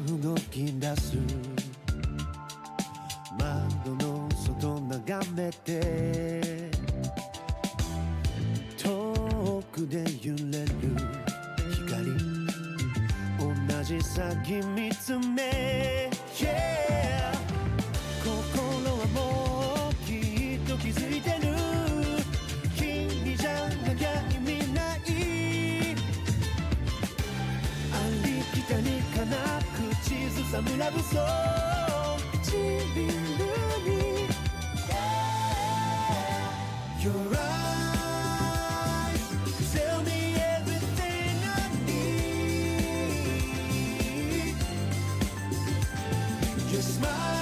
動き出す窓の外眺めて遠くで揺れる光同じ先見つめ、yeah、 心はもうきっと気づいてる君じゃなきゃ意味ないありきたりかな口ずさむラブソング唇に、yeah、 Your eyes tell me everything I need Your smile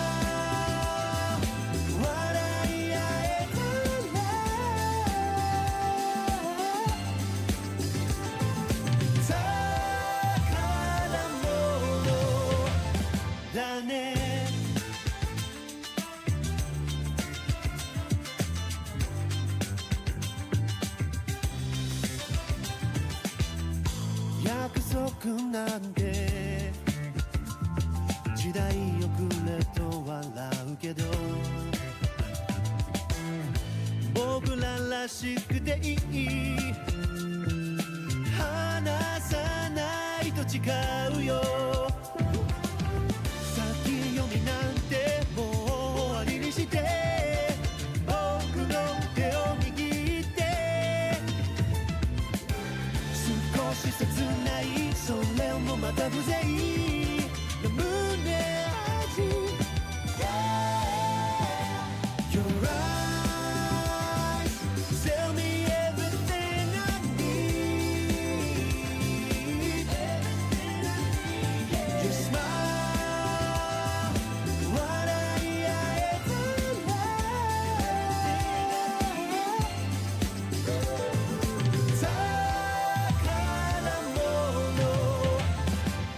なんて時代遅れと笑うけど僕ららしくていい離さないと違うよ先読みなんてもう終わりにして僕の手を握って少し切ないそれもまた風情の胸味、yeah、 Your eyes tell me everything I need Your smile what I ever like 宝物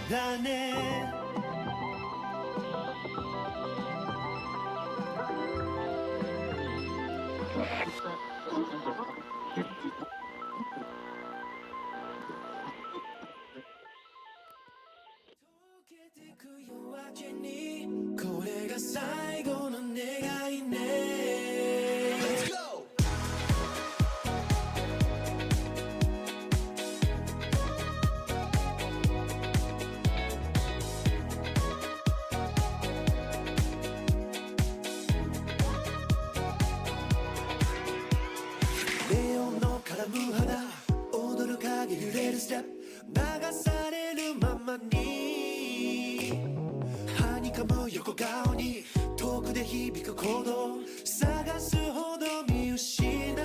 だね溶けてく夜明けにこれが最後の願いね Let's go!踊る影揺れるステップ流されるままにはにかむ横顔に遠くで響く鼓動探すほど見失い溶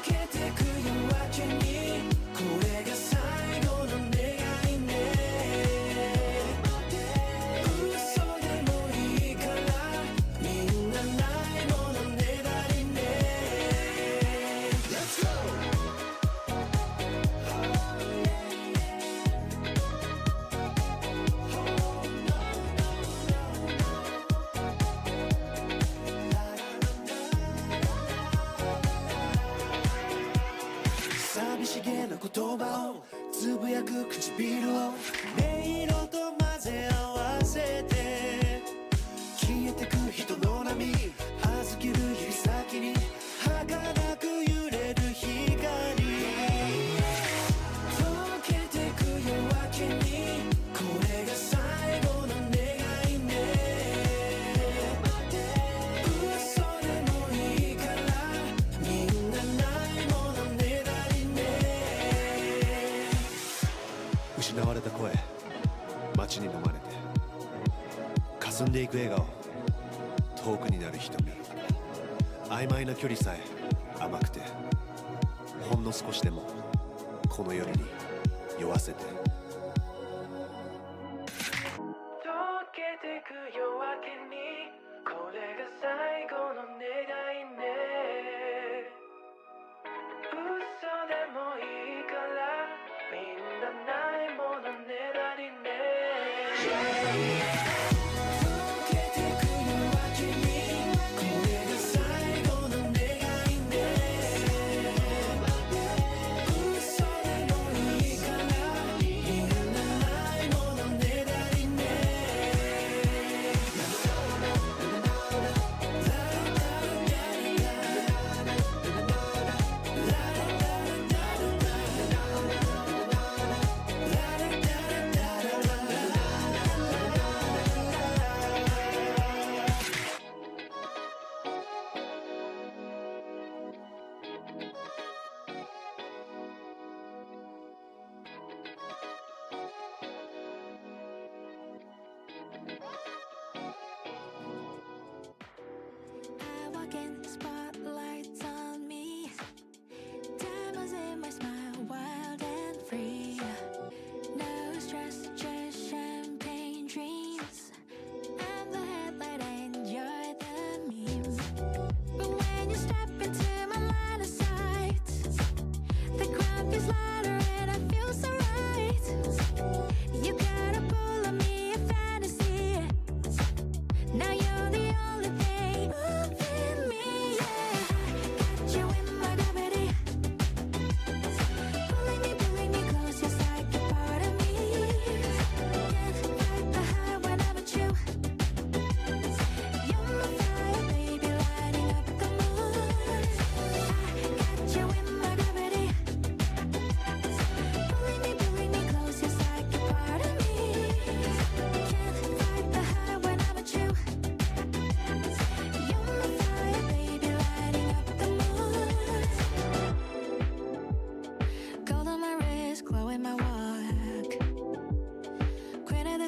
けてく夜明けにこれが最後の願いね嘘でもいいからみんなないものねだりね寂しげな言葉をつぶやく唇を音色と混ぜ合わせて消えてく人の波預ける指先に儚く揺れる光溶けてく夜明けにこれが最後の願いね嘘でもいいからみんなないものねだりね失われた声街に飲まれて霞んでいく笑顔遠くになる瞳曖昧な距離さえ甘くてほんの少しでもこの夜に酔わせて溶けてく夜明けにこれが最後の願いね嘘でもいいからみんなないものねだりね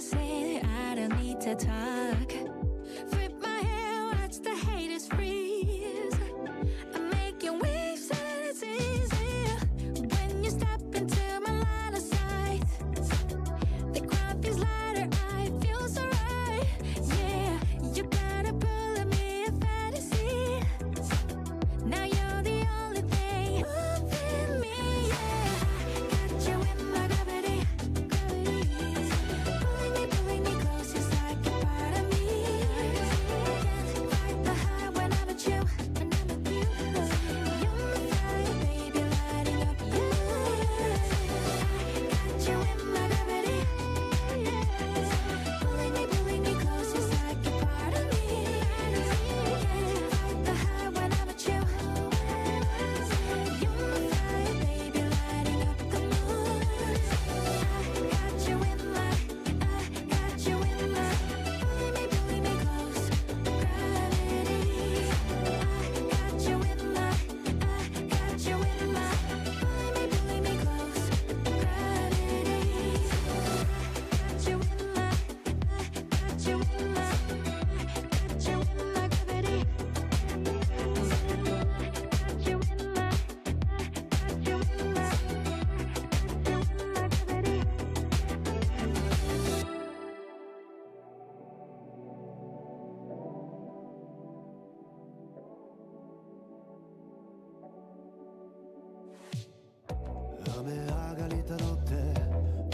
say I don't need to talk. Flip my hair, watch the haters freeze. I'm making waves and it's easy when you step into my line of sight. The ground feels lighter, I feel so right. Yeah, you gotta pull me a fantasy. Now you're the only thing moving me. Yeah, got you in my gravity, pulling me close, just like a part of me. Can't fight the high when I'm with you, when I'm with you. You're my fire, baby, lighting up you. Got you in my gravity, pulling me close, just like a part of me. Can't fight the high when I'm with you. You're my fire, baby, lighting up the moon. Got you in my, got you in my, pulling me close, gravity. Got you in my, got you in my, pulling me close, gravity. Got you in my, got you in my, got you in my gravity. Got you in my, got you in my, got you in my gravity. 雨上がりたどって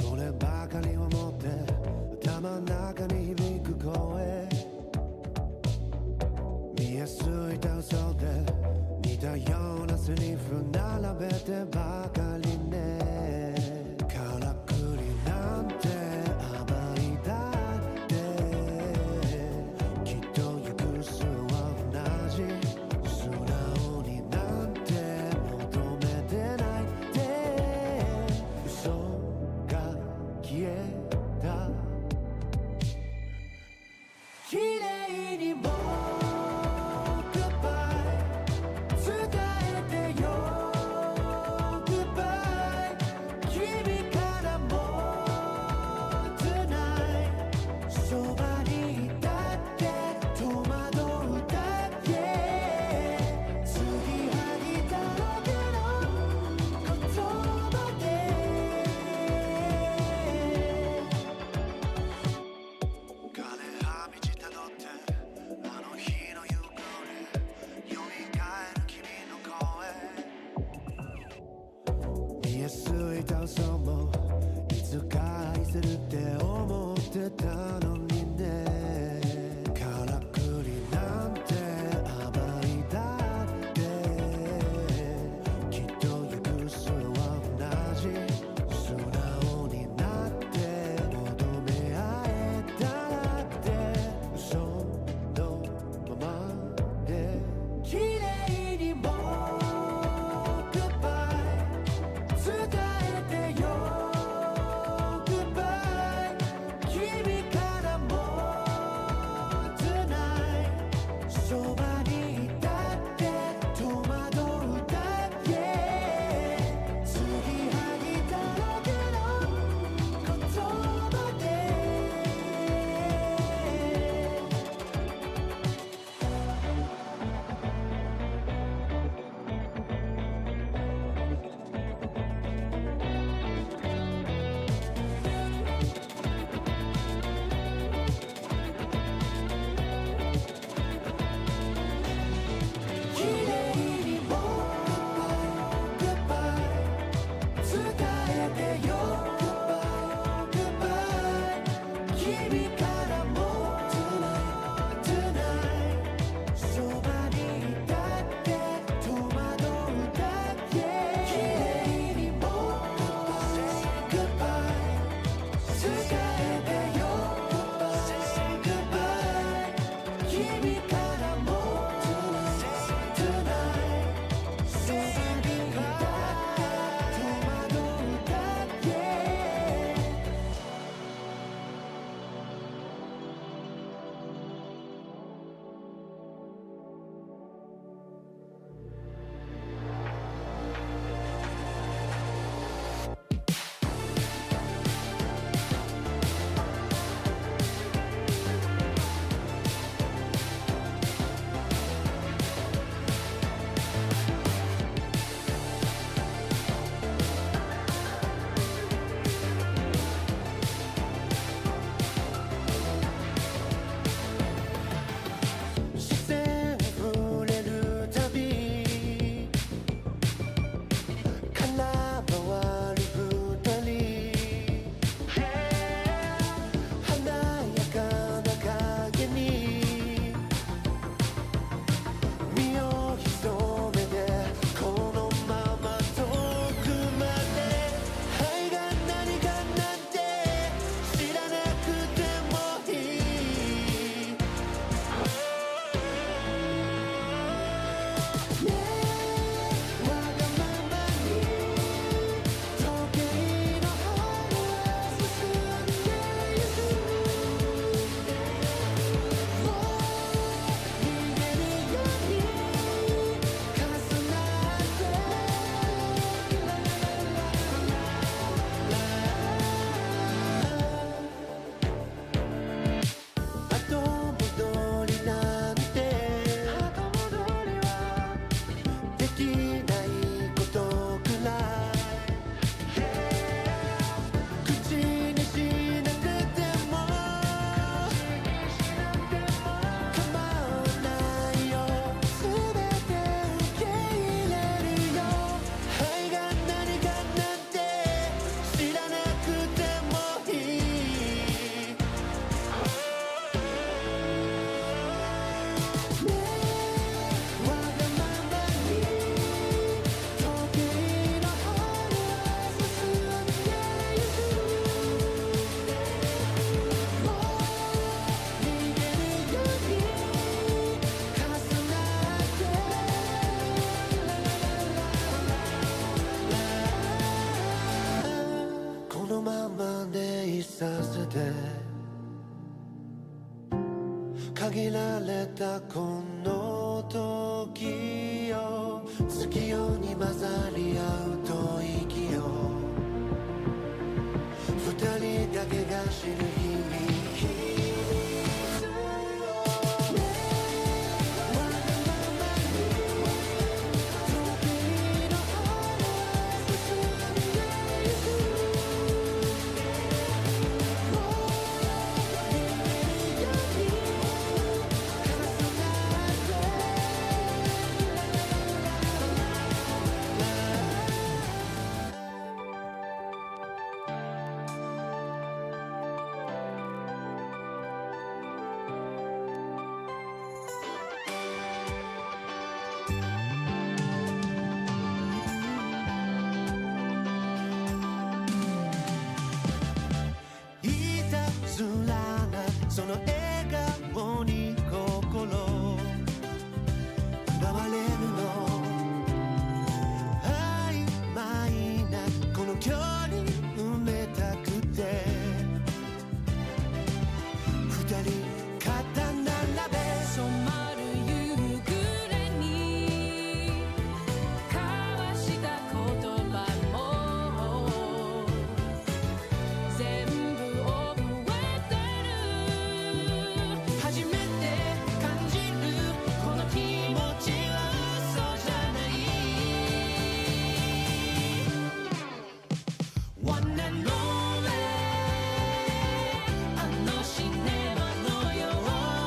こればかりを持って頭の中に響く声見えすいた嘘で似たようなセリフ並べてばかりねからくりなんて甘いだってきっと行く末は同じ素直になんて求めてないって限られたこの時を月夜に混ざり合うと息を二人だけが知る秘密その笑顔に心奪われるの曖昧なこの距離埋めたくて二人肩並べ染まる夕暮れに交わした言葉も全部覚えてる初めて感じるこの気持ちは嘘じゃない One and only あのシネマのよう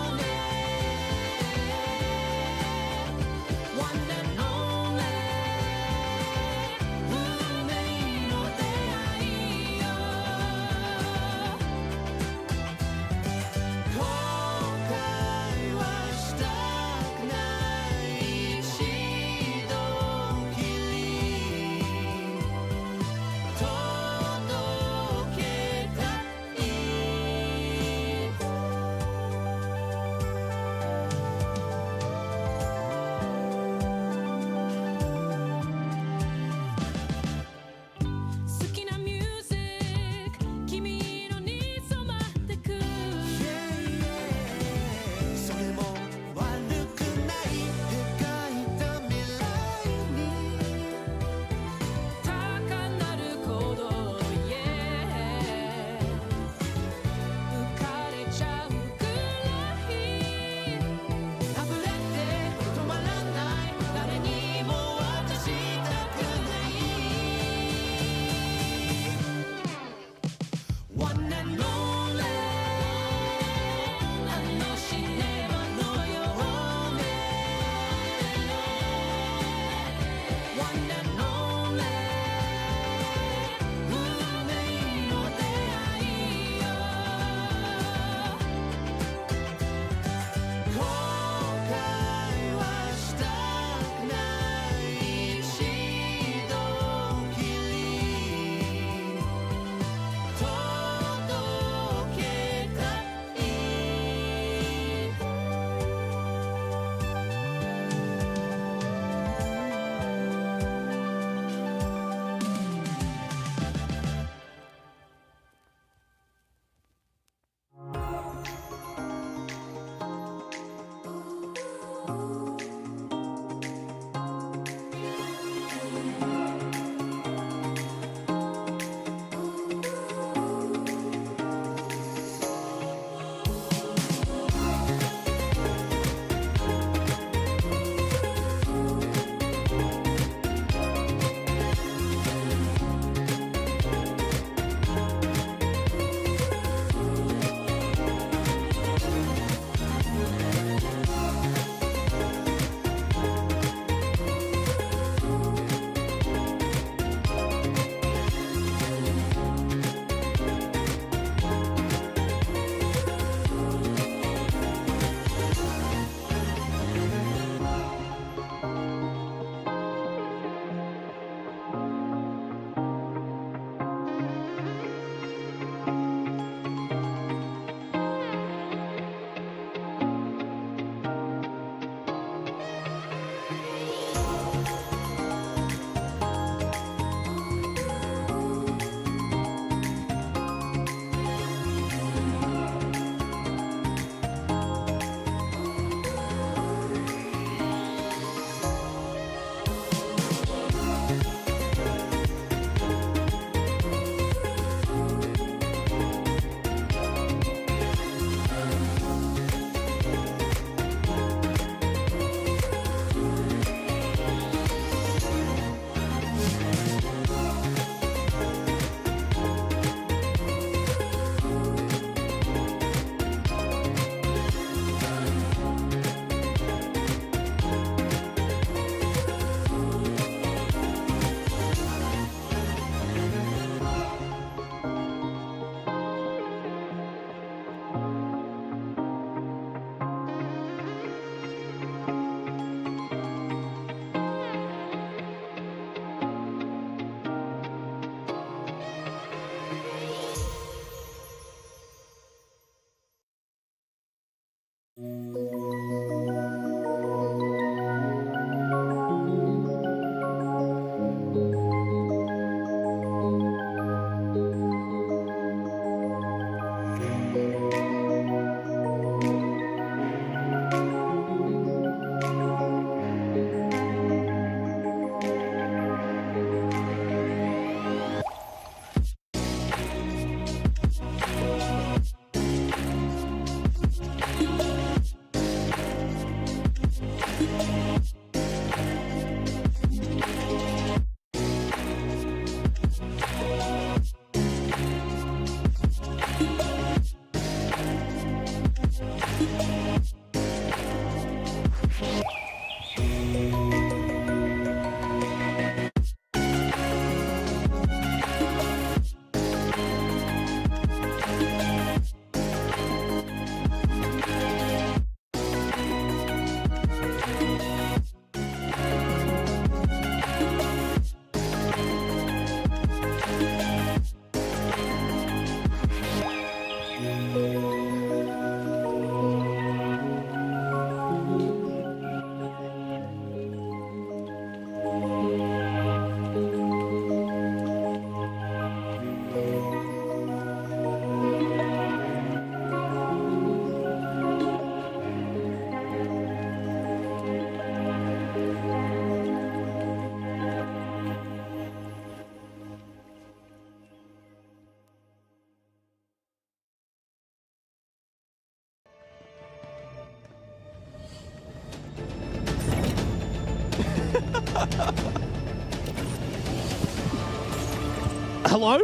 Hello?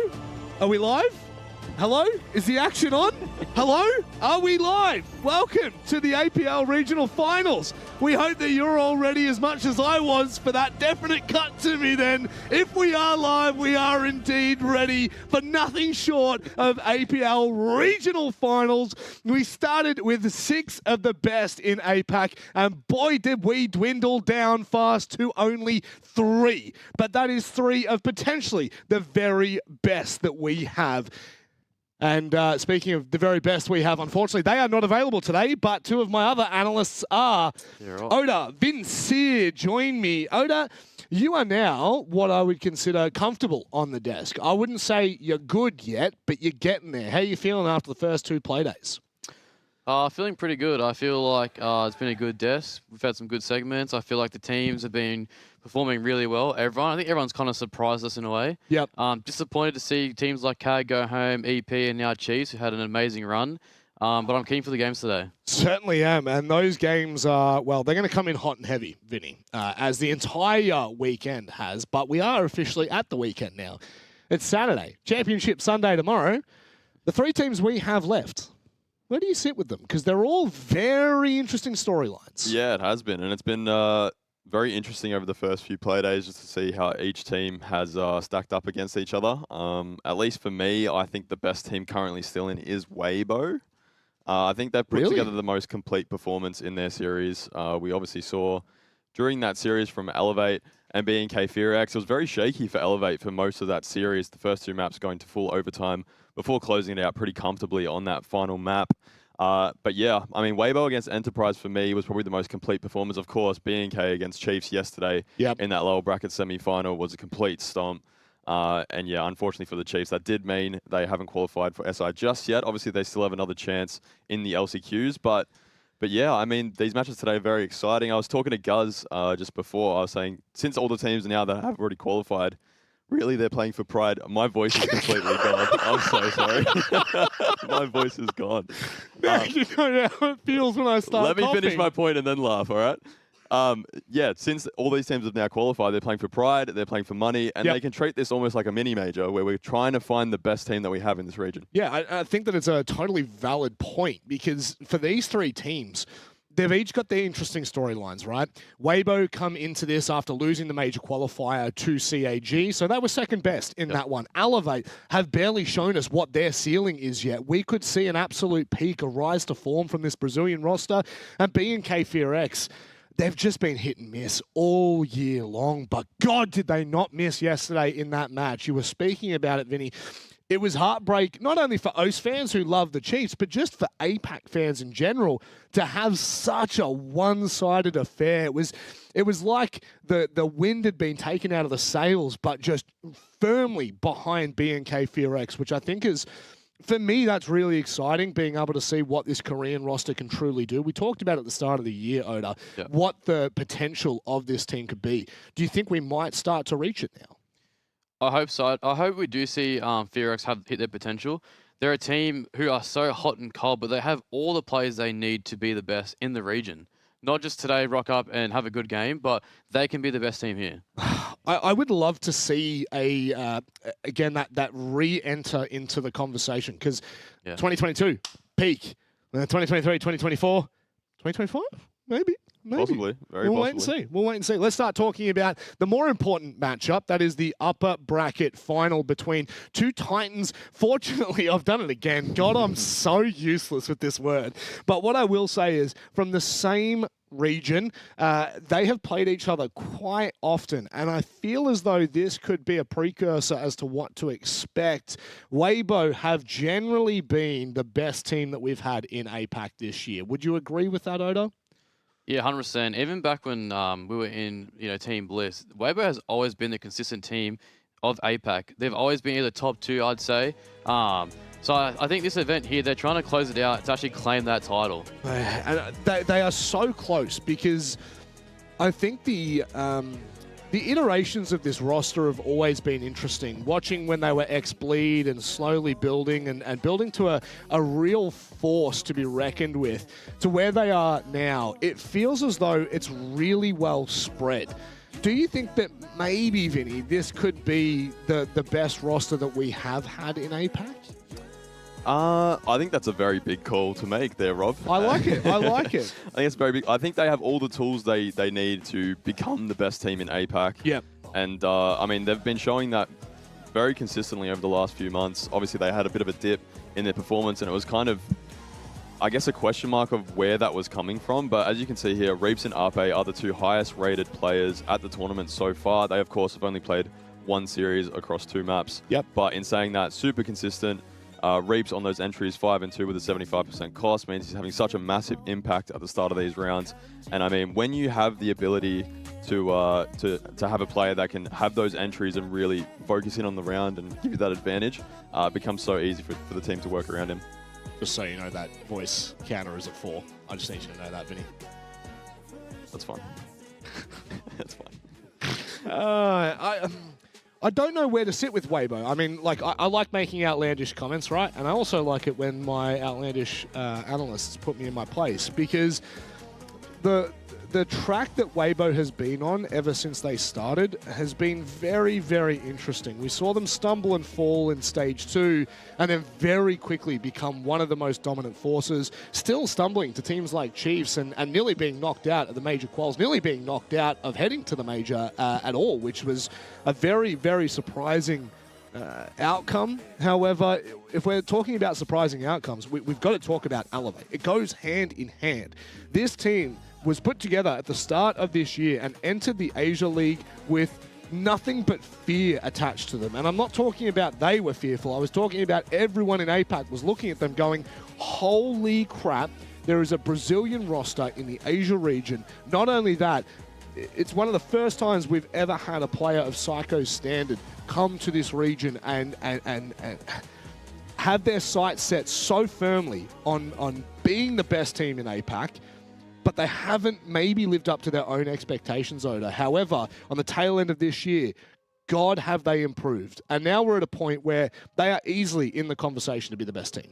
Are we live? Hello? Is the action on? Hello? Are we live? Welcome to the APL Regional Finals. We hope that you're all ready as much as I was for that definite cut to me then. If we are live, we are indeed ready for nothing short of APL Regional Finals. We started with 6 of the best in APAC, and boy did we dwindle down fast to only 3. But that is 3 of potentially the very best that we have. And speaking of the very best we have, unfortunately, they are not available today, but 2 of my other analysts are. Oda, Vincere, join me. Oda, you are now what I would consider comfortable on the desk. I wouldn't say you're good yet, but you're getting there. How are you feeling after the first 2 play days? Feeling pretty good. I feel like it's been a good desk. We've had some good segments. I feel like the teams have been performing really well. I think everyone's kind of surprised us in a way. Yep. Disappointed to see teams like CAG go home, EP, and now Chiefs, who had an amazing run. But I'm keen for the games today. Certainly am. And those games are, well, they're going to come in hot and heavy, Vinny, as the entire weekend has. But we are officially at the weekend now. It's Saturday. Championship Sunday tomorrow. The 3 teams we have left. Where do you sit with them? Because they're all very interesting storylines. Yeah, it has been. And it's been very interesting over the first few play days just to see how each team has stacked up against each other. At least for me, I think the best team currently still in is Weibo. I think they've put together the most complete performance in their series. We obviously saw during that series from Elevate and BNK Fearex, it was very shaky for Elevate for most of that series, the first 2 maps going to full overtime before closing it out pretty comfortably on that final map. But yeah, I mean, Weibo against Enterprise for me was probably the most complete performance. Of course, BNK against Chiefs yesterday in that lower bracket semi-final was a complete stomp. And yeah, unfortunately for the Chiefs, that did mean they haven't qualified for SI just yet. Obviously, they still have another chance in the LCQs, but yeah, I mean, these matches today are very exciting. I was talking to Guz just before. I was saying, since all the teams now that have already qualified, really they're playing for pride. My voice is completely gone. I'm so sorry. My voice is gone. You know how it feels when I start Let me coughing. finish my point and then laugh, all right? Yeah, since all these teams have now qualified, they're playing for pride, they're playing for money, and they can treat this almost like a mini-major where we're trying to find the best team that we have in this region. Yeah, I think that it's a totally valid point because for these 3 teams, they've each got their interesting storylines, right? Weibo come into this after losing the major qualifier to CAG, so that was second best in that one. Elevate have barely shown us what their ceiling is yet. We could see an absolute peak, a rise to form from this Brazilian roster, and BNK Fearex, they've just been hit and miss all year long, but God, did they not miss yesterday in that match. You were speaking about it, Vinny. It was heartbreak, not only for OS fans who love the Chiefs, but just for APAC fans in general to have such a one-sided affair. It was like the wind had been taken out of the sails, but just firmly behind BNK Fearex, which I think is, for me, that's really exciting, being able to see what this Korean roster can truly do. We talked about at the start of the year, Oda, what the potential of this team could be. Do you think we might start to reach it now? I hope so. I hope we do see Fearex have hit their potential. They're a team who are so hot and cold, but they have all the players they need to be the best in the region. Not just today rock up and have a good game, but they can be the best team here. I would love to see again that re-enter into the conversation because 2022 peak, 2023, 2024, 2025 maybe. Possibly. Very We'll possibly. wait and see. We'll wait and see. Let's start talking about the more important matchup. That is the upper bracket final between 2 Titans. Fortunately, I've done it again. God, I'm so useless with this word. But what I will say is, from the same region, they have played each other quite often, and I feel as though this could be a precursor as to what to expect. Weibo have generally been the best team that we've had in APAC this year. Would you agree with that, Oda? Yeah, 100%. Even back when we were in, Team Bliss, Weibo has always been the consistent team of APAC. They've always been either top 2, I'd say. So I think this event here, they're trying to close it out to actually claim that title. And they are so close because I think the iterations of this roster have always been interesting. Watching when they were ex-bleed and slowly building and building to a real force to be reckoned with, to where they are now, it feels as though it's really well spread. Do you think that maybe, Vinny, this could be the best roster that we have had in APAC? I think that's a very big call to make there, Rob. I like it. I like it. I think it's very big. I think they have all the tools they need to become the best team in APAC. Yep. And, I mean, they've been showing that very consistently over the last few months. Obviously, they had a bit of a dip in their performance, and it was kind of, I guess, a question mark of where that was coming from. But as you can see here, Reaps and Ape are the two highest rated players at the tournament so far. They, of course, have only played one series across 2 maps. Yep. But in saying that, super consistent. Reaps on those entries 5 and 2 with a 75% cost means he's having such a massive impact at the start of these rounds. And I mean, when you have the ability to have a player that can have those entries and really focus in on the round and give you that advantage, it becomes so easy for the team to work around him. Just so you know, that voice counter is at 4. I just need you to know that, Vinny. That's fine. That's fine. I don't know where to sit with Weibo. I mean, like, I like making outlandish comments, right? And I also like it when my outlandish analysts put me in my place, because the track that Weibo has been on ever since they started has been very, very interesting. We saw them stumble and fall in stage 2 and then very quickly become one of the most dominant forces, still stumbling to teams like Chiefs and nearly being knocked out at the major quals, nearly being knocked out of heading to the major at all, which was a very, very surprising outcome. However, if we're talking about surprising outcomes, we've got to talk about Elevate. It goes hand in hand. This team was put together at the start of this year and entered the Asia League with nothing but fear attached to them. And I'm not talking about they were fearful. I was talking about everyone in APAC was looking at them going, holy crap, there is a Brazilian roster in the Asia region. Not only that, it's one of the first times we've ever had a player of Psycho's standard come to this region and have their sights set so firmly on being the best team in APAC, but they haven't maybe lived up to their own expectations, Oda. However, on the tail end of this year, God, have they improved. And now we're at a point where they are easily in the conversation to be the best team.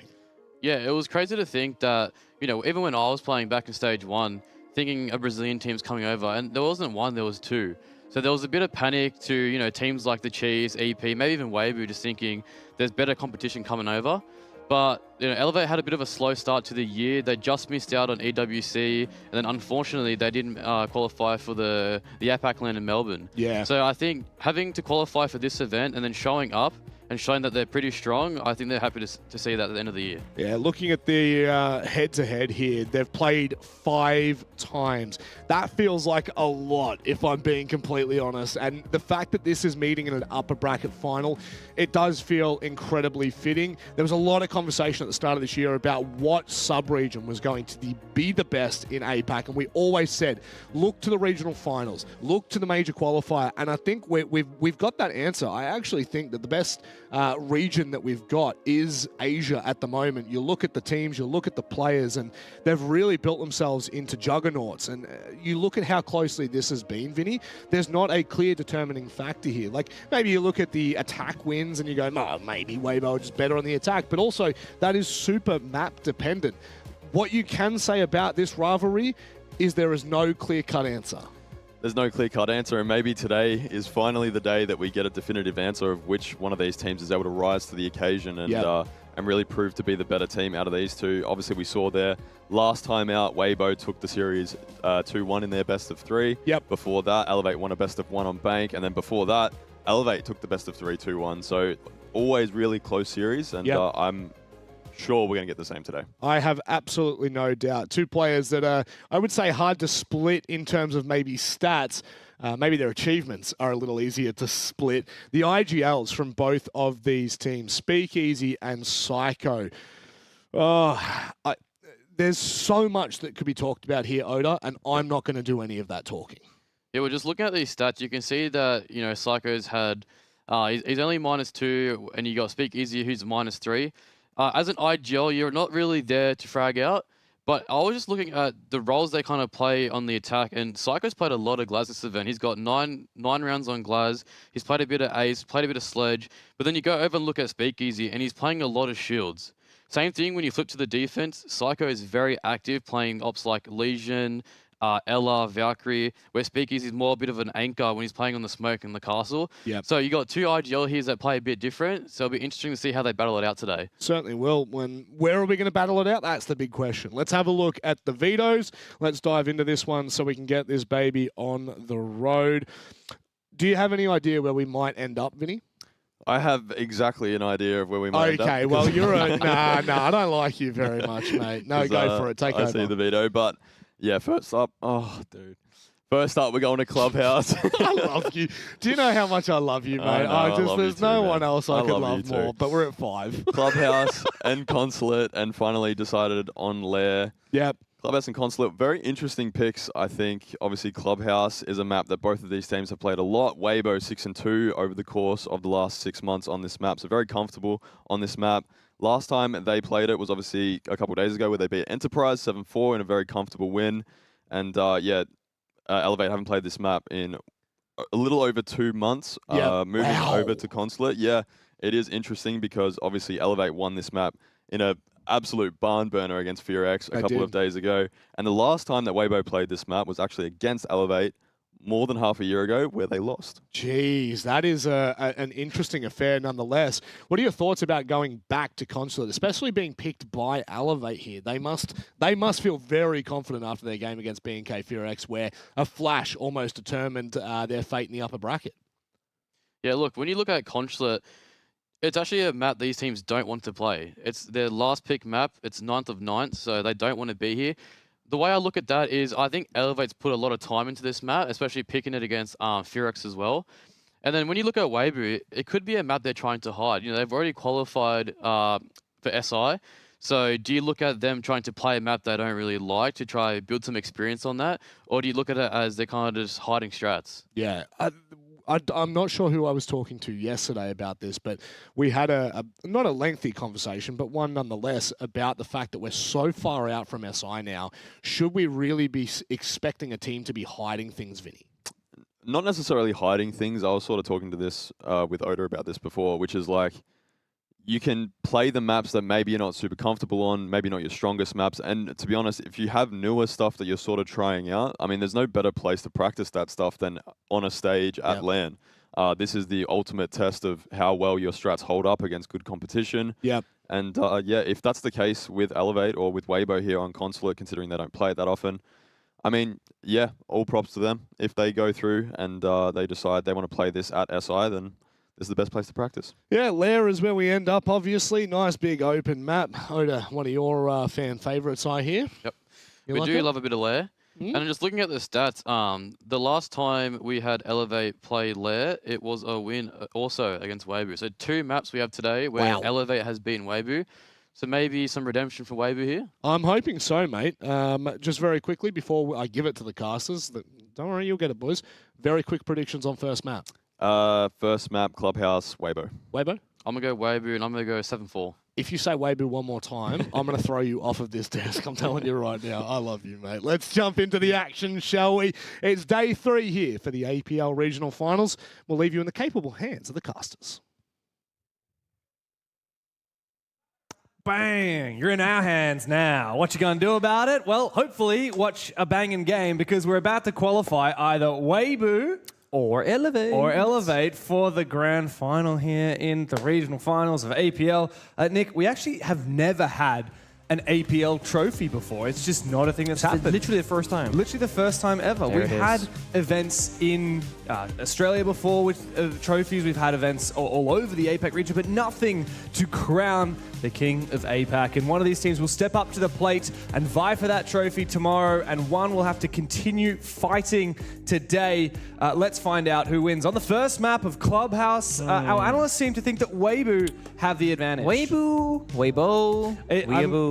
Yeah, it was crazy to think that, you know, even when I was playing back in stage 1, thinking a Brazilian team's coming over, and there wasn't one, there was 2. So there was a bit of panic to, you know, teams like the Chiefs, EP, maybe even Weibo, just thinking there's better competition coming over. But, you know, Elevate had a bit of a slow start to the year. They just missed out on EWC, and then unfortunately they didn't qualify for the APAC LAN in Melbourne. Yeah. So I think having to qualify for this event and then showing up and showing that they're pretty strong, I think they're happy to see that at the end of the year. Yeah, looking at the head-to-head here, they've played 5 times. That feels like a lot, if I'm being completely honest. And the fact that this is meeting in an upper bracket final, it does feel incredibly fitting. There was a lot of conversation at the start of this year about what sub-region was going to be the best in APAC, and we always said, look to the regional finals, look to the major qualifier, and I think we've got that answer. I actually think that the best region that we've got is Asia at the moment. You look at the teams, you look at the players, and they've really built themselves into juggernauts. And you look at how closely this has been, Vinny. There's not a clear determining factor here. Like, maybe you look at the attack wins and you go, oh, maybe Weibo are just better on the attack. But also, that is super map dependent. What you can say about this rivalry is there is no clear-cut answer. There's no clear-cut answer, and maybe today is finally the day that we get a definitive answer of which one of these teams is able to rise to the occasion and really prove to be the better team out of these two. Obviously, we saw there last time out, Weibo took the series 2-1 in their best of 3. Yep. Before that, Elevate won a best of 1 on Bank, and then before that, Elevate took the best of 3 2-1. So always really close series, and I'm sure we're going to get the same today. I have absolutely no doubt. 2 players that are, I would say, hard to split in terms of maybe stats. Maybe their achievements are a little easier to split. The IGLs from both of these teams, Speakeasy and Psycho. There's so much that could be talked about here, Oda, and I'm not going to do any of that talking. Yeah, we're just looking at these stats. You can see that, you know, Psycho's had, he's only -2, and you got Speakeasy who's -3. As an IGL, you're not really there to frag out, but I was just looking at the roles they kind of play on the attack, and Psycho's played a lot of Glaz this event. He's got nine rounds on Glaz, he's played a bit of Ace, played a bit of Sledge, but then you go over and look at Speakeasy, and he's playing a lot of Shields. Same thing when you flip to the defense, Psycho is very active, playing ops like Legion, Ella, Valkyrie, where Speakeasy is more a bit of an anchor when he's playing on the smoke in the castle. Yep. So you got two IGL heroes that play a bit different. So it'll be interesting to see how they battle it out today. Certainly will. Where are we going to battle it out? That's the big question. Let's have a look at the vetoes. Let's dive into this one so we can get this baby on the road. Do you have any idea where we might end up, Vinny? I have exactly an idea of where we might end up. Okay, well, you're a... Nah, I don't like you very much, mate. No, go for it. Take over. I see the veto, but yeah, first up... Oh, dude. First up, we're going to Clubhouse. I love you. Do you know how much I love you, mate? I love there's you too, no man. one else I could love you more, too. but we're at 5. Clubhouse and Consulate, and finally decided on Lair. Yep. Clubhouse and Consulate, very interesting picks, I think. Obviously, Clubhouse is a map that both of these teams have played a lot. Weibo 6-2 over the course of the last 6 months on this map, so very comfortable on this map. Last time they played it was obviously a couple of days ago where they beat Enterprise 7-4 in a very comfortable win. And Elevate haven't played this map in a little over 2 months. Moving over to Consulate, it is interesting because obviously Elevate won this map in a absolute barn burner against FearX a couple of days ago. And the last time that Weibo played this map was actually against Elevate more than half a year ago, where they lost. Jeez, that is an interesting affair nonetheless. What are your thoughts about going back to Consulate, especially being picked by Elevate here? They must feel very confident after their game against BNK FearX, where a flash almost determined their fate in the upper bracket. Yeah, look, when you look at Consulate, it's actually a map these teams don't want to play. It's their last pick map. It's 9th of 9th, so they don't want to be here. The way I look at that is I think Elevate's put a lot of time into this map, especially picking it against FearX as well. And then when you look at Weibo, it could be a map they're trying to hide. You know, they've already qualified for SI. So do you look at them trying to play a map they don't really like to try build some experience on that? Or do you look at it as they're kind of just hiding strats? Yeah. I'm not sure who I was talking to yesterday about this, but we had not a lengthy conversation, but one nonetheless about the fact that we're so far out from SI now. Should we really be expecting a team to be hiding things, Vinny? Not necessarily hiding things. I was sort of talking to this with Oda about this before, which is like, you can play the maps that maybe you're not super comfortable on, maybe not your strongest maps. And to be honest, if you have newer stuff that you're sort of trying out, I mean, there's no better place to practice that stuff than on a stage at LAN. This is the ultimate test of how well your strats hold up against good competition. Yep. And if that's the case with Elevate or with Weibo here on Consulate, considering they don't play it that often, I mean, yeah, all props to them. If they go through and they decide they want to play this at SI, then this is the best place to practice. Yeah, Lair is where we end up, obviously. Nice big open map. Oda, one of your fan favourites, I hear. Yep. We do love a bit of Lair. And just looking at the stats, the last time we had Elevate play Lair, it was a win also against Weibo. So 2 maps we have today where Elevate has beaten Weibo. So maybe some redemption for Weibo here? I'm hoping so, mate. Just very quickly, before I give it to the casters, don't worry, you'll get it, boys. Very quick predictions on first map. First map, Clubhouse, Weibo. Weibo? I'm going to go Weibo, and I'm going to go 7-4. If you say Weibo one more time, I'm going to throw you off of this desk. I'm telling you right now. I love you, mate. Let's jump into the action, shall we? It's day 3 here for the APL Regional Finals. We'll leave you in the capable hands of the casters. Bang! You're in our hands now. What you gonna do about it? Well, hopefully watch a banging game because we're about to qualify either Weibo or Elevate for the grand final here in the regional finals of APL. Nick, we actually have never had an APL trophy before. It's just not a thing that's happened. Literally the first time. Literally the first time ever. We've had events in Australia before with trophies. We've had events all over the APAC region, but nothing to crown the king of APAC. And one of these teams will step up to the plate and vie for that trophy tomorrow, and one will have to continue fighting today. Let's find out who wins. On the first map of Clubhouse, our analysts seem to think that Weibo have the advantage. Weibo.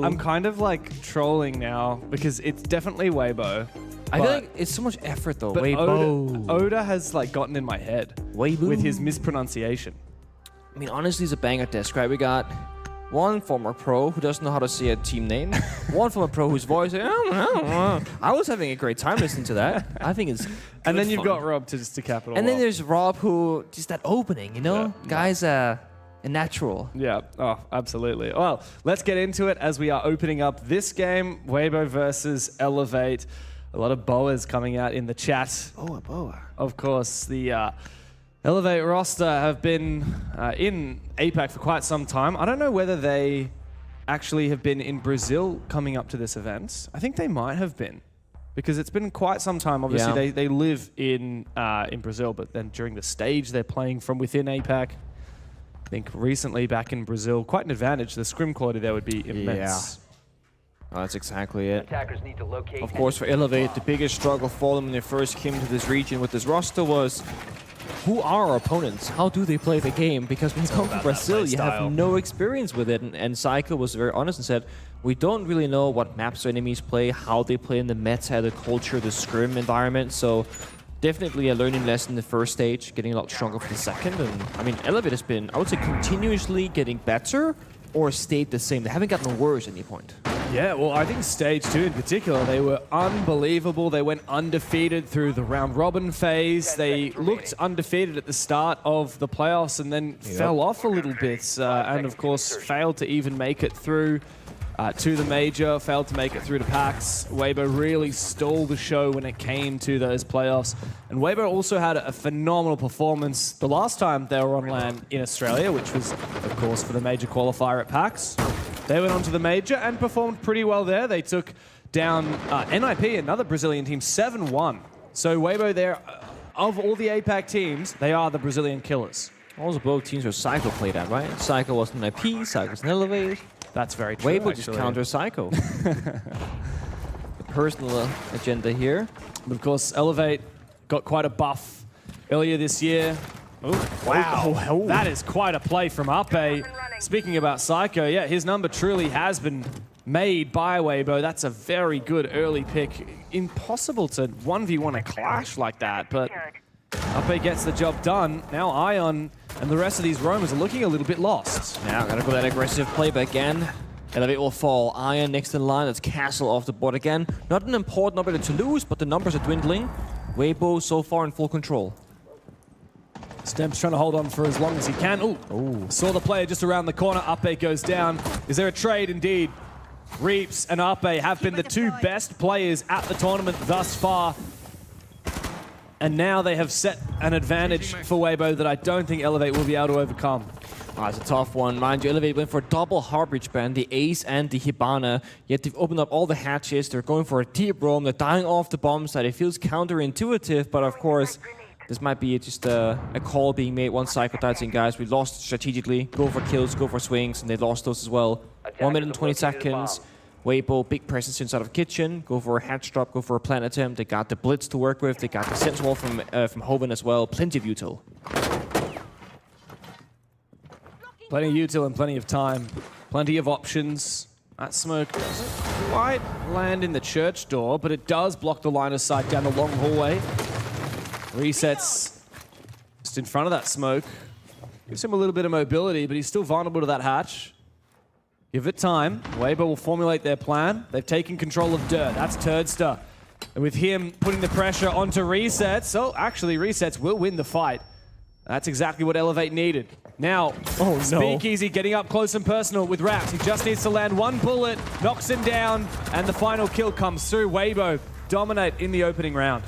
I'm kind of like trolling now because it's definitely Weibo. I feel like it's so much effort though. But Weibo. Oda has like gotten in my head with his mispronunciation. I mean, honestly, it's a banger desk, right? We got one former pro who doesn't know how to say a team name. One former pro whose voice, I was having a great time listening to that. I think it's And then you've fun. got Rob to cap it all And then off. there's Rob who, just that opening, you know? Guys, a natural. Yeah, oh, absolutely. Well, let's get into it as we are opening up this game, Weibo versus Elevate. A lot of boas coming out in the chat. Oh, a boa. Of course, the Elevate roster have been in APAC for quite some time. I don't know whether they actually have been in Brazil coming up to this event. I think they might have been, because it's been quite some time. Obviously, they live in Brazil, but then during the stage, they're playing from within APAC. I think recently back in Brazil, quite an advantage. The scrim quality there would be immense. Oh, that's exactly it. Attackers need to locate. Of course, for Elevate, the biggest struggle for them when they first came to this region with this roster was, who are our opponents? How do they play the game? Because when you come to Brazil, you have no experience with it. And Psycho was very honest and said, we don't really know what maps our enemies play, how they play in the meta, the culture, the scrim environment. So definitely a learning lesson the first stage, getting a lot stronger for the second. And I mean, Elevate has been, I would say, continuously getting better or stayed the same. They haven't gotten worse at any point. Yeah, well, I think stage 2 in particular, they were unbelievable. They went undefeated through the round robin phase. They looked undefeated at the start of the playoffs and then fell off a little bit. And of course, failed to even make it through to the major, failed to make it through to PAX. Weibo really stole the show when it came to those playoffs. And Weibo also had a phenomenal performance the last time they were on LAN in Australia, which was, of course, for the major qualifier at PAX. They went on to the major and performed pretty well there. They took down NIP, another Brazilian team, 7-1. So Weibo there, of all the APAC teams, they are the Brazilian killers. Also, both teams were Psycho played at, right? Psycho was an IP, Psycho was an Elevate. That's very true. Weibo just counter Psycho. The personal agenda here. But of course, Elevate got quite a buff earlier this year. Oh, wow. That is quite a play from Ape. Speaking about Psycho, yeah, his number truly has been made by Weibo. That's a very good early pick. Impossible to 1v1 a clash like that, but Ape gets the job done. Now Ion and the rest of these roamers are looking a little bit lost. Now, gotta go that aggressive play, but again, Elevate will fall. Ion next in line, that's Castle off the board again. Not an important number to lose, but the numbers are dwindling. Weibo so far in full control. Stemp's trying to hold on for as long as he can. Ooh. Saw the player just around the corner. Ape goes down. Is there a trade? Indeed. Reaps and Ape have been the two best players at the tournament thus far. And now they have set an advantage for Weibo that I don't think Elevate will be able to overcome. Oh, it's a tough one. Mind you, Elevate went for a double Heartbreach ban, the Ace and the Hibana. Yet they've opened up all the hatches. They're going for a deep roam. They're dying off the bomb side. It feels counterintuitive, but of course, this might be just a call being made. One Psycho died saying, guys, we lost strategically. Go for kills, go for swings, and they lost those as well. 1 minute and 20 seconds. Weibo, big presence inside of kitchen. Go for a hatch drop, go for a plant attempt. They got the Blitz to work with. They got the Sense Wall from Hoven as well. Plenty of util. Plenty of util and plenty of time. Plenty of options. That smoke doesn't quite land in the church door, but it does block the line of sight down the long hallway. Resets just in front of that smoke. Gives him a little bit of mobility, but he's still vulnerable to that hatch. Give it time. Weibo will formulate their plan. They've taken control of Dirt. That's Turdster. And with him putting the pressure onto Resets, oh, actually, Resets will win the fight. That's exactly what Elevate needed. Now, Speakeasy getting up close and personal with Raps. He just needs to land one bullet, knocks him down, and the final kill comes through. Weibo dominate in the opening round.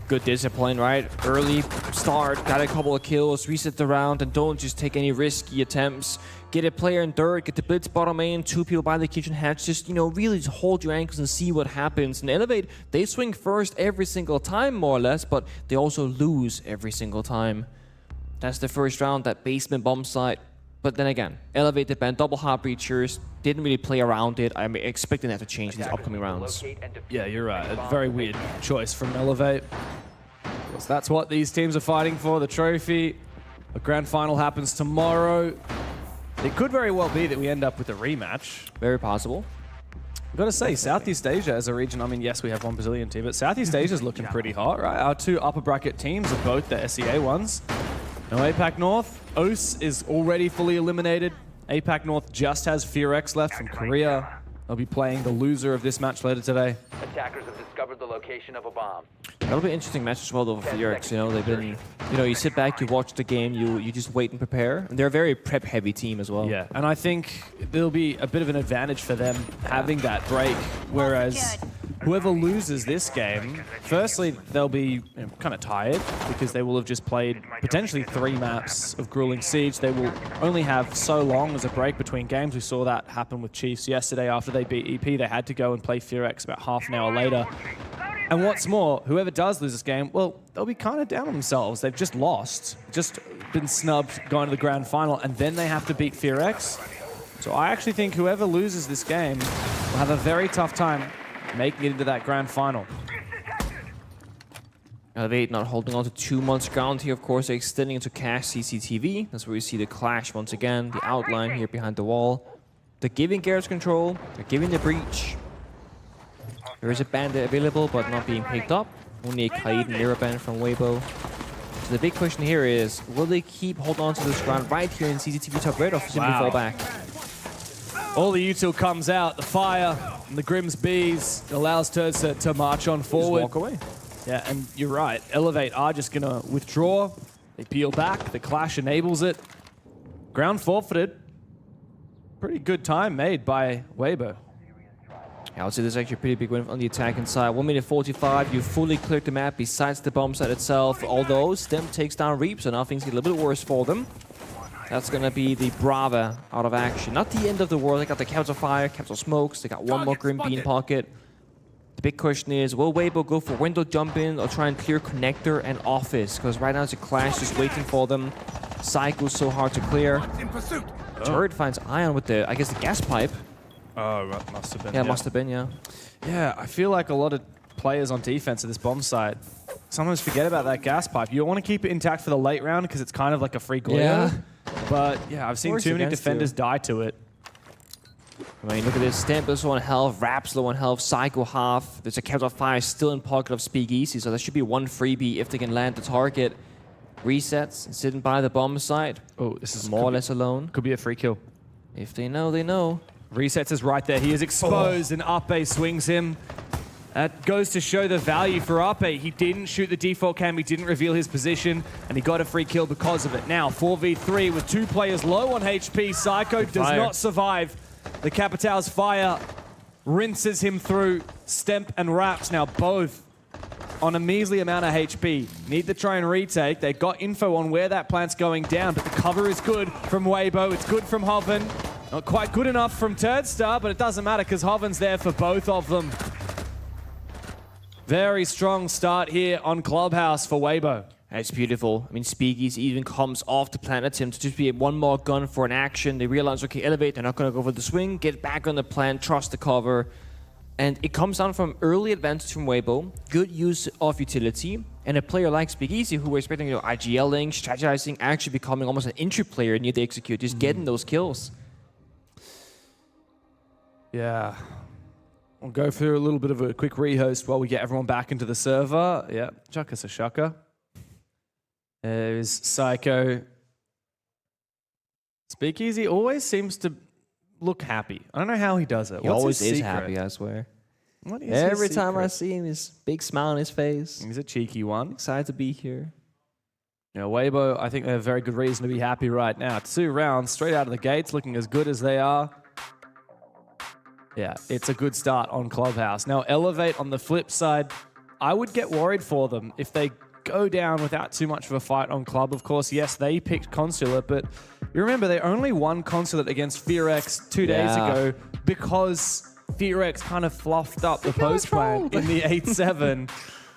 Good discipline, right? Early start, got a couple of kills, reset the round, and don't just take any risky attempts. Get a player in dirt, get the blitz bottom main, 2 people by the kitchen hatch, just, you know, really just hold your ankles and see what happens. And Elevate, they swing first every single time, more or less, but they also lose every single time. That's the first round, that basement bomb site. But then again, Elevate, they banned double heart breachers, didn't really play around it. I'm expecting that to change in these upcoming rounds. Yeah, you're right. A very weird choice from Elevate. So that's what these teams are fighting for, the trophy. The grand final happens tomorrow. It could very well be that we end up with a rematch. Very possible. I've got to say, Southeast Asia as a region, I mean, yes, we have one Brazilian team, but Southeast Asia is looking pretty hot, right? Our two upper bracket teams are both the SEA ones. Now, APAC North, OS is already fully eliminated. APAC North just has Fearex left from Korea. They'll be playing the loser of this match later today. Attackers have discovered the location of a bomb. That'll be an interesting match as well, though, for Fearex. You know, they've been, you know, you sit back, you watch the game, you just wait and prepare. And they're a very prep-heavy team as well. Yeah, and I think there'll be a bit of an advantage for them having that break, whereas whoever loses this game, firstly, they'll be kind of tired because they will have just played potentially 3 maps of grueling Siege. They will only have so long as a break between games. We saw that happen with Chiefs yesterday after they beat EP. They had to go and play FearX about half an hour later. And what's more, whoever does lose this game, well, they'll be kind of down on themselves. They've just lost, just been snubbed going to the grand final, and then they have to beat FearX. So I actually think whoever loses this game will have a very tough time making it into that grand final. Elevate not holding on to too much ground here, of course. They're extending into cache CCTV. That's where we see the clash once again, the outline here behind the wall. They're giving Garrett's control, they're giving the breach. There is a bandit available, but not being picked up. Only a Kaid and Miraband from Weibo. So the big question here is, will they keep holding on to this ground right here in CCTV top red, or simply fall back? All the util comes out, the fire, and the Grimm's bees allows Turds to march on forward. Just walk away. Yeah, and you're right. Elevate are just going to withdraw. They peel back. The clash enables it. Ground forfeited. Pretty good time made by Weibo. I would say this is actually a pretty big win on the attacking side. 1 minute 45, you fully cleared the map besides the bomb site itself. Although Stem takes down Reap, so now things get a little bit worse for them. That's going to be the Brava out of action. Not the end of the world. They got the Caps of Fire, Caps of Smokes. They got one more Grim Bean pocket. The big question is, will Weibo go for window jump in or try and clear connector and office? Because right now it's a clash just waiting for them. Psycho's so hard to clear. Turret finds Ion with the, I guess, the gas pipe. Oh, must have been. Yeah, must have been, yeah. Yeah, I feel like a lot of players on defense at this bomb site sometimes forget about that gas pipe. You want to keep it intact for the late round because it's kind of like a free glue. Yeah. But yeah, I've seen too many defenders die to it. I mean, look at this. Stamp is low on health, Raps low on health, Psycho half. There's a Caps of Fire still in pocket of Speakeasy, so there should be one freebie if they can land the target. Resets and sitting by the bomb site. Oh, this is more or less alone. Could be a free kill. If they know, they know. Resets is right there. He is exposed and Ape swings him. That goes to show the value for Ape. He didn't shoot the default cam, he didn't reveal his position, and he got a free kill because of it. Now, 4v3 with 2 players low on HP. Psycho does not survive. The Capital's fire rinses him through. Stemp and Raps now both on a measly amount of HP. Need to try and retake. They got info on where that plant's going down, but the cover is good from Weibo. It's good from Hoven. Not quite good enough from Turdstar, but it doesn't matter because Hoven's there for both of them. Very strong start here on Clubhouse for Weibo. That's beautiful. I mean, Speakeasy even comes off the planet attempt to just be one more gun for an action. They realize, okay, Elevate, they're not going to go for the swing, get back on the plan, trust the cover. And it comes down from early advantage from Weibo, good use of utility, and a player like Speakeasy, who we're expecting, IGLing, strategizing, actually becoming almost an entry player near the execute, just getting those kills. Yeah. We'll go through a little bit of a quick rehost while we get everyone back into the server. Yeah, Chucka Sashaka. There's Psycho. Speakeasy always seems to look happy. I don't know how he does it. He always is happy, I swear. What is Every time I see him, his big smile on his face. He's a cheeky one. Excited to be here. Yeah, Weibo, I think they have very good reason to be happy right now. 2 rounds straight out of the gates, looking as good as they are. Yeah, it's a good start on Clubhouse. Now, Elevate on the flip side, I would get worried for them if they go down without too much of a fight on Club. Of course, yes, they picked Consulate, but you remember they only won Consulate against FearX 2 days ago because FearX kind of fluffed up the post plan in the 8-7.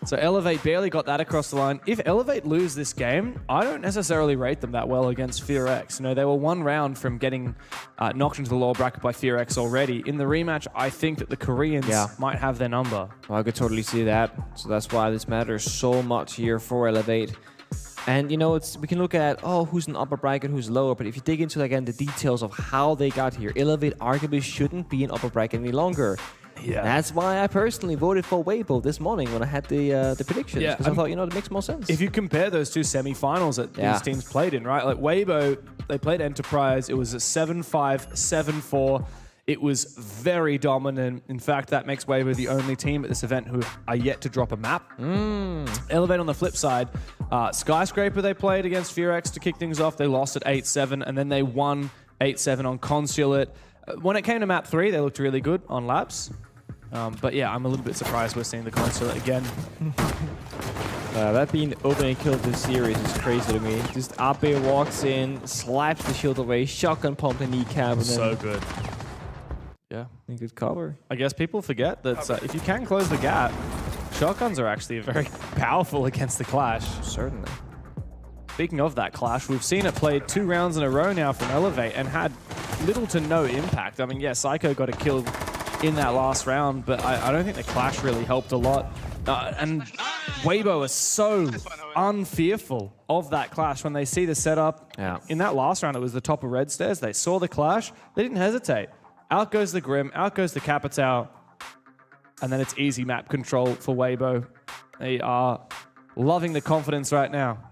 So Elevate barely got that across the line. If Elevate lose this game, I don't necessarily rate them that well against FearX. You know, they were 1 round from getting knocked into the lower bracket by FearX already. In the rematch, I think that the Koreans might have their number. Well, I could totally see that. So that's why this matters so much here for Elevate. And, you know, we can look at, who's in upper bracket, who's lower. But if you dig into, again, the details of how they got here, Elevate arguably shouldn't be in upper bracket any longer. Yeah. That's why I personally voted for Weibo this morning when I had the predictions. Because I thought, it makes more sense. If you compare those 2 semi-finals that these teams played in, right? Like Weibo, they played Enterprise. It was a 7-5, 7-4. It was very dominant. In fact, that makes Weibo the only team at this event who are yet to drop a map. Elevate on the flip side. Skyscraper they played against FearX to kick things off. They lost at 8-7, and then they won 8-7 on Consulate. When it came to map 3, they looked really good on Labs. But yeah, I'm a little bit surprised we're seeing the Consulate again. That being opening kill this series is crazy to me. Just Ape walks in, slaps the shield away, shotgun pump the kneecap, and So then good. Yeah. good cover. I guess people forget that if you can close the gap, shotguns are actually very powerful against the Clash. Certainly. Speaking of that Clash, we've seen it played 2 rounds in a row now from Elevate and had little to no impact. I mean, yeah, Psycho got a kill in that last round, but I don't think the Clash really helped a lot. And Weibo is so unfearful of that Clash when they see the setup. Yeah. In that last round, it was the top of red stairs. They saw the Clash. They didn't hesitate. Out goes the Grim, out goes the Capitao, and then it's easy map control for Weibo. They are loving the confidence right now.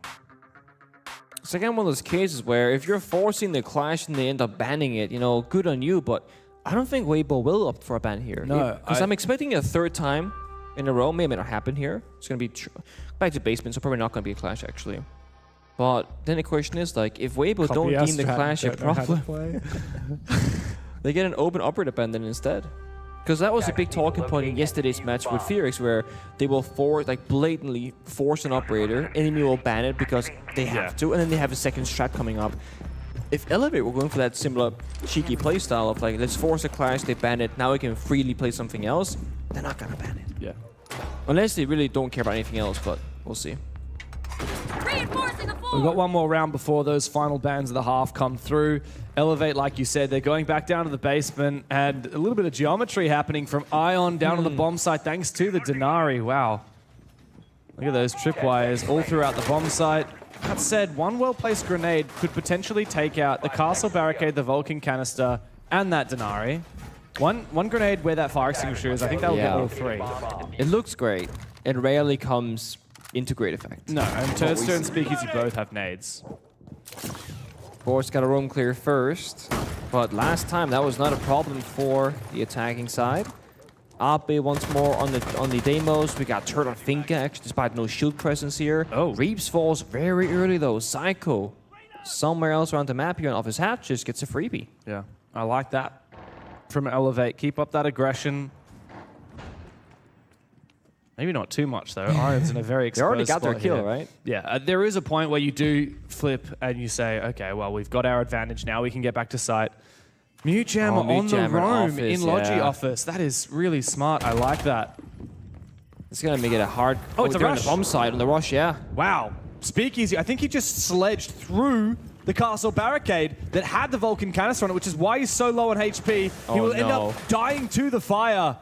It's again one of those cases where if you're forcing the Clash and they end up banning it, good on you, but I don't think Weibo will opt for a ban here. No, because I'm expecting a 3rd time in a row. May not happen here. It's going to be back to basement, so probably not going to be a Clash, actually. But then the question is, if Weibo don't deem the Clash a problem, they get an open operator ban then instead. Because that was a big talking point in yesterday's match with Fearix, where they will blatantly force an operator, enemy will ban it because they have to, and then they have a second strat coming up. If Elevate were going for that similar cheeky playstyle of let's force a Clash, they ban it, now we can freely play something else, they're not gonna ban it. Yeah. Unless they really don't care about anything else, but we'll see. We've got one more round before those final bans of the half come through. Elevate, like you said, they're going back down to the basement, and a little bit of geometry happening from Ion down to the bomb site thanks to the Denari. Wow. Look at those tripwires all throughout the bomb site. That said, one well-placed grenade could potentially take out the castle barricade, the Vulcan canister, and that Denari. One grenade where that fire extinguisher is, I think that will get all 3. It looks great. It rarely comes into great effect. No, and Turdster and Speakeasy both have nades. Boris got a roam clear first, but last time that was not a problem for the attacking side. Ape once more on the demos. We got Turtle Finka actually, despite no shield presence here. Oh. Reaps falls very early though. Psycho, somewhere else around the map here, and off his hat just gets a freebie. Yeah, I like that from Elevate. Keep up that aggression. Maybe not too much, though. Ion's in a very exposed They already got their spot kill, here. right? Yeah, there is a point where you do flip and you say, okay, well, we've got our advantage now. We can get back to site. Mute Jammer on the roam in Logi office. That is really smart. I like that. It's going to make it a hard... Oh, it's a they're rush. on the bomb side on the rush, yeah. Wow. Speakeasy. I think he just sledged through the castle barricade that had the Vulcan canister on it, which is why he's so low on HP. He will end up dying to the fire.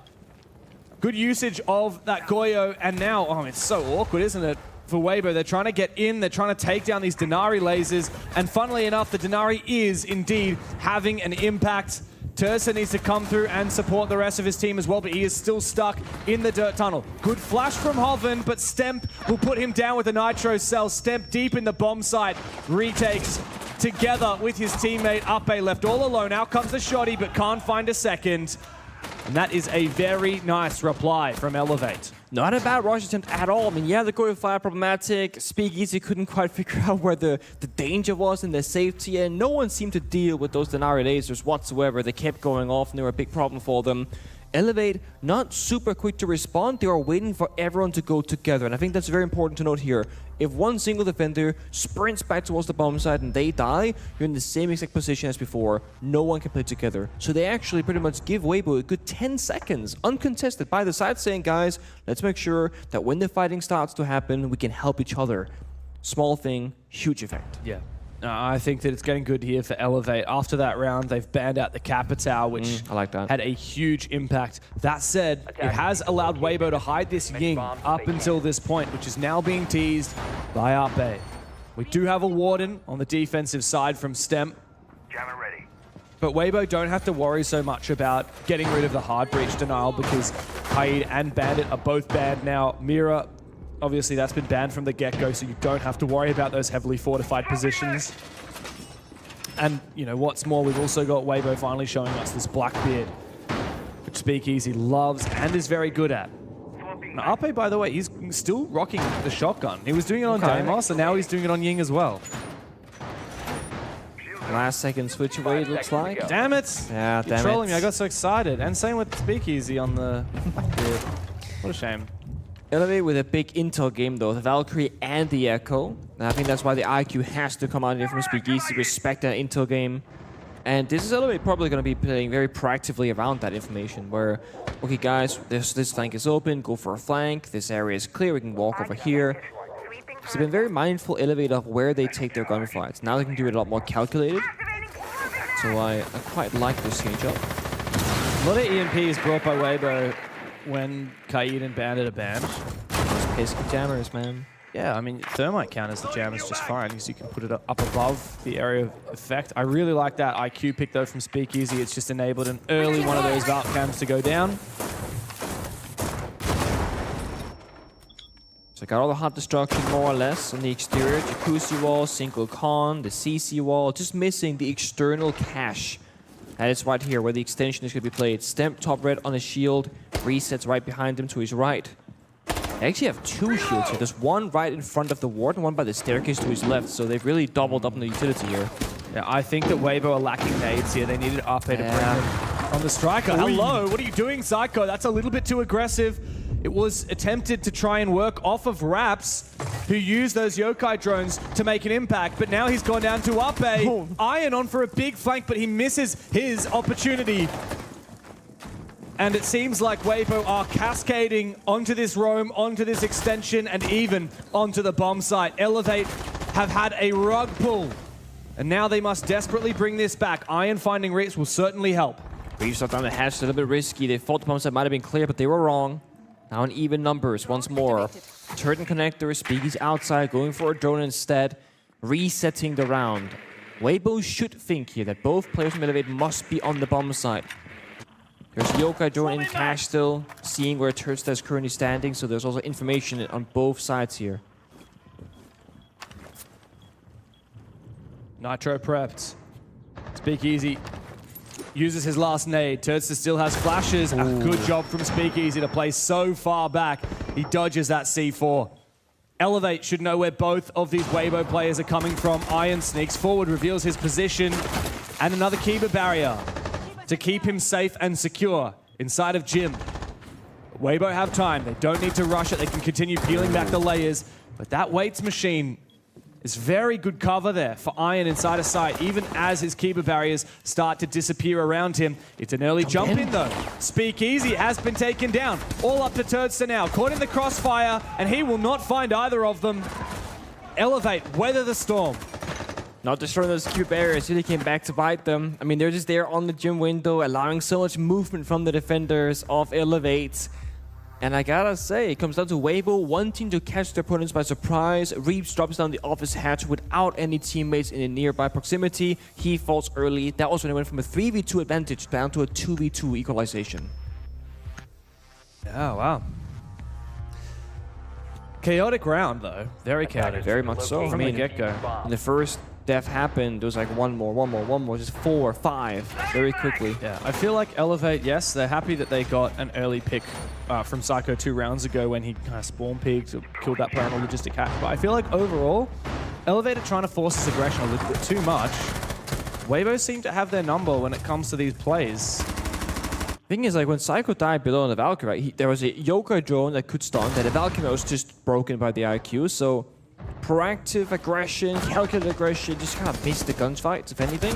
Good usage of that Goyo, and now, it's so awkward, isn't it, for Weibo? They're trying to get in, they're trying to take down these Denari lasers, and funnily enough, the Denari is indeed having an impact. Tursa needs to come through and support the rest of his team as well, but he is still stuck in the dirt tunnel. Good flash from Hoven, but Stemp will put him down with a Nitro Cell. Stemp deep in the bomb site, retakes together with his teammate Ape, left all alone. Out comes the shotty, but can't find a second. And that is a very nice reply from Elevate. Not a bad rush attempt at all. I mean, yeah, the Goyo fire problematic. Speakeasy couldn't quite figure out where the danger was and the safety, and no one seemed to deal with those Denari lasers whatsoever. They kept going off, and they were a big problem for them. Elevate, not super quick to respond. They are waiting for everyone to go together, and I think that's very important to note here. If one single defender sprints back towards the bomb site and they die, you're in the same exact position as before. No one can play together. So they actually pretty much give Weibo a good 10 seconds, uncontested, by the side saying, guys, let's make sure that when the fighting starts to happen, we can help each other. Small thing, huge effect. Yeah. I think that it's getting good here for Elevate. After that round, they've banned out the Capitao, which I like that. had a huge impact. That said, it has allowed Weibo to hide this Ying up until this point, which is now being teased by Ape. We do have a Warden on the defensive side from Stemp. Jammer ready. But Weibo don't have to worry so much about getting rid of the hard breach denial because Haid and Bandit are both banned now. Mira, obviously that's been banned from the get-go, so you don't have to worry about those heavily fortified positions. And, what's more, we've also got Weibo finally showing us this Blackbeard, which Speakeasy loves and is very good at. Now, Ape, by the way, he's still rocking the shotgun. He was doing it on Deimos, and now he's doing it on Ying as well. Last second switch away, it looks like. Damn it! Yeah, You're damn trolling it. me. I got so excited. And same with Speakeasy on the grid. What a shame. Elevate with a big intel game though, the Valkyrie and the Echo. And I think that's why the IQ has to come out here from Speakeasy, respect that intel game. And this is Elevate probably going to be playing very proactively around that information where, okay guys, this flank is open, go for a flank, this area is clear, we can walk over here. So they've been very mindful, Elevate, of where they take their gunfights. Now they can do it a lot more calculated. So I quite like this change-up. A lot of EMPs brought by Weibo when Kaid and Bandit are banned. Those pesky jammers, man. Yeah, I mean, Thermite counters the jammers just fine because you can put it up above the area of effect. I really like that IQ pick, though, from Speakeasy. It's just enabled an early one of those Valk cams to go down. So I got all the hot destruction more or less on the exterior. Jacuzzi wall, single con, the CC wall. Just missing the external cache. That is right here where the extension is going to be played. Stamp top red on a shield. Resets right behind him to his right. They actually have two shields here. There's one right in front of the ward and one by the staircase to his left. So they've really doubled up on the utility here. Yeah, I think that Weibo are lacking nades here. They needed RP to bring them on the striker. Hello, what are you doing, Psycho? That's a little bit too aggressive. It was attempted to try and work off of Raps, who used those yokai drones to make an impact, but now he's gone down to Ape. Iron on for a big flank, but he misses his opportunity. And it seems like Weibo are cascading onto this roam, onto this extension, and even onto the bomb site. Elevate have had a rug pull, and now they must desperately bring this back. Iron finding Reaps will certainly help. Reaps up down the hatch, a little bit risky. They thought the bomb site might have been clear, but they were wrong. Now in even numbers, once more. Turret and connector, Speaky's outside, going for a drone instead, resetting the round. Weibo should think here that both players from Elevate must be on the bomb site. There's Yokai drone in cache still, seeing where Tursta is currently standing, so there's also information on both sides here. Nitro prepped. Speakeasy uses his last nade. Tursta still has flashes. A good job from Speakeasy to play so far back. He dodges that C4. Elevate should know where both of these Weibo players are coming from. Iron sneaks forward, reveals his position, and another Kiba barrier to keep him safe and secure inside of Jim. Weibo have time. They don't need to rush it. They can continue peeling back the layers. But that Waits machine is very good cover there for Iron inside of sight, even as his Kiba barriers start to disappear around him. It's an early jump in, though. Speakeasy has been taken down. All up to Turdster now. Caught in the crossfire, and he will not find either of them. Elevate, weather the storm. Not destroying those Kiba barriers, really came back to bite them. I mean, they're just there on the gym window, allowing so much movement from the defenders of Elevate. And I gotta say, it comes down to Weibo wanting to catch their opponents by surprise. Reeves drops down the office hatch without any teammates in the nearby proximity. He falls early. That was when it went from a 3v2 advantage down to a 2v2 equalization. Oh, wow. Chaotic round, though. Very chaotic. Very much so. From the get-go. In the first death happened, there was like one more, just 4 or 5 very quickly. Yeah, I feel like Elevate, yes, they're happy that they got an early pick from Psycho 2 rounds ago when he kind of spawn peeked or killed that player on a logistic hack. But I feel like overall, Elevate are trying to force his aggression a little bit too much. Weibo seem to have their number when it comes to these plays. Thing is, like, when Psycho died below on the Valkyrie, there was a Yokai drone that could stun, that the Valkyrie was just broken by the IQ, so proactive aggression, calculated aggression, just kind of missed the gunfights, if anything.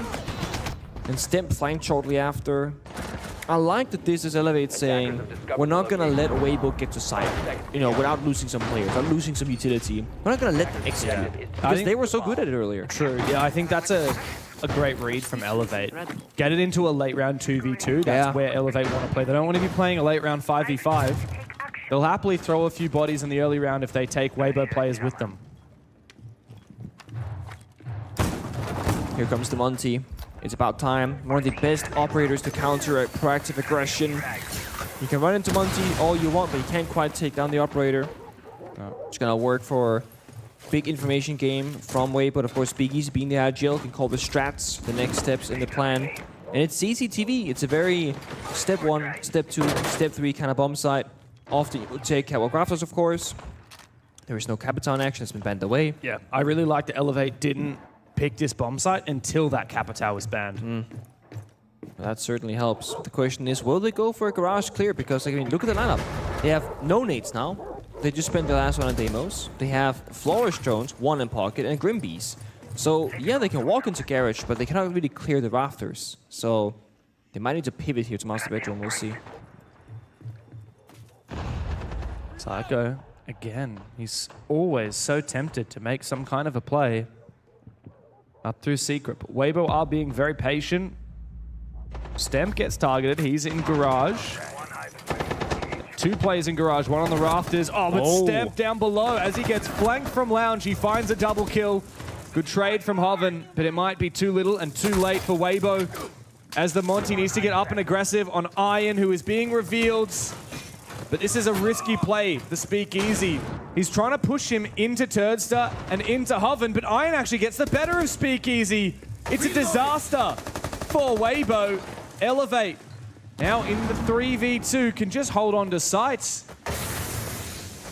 And Stemp flanked shortly after. I like that this is Elevate saying, we're not gonna let Weibo get to site, you know, without losing some players, without losing some utility. We're not gonna let them execute, because they were so good at it earlier. True, yeah, I think that's a great read from Elevate. Get it into a late round 2v2, that's where Elevate want to play. They don't want to be playing a late round 5v5. They'll happily throw a few bodies in the early round if they take Weibo players with them. Here comes the Monty. It's about time. One of the best operators to counter a proactive aggression. You can run into Monty all you want, but you can't quite take down the operator. It's gonna work for big information game from Weibo, but of course Speakeasy being the agile can call the strats, the next steps in the plan. And it's CCTV. It's a very step 1, step 2, step 3 kind of bomb site. Often you would take Catwalk Rafters, of course. There is no Capitan action, it's been banned away. Yeah, I really like that Elevate didn't pick this bomb site until that Capitao was banned. That certainly helps. The question is, will they go for a garage clear? Because, I mean, look at the lineup. They have no nades now. They just spent the last one on demos. They have Flourish drones, 1 in pocket, and Grimbees. So, yeah, they can walk into garage, but they cannot really clear the rafters. So, they might need to pivot here to master bedroom. We'll see. Psycho, again, he's always so tempted to make some kind of a play up through secret. But Weibo are being very patient. Stemp gets targeted. He's in garage. 2 players in garage, 1 on the rafters. Oh, but Stemp down below as he gets flanked from Lounge. He finds a double kill. Good trade from Hoven, but it might be too little and too late for Weibo as the Monty needs to get up and aggressive on Iron, who is being revealed. But this is a risky play, the Speakeasy. He's trying to push him into Turdster and into Hoven, but Iron actually gets the better of Speakeasy. It's a disaster for Weibo. Elevate, now in the 3v2, can just hold on to sites.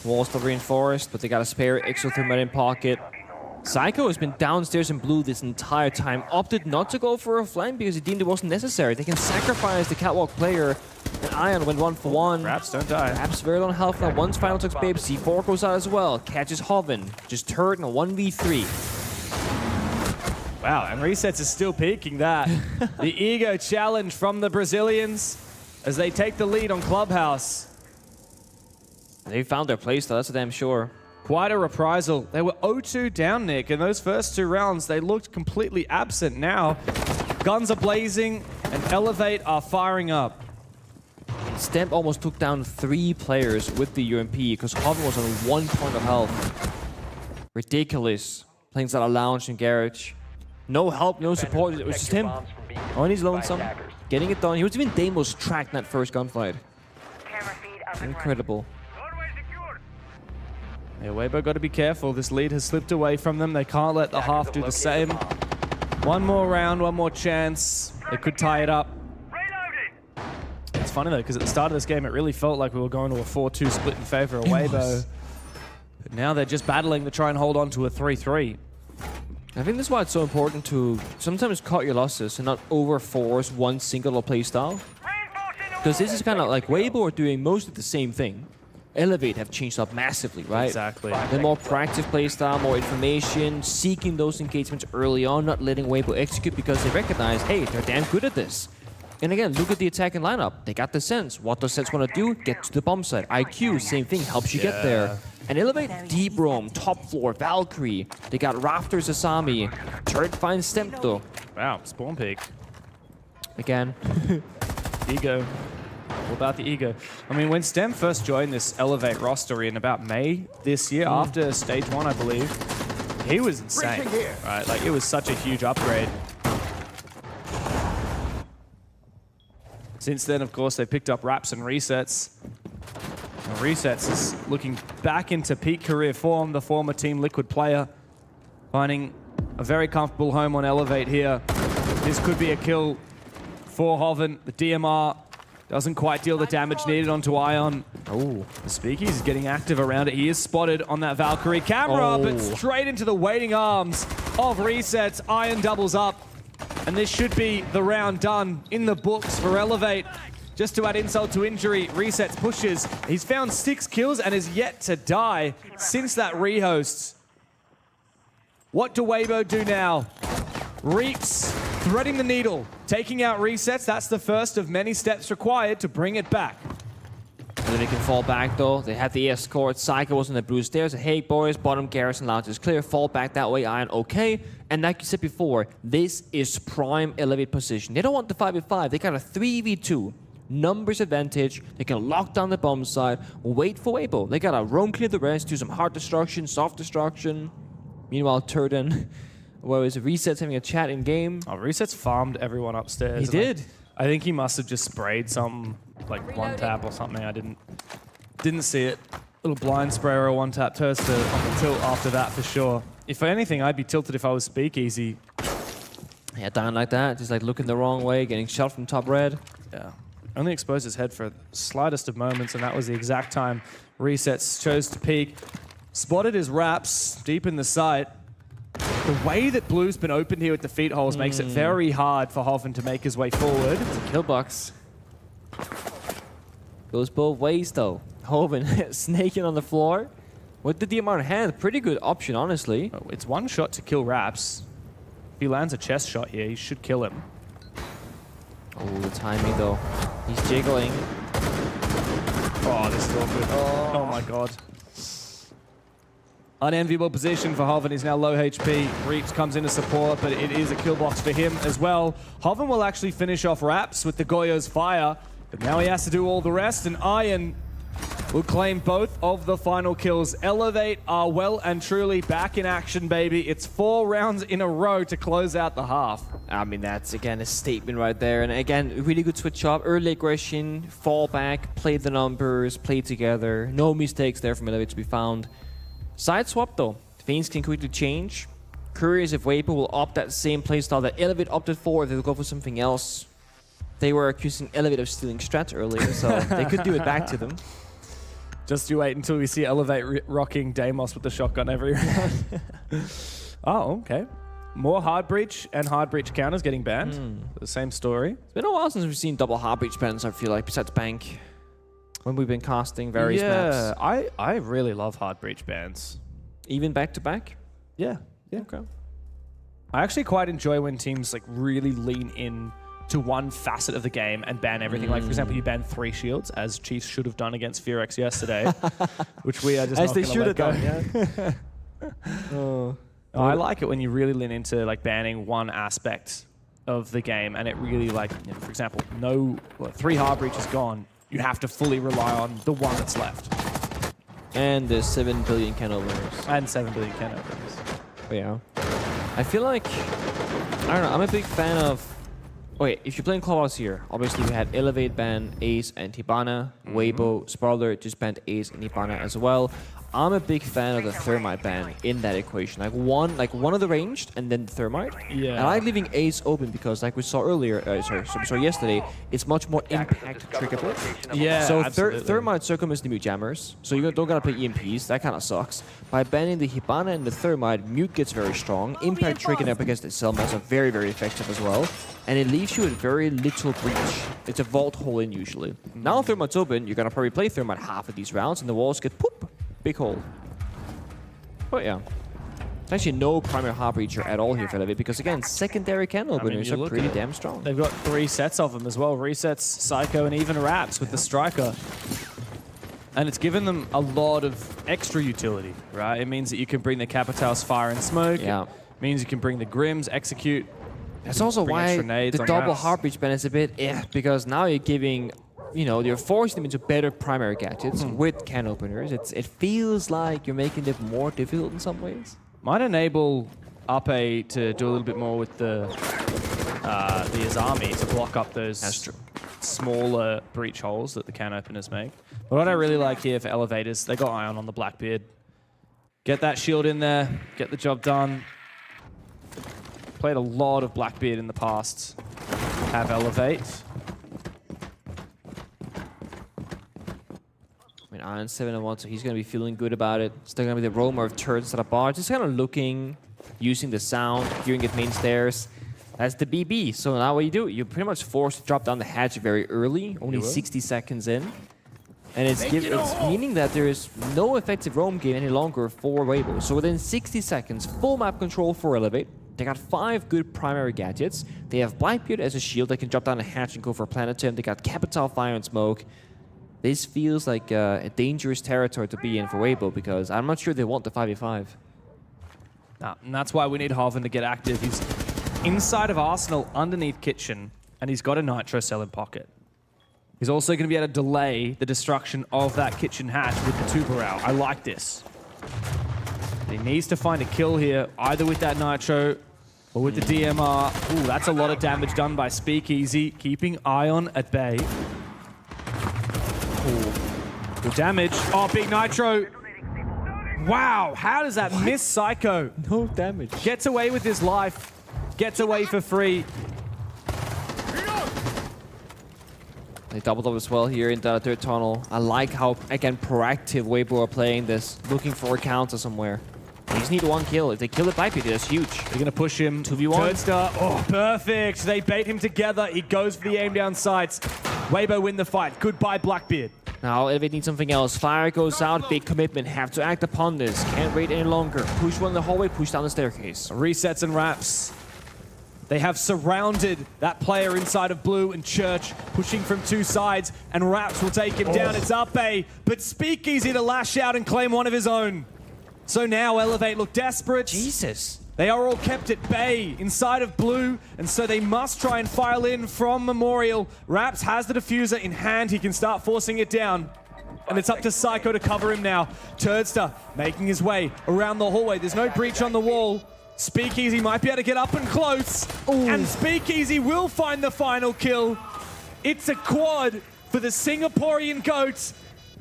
Wall still reinforced, but they got a spare extra thermite in pocket. Psycho has been downstairs in blue this entire time, opted not to go for a flank because he deemed it wasn't necessary. They can sacrifice the catwalk player, and Ion went 1 for 1. Raps don't die. Raps very low on health now. Once final touch babe, C4 goes out as well. Catches Hoven, just turret in a 1v3. Wow, and Resets is still peaking that. The ego challenge from the Brazilians as they take the lead on Clubhouse. They found their playstyle, that's a damn sure. Quite a reprisal. They were 0-2 down, Nick, and those first 2 rounds, they looked completely absent. Now, guns are blazing, and Elevate are firing up. Stemp almost took down 3 players with the UMP because Hoven was on 1 point of health. Ridiculous. Playing that lounge in garage. No help, no support. It was just him on his lonesome, getting it done. He was even Deimos tracked in that first gunfight. Incredible. Yeah, Weibo got to be careful. This lead has slipped away from them. They can't let the half do the same. 1 more round, 1 more chance. They could tie it up. It's funny though, because at the start of this game, it really felt like we were going to a 4-2 split in favor of Weibo. But now they're just battling to try and hold on to a 3-3. I think that's why it's so important to sometimes cut your losses and not overforce one singular playstyle. Because this is kind of like Weibo are doing most of the same thing. Elevate have changed up massively, right? Exactly. The more proactive playstyle, more information, seeking those engagements early on, not letting Weibo execute because they recognize, hey, they're damn good at this. And again, look at the attacking lineup. They got the sense. What does Sets want to do? Get to the bomb site. IQ, same thing, helps you get there. And Elevate, Deep Roam, Top Floor, Valkyrie. They got Rafters, Asami. Turret finds Stemp though. Wow, spawn peak. Again. Ego. All about the ego. I mean, when Stem first joined this Elevate roster in about May this year, after Stage 1, I believe, he was insane, right? Like, it was such a huge upgrade. Since then, of course, they picked up Raps and Resets. And Resets is looking back into peak career form, the former Team Liquid player, finding a very comfortable home on Elevate here. This could be a kill for Hoven. The DMR doesn't quite deal the damage needed onto Ion. Oh, the Speakeasy is getting active around it. He is spotted on that Valkyrie camera, but straight into the waiting arms of Resets. Ion doubles up, and this should be the round done in the books for Elevate. Just to add insult to injury, Resets pushes. He's found 6 kills and is yet to die since that rehost. What do Weibo do now? Reaps, threading the needle, taking out Resets. That's the first of many steps required to bring it back. And then they can fall back though. They have the escort. Psycho was on the blue stairs. Hey boys, bottom garrison lounge is clear. Fall back that way, Iron okay. And like you said before, this is prime Elevate position. They don't want the 5v5. They got a 3v2. Numbers advantage. They can lock down the bomb side. Wait for Weibo. They got to roam clear the rest. Do some hard destruction, soft destruction. Meanwhile, Turden, well, is Resets having a chat in game? Oh, Resets farmed everyone upstairs. He did. I think he must have just sprayed something, like one tap or something. I didn't see it. Little blind spray or a one tap Turster on the tilt after that for sure. If anything, I'd be tilted if I was Speakeasy. Yeah, dying like that, just like looking the wrong way, getting shot from top red. Yeah. Only exposed his head for the slightest of moments, and that was the exact time Resets chose to peek. Spotted his Raps deep in the site. The way that Blue's been opened here with the feet holes makes it very hard for Hoven to make his way forward. It's a kill box. Goes both ways though. Hoven snaking on the floor. With the DMR in hand, pretty good option, honestly. Oh, it's one shot to kill Raps. If he lands a chest shot here, he should kill him. Oh, the timing though. He's jiggling. Oh, this is awkward. Oh my god. Unenviable position for Hoven. He's now low HP. Reach comes in to support, but it is a kill box for him as well. Hoven will actually finish off Raps with the Goyo's fire, but now he has to do all the rest, and Iron will claim both of the final kills. Elevate are well and truly back in action, baby. It's 4 rounds in a row to close out the half. I mean, that's again a statement right there. And again, really good switch up. Early aggression, fall back, play the numbers, play together. No mistakes there from Elevate to be found. Side swap though. Things can quickly change. Curious if Weibo will opt that same playstyle that Elevate opted for, if they'll go for something else. They were accusing Elevate of stealing strats earlier, so they could do it back to them. Just you wait until we see Elevate rocking Deimos with the shotgun every round. Oh, okay. More hard breach and hard breach counters getting banned. The same story. It's been a while since we've seen double hard breach bans, I feel like, besides Bank. When we've been casting various maps. I really love hard breach bans. Even back to back? Yeah. Okay. I actually quite enjoy when teams like really lean in to one facet of the game and ban everything. Like, for example, you ban 3 shields, as Chiefs should have done against Fearex yesterday, which we are just as not they gonna should let have go. done, yeah. I like it when you really lean into like banning one aspect of the game, and it really like, you know, for example, 3 hard breaches gone. You have to fully rely on the one that's left. And there's 7 billion can openers. And 7 billion can openers. But yeah. I feel like, I don't know, I'm a big fan of... Okay, if you're playing Clubhouse here, obviously we had Elevate ban Ace and Hibana. Weibo, Spoiler just banned Ace and Hibana as well. I'm a big fan of the Thermite ban in that equation. Like one of the ranged and then the Thermite. Yeah. And I like leaving Ace open because, like we saw earlier, yesterday, it's much more impact triggerable. Yeah, So absolutely. Thermite circumvents the mute jammers, so you don't gotta play EMPs. That kind of sucks. By banning the Hibana and the Thermite, mute gets very strong. Impact triggering up against the Selmas are very, very effective as well. And it leaves you with very little breach. It's a vault hole in usually. Now Thermite's open, you're gonna probably play Thermite half of these rounds, and the walls get poop. Big hole. But yeah. There's actually no primary hard breacher at all here for Elevate because, again, secondary can openers are pretty damn strong. They've got 3 sets of them as well. Resets, Psycho, and even Raps with the Striker. And it's given them a lot of extra utility, right? It means that you can bring the Capitals Fire and Smoke. Yeah. It means you can bring the Grims, Execute. That's also bring why extra nades the on double Raps. hard breach ban is a bit because now you're giving, you know, you're forcing them into better primary gadgets with can openers. It feels like you're making it more difficult in some ways. Might enable Ape to do a little bit more with the Azami to block up those smaller breach holes that the can openers make. But what I really like here for Elevators, they got Ion on the Blackbeard. Get that shield in there, get the job done. Played a lot of Blackbeard in the past. Have Elevate. I mean, Iron's 7-1, so he's going to be feeling good about it. Still going to be the roamer of turrets at a bar, just kind of looking, using the sound, hearing it main stairs. That's the BB. So now what you do, you're pretty much forced to drop down the hatch very early, only 60 seconds in. And it's meaning that there is no effective roam game any longer for Weibo. So within 60 seconds, full map control for Elevate. They got 5 good primary gadgets. They have Blackbeard as a shield that can drop down the hatch and go for a Planetum. They got Capital Fire and Smoke. This feels like a dangerous territory to be in for Weibo because I'm not sure they want the 5v5. Nah, and that's why we need Hoven to get active. He's inside of Arsenal, underneath Kitchen, and he's got a Nitro Cell in pocket. He's also going to be able to delay the destruction of that Kitchen hatch with the Tubarao. I like this. But he needs to find a kill here, either with that Nitro or with the DMR. Ooh, that's a lot of damage done by Speakeasy, keeping Ion at bay. Ooh. Good damage. Oh, big Nitro. Wow, how does that miss Psycho? No damage. Gets away with his life. Gets away for free. They doubled up as well here in the 3rd tunnel. I like how, again, proactive Weibo are playing this, looking for a counter somewhere. They just need 1 kill. If they kill the Blackbeard, that's huge. They're going to push him. 2v1. Turdstar. Oh, perfect. They bait him together. He goes for the aim down sights. Weibo win the fight. Goodbye, Blackbeard. Now Elevate needs something else. Fire goes out, big commitment. Have to act upon this. Can't wait any longer. Push one in the hallway, push down the staircase. Resets and wraps. They have surrounded that player inside of blue and Church, pushing from 2 sides, and Raps will take him down. It's Ape, but Speakeasy to lash out and claim one of his own. So now Elevate look desperate. Jesus. They are all kept at bay inside of blue, and so they must try and file in from Memorial. Raps has the diffuser in hand. He can start forcing it down. And it's up to Psycho to cover him now. Turdstar making his way around the hallway. There's no breach on the wall. Speakeasy might be able to get up and close. And Speakeasy will find the final kill. It's a quad for the Singaporean GOAT.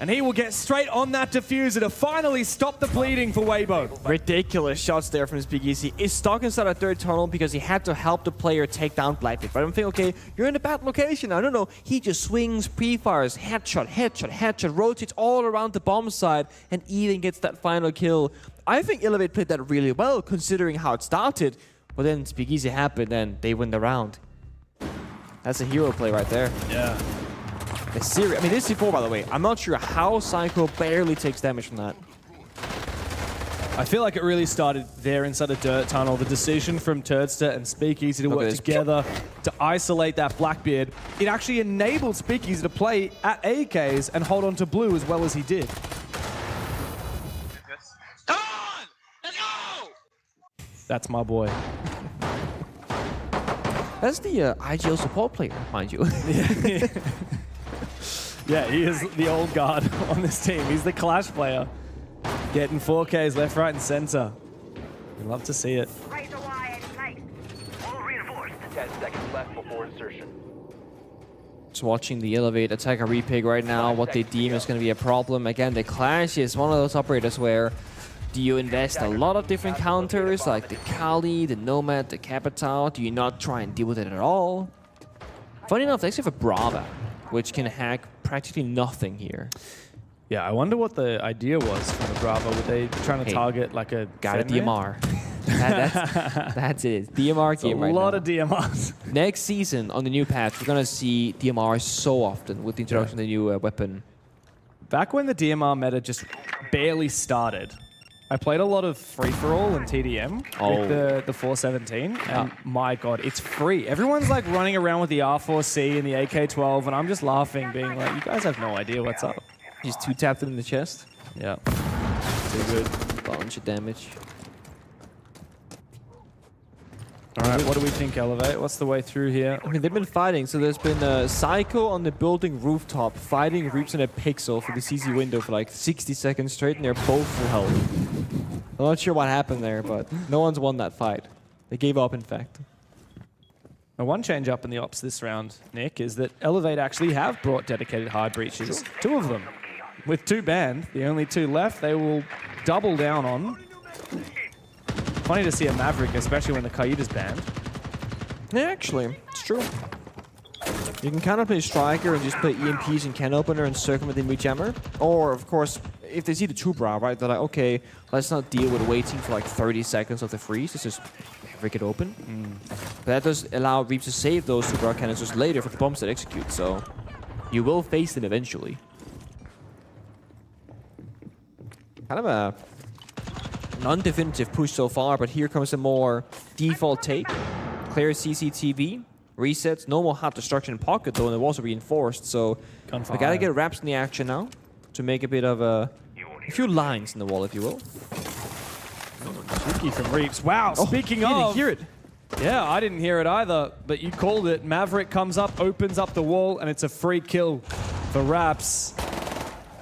And he will get straight on that diffuser to finally stop the bleeding for Weibo. Ridiculous shots there from Speakeasy. He's stuck inside a third tunnel because he had to help the player take down Blackbeard. But I'm thinking, okay, you're in a bad location. I don't know. He just swings, pre-fires, headshot, headshot, headshot, rotates all around the bomb side, and even gets that final kill. I think Elevate played that really well, considering how it started. But then Speakeasy happened, and they win the round. That's a hero play right there. Yeah. I mean, this is C4, by the way. I'm not sure how Psycho barely takes damage from that. I feel like it really started there inside the dirt tunnel. The decision from Turdstar and Speakeasy to work together to isolate that Blackbeard. It actually enabled Speakeasy to play at AKs and hold on to blue as well as he did. Come on! Let's go! That's my boy. That's the IGL support player, mind you. Yeah, he is the old guard on this team. He's the Clash player. Getting 4Ks left, right, and center. We love to see it. Raise the wire in place. All reinforced. 10 seconds left before insertion. Just watching the Elevate attack a repig right now. What they deem is going to be a problem. Again, the Clash is one of those operators where do you invest a lot of different counters like the Kali, the Nomad, the Capital? Do you not try and deal with it at all? Funny enough, they actually have a Brava, which can hack practically nothing here. Yeah, I wonder what the idea was for the Bravo. Were they trying to target like a got a DMR? That's it. DMR game right now. A lot of DMRs. Next season on the new patch, we're going to see DMR so often with the introduction of the new weapon. Back when the DMR meta just barely started, I played a lot of free-for-all and TDM with the 417, and my god, it's free. Everyone's like running around with the R4C and the AK-12, and I'm just laughing, being like, you guys have no idea what's up. Just 2-tapped it in the chest. Yeah. Too good. Bunch of damage. Alright, what do we think, Elevate? What's the way through here? I mean, they've been fighting, so there's been Psycho on the building rooftop fighting Reaps and a Pixel for the CC window for like 60 seconds straight, and they're both full health. I'm not sure what happened there, but no one's won that fight. They gave up, in fact. Now, one change up in the ops this round, Nick, is that Elevate actually have brought dedicated hard breaches. 2 of them. With 2 banned, the only 2 left, they will double down on. Funny to see a Maverick, especially when the Kaida's banned. Yeah, actually, it's true. You can kind of play Striker and just play EMPs and Can Opener and circumvent the Jammer. Or, of course, if they see the 2-bra, right, they're like, okay, let's not deal with waiting for like 30 seconds of the freeze. Let's just break it open. But that does allow Reaps to save those 2-bra canisters later for the bombs that execute, so you will face them eventually. Kind of a non-definitive push so far, but here comes a more default take. Clear CCTV, resets, no more hard destruction in pocket though, and it was reinforced, so we gotta get Raps in the action now to make a bit of a few lines in the wall, if you will. Cheeky from Reaps. Wow, speaking of... You didn't hear it. Yeah, I didn't hear it either, but you called it. Maverick comes up, opens up the wall, and it's a free kill for Raps.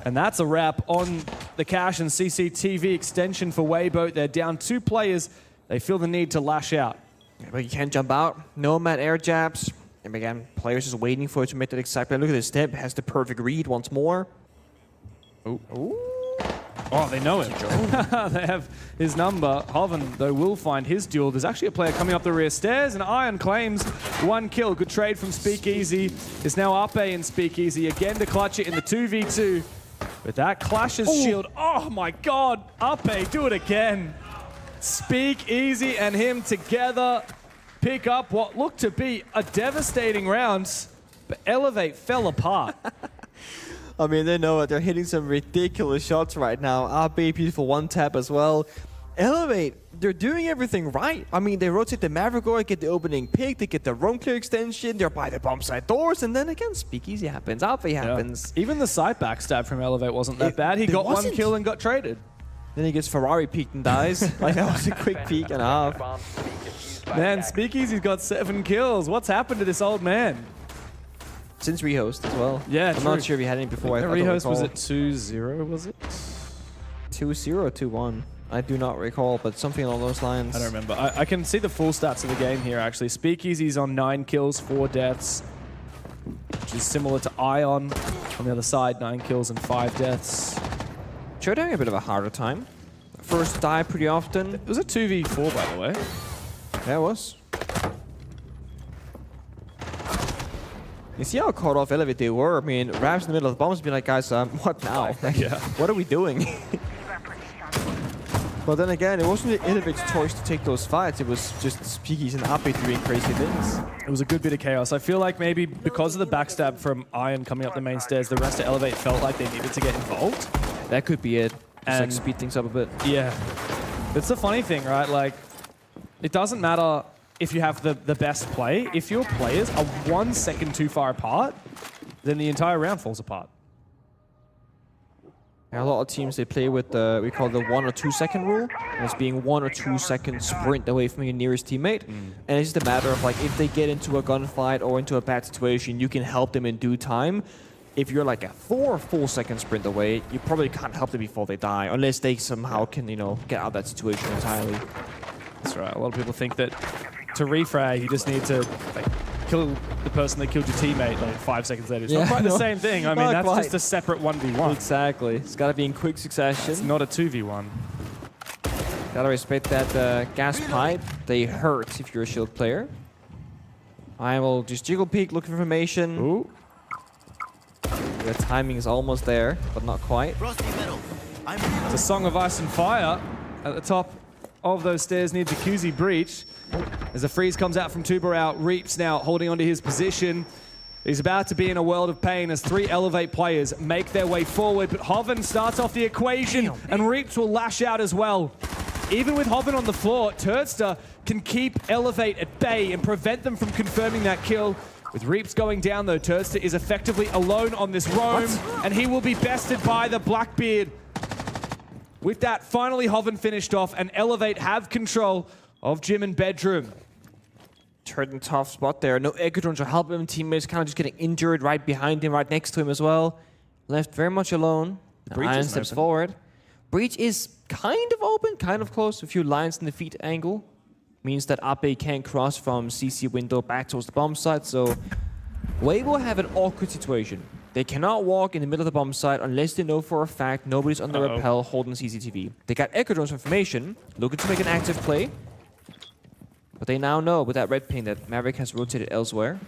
And that's a wrap on the Cash and CCTV extension for Weibo. They're down 2 players. They feel the need to lash out. Yeah, but you can't jump out. Nomad air jabs. And again, players just waiting for it to make that exact play. Look at this step. Has the perfect read once more. Ooh. Oh, they know him. They have his number. Hoven, though, will find his duel. There's actually a player coming up the rear stairs, and Iron claims 1 kill. Good trade from Speakeasy. It's now Ape and Speakeasy again to clutch it in the 2v2. But that Clash's shield. Oh my god! Ape, do it again. Speak Easy and him together pick up what looked to be a devastating round, but Elevate fell apart. I mean, they know it. They're hitting some ridiculous shots right now. RB, beautiful one tap as well. Elevate, they're doing everything right. I mean, they rotate the Maverick Ore, get the opening pick, they get the roam clear extension, they're by the bomb side doors, and then again, Speakeasy happens, RB happens. Even the side backstab from Elevate wasn't that bad. He got one kill and got traded. Then he gets Ferrari peeked and dies. Like, that was a quick peek and a half. Man, Speakeasy's got 7 kills. What's happened to this old man? Since rehost as well. Yeah, I'm not sure if he had any before. The rehost was it 2-0, was it? 2-0 or 2-1? I do not recall, but something along those lines. I don't remember. I can see the full stats of the game here, actually. Speakeasy's on 9 kills, 4 deaths, which is similar to Ion. On the other side, 9 kills and 5 deaths. They're having a bit of a harder time. First die pretty often. It was a 2v4, by the way. Yeah, it was. You see how caught off Elevate they were? I mean, Ravs in the middle of the bombs be like, guys, what now? Yeah. What are we doing? But then again, it wasn't Elevate's choice to take those fights. It was just Speakeasy and Ape doing crazy things. It was a good bit of chaos. I feel like maybe because of the backstab from Iron coming up the main stairs, the rest of Elevate felt like they needed to get involved. That could be it. Just like And- speed things up a bit. Yeah. That's the funny thing, right? Like, it doesn't matter if you have the best play. If your players are 1 second too far apart, then the entire round falls apart. Yeah, a lot of teams, they play with the, we call the 1 or 2 second rule. And it's being 1 or 2 second sprint away from your nearest teammate. And it's just a matter of, like, if they get into a gunfight or into a bad situation, you can help them in due time. If you're like a 4 full second sprint away, you probably can't help them before they die, unless they somehow can, you know, get out of that situation entirely. That's right. A lot of people think that to refrag, you just need to like, kill the person that killed your teammate like 5 seconds later. It's not quite the same thing. I mean, that's just a separate 1v1. Exactly. It's got to be in quick succession. It's not a 2v1. Gotta respect that gas pipe. They hurt if you're a shield player. I will just jiggle peek, look for information. Ooh. The timing is almost there, but not quite. It's a Song of Ice and Fire at the top of those stairs near Jacuzzi Breach. As a freeze comes out from Tuber Reaps now holding onto his position. He's about to be in a world of pain as 3 Elevate players make their way forward, but Hoven starts off the equation and Reaps will lash out as well. Even with Hoven on the floor, Turdster can keep Elevate at bay and prevent them from confirming that kill. With Reaps going down though, Turdster is effectively alone on this roam, and he will be bested by the Blackbeard. With that, finally Hoven finished off, and Elevate have control of Gym and Bedroom. Turd in a tough spot there. No Ecodrons are helping him. Teammates kind of just getting injured right behind him, right next to him as well. Left very much alone. Breach Iron isn't steps open. forward. Breach is kind of open, kind of close. A few lines in the feet angle. Means that Ape can't cross from CC window back towards the bomb site, so Weibo have an awkward situation. They cannot walk in the middle of the bomb site unless they know for a fact nobody's on the rappel holding CCTV. They got Ecodrone's information, looking to make an active play, but they now know with that red ping that Maverick has rotated elsewhere.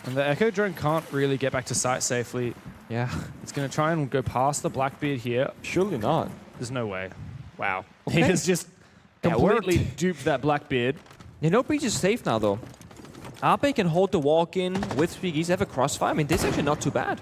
And the Echo Drone can't really get back to site safely. Yeah. It's going to try and go past the Blackbeard here. Surely not. There's no way. Wow. Okay. He has just That completely worked. duped that Blackbeard. You know, Breach is safe now, though. Ape can hold the walk-in with Speakeasy, have a crossfire. I mean, this is actually not too bad.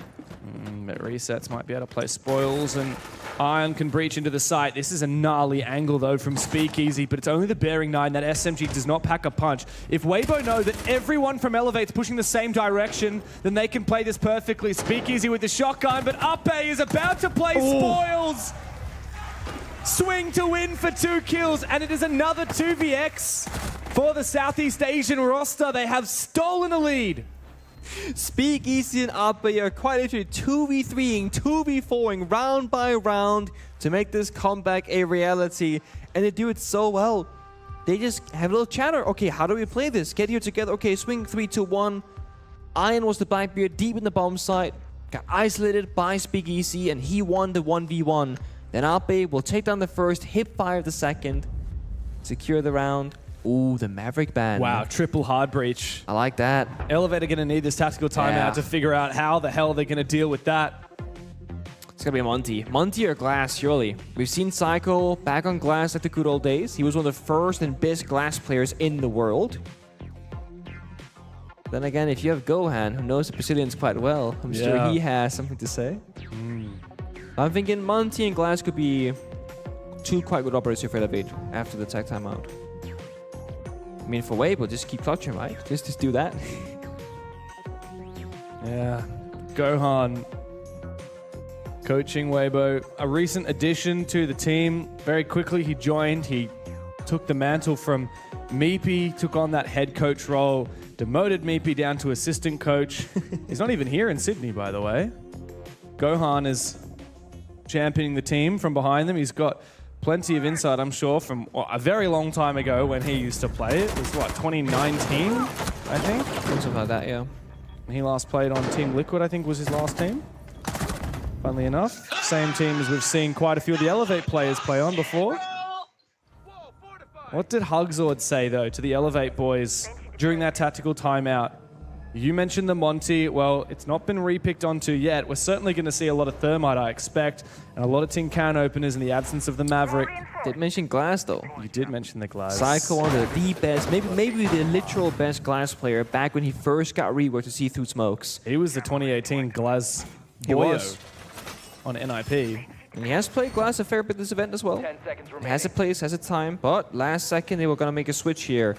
But resets might be able to play spoils, and Iron can breach into the site. This is a gnarly angle, though, from Speakeasy, but it's only the Bearing 9. That SMG does not pack a punch. If Weibo know that everyone from Elevate's pushing the same direction, then they can play this perfectly. Speakeasy with the shotgun, but Ape is about to play spoils! Swing to win for 2 kills, and it is another 2vx for the Southeast Asian roster. They have stolen a lead. Speakeasy and Ape are quite literally 2v3ing, 2v4ing round by round to make this comeback a reality. And they do it so well. They just have a little chatter. Okay, how do we play this? Get here together. Okay, swing 3, 2, 1. Iron was the Blackbeard deep in the bomb site. Got isolated by Speakeasy, and he won the 1v1. Then Ape will take down the first, hip fire the second, secure the round. Ooh, the Maverick ban. Wow, triple hard breach. I like that. Elevate are going to need this tactical timeout Yeah. to figure out how the hell they're going to deal with that. It's gonna be Monty. Monty or Glass, surely. We've seen Psycho back on Glass like the good old days. He was one of the first and best Glass players in the world. Then again, if you have Gohan, who knows the Brazilians quite well, I'm sure he has something to say. I'm thinking Monty and Glass could be two quite good operators for Elevate after the tech timeout. I mean, for Weibo, just keep clutching, right? Just do that. Yeah. Gohan coaching Weibo. A recent addition to the team. Very quickly he joined. He took the mantle from Meepy, took on that head coach role, demoted Meepy down to assistant coach. He's not even here in Sydney, by the way. Gohan is championing the team from behind them. He's got plenty of insight, I'm sure, from a very long time ago when he used to play. It was, what, 2019, I think? Something like that, yeah. He last played on Team Liquid, I think was his last team. Funnily enough, same team as we've seen quite a few of the Elevate players play on before. What did Hugzord say, though, to the Elevate boys during that tactical timeout? You mentioned the Monty. Well, it's not been repicked onto yet. We're certainly going to see a lot of Thermite, I expect, and a lot of tin can openers in the absence of the Maverick. Did mention Glass, though. You did mention the Glass. Psycho, one of the best, maybe the literal best Glass player back when he first got reworked to see through smokes. He was the 2018 Glass He was. on NIP. And he has played Glass a fair bit this event as well. 10 seconds He remaining. has a place, has a time, but last second they were going to make a switch here.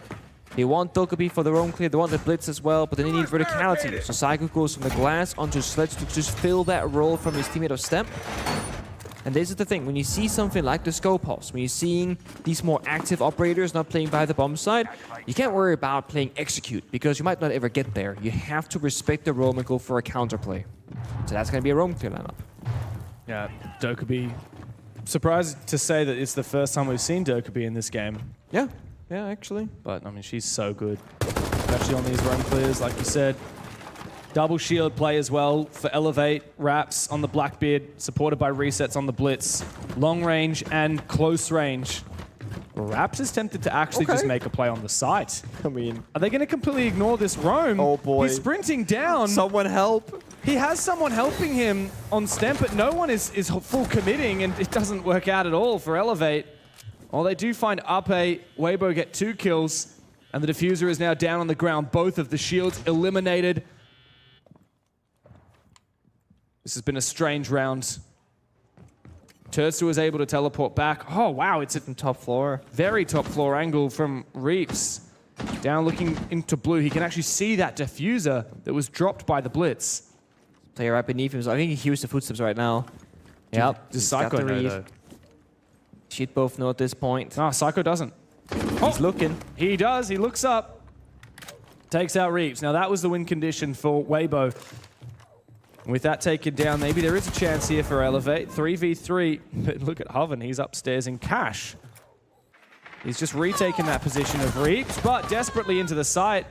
They want Dokkaebi for their own clear, they want the Blitz as well, but they need verticality. So Psycho goes from the Glass onto Sledge to just fill that role from his teammate of Stemp. And this is the thing, when you see something like the Scope House, when you're seeing these more active operators not playing by the bomb side, you can't worry about playing Execute, because you might not ever get there. You have to respect the roam and go for a counterplay. So that's going to be a roam clear lineup. Yeah, Dokkaebi. Surprised to say that it's the first time we've seen Dokkaebi in this game. Yeah, actually. But, I mean, she's so good. Especially on these roam clears, like you said. Double shield play as well for Elevate. Wraps on the Blackbeard, supported by resets on the Blitz. Long range and close range. Wraps is tempted to actually just make a play on the site. I mean, Are they going to completely ignore this roam? Oh, boy. He's sprinting down. someone help. He has someone helping him on Stemp, but no one is full committing, and it doesn't work out at all for Elevate. Well, they do find Ape. Weibo get 2 kills, and the Diffuser is now down on the ground. Both of the shields eliminated. This has been a strange round. Turtsu is able to teleport back. Oh, wow, it's at the top floor. Very top floor angle from Reaps. Down looking into blue. He can actually see that Diffuser that was dropped by the Blitz. Player right beneath him, so I think he hears the footsteps right now. Yep. Does he's got Psycho the know, read. though? Should both know at this point. No, Psycho doesn't. He's looking. He does. He looks up. Takes out Reaps. Now, that was the win condition for Weibo. With that taken down, maybe there is a chance here for Elevate. 3v3. But look at Hoven. He's upstairs in cash. He's just retaken that position of Reaps, but desperately into the site.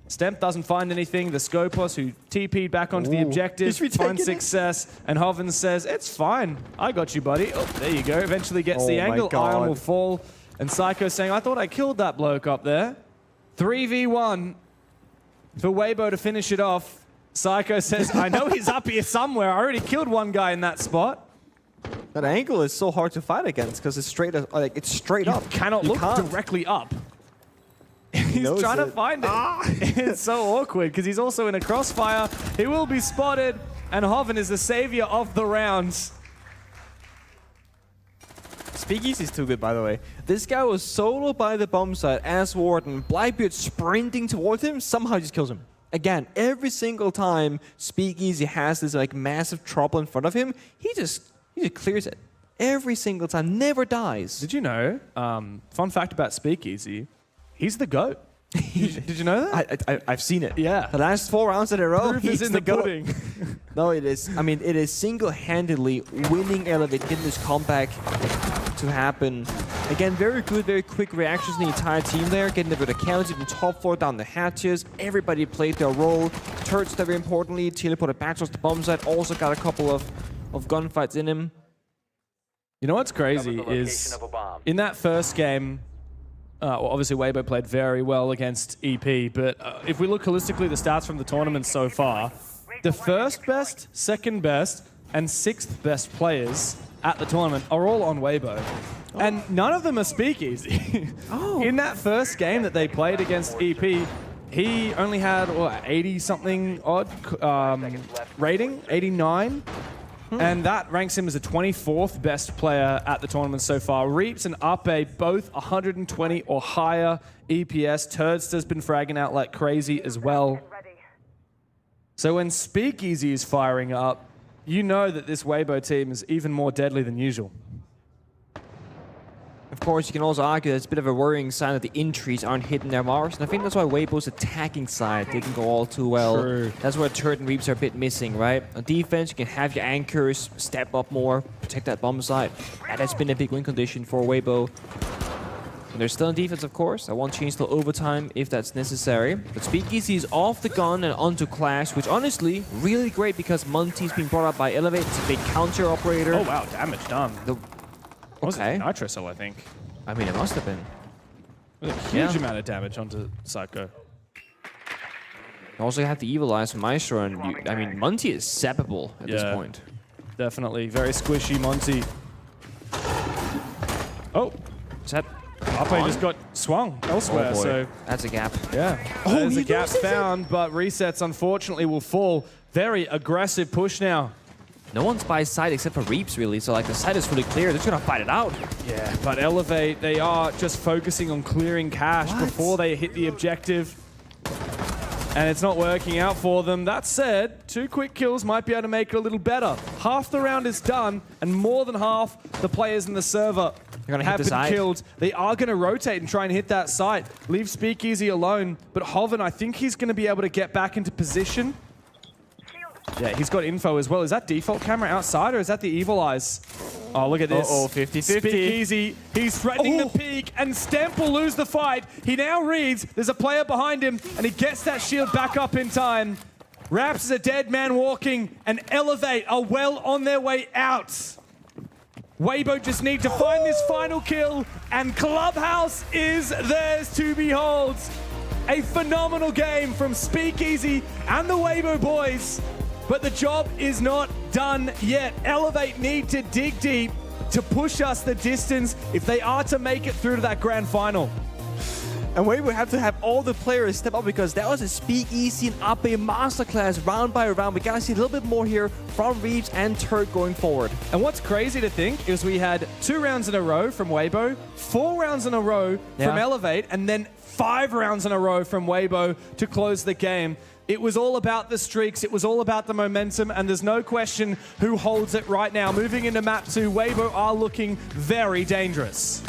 Stemp doesn't find anything. The Scopos, who TP'd back onto the objective, finds success. And Hoven says, it's fine. I got you, buddy. Oh, there you go. Eventually gets the angle. Ion will fall. And Psycho saying, I thought I killed that bloke up there. 3v1 for Weibo to finish it off. Psycho says, I know he's up here somewhere. I already killed one guy in that spot. That angle is so hard to fight against because it's straight up. Like, it's straight up. Cannot look directly up. He's trying to find it. It's so awkward because he's also in a crossfire. He will be spotted, and Hoven is the savior of the round. Speakeasy's too good, by the way. This guy was solo by the bomb site as Warden. Blackbeard sprinting towards him, somehow just kills him. Again, every single time Speakeasy has this like massive trouble in front of him, he just clears it. Every single time, never dies. Did you know, fun fact about Speakeasy, he's the GOAT. Did you know that? I've seen it. Yeah. The last 4 rounds in a row, Proof is he's in the GOAT. pudding. No, it is. I mean, it is single-handedly winning Elevate, getting this comeback to happen. Again, very good, very quick reactions in the entire team there, getting the verticality from top floor down the hatches. Everybody played their role. Turts, very importantly, teleported back towards the bomb site. Also got a couple of gunfights in him. You know what's crazy is in that first game, well, obviously Weibo played very well against EP, but if we look holistically, the stats from the tournament so far, the first best, second best, and 6th best players at the tournament are all on Weibo. And none of them are speakeasy. In that first game that they played against EP, he only had 80-something odd rating, 89. And that ranks him as the 24th best player at the tournament so far. Reaps and Ape both 120 or higher EPS. Turdster's been fragging out like crazy as well. So when Speakeasy is firing up, you know that this Weibo team is even more deadly than usual. Of course, you can also argue that it's a bit of a worrying sign that the entries aren't hitting their marks. And I think that's why Weibo's attacking side didn't go all too well. True. That's where Turret and Reaps are a bit missing, right? On defense, you can have your anchors step up more, protect that bomb side. That has been a big win condition for Weibo. And they're still in defense, of course. I won't change till overtime if that's necessary. But Speakeasy is off the gun and onto Clash, which honestly, really great because Monty's been brought up by Elevate. It's a big counter operator. Oh wow, damage done. Was Okay. it Nitrocell, I think. I mean, it must have been. It was a huge amount of damage onto Psycho. You also have the Evil Eyes from Maestro, and I mean, Monty is zappable at this point. Definitely. Very squishy Monty. Oh, Is that Ape just got swung elsewhere, Oh boy. so That's a gap. yeah. There's a gap found, but resets unfortunately will fall. Very aggressive push now. No one's by his side except for Reaps, really. So, like, the side is fully clear. They're just going to fight it out. Yeah, but Elevate, they are just focusing on clearing cash before they hit the objective. And it's not working out for them. That said, 2 quick kills might be able to make it a little better. Half the round is done, and more than half the players in the server gonna hit have the been side. killed. They are going to rotate and try and hit that site. Leave Speakeasy alone, but Hoven, I think he's going to be able to get back into position. Yeah, he's got info as well. Is that default camera outside, or is that the Evil Eyes? Oh, look at this. Uh-oh, 50-50. Speakeasy, he's threatening the peak, and Stamp will lose the fight. He now reads, there's a player behind him, and he gets that shield back up in time. Raps is a dead man walking, and Elevate are well on their way out. Weibo just need to find this final kill, and Clubhouse is theirs to behold. A phenomenal game from Speakeasy and the Weibo boys. But the job is not done yet. Elevate need to dig deep to push us the distance if they are to make it through to that grand final. And we would have to have all the players step up because that was a Speakeasy and Ape masterclass round by round. We gotta see a little bit more here from Reaps and Turk going forward. And what's crazy to think is we had 2 rounds in a row from Weibo, 4 rounds in a row from Elevate, and then 5 rounds in a row from Weibo to close the game. It was all about the streaks, it was all about the momentum, and there's no question who holds it right now. Moving into map 2, Weibo are looking very dangerous.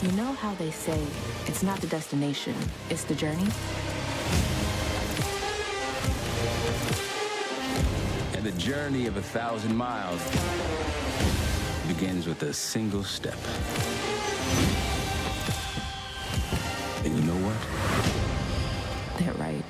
You know how they say it's not the destination, it's the journey? And the journey of 1,000 miles begins with a single step. And you know what? They're right.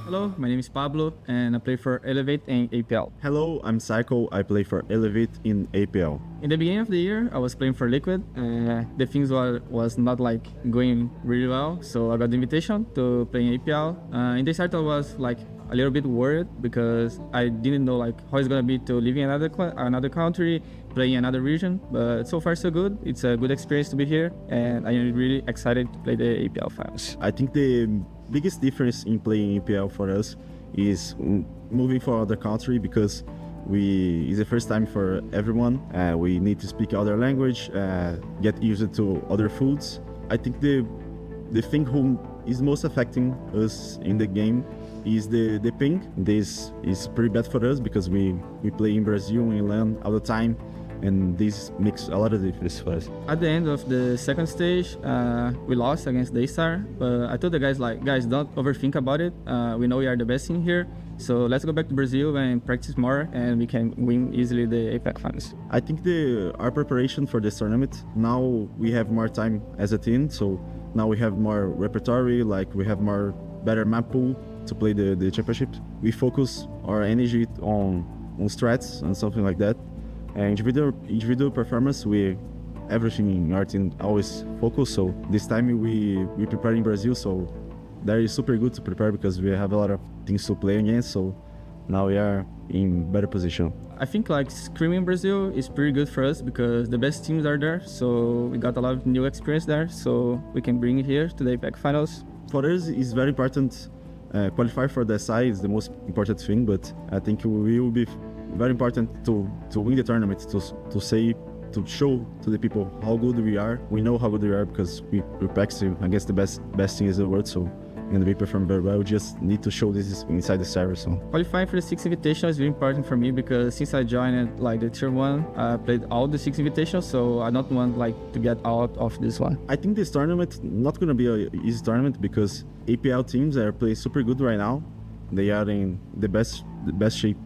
Hello, my name is Pablo, and I play for Elevate and APL. Hello, I'm Psycho. I play for Elevate in APL. In the beginning of the year, I was playing for Liquid. The things was not like going really well, so I got the invitation to play in APL. In the start, I was like a little bit worried because I didn't know like how it's gonna be to live in another country, playing another region. But so far so good. It's a good experience to be here, and I'm really excited to play the APL Finals. I think the biggest difference in playing APL for us is moving for other country because it's the first time for everyone. We need to speak other language, get used to other foods. I think the thing who is most affecting us in the game is the ping. This is pretty bad for us because we play in Brazil, we learn all the time, and this makes a lot of difference for us. At the end of the second stage, we lost against Daystar, but I told the guys like, guys, don't overthink about it. We know we are the best team here, so let's go back to Brazil and practice more, and we can win easily the APAC Finals. I think our preparation for this tournament, now we have more time as a team, so now we have more repertoire, like we have better map pool to play the championship. We focus our energy on strats and something like that. And individual performance, everything in our team always focus. So this time we prepare in Brazil, so that is super good to prepare because we have a lot of things to play against. So now we are in better position. I think like Scream in Brazil is pretty good for us because the best teams are there. So we got a lot of new experience there, so we can bring it here to the APAC Finals. For us, it's very important. Qualify for the SI is the most important thing, but I think we will be very important to win the tournament, to show to the people how good we are. We know how good we are because we practice against the best teams in the world, so and we perform very well. We just need to show this inside the server. So qualifying for the 6 invitational is very important for me because since I joined like the tier 1, I played all the 6 invitations, so I don't want like to get out of this one. I think this tournament not gonna be an easy tournament because APL teams are playing super good right now. They are in the best shape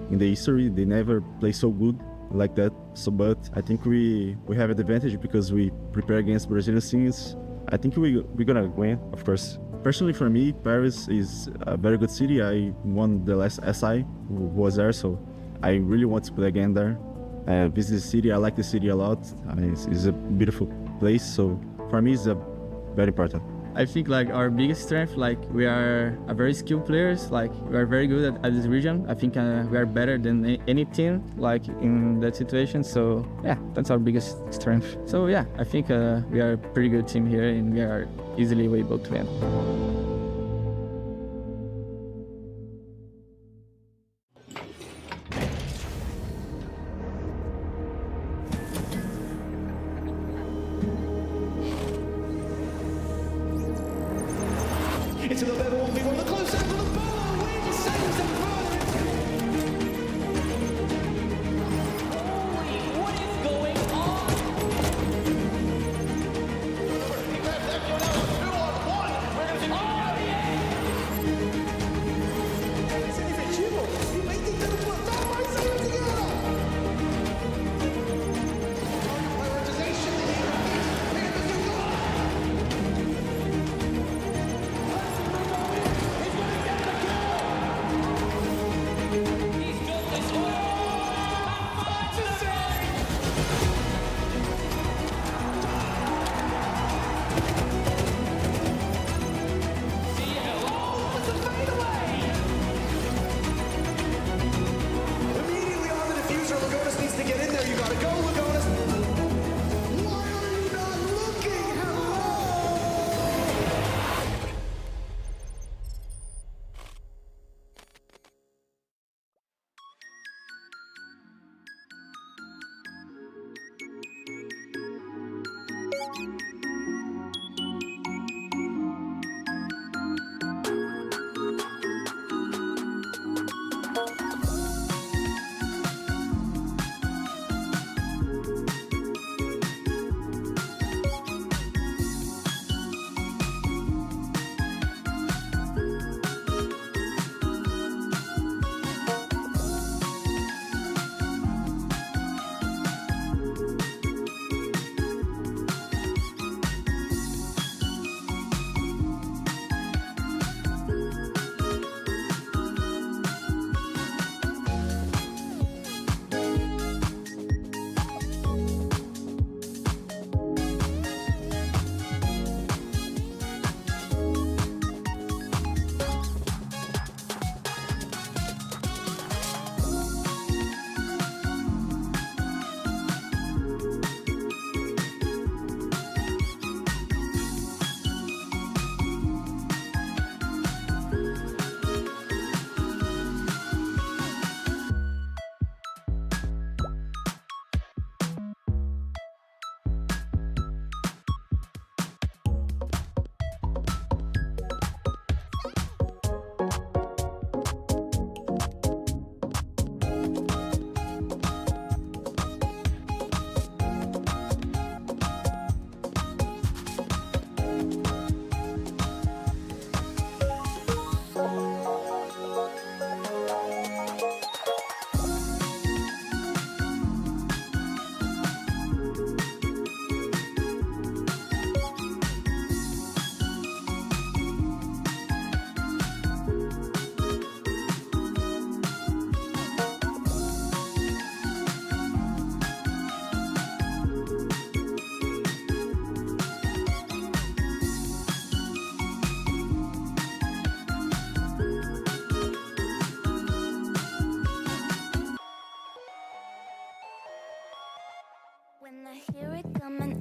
in the history. They never play so good like that. So, but I think we have an advantage because we prepare against Brazilian teams. I think we're gonna win, of course. Personally, for me, Paris is a very good city. I won the last SI, was there, so I really want to play again there. Visit the city. I like the city a lot. It's a beautiful place. So for me, it's very important. I think like our biggest strength, like we are a very skilled players, like we are very good at this region. I think we are better than any team like in that situation. So yeah, that's our biggest strength. So yeah, I think we are a pretty good team here and we are easily able to win. Into the level 1v1, the close up for the ball, wins, saves and What is going on? Sei efetivo e vem tentando plantar mais ainda together. Prioritization, immediately on the diffuser, Lagonis needs to get in there. You gotta go, Lagonis. Why are you not looking? Hello?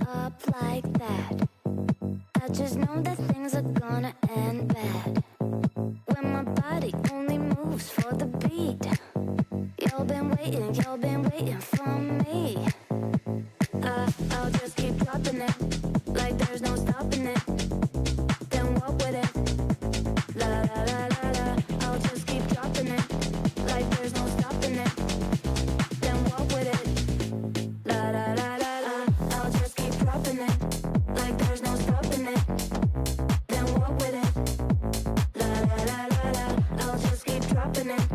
up like that. I just know that things are gonna end bad. When my body only moves for the beat. Y'all been waiting for me. I'll just keep dropping it, like there's no stopping it. Then walk with it, la la la la la. I'll just keep dropping it, like there's no stopping it. Then walk with it, la la la la la. I'll just keep dropping it, like there's no stopping it. Then walk with it, la la la la la. I'll just keep dropping it,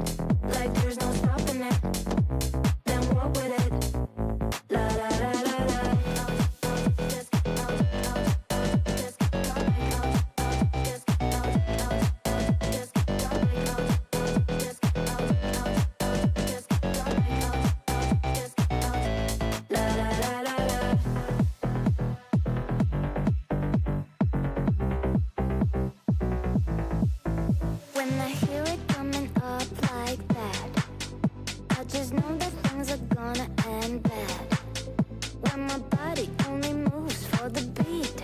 like there's no stopping it. Then walk with it, la la la la la. When I hear it coming up like that, I just know that things are gonna end bad. When my body only moves for the beat.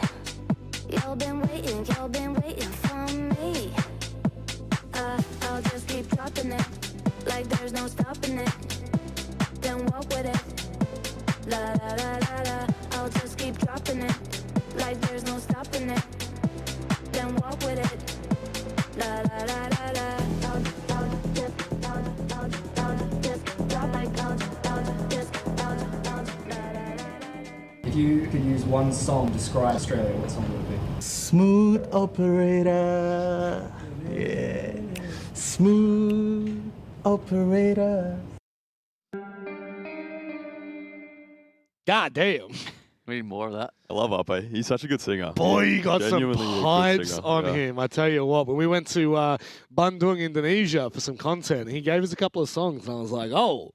Y'all been waiting for me. I'll just keep dropping it, like there's no stopping it. Then walk with it, la la la la la. I'll just keep dropping it, like there's no stopping it. Then walk with it, la la la la la. I'll just drop like I'll just la la la. If you could use one song to describe Australia, what song would it be? Smooth operator, yeah. Smooth operator. God damn. We need more of that. I love Ape. He's such a good singer. Boy, you got some Genuinely a good pipes singer. on Yeah. him. I tell you what, when we went to Bandung, Indonesia for some content, he gave us a couple of songs, and I was like, oh,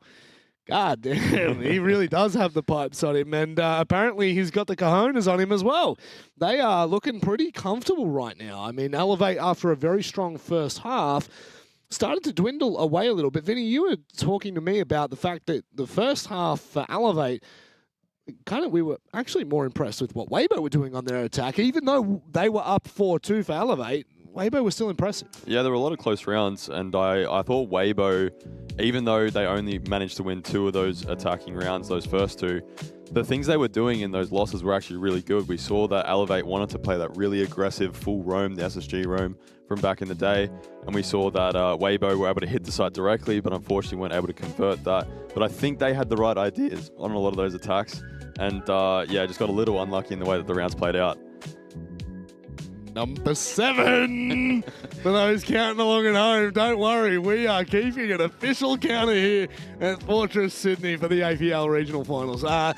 god damn, he really does have the pipes on him. And apparently he's got the cojones on him as well. They are looking pretty comfortable right now. I mean, Elevate, after a very strong first half, started to dwindle away a little bit. Vinny, you were talking to me about the fact that the first half for Elevate, we were actually more impressed with what Weibo were doing on their attack. Even though they were up 4-2 for Elevate, Weibo was still impressive. Yeah, there were a lot of close rounds, and I thought Weibo, even though they only managed to win 2 of those attacking rounds, those first 2, the things they were doing in those losses were actually really good. We saw that Elevate wanted to play that really aggressive full roam, the SSG roam from back in the day, and we saw that Weibo were able to hit the site directly, but unfortunately weren't able to convert that. But I think they had the right ideas on a lot of those attacks, and yeah, just got a little unlucky in the way that the rounds played out. Number 7 for those counting along at home. Don't worry, we are keeping an official counter here at Fortress Sydney for the APL Regional Finals. A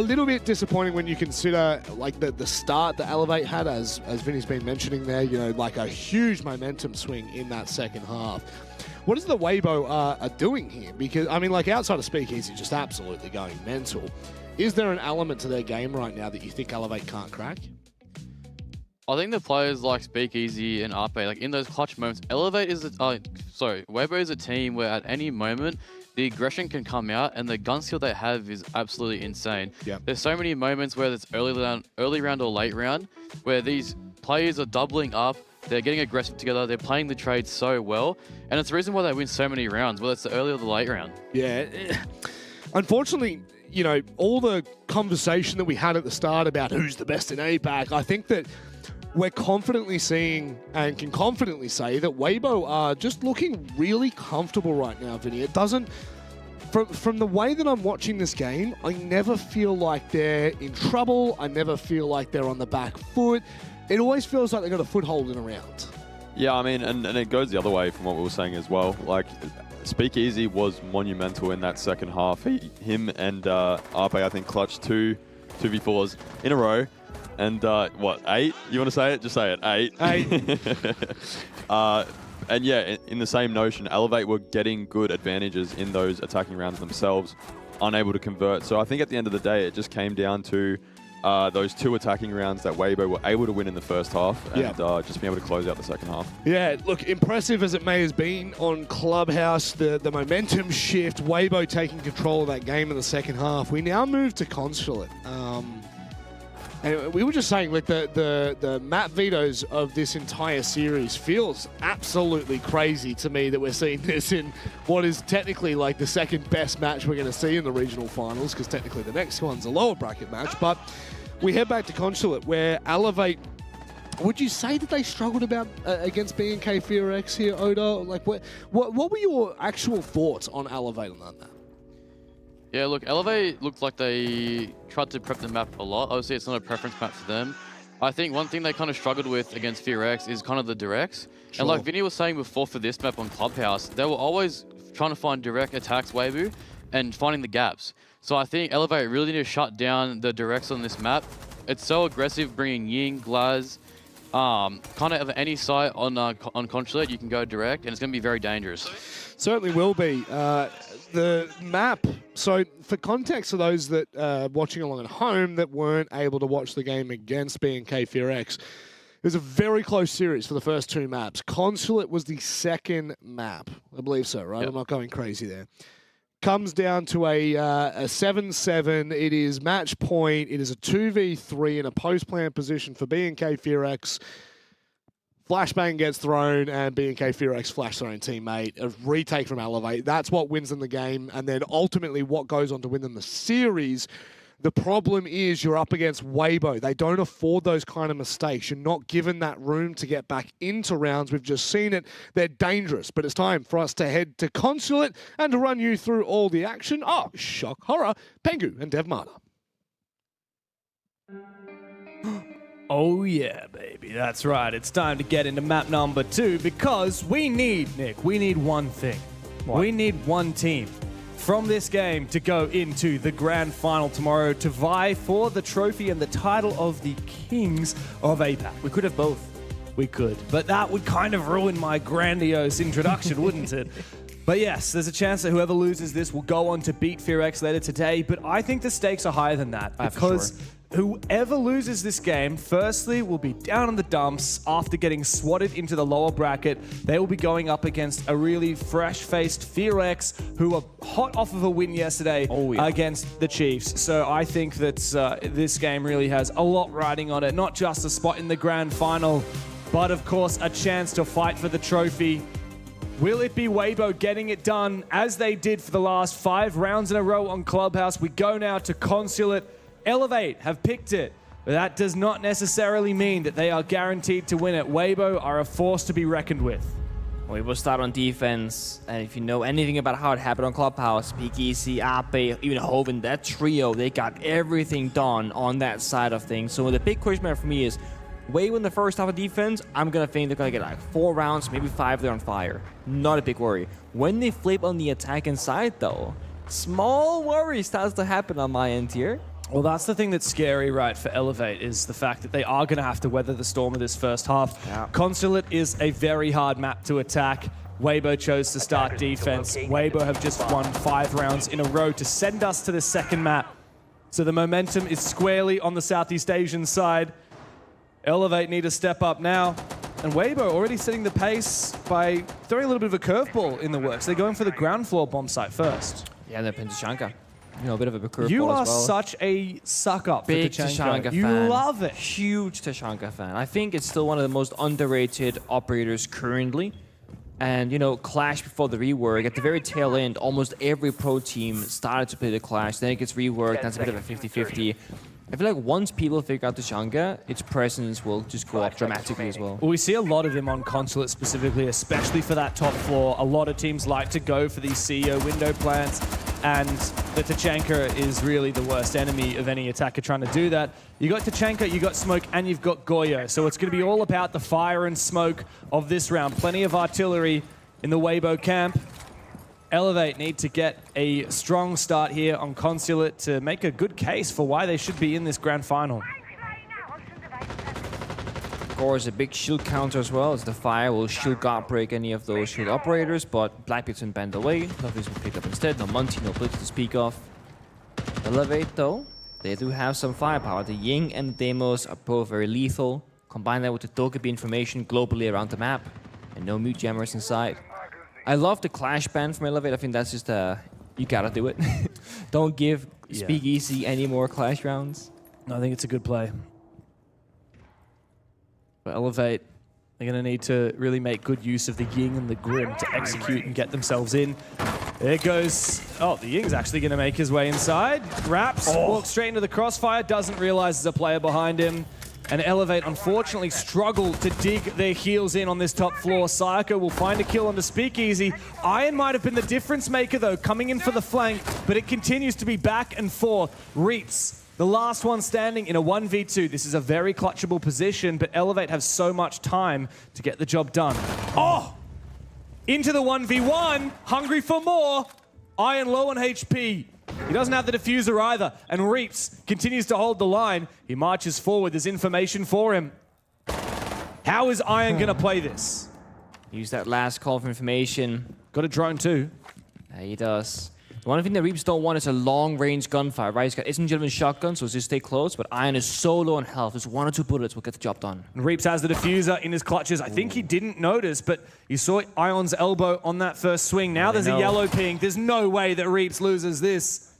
little bit disappointing when you consider like the start that Elevate had, as Vinny's been mentioning there, you know, like a huge momentum swing in that second half. What is the Weibo are doing here? Because, I mean, like outside of Speakeasy, just absolutely going mental. Is there an element to their game right now that you think Elevate can't crack? I think the players like Speakeasy and Ape, like in those clutch moments, Weibo is a team where at any moment the aggression can come out, and the gun skill they have is absolutely insane. Yeah. There's so many moments where it's early round or late round where these players are doubling up, they're getting aggressive together, they're playing the trade so well, and it's the reason why they win so many rounds, whether it's the early or the late round. Yeah. Unfortunately, you know, all the conversation that we had at the start about who's the best in APAC, I think that we're confidently seeing and can confidently say that Weibo are just looking really comfortable right now, Vinny. It doesn't, from the way that I'm watching this game, I never feel like they're in trouble. I never feel like they're on the back foot. It always feels like they've got a foothold in a round. Yeah, I mean, and it goes the other way from what we were saying as well. Like, Speakeasy was monumental in that second half. Him and Ape, I think, clutched 2v4s in a row. And what, 8? You want to say it? Just say it. 8. 8. And yeah, in the same notion, Elevate were getting good advantages in those attacking rounds themselves, unable to convert. So I think at the end of the day, it just came down to those 2 attacking rounds that Weibo were able to win in the first half and just being able to close out the second half. Yeah, look, impressive as it may have been on Clubhouse, the momentum shift, Weibo taking control of that game in the second half. We now move to Consulate. And we were just saying, like, the map vetoes of this entire series feels absolutely crazy to me that we're seeing this in what is technically like the second best match we're going to see in the regional finals, because technically the next one's a lower bracket match. But we head back to Consulate, where Elevate, would you say that they struggled against BNK FearX here, Oda? Like, what were your actual thoughts on Elevate on that map? Yeah, look, Elevate looked like they tried to prep the map a lot. Obviously, it's not a preference map for them. I think one thing they kind of struggled with against FearX is kind of the directs. Sure. And like Vinny was saying before for this map on Clubhouse, they were always trying to find direct attacks, Weibo, and finding the gaps. So I think Elevate really need to shut down the directs on this map. It's so aggressive, bringing Ying, Glaz, kind of any site on Consulate, you can go direct, and it's going to be very dangerous. Certainly will be. The map, so for context for those that are watching along at home that weren't able to watch the game against BNK FearX, it was a very close series for the first 2 maps. Consulate was the second map. I believe so, right? Yep. I'm not going crazy there. Comes down to a 7-7. It is match point. It is a 2v3 in a post-plan position for BNK FearX. Flashbang gets thrown, and BNK FearX flash their own teammate. A retake from Elevate. That's what wins them the game, and then ultimately what goes on to win them the series. The problem is you're up against Weibo. They don't afford those kind of mistakes. You're not given that room to get back into rounds. We've just seen it. They're dangerous, but it's time for us to head to Consulate and to run you through all the action. Oh, shock, horror, Pengu and Devmata. Oh yeah, baby, that's right. It's time to get into map number 2 because we need one thing. What? We need one team from this game to go into the grand final tomorrow to vie for the trophy and the title of the Kings of APAC. We could have both. We could, but that would kind of ruin my grandiose introduction, wouldn't it? But yes, there's a chance that whoever loses this will go on to beat FearX later today, but I think the stakes are higher than that because whoever loses this game, firstly, will be down in the dumps after getting swatted into the lower bracket. They will be going up against a really fresh-faced FearX, who are hot off of a win yesterday against the Chiefs. So I think that this game really has a lot riding on it. Not just a spot in the grand final, but of course a chance to fight for the trophy. Will it be Weibo getting it done as they did for the last 5 rounds in a row on Clubhouse? We go now to Consulate. Elevate have picked it, but that does not necessarily mean that they are guaranteed to win it. Weibo are a force to be reckoned with. Weibo start on defense, and if you know anything about how it happened on Clubhouse, PKC, Ape, even Hoven, that trio, they got everything done on that side of things. So the big question mark for me is, Weibo in the first half of defense, I'm going to think they're going to get like 4 rounds, maybe 5 they're on fire. Not a big worry. When they flip on the attacking side though, small worry starts to happen on my end here. Well, that's the thing that's scary, right, for Elevate, is the fact that they are going to have to weather the storm of this first half. Yeah. Consulate is a very hard map to attack. Weibo chose to start defense. Weibo have just won 5 rounds in a row to send us to the second map. So the momentum is squarely on the Southeast Asian side. Elevate need to step up now. And Weibo already setting the pace by throwing a little bit of a curveball in the works. They're going for the ground floor bomb site first. Yeah, they're pinned Tashanka. You know, a bit of a curveball You are as well. such a suck-up for Big Tashanka. fan. You love it. Huge Tashanka fan. I think it's still one of the most underrated operators currently. And, you know, Clash before the rework, at the very tail end, almost every pro team started to play the Clash. Then it gets reworked, that's a bit of a 50-50. I feel like once people figure out Tashanka, its presence will just go up dramatically as well. Well, we see a lot of him on Consulate specifically, especially for that top floor. A lot of teams like to go for these CEO window plants, and the Tachanka is really the worst enemy of any attacker trying to do that. You got Tachanka, you got Smoke, and you've got Goyo. So it's going to be all about the fire and smoke of this round. Plenty of artillery in the Weibo camp. Elevate need to get a strong start here on Consulate to make a good case for why they should be in this grand final. Of course, a big shield counter as well, as the fire will shield guard break any of those shield operators, but Blackbeard's been banned away. Nothing's been picked up instead. No Monty, no Blitz to speak of. Elevate, though, They do have some firepower. The Ying and Demos are both very lethal. Combine that with the Togepi information globally around the map. And no mute jammers inside. I love the Clash ban from Elevate. I think that's just you gotta do it. Don't give Speakeasy any more Clash rounds. No, I think it's a good play. But Elevate, they're going to need to really make good use of the Ying and the Grim to execute and get themselves in. There goes... Oh, the Ying's actually going to make his way inside. Raps, walks straight into the crossfire, doesn't realize there's a player behind him. And Elevate, unfortunately, struggle to dig their heels in on this top floor. Sayako will find a kill on the Speakeasy. Iron might have been the difference maker, though, coming in for the flank, but it continues to be back and forth. Reaps, the last one standing in a 1v2. This is a very clutchable position, but Elevate have so much time to get the job done. Oh! Into the 1v1, hungry for more. Iron low on HP. He doesn't have the diffuser either, and Reaps continues to hold the line. He marches forward, there's information for him. How is Iron gonna play this? Use that last call for information. Got a drone too. Yeah, he does. The one thing that Reaps don't want is a long-range gunfire, right? He's got isn't Gentleman shotgun, so just stay close, but Iron is so low on health. Just 1 or 2 bullets will get the job done. And Reaps has the diffuser in his clutches. I think he didn't notice, but you saw Ion's elbow on that first swing. Now there's a yellow ping. There's no way that Reaps loses this.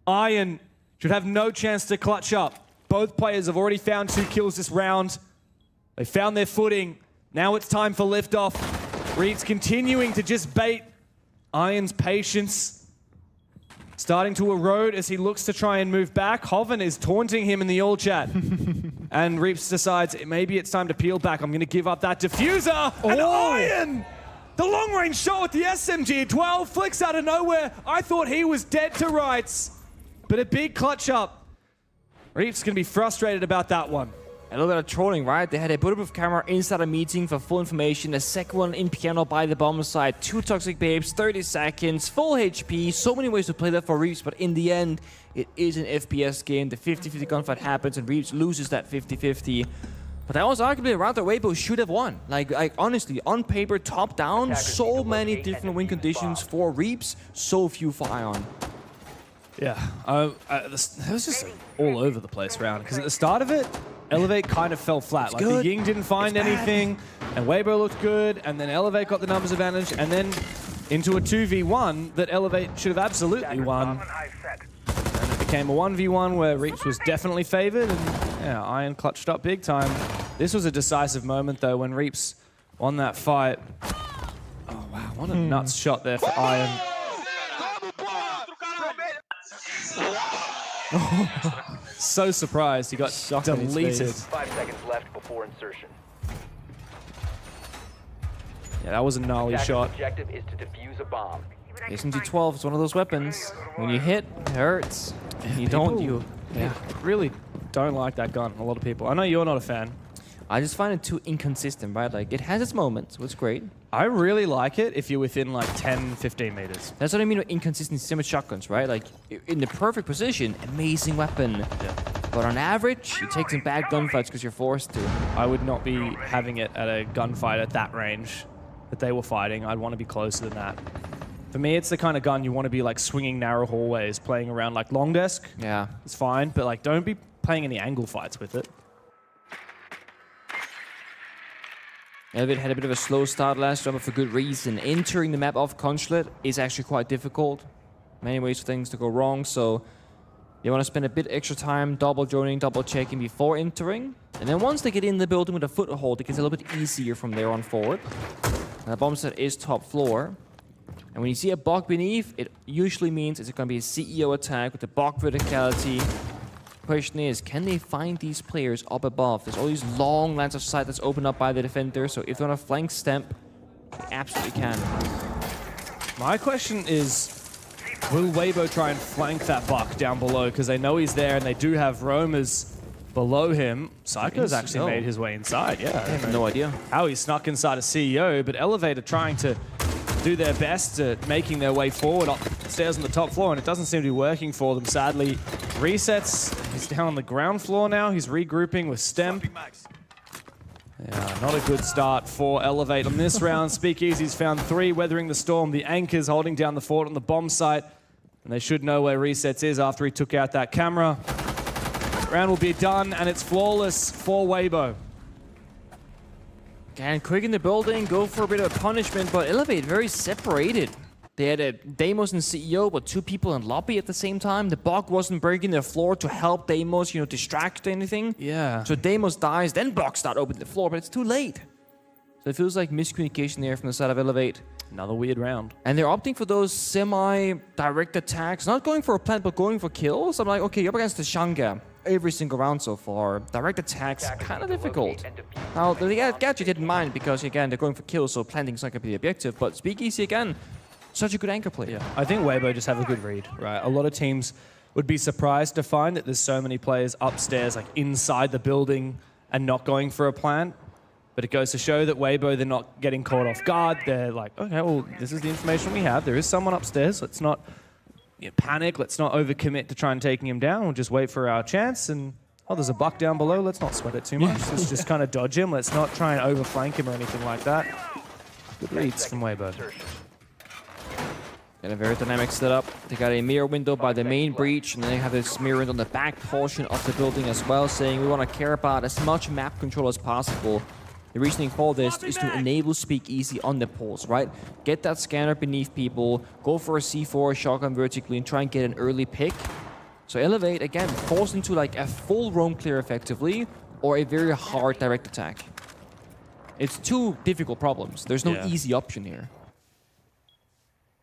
Iron should have no chance to clutch up. Both players have already found 2 kills this round. They found their footing. Now it's time for liftoff. Reaps continuing to just bait Iron's patience. Starting to erode as he looks to try and move back. Hoven is taunting him in the all chat. And Reaps decides maybe it's time to peel back. I'm going to give up that diffuser. And Iron! The long-range shot with the SMG-12 flicks out of nowhere. I thought he was dead to rights. But a big clutch up. Reaps going to be frustrated about that one. A little bit of trolling, right? They had a bulletproof camera inside a meeting for full information. A second one in piano by the bomb side. 2 toxic babes, 30 seconds, full HP. So many ways to play that for Reaps, but in the end, it is an FPS game. The 50-50 gunfight happens, and Reaps loses that 50-50. But that was arguably a round that Weibo should have won. Like honestly, on paper, top down, so many different win conditions for Reaps, so few for Ion. Yeah, it was just all over the place round. Because at the start of it, Elevate kind of fell flat. Like the Ying didn't find anything, and Weibo looked good, and then Elevate got the numbers advantage, and then into a 2v1 that Elevate should have absolutely won. And it became a 1v1 where Reaps was definitely favored, and yeah, Iron clutched up big time. This was a decisive moment though when Reaps won that fight. Oh wow, what a nuts shot there for Iron. So surprised he got deleted. 5 seconds left before insertion. Yeah, that was a gnarly shot. Objective is to defuse a bomb. SMG-12 is one of those weapons. When you hit, it hurts. You don't. Really don't like that gun. A lot of people. I know you're not a fan. I just find it too inconsistent, right? Like, it has its moments, so it's great. I really like it if you're within like 10, 15 meters. That's what I mean with inconsistency, same with shotguns, right? Like, in the perfect position, amazing weapon. Yeah. But on average, you take some bad gunfights because you're forced to. I would not be having it at a gunfight at that range that they were fighting. I'd want to be closer than that. For me, it's the kind of gun you want to be like swinging narrow hallways, playing around like long desk. Yeah. It's fine, but like don't be playing any angle fights with it. Elevate had a bit of a slow start last round, but for good reason. Entering the map of Consulate is actually quite difficult. Many ways for things to go wrong, so you want to spend a bit extra time double joining, double checking before entering. And then once they get in the building with a foothold, it gets a little bit easier from there on forward. And the bomb set is top floor. And when you see a bog beneath, it usually means it's going to be a CEO attack with the bog verticality. Question is, can they find these players up above? There's all these long lines of sight that's opened up by the defender, so if they want to flank stamp, they absolutely can. My question is, will Weibo try and flank that buck down below? Because they know he's there and they do have roamers below him. Psycho's actually made his way inside, yeah. I have no idea how he snuck inside a CEO, but Elevator trying to do their best at making their way forward upstairs on the top floor, and it doesn't seem to be working for them, sadly. Resets, he's down on the ground floor now. He's regrouping with Stem. Yeah, not a good start for Elevate on this round. Speakeasy's found 3, weathering the storm. The Anchor's holding down the fort on the bomb site, and they should know where Resets is after he took out that camera. Round will be done, and it's flawless for Weibo. And quick in the building, go for a bit of a punishment, but Elevate very separated. They had a Deimos and CEO, but 2 people in lobby at the same time. The Bog wasn't breaking their floor to help Deimos, distract anything. Yeah. So Deimos dies, then Bog start opening the floor, but it's too late. So it feels like miscommunication there from the side of Elevate. Another weird round. And they're opting for those semi-direct attacks, not going for a plant, but going for kills. I'm like, okay, you're up against the Shanga every single round so far. Direct attacks, kind of difficult. Now, the Gadget didn't mind because, again, they're going for kills, so planting's not going to be the objective. But Speakeasy, again, such a good anchor player. Yeah. I think Weibo just have a good read, right? A lot of teams would be surprised to find that there's so many players upstairs, like inside the building, and not going for a plant. But it goes to show that Weibo, they're not getting caught off guard. They're like, okay, well, this is the information we have. There is someone upstairs. Let's not panic. Let's not overcommit to try and taking him down. We'll just wait for our chance. And, oh, there's a buck down below. Let's not sweat it too much. Let's just kind of dodge him. Let's not try and overflank him or anything like that. Good reads from Weibo. Got a very dynamic setup. They got a mirror window by the main breach, and then they have this mirror window on the back portion of the building as well, saying we want to care about as much map control as possible. The reasoning for this is to enable Speakeasy on the pulse, right? Get that scanner beneath people, go for a C4 shotgun vertically, and try and get an early pick. So Elevate, again, forced into like a full roam clear effectively, or a very hard direct attack. It's 2 difficult problems. There's no easy option here.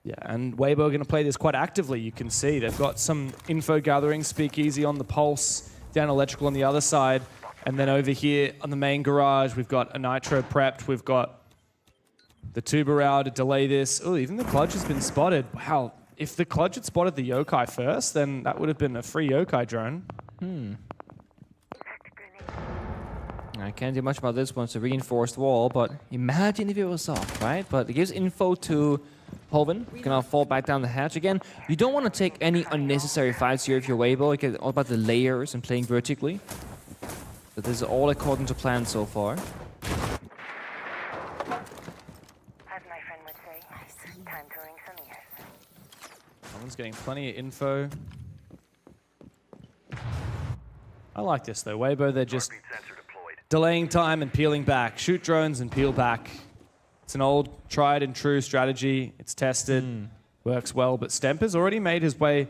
Yeah, and Weibo are going to play this quite actively. You can see they've got some info gathering, Speakeasy on the pulse, down electrical on the other side. And then over here on the main garage, we've got a Nitro prepped. We've got the Tubarao to delay this. Oh, even the Clutch has been spotted. Wow, if the Clutch had spotted the Yokai first, then that would have been a free Yokai drone. I can't do much about this one. It's a reinforced wall, but imagine if it was off, right? But it gives info to Hoven. You can now fall back down the hatch again. You don't want to take any unnecessary fights here if you're Weibo. It's all about the layers and playing vertically. But this is all according to plan so far. As my friend would say, time to ring some ears. Someone's getting plenty of info. I like this though. Weibo, they're just delaying time and peeling back. Shoot drones and peel back. It's an old tried and true strategy. It's tested, works well, but Stemper's already made his way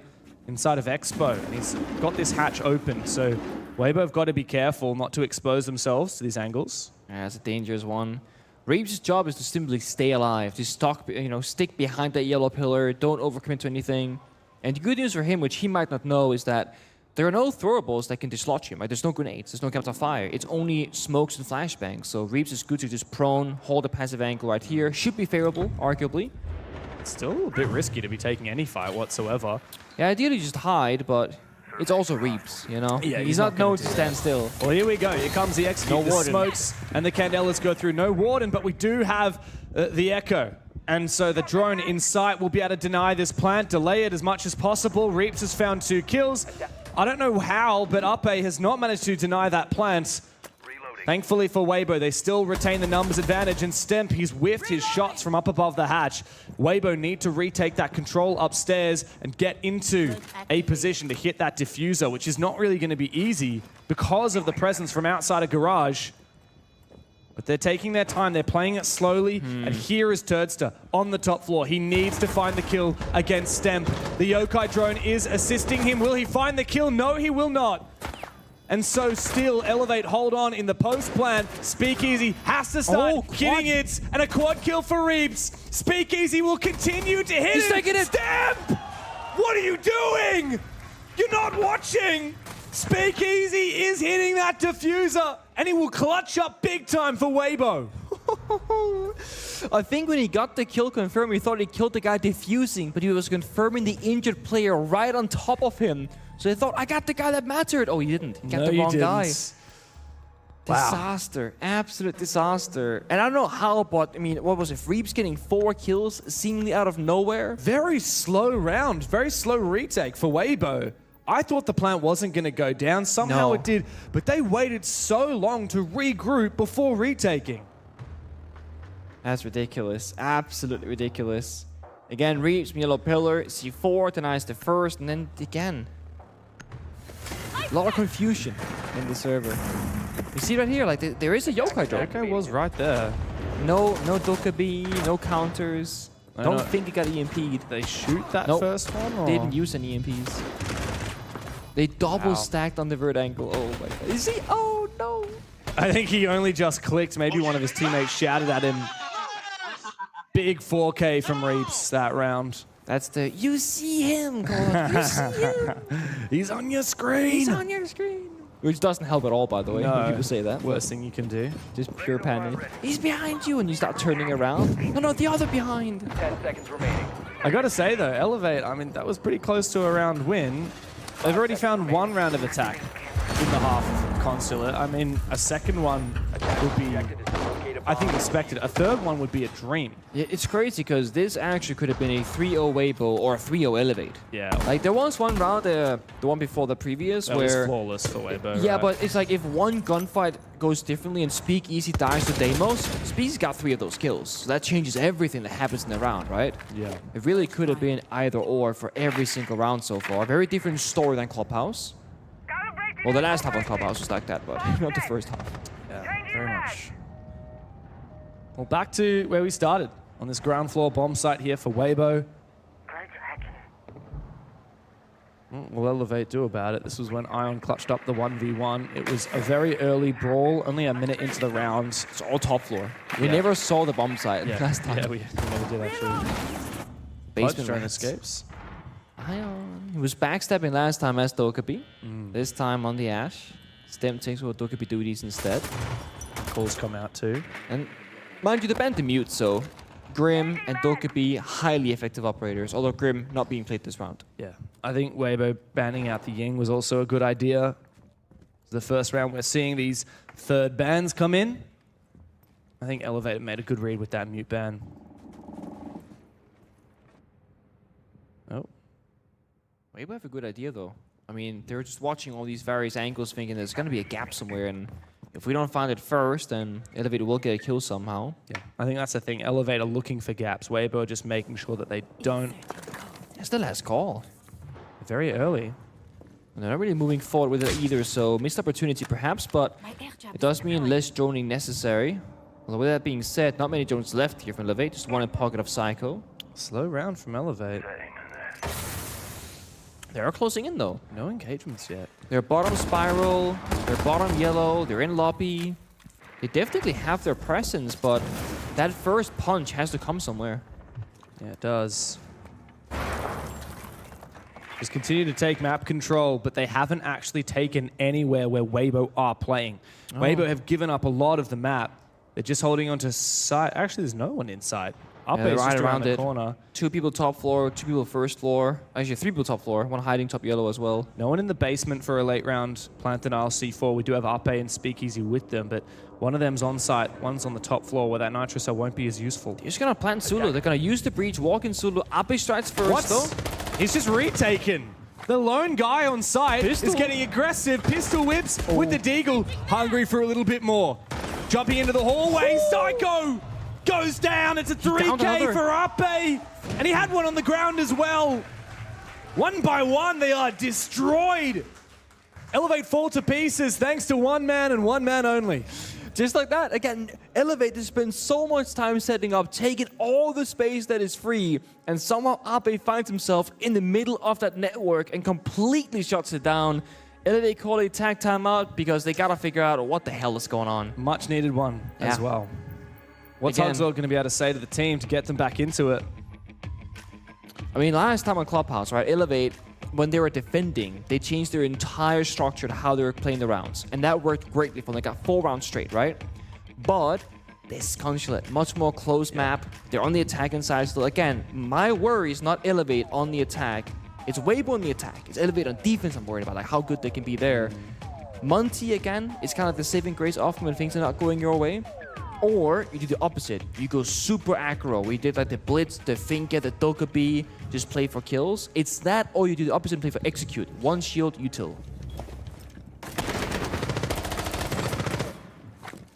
inside of Expo, and he's got this hatch open, so Weibo have got to be careful not to expose themselves to these angles. Yeah, that's a dangerous one. Reeves' job is to simply stay alive, to stick behind that yellow pillar, don't overcommit to anything. And the good news for him, which he might not know, is that there are no throwables that can dislodge him. Right? There's no grenades, there's no captive fire. It's only smokes and flashbangs. So Reeves is good to just prone, hold a passive angle right here. Should be favorable, arguably. It's still a bit risky to be taking any fight whatsoever. Yeah, ideally just hide, but it's also Reeves, Yeah, he's not known to stand still. Well, here we go. Here comes the execute. The smokes and the Candelas go through. No Warden, but we do have the Echo. And so the drone in sight will be able to deny this plant, delay it as much as possible. Reeves has found 2 kills. I don't know how, but Uppe has not managed to deny that plant. Thankfully for Weibo, they still retain the numbers advantage, and Stemp, he's whiffed his shots from up above the hatch. Weibo need to retake that control upstairs and get into a position to hit that diffuser, which is not really going to be easy because of the presence from outside a garage. But they're taking their time, they're playing it slowly, and here is Turdster on the top floor. He needs to find the kill against Stemp. The Yokai drone is assisting him. Will he find the kill? No, he will not. And so still, Elevate hold on in the post plan. Speakeasy has to start hitting it, and a quad kill for Reeves. Speakeasy will continue to hit it. Stemp! What are you doing? You're not watching. Speakeasy is hitting that diffuser, and he will clutch up big time for Weibo. I think when he got the kill confirmed, he thought he killed the guy defusing, but he was confirming the injured player right on top of him. So they thought, I got the guy that mattered. Oh, he didn't. He got the wrong guy. Wow. Disaster. Absolute disaster. And I don't know how, but, I mean, what was it? Reeves getting 4 kills seemingly out of nowhere? Very slow round. Very slow retake for Weibo. I thought the plant wasn't going to go down. Somehow it did. But they waited so long to regroup before retaking. That's ridiculous. Absolutely ridiculous. Again, Reeves, yellow pillar, C4 denies the first, and then again. A lot of confusion in the server. You see right here, like there is a yokai drop. Yokai was right there. No Dokkaebi, no counters. Don't think it got EMP'd. They shoot that first one? Or? They didn't use any EMPs. They double stacked on the vert angle. Oh my god. Is he? Oh no. I think he only just clicked. Maybe one of his teammates shouted at him. Big 4K from Reaps that round. That's the, you see him, God. You see him. He's on your screen. He's on your screen. Which doesn't help at all, by the way, when people say that. Worst thing you can do. Just pure panic. He's behind you, and you start turning around. No, the other behind. 10 seconds remaining. I gotta say though, Elevate, I mean, that was pretty close to a round win. They've already found one round of attack in the half of Consulate. I mean, a second one would be, I think, expected. A third one would be a dream. Yeah, it's crazy because this actually could have been a 3-0 Weibo or a 3-0 Elevate. Yeah. Like there was one round, the one before the previous, That where was flawless for Weibo. yeah, right? but it's like if one gunfight goes differently and Speakeasy dies to Deimos, Speakeasy got 3 of those kills. So that changes everything that happens in the round, right? Yeah. It really could have been either or for every single round so far. A very different story than Clubhouse. Well, the last half of Clubhouse was like that, but not the first half. Yeah, very much. Well, back to where we started, on this ground floor bomb site here for Weibo. What will Elevate do about it? This was when Ion clutched up the 1v1. It was a very early brawl, only a minute into the round. It's all top floor. We never saw the bomb site last time. Yeah, we never did actually. Basement drone rats. escapes. Ion. He was backstabbing last time as Dokkaebi. This time on the Ash. Stem takes what Dokkaebi duties instead. Calls come out too. And mind you, the banned the mute, so Grim and Dokkaebi, highly effective operators, although Grim not being played this round. Yeah, I think Weibo banning out the Ying was also a good idea. The first round, we're seeing these third bans come in. I think Elevate made a good read with that mute ban. Oh. Weibo have a good idea, though. I mean, they're just watching all these various angles, thinking there's going to be a gap somewhere, and if we don't find it first, then Elevator will get a kill somehow. Yeah, I think that's the thing. Elevator looking for gaps. Weibo just making sure that they don't. That's the last call. Very early. And they're not really moving forward with it either, so missed opportunity perhaps, but it does mean less droning necessary. Although with that being said, not many drones left here from Elevate, just one in pocket of Psycho. Slow round from Elevate. They are closing in though. No engagements yet. They're bottom spiral, they're bottom yellow, they're in lobby. They definitely have their presence, but that first punch has to come somewhere. Yeah, it does. Just continue to take map control, but they haven't actually taken anywhere where Weibo are playing. Oh. Weibo have given up a lot of the map. They're just holding on to side. Actually, there's no one inside. Up Yeah, is right just around the it. corner. 2 people top floor, 2 people first floor. Actually, 3 people top floor, 1 hiding top yellow as well. No one in the basement for a late round plant denial C4. We do have Ape and Speakeasy with them, but one of them's on site, one's on the top floor where that Nitro Cell won't be as useful. They're just gonna plant Sulu. They're gonna use the breach, walk in Sulu. Ape strikes first What? though. He's just retaken. The lone guy on site is getting aggressive. Pistol whips with the Deagle. Hungry for a little bit more. Jumping into the hallway. Psycho goes down. It's a 3K for Ape. And he had one on the ground as well. One by one, they are destroyed. Elevate fall to pieces thanks to one man and one man only. Just like that. Again, Elevate has spent so much time setting up, taking all the space that is free, and somehow Ape finds himself in the middle of that network and completely shuts it down. Elevate call a tag timeout because they gotta figure out what the hell is going on. Much needed one as well. What's Consulate going to be able to say to the team to get them back into it? I mean, last time on Clubhouse, right, Elevate, when they were defending, they changed their entire structure to how they were playing the rounds. And that worked greatly for them. They got 4 rounds straight, right? But this Consulate, much more close map. They're on the attacking side still. Again, my worry is not Elevate on the attack. It's Weibo on the attack. It's Elevate on defense I'm worried about, like how good they can be there. Monty, again, is kind of the saving grace often when things are not going your way. Or you do the opposite. You go super aggro. We did like the Blitz, the Finka, the Dokkaebi, just play for kills. It's that, or you do the opposite and play for execute. 1 shield, util.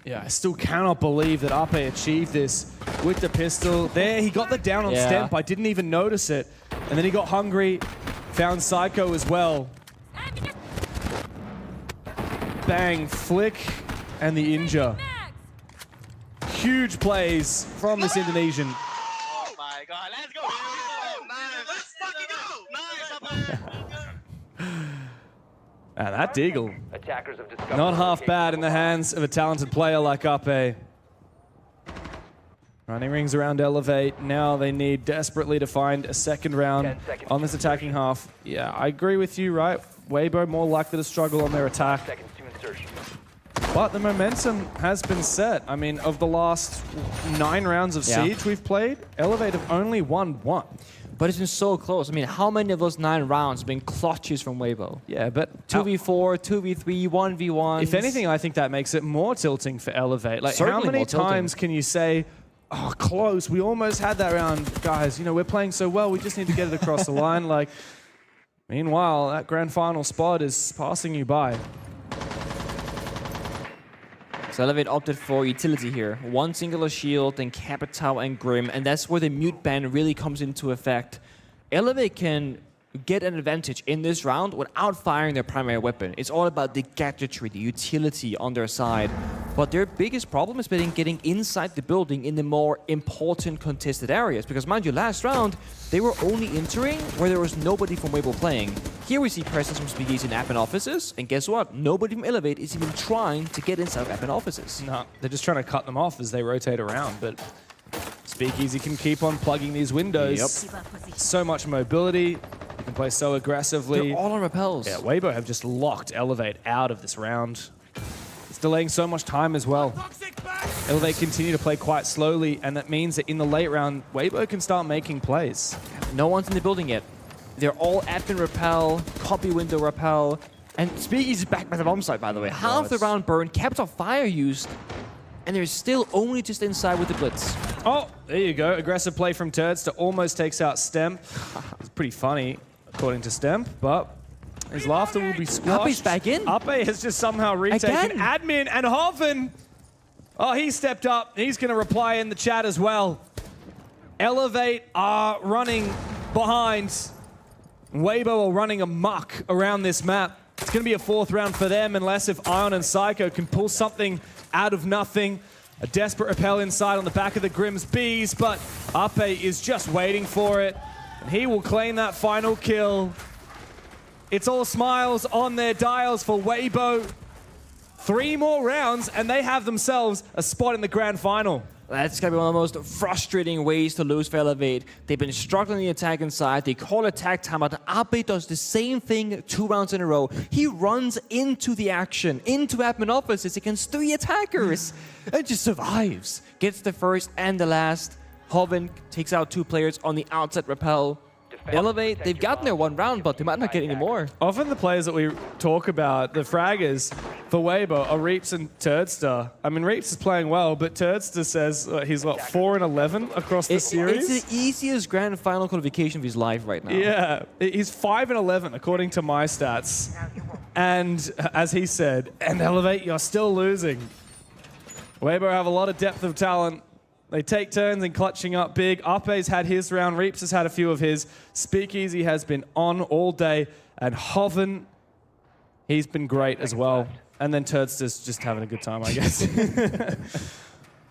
Yeah, I still cannot believe that Ape achieved this with the pistol. There, he got the down on Stemp. I didn't even notice it. And then he got hungry, found Psycho as well. bang, flick, and the injure. Huge plays from this Indonesian. Oh my god, let's go! Let's fucking go! Nice! And that deagle, Attackers have discovered not half bad in the hands of a talented player like Ape. Running rings around Elevate. Now they need desperately to find a second round on this attacking half. Yeah, I agree with you, right? Weibo more likely to struggle on their attack. Seconds to insertion. But the momentum has been set. I mean, of the last 9 rounds of Siege we've played, Elevate have only won 1. But it's been so close. I mean, how many of those 9 rounds have been clutches from Weibo? Yeah, but 2v4, 2v3, 1v1. If anything, I think that makes it more tilting for Elevate. Like, Certainly how many more tilting. times can you say, oh, close, we almost had that round, guys, you know, we're playing so well, we just need to get it across the line. Like, meanwhile, that grand final spot is passing you by. So Elevate opted for utility here. 1 singular shield, then Capital and Grim, and that's where the mute ban really comes into effect. Elevate can get an advantage in this round without firing their primary weapon. It's all about the gadgetry, the utility on their side. But their biggest problem has been getting inside the building in the more important contested areas. Because mind you, last round, they were only entering where there was nobody from Weibo playing. Here we see presence from Speakeasy in admin offices. And guess what? Nobody from Elevate is even trying to get inside admin offices. No, they're just trying to cut them off as they rotate around. But Speakeasy can keep on plugging these windows. Yep. So much mobility. You can play so aggressively. They're all on repels. Yeah, Weibo have just locked Elevate out of this round. It's delaying so much time as well. Elevate continue to play quite slowly, and that means that in the late round, Weibo can start making plays. No one's in the building yet. They're all admin repel, copy window repel, and Speakeasy's back by the bomb site, by the way. Half the round burned, Capital Fire used, and they're still only just inside with the Blitz. Oh, there you go. Aggressive play from Turds to almost takes out Stemp. It's pretty funny, according to Stemp, but his laughter will be squashed. Ape's back in. Ape has just somehow retaken admin, and Hoven. Oh, he stepped up. He's going to reply in the chat as well. Elevate are running behind. Weibo are running amok around this map. It's going to be a 4th round for them unless if Ion and Psycho can pull something out of nothing. A desperate repel inside on the back of the Grimm's Bees, but Ape is just waiting for it. And he will claim that final kill. It's all smiles on their dials for Weibo. 3 more rounds, and they have themselves a spot in the grand final. That's going to be one of the most frustrating ways to lose for Elevate. They've been struggling the attack inside. They call attack timeout. Ape does the same thing 2 rounds in a row. He runs into the action, into admin offices against 3 attackers, and just survives. Gets the first and the last. Hoven takes out 2 players on the outside repel. Elevate, they've gotten their 1 round, but they might not get any more. Often the players that we talk about, the fraggers for Weibo, are Reaps and Turdster. I mean, Reaps is playing well, but Turdster says he's, what, 4 and 11 across the series? It's the easiest grand final qualification of his life right now. Yeah, he's 5 and 11 according to my stats. And as he said, and Elevate, you're still losing. Weibo have a lot of depth of talent. They take turns in clutching up big. Ape's had his round. Reaps has had a few of his. Speakeasy has been on all day. And Hoven, he's been great as well. And then Turdster's just having a good time, I guess.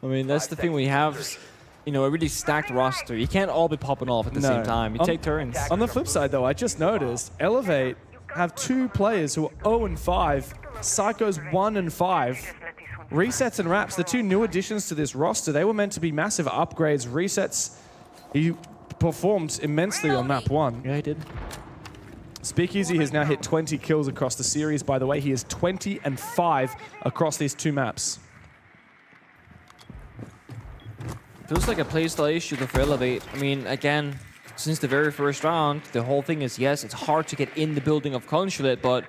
I mean, that's the thing we have, you know, a really stacked roster. You can't all be popping off at the same time. You take turns. On the flip side, though, I just noticed Elevate have 2 players who are 0 and 5. Psycho's 1 and 5. Resets and Raps, the 2 new additions to this roster, they were meant to be massive upgrades. Resets, he performed immensely on map 1. Yeah, he did. Speakeasy has now hit 20 kills across the series. By the way, he is 20 and 5 across these 2 maps. Feels like a playstyle issue for Elevate. I mean, again, since the very first round, the whole thing is, yes, it's hard to get in the building of Consulate, but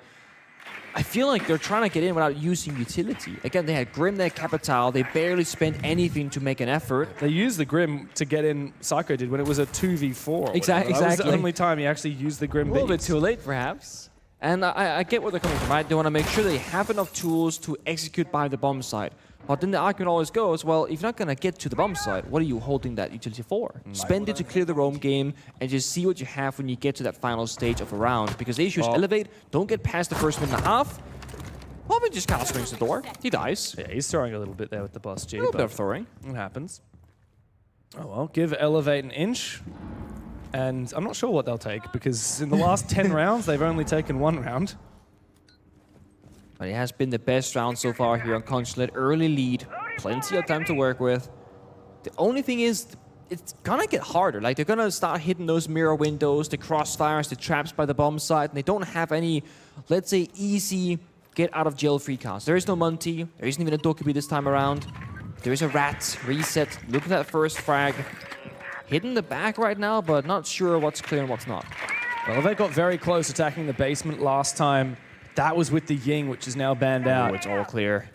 I feel like they're trying to get in without using utility. Again, they had Grim, they had Capital. They barely spent anything to make an effort. They used the Grim to get in, Psycho did, when it was a 2v4. Exactly. That was the only time he actually used the Grim. A little bit too late, perhaps. And I get where they're coming from, right? They want to make sure they have enough tools to execute by the bomb site. But then the argument always goes, well, if you're not going to get to the bomb site, what are you holding that utility for? Spend it to clear the roam game and just see what you have when you get to that final stage of a round. Because the issue is Elevate, don't get past the first minute and a half. Probably just kind of swings the door. He dies. Yeah, he's throwing a little bit there with the boss G. A little bit of throwing. It happens. Oh well, give Elevate an inch. And I'm not sure what they'll take, because in the last 10 rounds, they've only taken 1 round. But it has been the best round so far here on Consulate. Early lead, plenty of time to work with. The only thing is, it's gonna get harder. Like, they're gonna start hitting those mirror windows, the crossfires, the traps by the bomb site, and they don't have any, let's say, easy get out of jail free cards. There is no Monty, there isn't even a Dokkaebi this time around. There is a Rat, reset, look at that first frag. Hitting the back right now, but not sure what's clear and what's not. Well, they got very close attacking the basement last time. That was with the Ying, which is now banned out. Oh, it's all clear.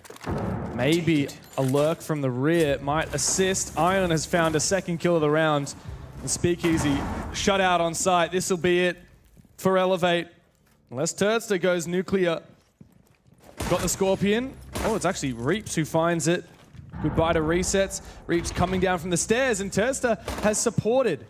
Maybe a lurk from the rear might assist. Ion has found a second kill of the round. And Speakeasy shut out on site. This will be it for Elevate. Unless Turtster goes nuclear. Got the Scorpion. Oh, it's actually Reaps who finds it. Goodbye to resets. Reaps coming down from the stairs, and Turtster has supported.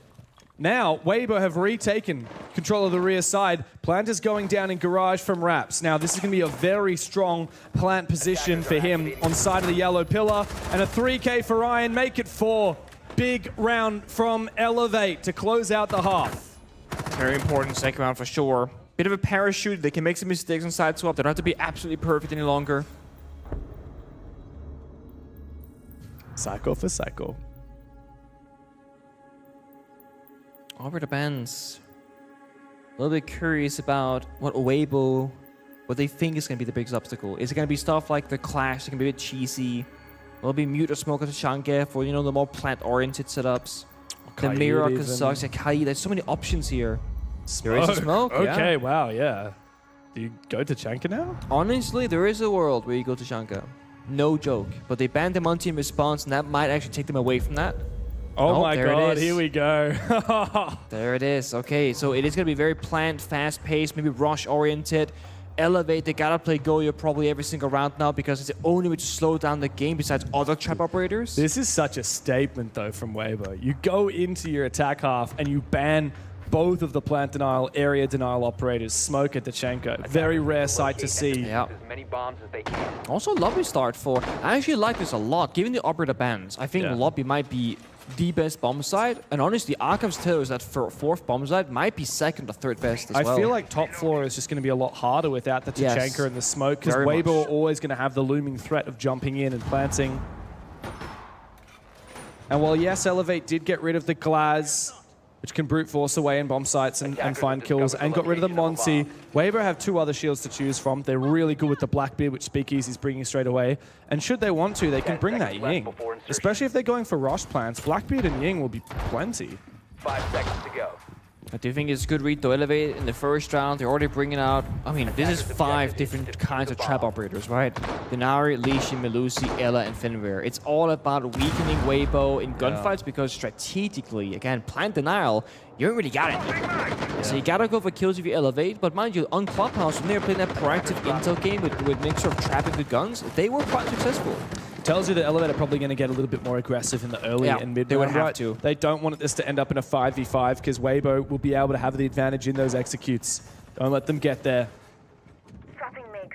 Now, Weibo have retaken control of the rear side. Plant is going down in garage from Raps. Now, this is going to be a very strong plant position for him on side of the yellow pillar. And a 3K for Ryan, make it 4. Big round from Elevate to close out the half. Very important second round for sure. Bit of a parachute. They can make some mistakes on side swap. They don't have to be absolutely perfect any longer. Psycho for Psycho. Over the bands. A little bit curious about what Weibo, what they think is going to be the biggest obstacle. Is it going to be stuff like the Clash? It's going to be a bit cheesy. Will it be Mute or Smoke or Shange for, you know, the more plant-oriented setups? The Mirror, Kazakhs, Kai. There's so many options here. There is a Smoke, okay, yeah. wow, yeah. Do you go to Chanka now? Honestly, there is a world where you go to Shanka. No joke. But they banned the Monty in response, and that might actually take them away from that. Oh my god, here we go. There it is. Okay, so it is going to be very planned, fast-paced, maybe rush-oriented. Elevate, they gotta play Goyo probably every single round now because it's the only way to slow down the game besides other trap operators. This is such a statement, though, from Weibo. You go into your attack half and you ban both of the plant denial, area denial operators, Smoke and Tachenko. Very rare sight to see. Yeah. Also, lobby start for... I actually like this a lot. Given the operator bans, I think lobby might be the best bomb side. And honestly, Arkhams tell us that for 4th bomb side might be 2nd or 3rd best as well. I feel like top floor is just going to be a lot harder without the Tachenko and the Smoke, because Weibo are always going to have the looming threat of jumping in and planting. And while, yes, Elevate did get rid of the Glaz, which can brute force away in bomb sites and find kills, and got rid of the Monty. Weibo have 2 other shields to choose from. They're really good with the Blackbeard, which Speakeasy is bringing straight away. And should they want to, they can bring that Ying. Especially if they're going for Rosh plants, Blackbeard and Ying will be plenty. 5 seconds to go. I do think it's a good read to Elevate in the first round. They're already bringing out... I mean, this is 5 different kinds of trap operators, right? Denari, Leashy, Melusi, Ella, and Finware. It's all about weakening Weibo in gunfights because strategically, again, plant denial, you don't really got it. So you gotta go for kills if you Elevate, but mind you, on Clubhouse, when they were playing that proactive intel game with mixture of trapping with guns, they were quite successful. Tells you that Elevate are probably going to get a little bit more aggressive in the early and mid. They would have to. They don't want this to end up in a 5v5 because Weibo will be able to have the advantage in those executes. Don't let them get there.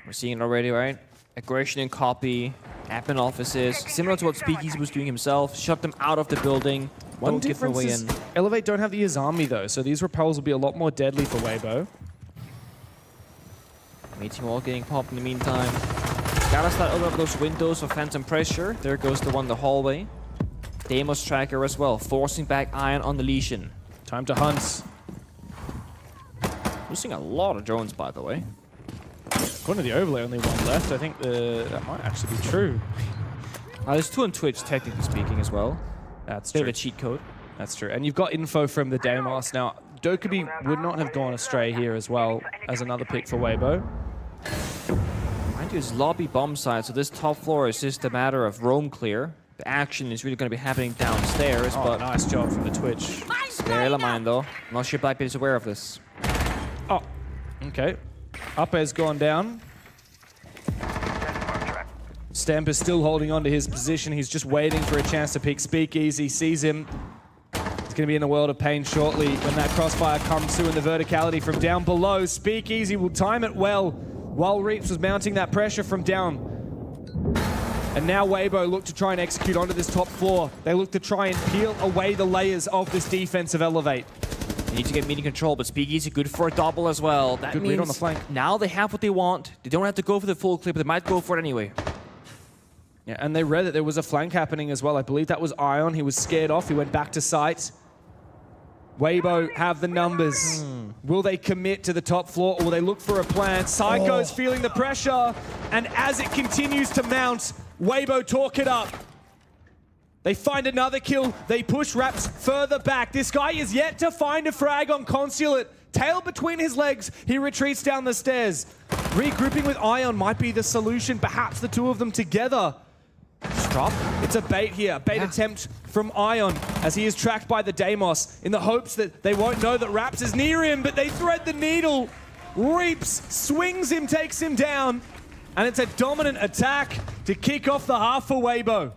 We're seeing it already, right? Aggression and copy, admin offices, similar to what Speakeasy was doing himself. Shut them out of the building. One Don't give them difference away is Elevate don't have the Izami though, so these repels will be a lot more deadly for Weibo. Meeting wall getting popped in the meantime. Gotta start opening up those windows for Phantom Pressure. There goes the one in the hallway. Deimos Tracker as well, forcing back Iron on the Lesion. Time to hunt. Losing a lot of drones, by the way. According to the overlay, only 1 left. I think that might actually be true. There's 2 on Twitch, technically speaking, as well. That's Bit true. of a cheat code. That's true. And you've got info from the Deimos. Now, Dokkaebi would not have gone astray here as well as another pick for Weibo. Mind you, it's lobby bomb side, so this top floor is just a matter of roam clear. The action is really going to be happening downstairs, but nice job from the Twitch. Spare mind though. I'm not sure Blackbeard is aware of this. Oh, okay. Up has gone down. Stamp is still holding on to his position. He's just waiting for a chance to pick Speakeasy. Sees him. He's going to be in a world of pain shortly when that crossfire comes through in the verticality from down below. Speakeasy will time it well. while Reaps was mounting that pressure from down. And now Weibo look to try and execute onto this top floor. They look to try and peel away the layers of this defensive Elevate. They need to get meeting control, but Speakeasy good for a double as well. That Good means read on the flank. Now they have what they want. They don't have to go for the full clip, but they might go for it anyway. Yeah, and they read that there was a flank happening as well. I believe that was Ion. He was scared off. He went back to site. Weibo have the numbers. Will they commit to the top floor or will they look for a plan? Psycho's feeling the pressure, and as it continues to mount, Weibo talk it up. They find another kill. They push Raps further back. This guy is yet to find a frag on Consulate. Tail between his legs, he retreats down the stairs. Regrouping with Ion might be the solution. Perhaps the two of them together. Drop. It's a bait here. Bait attempt from Ion as he is tracked by the Deimos in the hopes that they won't know that Raps is near him, but they thread the needle. Reaps swings him, takes him down, and it's a dominant attack to kick off the half for Weibo.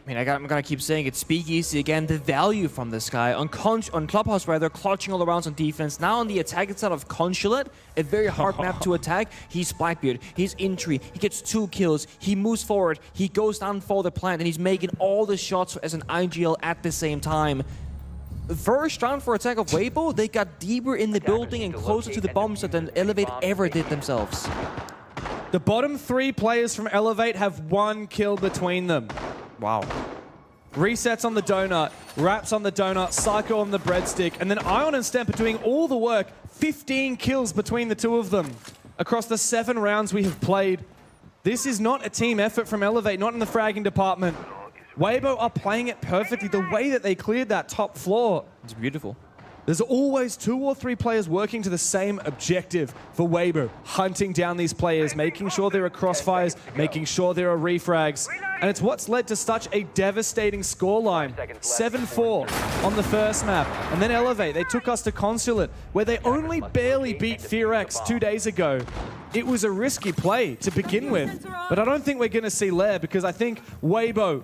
I mean, I'm gonna keep saying it. Speakeasy again, the value from this guy. On Clubhouse, rather, clutching all around on defense. Now on the attack side of Consulate, a very hard map to attack. He's Blackbeard, he's Intri, he gets 2 kills, he moves forward, he goes down for the plant, and he's making all the shots as an IGL at the same time. First round for attack of Weibo, they got deeper in the building and closer to the bombs than Elevate ever did themselves. The bottom 3 players from Elevate have 1 kill between them. Wow. Resets on the donut, Raps on the donut, Psycho on the breadstick, and then Ion and Stemp are doing all the work. 15 kills between the two of them across the 7 rounds we have played. This is not a team effort from Elevate, not in the fragging department. Weibo are playing it perfectly. The way that they cleared that top floor. It's beautiful. There's always 2 or 3 players working to the same objective for Weibo, hunting down these players, making sure there are crossfires, making sure there are refrags. And it's what's led to such a devastating scoreline. 7-4 on the first map. And then Elevate, they took us to Consulate, where they only barely beat FearX 2 days ago. It was a risky play to begin with, but I don't think we're going to see Lair, because I think Weibo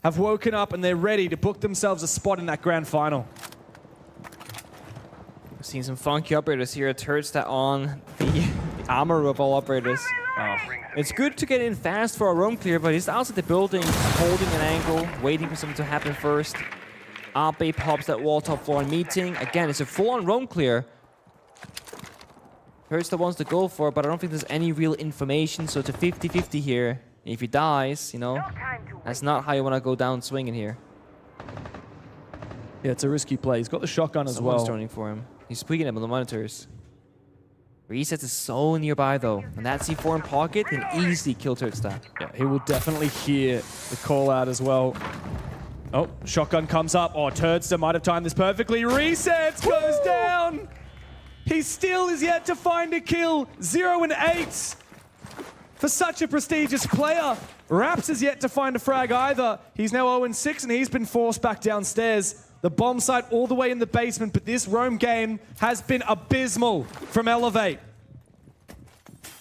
have woken up and they're ready to book themselves a spot in that grand final. Seen some funky operators here. Turrets that on the armor of all operators. It's good to get in fast for a roam clear, but he's outside the building, holding an angle, waiting for something to happen first. AP pops that wall top floor and meeting. Again, it's a full-on roam clear. Turrets the ones to go for, but I don't think there's any real information, so it's a 50-50 here. If he dies, you know, that's not how you want to go down swinging here. Yeah, it's a risky play. He's got the shotgun as well. Someone's turning for him. He's tweaking him on the monitors. Resets is so nearby though, and that C4 in pocket can easily kill Turret Stack. Yeah, he will definitely hear the call out as well. Oh, shotgun comes up. Oh, Turdster might have timed this perfectly. Resets, goes down. He still is yet to find a kill. 0 and 8 for such a prestigious player. Raps is yet to find a frag either. He's now 0 and 6 and he's been forced back downstairs. The bomb site all the way in the basement, but this roam game has been abysmal from Elevate.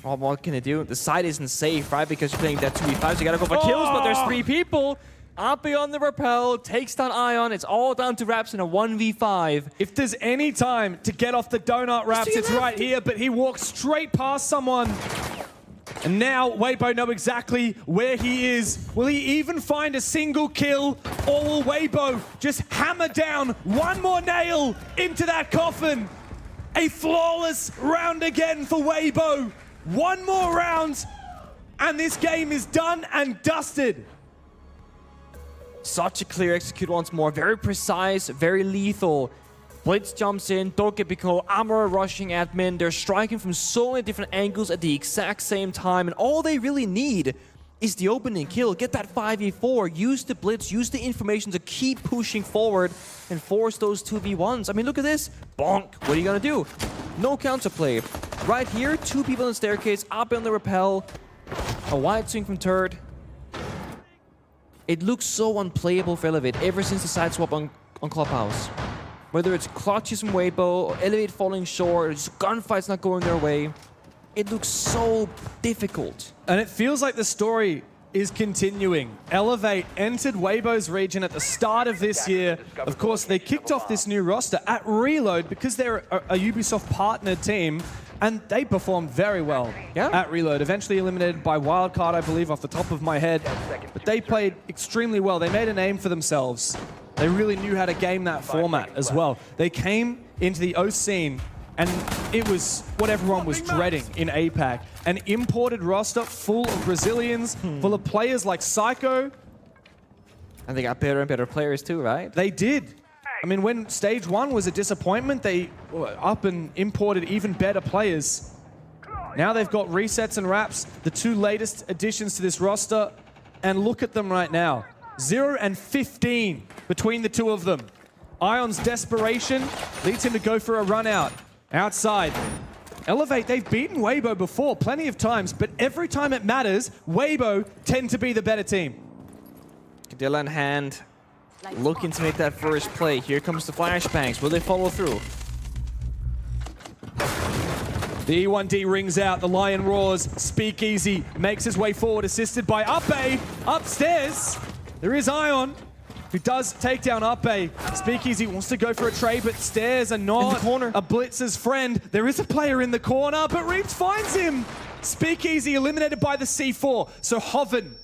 Well, what can they do? The site isn't safe, right? Because you're playing that 2v5, so you gotta go for kills, but there's 3 people. AP on the rappel, takes down Ion. It's all down to Raps in a 1v5. If there's any time to get off the donut, Raps, it's right here, but he walks straight past someone. And now Weibo know exactly where he is. Will he even find a single kill, or will Weibo just hammer down one more nail into that coffin? A flawless round again for Weibo. One more round, and this game is done and dusted. Such a clear execute once more. Very precise, very lethal. Blitz jumps in, Dogepico, Armor rushing admin. They're striking from so many different angles at the exact same time, and all they really need is the opening kill. Get that 5v4, use the blitz, use the information to keep pushing forward and force those 2v1s. I mean, look at this. Bonk. What are you gonna do? No counterplay. Right here, 2 people on the staircase, up on the rappel, a wide swing from Turd. It looks so unplayable for Elevate ever since the side swap on Clubhouse. Whether it's clutches from Weibo, or Elevate falling short, or just gunfights not going their way, it looks so difficult. And it feels like the story is continuing. Elevate entered Weibo's region at the start of this year. Of course, they kicked off this new roster at Reload because they're a Ubisoft partnered team. And they performed very well at Reload. Eventually eliminated by Wildcard, I believe, off the top of my head. But they played extremely well. They made a name for themselves. They really knew how to game that format as well. They came into the O scene, and it was what everyone was dreading in APAC. An imported roster full of Brazilians, full of players like Psycho. And they got better and better players too, right? They did. I mean, when stage 1 was a disappointment, they were up and imported even better players. Now they've got Resets and Raps, the 2 latest additions to this roster. And look at them right now. 0 and 15 between the 2 of them. Ion's desperation leads him to go for a run out. Outside. Elevate, they've beaten Weibo before plenty of times, but every time it matters, Weibo tend to be the better team. Cadilla in hand, looking to make that first play. Here comes the flashbangs. Will they follow through? The E1D rings out, the Lion roars, Speakeasy makes his way forward, assisted by Uppe. Upstairs, there is Ion, who does take down Uppe. Speakeasy wants to go for a trade, but Stairs are not in the corner. A Blitzer's friend. There is a player in the corner, but Reeves finds him. Speakeasy eliminated by the C4, so Hoven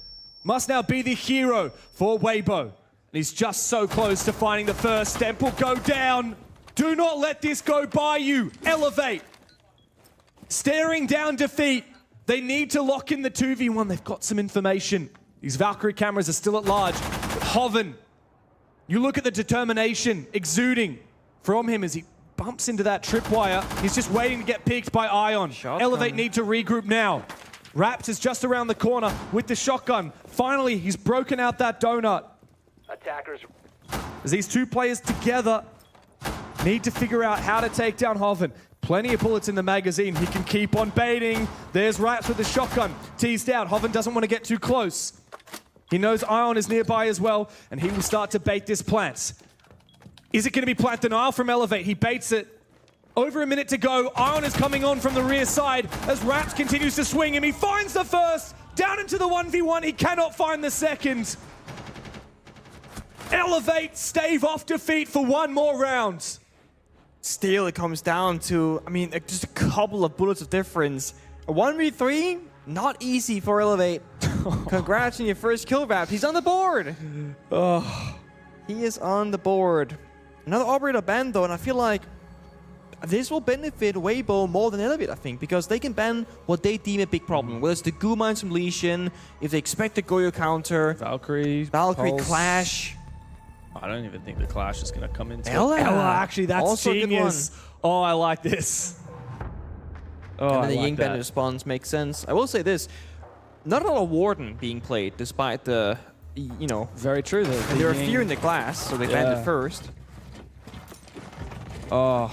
must now be the hero for Weibo. And he's just so close to finding the first. Stemp will go down. Do not let this go by you. Elevate. Staring down defeat. They need to lock in the 2v1. They've got some information. These Valkyrie cameras are still at large. Hoven. You look at the determination exuding from him as he bumps into that tripwire. He's just waiting to get picked by Ion. Elevate need to regroup now. Raps is just around the corner with the shotgun. Finally, he's broken out that donut. Attackers. As these 2 players together need to figure out how to take down Hoven. Plenty of bullets in the magazine. He can keep on baiting. There's Raps with the shotgun. Teased out. Hoven doesn't want to get too close. He knows Ion is nearby as well, and he will start to bait this plant. Is it going to be plant denial from Elevate? He baits it. Over a minute to go. Ion is coming on from the rear side as Raps continues to swing him. He finds the first. Down into the 1v1. He cannot find the second. Elevate stave off defeat for 1 more round. Still, it comes down to, I mean, just a couple of bullets of difference. A 1v3, not easy for Elevate. Congrats on your first kill, Rap. He's on the board. Oh. He is on the board. Another operator ban, though, and I feel like this will benefit Weibo more than Elevate, I think, because they can ban what they deem a big problem. Whether it's the Goo Mines from Lesion, if they expect a Goyo counter, Valkyrie Pulse. Clash. I don't even think the Clash is going to come into Ella. Actually, that's Also genius. Oh, I like this. Oh, And then the I like Ying Band that. response makes sense. I will say this, not a lot of Warden being played, despite the, you know. Very true. There are fear in the glass, so they banned it first. Oh.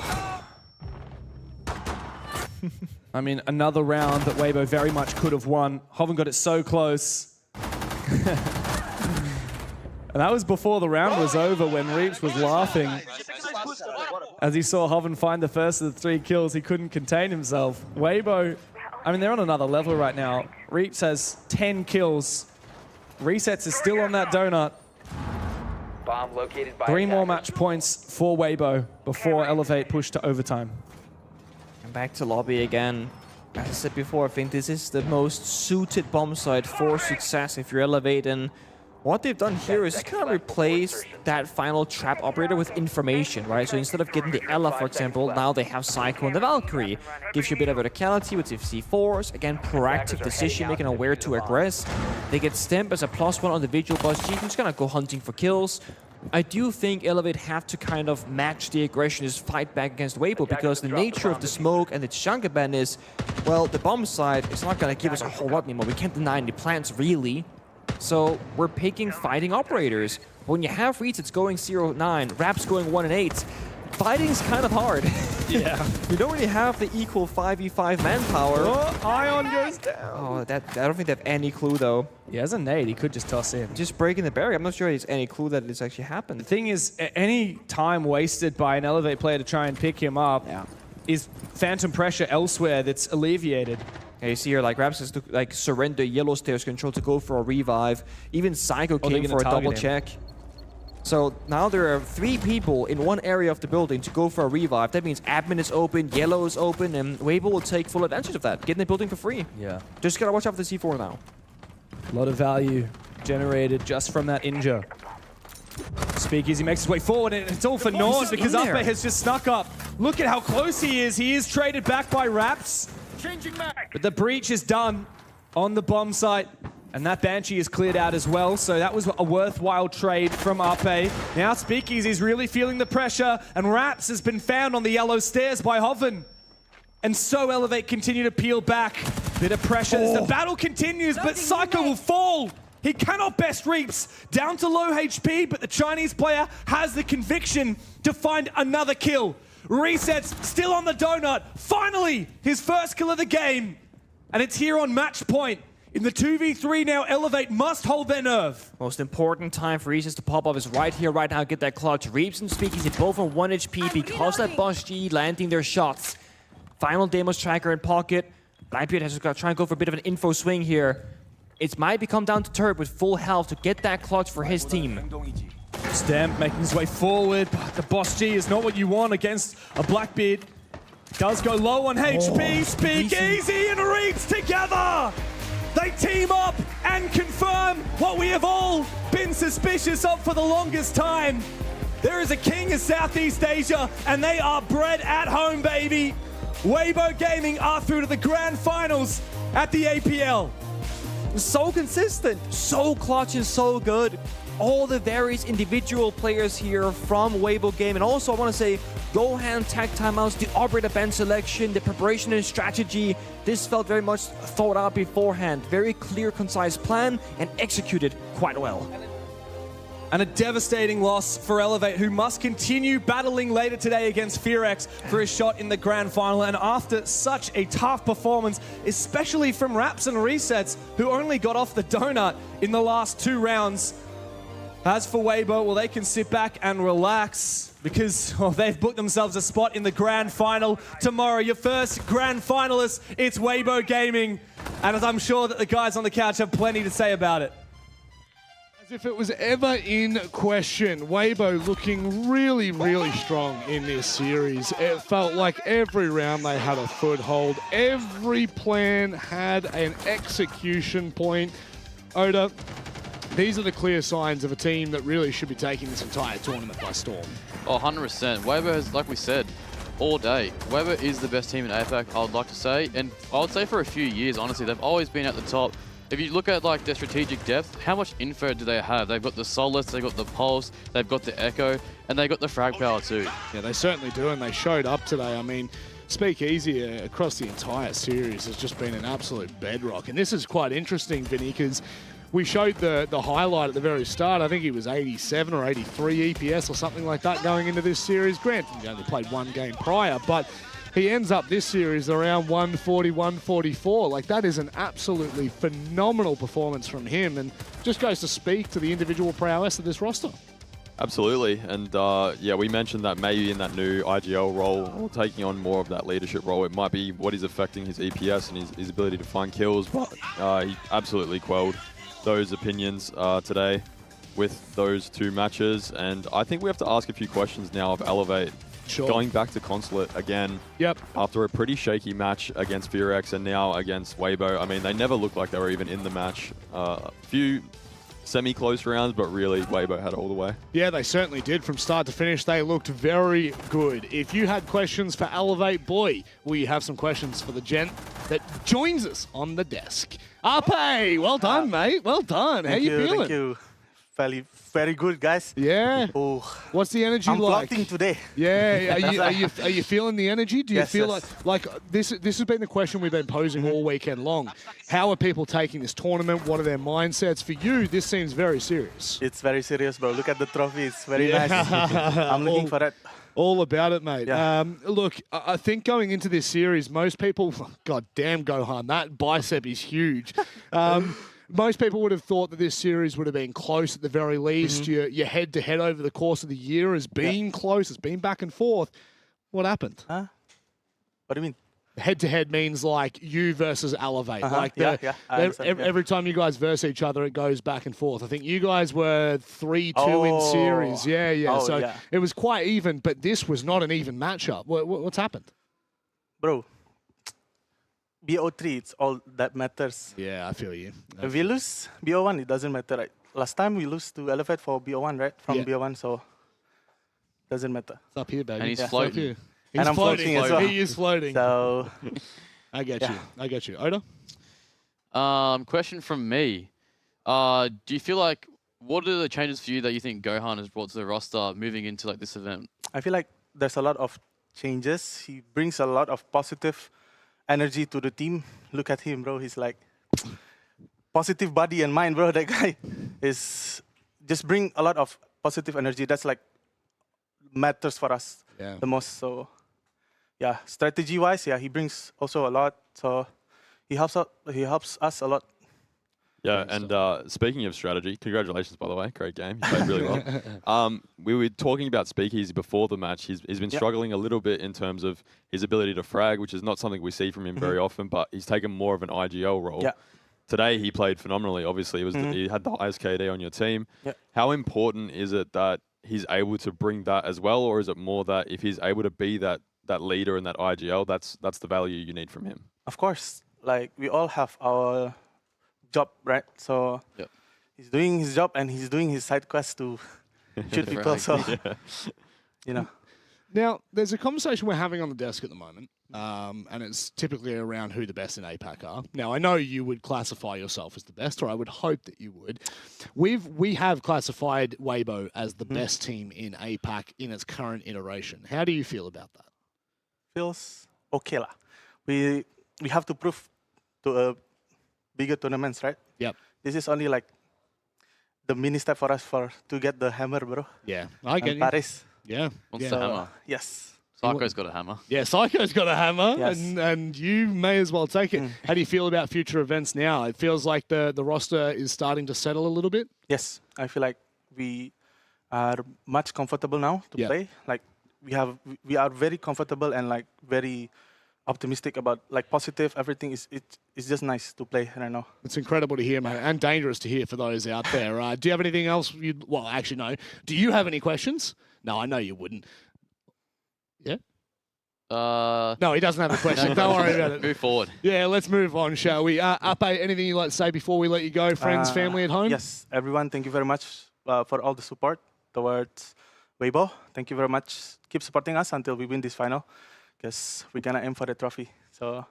I mean, another round that Weibo very much could have won. Hoven got it so close. And that was before the round was over when Reeps was laughing. As he saw Hoven find the first of the 3 kills, he couldn't contain himself. Weibo, I mean, they're on another level right now. Reeps has 10 kills. Resets is still on that donut. Bomb located by 3 more attackers. match points for Weibo before Elevate push to overtime. And back to lobby again. As I said before, I think this is the most suited bomb site for success if you're Elevate. And what they've done here is kind of replace that final trap operator with information, right? So instead of getting the Ella, for example, now they have Psycho and the Valkyrie. Gives you a bit of verticality with C4s. Again, proactive decision-making on where to aggress. They get Stemp as a +1 on the visual boss. You can just kind of go hunting for kills. I do think Elevate have to kind of match the aggression, just fight back against Weibo, because the nature of the smoke and the Chunga ban is, well, the bomb side is not going to give us a whole lot anymore. We can't deny any plants, really. So we're picking fighting operators. When you have resets going 0-9, Raps going 1-8, fighting's kind of hard. Yeah. You don't really have the equal 5v5 manpower. Oh, Ion goes down. Oh, I don't think they have any clue, though. He has a nade. He could just toss in. Just breaking the barrier. I'm not sure there's any clue that it's actually happened. The thing is, any time wasted by an Elevate player to try and pick him up is phantom pressure elsewhere that's alleviated. Yeah, you see here, like, Raps has to, like, surrender yellow stairs control to go for a revive. Even Psycho came for a double check. So now there are 3 people in one area of the building to go for a revive. That means admin is open, yellow is open, and Weibo will take full advantage of that, getting the building for free. Yeah. Just gotta watch out for the C4 now. A lot of value generated just from that injure. Speakeasy makes his way forward, and it's all for Nord because Uppe has just snuck up. Look at how close he is. He is traded back by Raps. But the breach is done on the bomb site. And that Banshee is cleared out as well, so that was a worthwhile trade from Uppe. Now Speakeasy is really feeling the pressure, and Raps has been found on the yellow stairs by Hoven. And so Elevate continue to peel back. Bit of pressure as the battle continues, but Psycho will fall. He cannot best Reaps, down to low HP, but the Chinese player has the conviction to find another kill. Resets, still on the donut. Finally, his first kill of the game. And it's here on match point. In the 2v3 now, Elevate must hold their nerve. Most important time for Reese's to pop up is right here, right now, get that clutch. Reaps and Speakeasy both on 1 HP because that Boss G landing their shots. Final Demos tracker in pocket. Blackbeard has got to try and go for a bit of an info swing here. It might become down to Turret with full health to get that clutch for his team. Stamp making his way forward, but the Boss G is not what you want against a Blackbeard. Does go low on HP, Speakeasy and Reaps together! They team up and confirm what we have all been suspicious of for the longest time. There is a king of Southeast Asia, and they are bred at home, baby. Weibo Gaming are through to the grand finals at the APL. So consistent, so clutch and so good. All the various individual players here from Weibo Game, and also I want to say Gohan tag timeouts, the operator band selection, the preparation and strategy. This felt very much thought out beforehand. Very clear, concise plan, and executed quite well. And a devastating loss for Elevate, who must continue battling later today against Fearex for a shot in the grand final. And after such a tough performance, especially from Raps and Resets, who only got off the donut in the last 2 rounds. As for Weibo, well, they can sit back and relax because they've booked themselves a spot in the grand final tomorrow. Your first grand finalist, it's Weibo Gaming. And as I'm sure that the guys on the couch have plenty to say about it. As if it was ever in question, Weibo looking really, really strong in this series. It felt like every round they had a foothold. Every plan had an execution point. Oda, these are the clear signs of a team that really should be taking this entire tournament by storm. Oh, 100%. Weibo has, like we said, all day. Weibo is the best team in APAC, I would like to say. And I would say for a few years, honestly, they've always been at the top. If you look at like their strategic depth, how much info do they have? They've got the Solace, they've got the Pulse, they've got the Echo, and they've got the Frag Power too. Yeah, they certainly do, and they showed up today. I mean, Speakeasy across the entire series has just been an absolute bedrock. And this is quite interesting, Vinny, because we showed the highlight at the very start. I think he was 87 or 83 EPS or something like that going into this series. Granted, he only played 1 game prior, but he ends up this series around 140, 144. Like, that is an absolutely phenomenal performance from him, and just goes to speak to the individual prowess of this roster. Absolutely, and yeah, we mentioned that maybe in that new IGL role, or taking on more of that leadership role, it might be what is affecting his EPS and his ability to find kills, but he absolutely quelled those opinions today with those 2 matches. And I think we have to ask a few questions now of Elevate. Sure. Going back to Consulate again. Yep. After a pretty shaky match against Fearex and now against Weibo. I mean, they never looked like they were even in the match. A few semi-close rounds, but really Weibo had it all the way. Yeah, they certainly did. From start to finish, they looked very good. If you had questions for Elevate, boy, we have some questions for the gent that joins us on the desk. Ape, well done, mate. Well done. How you feeling? Thank you. Very good, guys. Yeah. Oh, what's the energy I'm like? plotting today. Yeah. Are you feeling the energy? Do you Yes, feel yes. like this has been the question we've been posing all weekend long? How are people taking this tournament? What are their mindsets? For you, this seems very serious. It's very serious, bro. Look at the trophy. It's very nice. I'm looking for it. All about it, mate. Yeah. Look, I think going into this series, most people, God damn Gohan, that bicep is huge. Most people would have thought that this series would have been close at the very least. Your head-to-head over the course of the year has been close. It's been back and forth. What happened? Huh? What do you mean? head-to-head means like you versus Elevate. Like I understand, every time you guys verse each other, it goes back and forth. I think you guys were 3-2 in series. Yeah. Oh, So yeah. it was quite even, but this was not an even matchup. What's happened? Bro, BO3, it's all that matters. Yeah, I feel you. If we lose BO1, it doesn't matter. Right? Last time we lose to Elevate for BO1, right? From BO1, so doesn't matter. It's up here, baby. And he's It's floating. up here. And I'm floating as well. He is floating. So I get you. Oda? Question from me. Do you feel like, what are the changes for you that you think Gohan has brought to the roster moving into like this event? I feel like there's a lot of changes. He brings a lot of positive energy to the team. Look at him, bro. He's like positive body and mind, bro. That guy is just bring a lot of positive energy. That's like matters for us the most. So yeah, strategy-wise, he brings also a lot. So he helps us a lot. Yeah, and speaking of strategy, congratulations, by the way. Great game. You played really well. We were talking about Speakeasy before the match. He's been struggling a little bit in terms of his ability to frag, which is not something we see from him very often, but he's taken more of an IGL role. Yeah. Today, he played phenomenally. Obviously, he had the highest KD on your team. Yeah. How important is it that he's able to bring that as well, or is it more that if he's able to be that leader in that IGL, that's the value you need from him? Of course, like we all have our job, right? So he's doing his job and he's doing his side quest to shoot people. So you know. Now, there's a conversation we're having on the desk at the moment, and it's typically around who the best in APAC are. Now, I know you would classify yourself as the best, or I would hope that you would. We have classified Weibo as the best team in APAC in its current iteration. How do you feel about that? Feels okay lah. We have to prove to bigger tournaments, right? Yep. This is only like the mini step for us to get the hammer, bro. Yeah, I get you. Paris. Yeah. What's the hammer? Yes. Psycho's got a hammer. Yeah, Psycho's got a hammer, Yes. and you may as well take it. How do you feel about future events now? It feels like the roster is starting to settle a little bit. Yes, I feel like we are much comfortable now to play. Like we are very comfortable and like very optimistic about like positive. Everything is it's just nice to play right now. It's incredible to hear, mate, and dangerous to hear for those out there. Do you have anything else? Well, actually, no. Do you have any questions? No, I know you wouldn't. Yeah? No, he doesn't have a question. Don't worry about it. Move forward. Yeah, let's move on, shall we? Ape, anything you'd like to say before we let you go? Friends, family at home? Yes, everyone, thank you very much for all the support towards Weibo. Thank you very much. Keep supporting us until we win this final, because we're going to aim for the trophy. So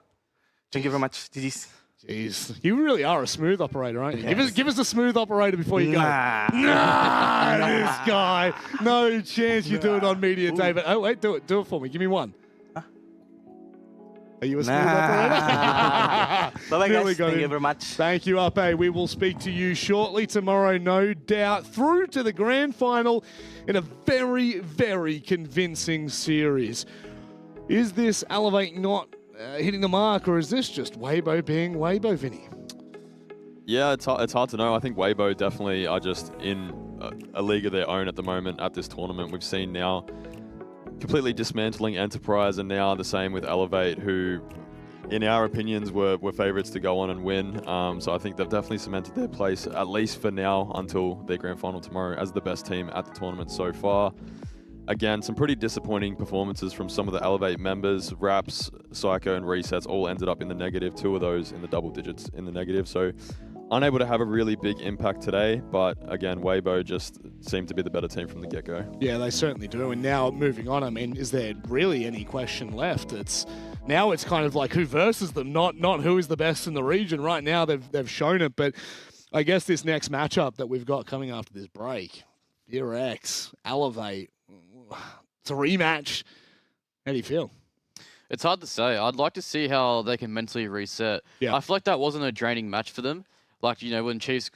thank you very much. GG's. Jeez, you really are a smooth operator, aren't you? Yes. Give us a smooth operator before you go. Nah, this guy. No chance you do it on media day. But oh wait, do it for me. Give me one. Are you a smooth operator? Bye-bye, guys. Thank you very much. Thank you, Ape. We will speak to you shortly tomorrow, no doubt, through to the grand final in a very, very convincing series. Is this Elevate not hitting the mark, or is this just Weibo being Weibo, Vinny? Yeah, it's hard to know. I think Weibo definitely are just in a league of their own at the moment at this tournament. We've seen now completely dismantling Enterprise, and now the same with Elevate, who, in our opinions, were favourites to go on and win. So I think they've definitely cemented their place, at least for now, until their grand final tomorrow, as the best team at the tournament so far. Again, some pretty disappointing performances from some of the Elevate members. Raps, Psycho, and Resets all ended up in the negative. 2 of those in the double digits in the negative. So unable to have a really big impact today. But again, Weibo just seemed to be the better team from the get-go. Yeah, they certainly do. And now moving on, I mean, is there really any question left? Now it's kind of like who versus them, not who is the best in the region. Right now they've shown it. But I guess this next matchup that we've got coming after this break, X, Elevate, it's a rematch. How do you feel? It's hard to say. I'd like to see how they can mentally reset. Yeah. I feel like that wasn't a draining match for them. Like, you know, when Chiefs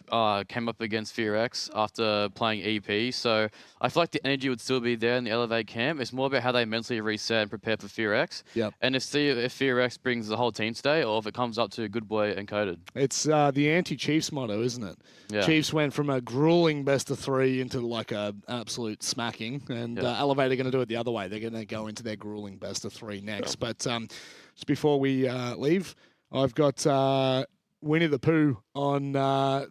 came up against X after playing EP. So I feel like the energy would still be there in the Elevate camp. It's more about how they mentally reset and prepare for X. Yep. And if X brings the whole team today, or if it comes up to Good Boy Encoded. It's the anti-Chiefs motto, isn't it? Yeah. Chiefs went from a grueling best of 3 into like an absolute smacking, and Elevate are going to do it the other way. They're going to go into their grueling best of 3 next. But just before we leave, I've got Winnie the Pooh on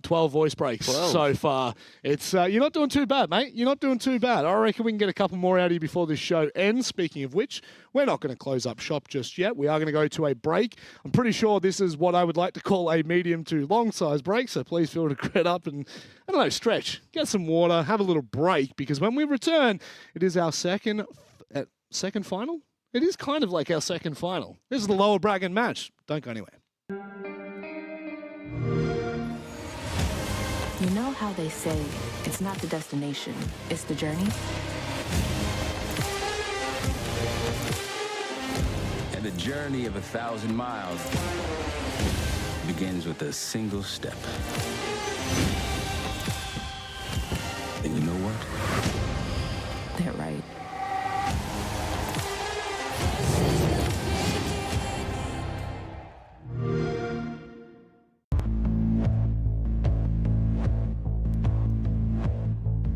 12 voice breaks 12. so far. It's you're not doing too bad, mate. You're not doing too bad. I reckon we can get a couple more out of you before this show ends. Speaking of which, we're not going to close up shop just yet. We are going to go to a break. I'm pretty sure this is what I would like to call a medium to long size break, so please feel free to get up and, I don't know, stretch, get some water, have a little break, because when we return, it is our second final? It is kind of like our second final. This is the lower bracket match. Don't go anywhere. You know how they say it's not the destination, it's the journey? And the journey of 1,000 miles begins with a single step. And you know what? They're right.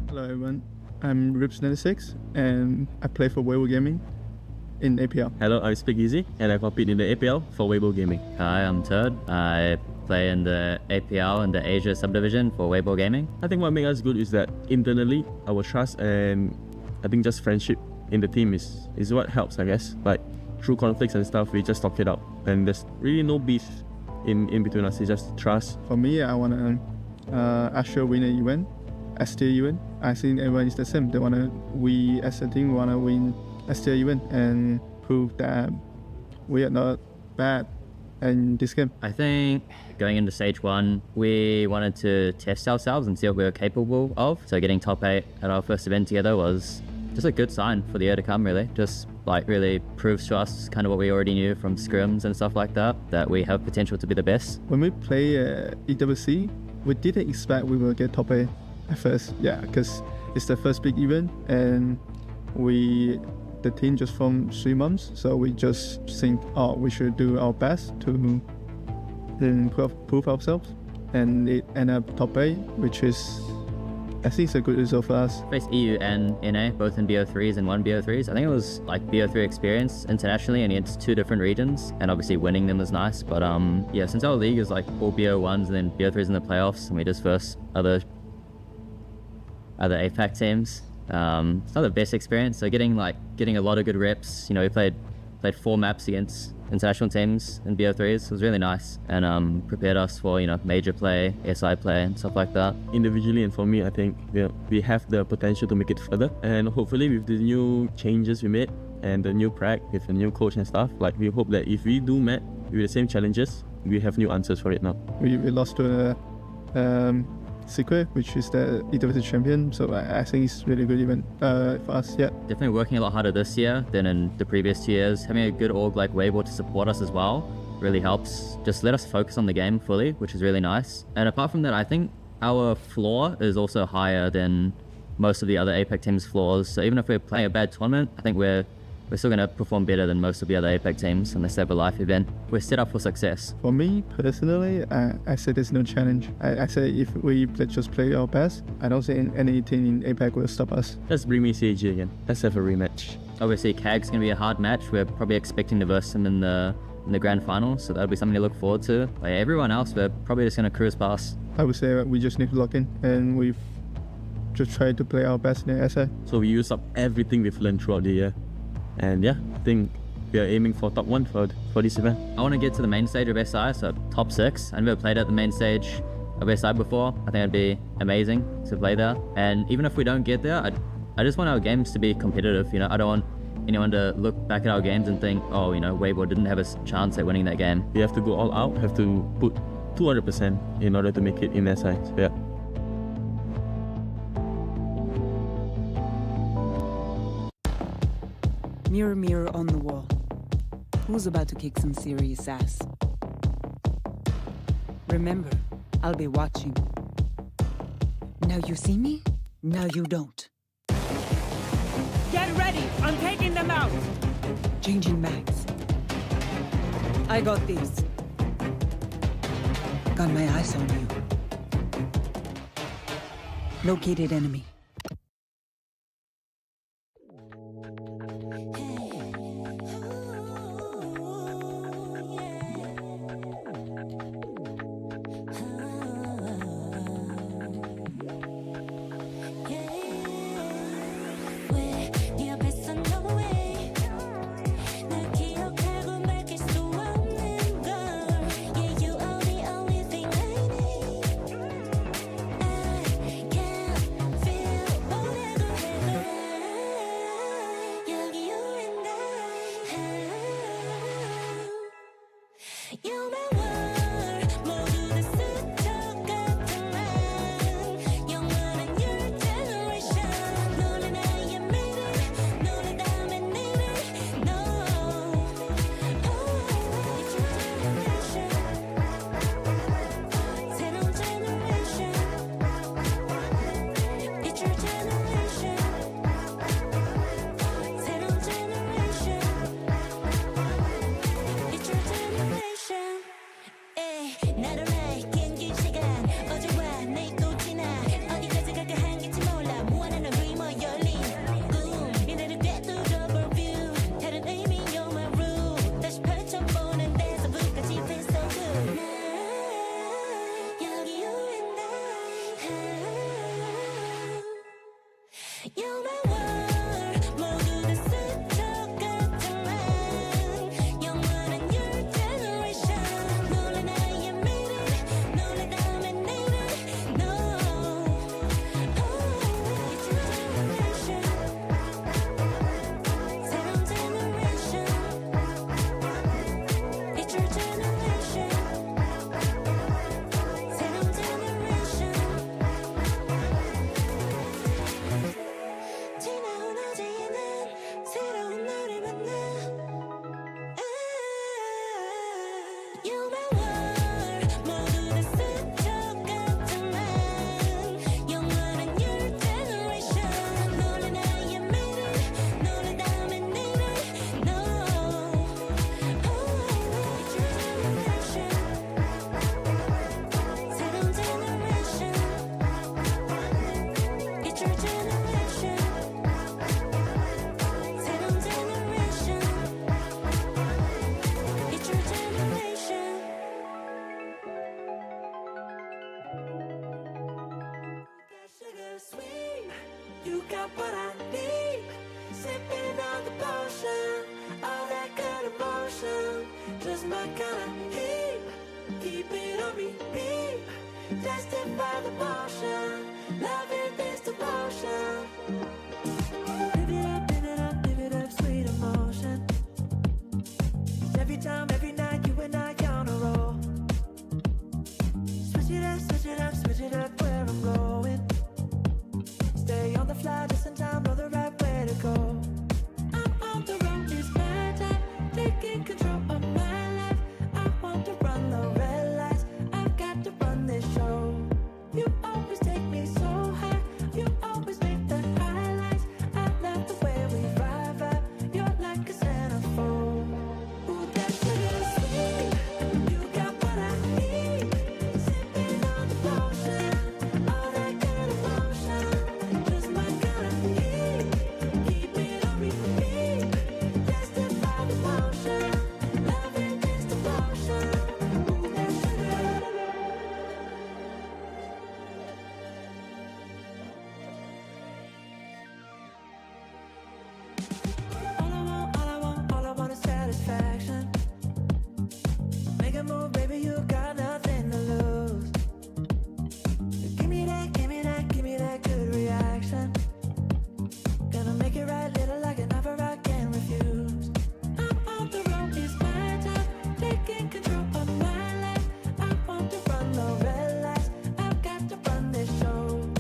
Hello everyone, I'm Rips96 and I play for Weibo Gaming in APL. Hello, I'm Speakeasy and I compete in the APL for Weibo Gaming. Hi, I'm Turd. I play in the APL and the Asia subdivision for Weibo Gaming. I think what makes us good is that internally, our trust and I think just friendship in the team is what helps, I guess. Like through conflicts and stuff, we just talk it out and there's really no beef in between us, it's just trust. For me, I want to Asher win an event, ST event. I think everyone is the same. We as a team want to win ST event and prove that we are not bad in this game. I think going into stage 1, we wanted to test ourselves and see what we were capable of. So getting top 8 at our first event together was just a good sign for the year to come, really. Just like really proves to us kind of what we already knew from scrims and stuff like that we have potential to be the best. When we play EWC, we didn't expect we will get top 8 at first, because it's the first big event and the team just formed 3 months, so we just think, we should do our best to then prove ourselves, and it ended up top 8, which is, I think, it's a good result for us. Faced EU and NA, both in BO3s and 1 BO3s. I think it was like BO3 experience internationally and against 2 different regions, and obviously winning them was nice, but yeah, since our league is like all BO1s and then BO3s in the playoffs, and we just verse other APAC teams. It's not the best experience, so getting a lot of good reps. We played 4 maps against international teams in BO3s. It was really nice and prepared us for major play, SI play and stuff like that. Individually and for me, I think we have the potential to make it further, and hopefully with the new changes we made and the new prac with the new coach and stuff, we hope that if we do met with the same challenges, we have new answers for it now. We lost to Secret, which is the EWC champion, so I think it's really good event for us. Yeah, definitely working a lot harder this year than in the previous 2 years. Having a good org like Weibo to support us as well really helps. Just let us focus on the game fully, which is really nice. And apart from that, I think our floor is also higher than most of the other APAC teams' floors. So even if we're playing a bad tournament, I think we're still going to perform better than most of the other APAC teams unless they have a live event. We're set up for success. For me, personally, I say there's no challenge. I say if we just play our best, I don't think any team in APAC will stop us. Let's bring me CAG again. Let's have a rematch. Obviously, CAG's going to be a hard match. We're probably expecting to verse them in the grand final, so that'll be something to look forward to. Like everyone else, we're probably just going to cruise past. I would say we just need to lock in, and we've just tried to play our best in the SA. So we use up everything we've learned throughout the year. And yeah, I think we are aiming for top 1 for this event. I want to get to the main stage of SI, so top 6. I've never played at the main stage of SI before. I think it'd be amazing to play there. And even if we don't get there, I just want our games to be competitive. I don't want anyone to look back at our games and think, Weibo didn't have a chance at winning that game. We have to go all out, have to put 200% in order to make it in SI. So yeah. Mirror, mirror on the wall. Who's about to kick some serious ass? Remember, I'll be watching. Now you see me, now you don't. Get ready! I'm taking them out! Changing mags. I got this. Got my eyes on you. Located enemy. You're my world 모두를 스쳐갔지만 영원한 your generation 놀래 나의 미래 놀래다면 내일은 No It's your generation 새로운 generation It's your generation 새로운 generation 지나온 어제에는 새로운 너를 만나 You're my world 모두를 스쳐갔지만 영원한 your generation 놀래 나의 미래 놀래다면 내일은 No It's your generation 새로운 generation It's your generation 새로운 generation It's your generation Sugar sweet You got what I need Sipping on the potion All that good emotion Just my kind of heat Keep it on repeat Tested by the motion Loving this devotion Live it up, sweet emotion Every time, every night, you and I on a roll Switch it up, switch it up where I'm going Stay on the fly, just in time, know the right way to go I'm on the road, it's my time Taking control of my life I want to run the red lights I've got to run this show You always take me so high You always make the highlights I love the way we vibe You're like a centerfold Ooh, that sugar sweet You got what I need Sipping on the potion All that good emotion Just my kind of heat Keep it on repeat Tested by the motion Loving this devotion Ooh, that sugar All I want is satisfaction Make a move, baby, you got nothing to lose Give me that good reaction Gonna make it right, little like an offer I can't refuse I'm on the road, it's my time Taking control of my life I want to run the red lights I've got to run this show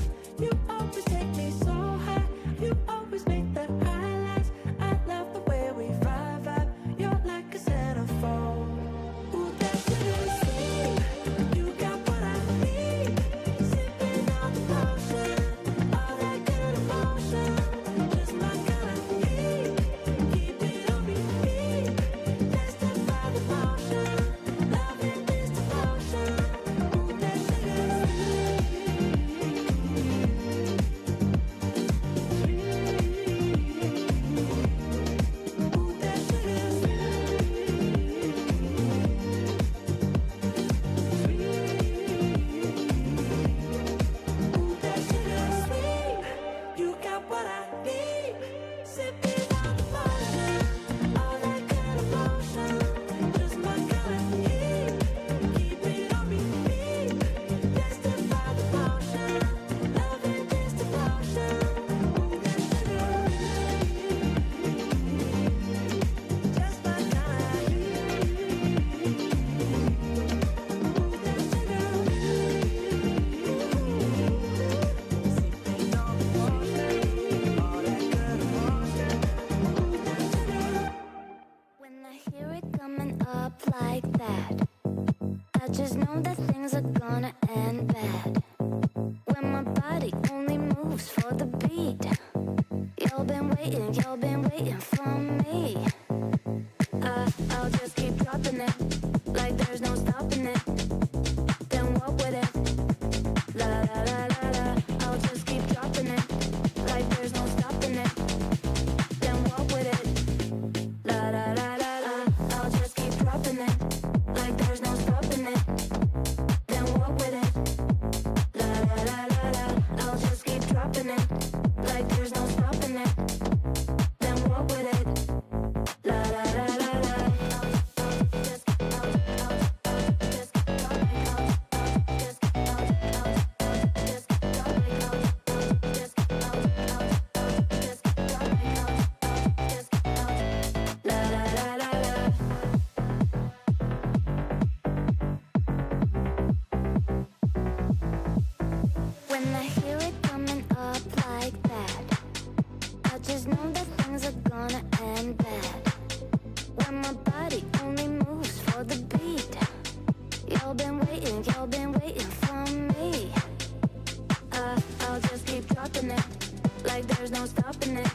You always take me so high You always make the highlights I love the way we vibe You're like a centerfold Ooh, that sugar sweet You got what I need Sipping on the potion All that good emotion Just my kind of heat Keep it on repeat Tested by the motion Loving this devotion Ooh, that sugar Ooh, that sugar sweet You got what I need Sipping on the potion All that good emotion Just my kind of heat Keep it on repeat Tested by the motion Loving this devotion Ooh, that sugar Just my kind of heat Ooh, that sugar Sipping on the potion All that good emotion Ooh, that sugar When I hear it coming up like that I just know that things are gonna end bad When my body only moves for the beat Y'all been waiting for me I'll just keep dropping it Like there's no stopping it Then walk with it La la la la la I'll just keep dropping it Like there's no stopping it Then walk with it La la la la la I'll just keep dropping it Like there's no stopping it Then walk with it La la la la When I hear it coming up like that, I just know that things are gonna end bad. When my body only moves for the beat, y'all been waiting for me. I'll just keep dropping it, like there's no stopping it.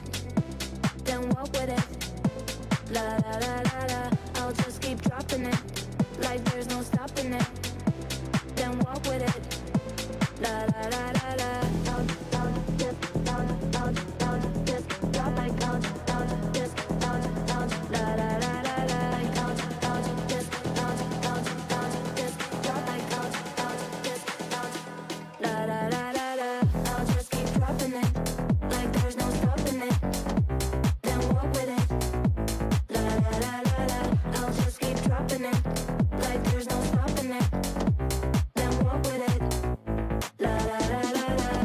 Then walk with it, la la la la la. I'll just keep dropping it, like there's no stopping it. Then walk with it, la la la la la. I'll just drop like I'll just la la la la la. I'll just drop like I'll just la la la la la. I'll just keep dropping it, like there's no stopping it. Then walk with it, la la la la la. I'll just keep dropping it, like there's no stopping it. Then walk with it, la la la la la.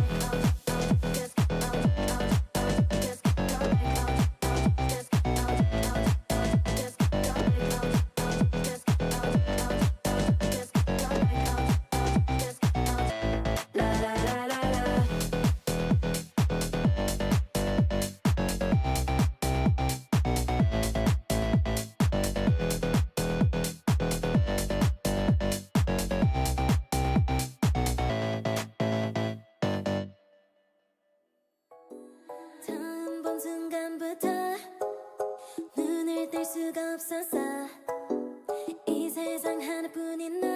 처음 본 순간부터 눈을 뗄 수가 없었어. 이 세상 하나뿐인 너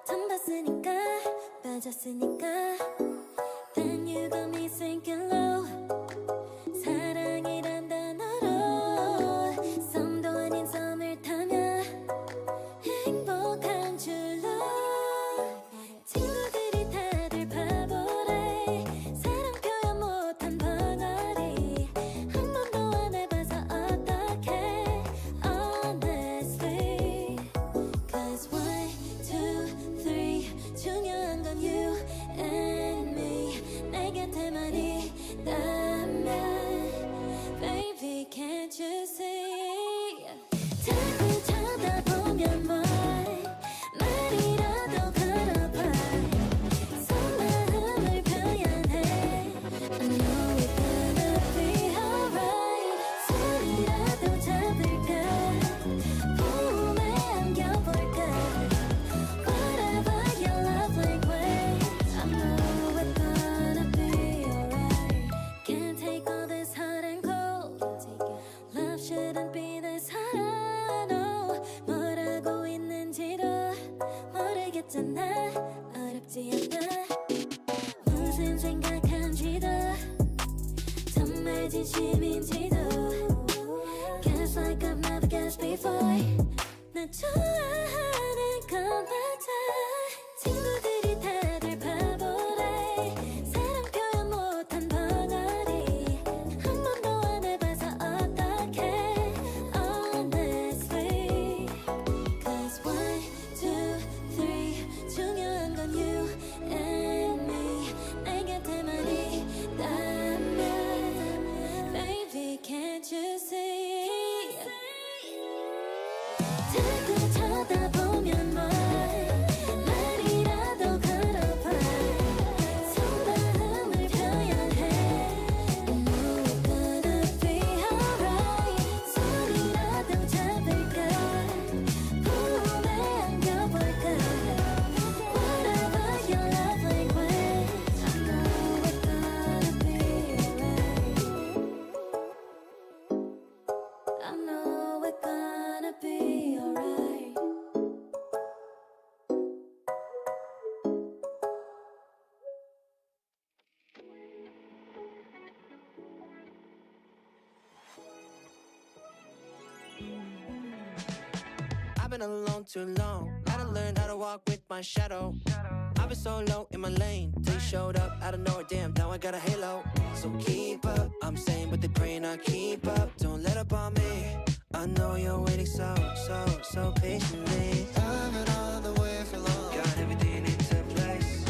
처음 봤으니까 빠졌으니까. Then you got me sinking low. 사랑이란 단어로 썸도 아닌 썸을 타며 행복한 줄로. 친구들이 다들 바보래. 사랑 표현 못한 벙어리. 한 번도 안 해봐서 어떡해 honestly. Cause 1, 2, 3 중요한 건 you and me. 내 곁에만 있다면 baby can't you see. 자꾸 쳐다보면 뭘 말이라도 걸어봐. 속마음을 표현해. I know we're gonna be alright. 손이라도 잡을까. 봄에 안겨볼까. Whatever your love language, I know we're gonna be alright. Can't take all this hot and cold. Love shouldn't be this hard. No, 뭐라고 있는지도 모르겠잖아. 어렵지 않아. 무슨 생각한지도 정말 진심인지도. Guess like I've never guessed before. 나 좋아하는 건 맞아. 친구들이 다들 바보래. 사랑 표현 못한 벙어리. 한 번도 안 해봐서 어떡해 honestly. Cause 1, 2, 3 중요한 건 you and me. 내 곁에만 있다면 baby can't you see. 자꾸 쳐다보면 뭘 말이라도 걸어봐. 속마음을 표현해. I know we're gonna be alright. 손이라도 잡을까. 봄에 안겨볼까. Whatever your love language, I know we're gonna be alright. I know we're gonna be alright. I've been alone too long. Gotta learn how to walk with my shadow. I've been so low in my lane till you showed up out of nowhere. Damn, now I got a halo. So keep up. I'm saying, but they praying I keep up. Don't let up on me. I know you're waiting so patiently. I've been on the way for long. Got everything into place.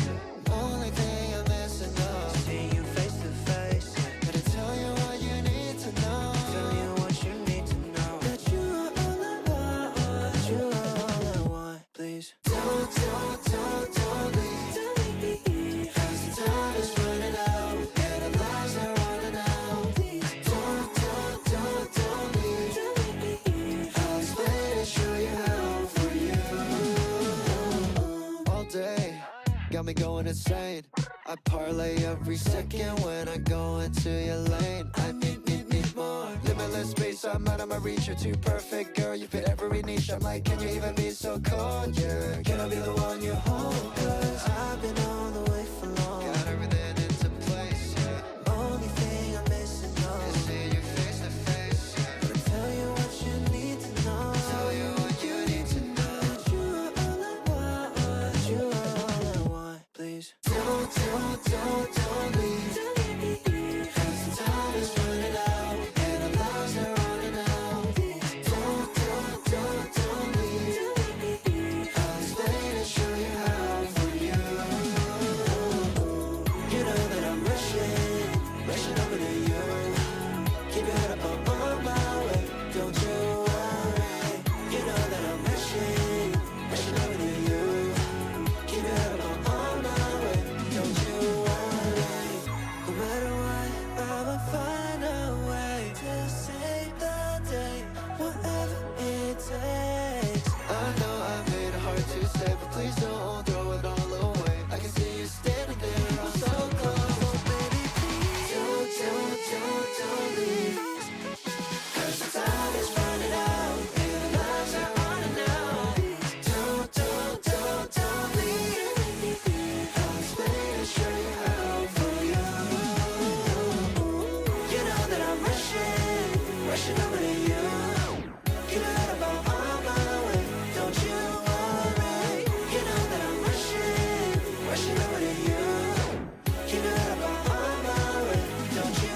Only thing I'm missing now is seeing you face to face. Gotta tell you what you need to know. Tell you what you need to know. That you are all I want. That you are all I want. Please don't leave. 'Cause the time parlay every second when I go into your lane. I need more. Limitless space, I'm out of my reach. You're too perfect, girl. You fit every niche. I'm like, can you even be so cold? Yeah, can I be the one you hold? 'Cause I've been on the way for long. Got everything into place. Yeah. Only thing I'm missing now is seeing you face to face. Yeah. But tell you what you need to know. Tell you what you need to know. That you are all I want. You are all I want. Please don't leave. Cause the time is running out and our lives are running out. Don't leave. I'll stay to show you how for you. You know that I'm rushing over to you. Keep your head up, I'm on my way. Don't you worry. You know that I'm rushing over to you. Keep your head up, I'm on my way. Don't you worry. No matter what, I'ma find a way to save the day, whatever it takes. I know I made it hard to say, but please don't throw it all away. I can see you standing there, I'm so close. Oh baby, please don't leave. 'Cause the time is running out and the lives are running out. Don't leave. I'll stay to show you how for you. You know that I'm rushing over to you. Keep it head up, I'm on my way. Don't you worry. You know that I'm rushing over to you. Keep it head up, I'm on my way. Don't you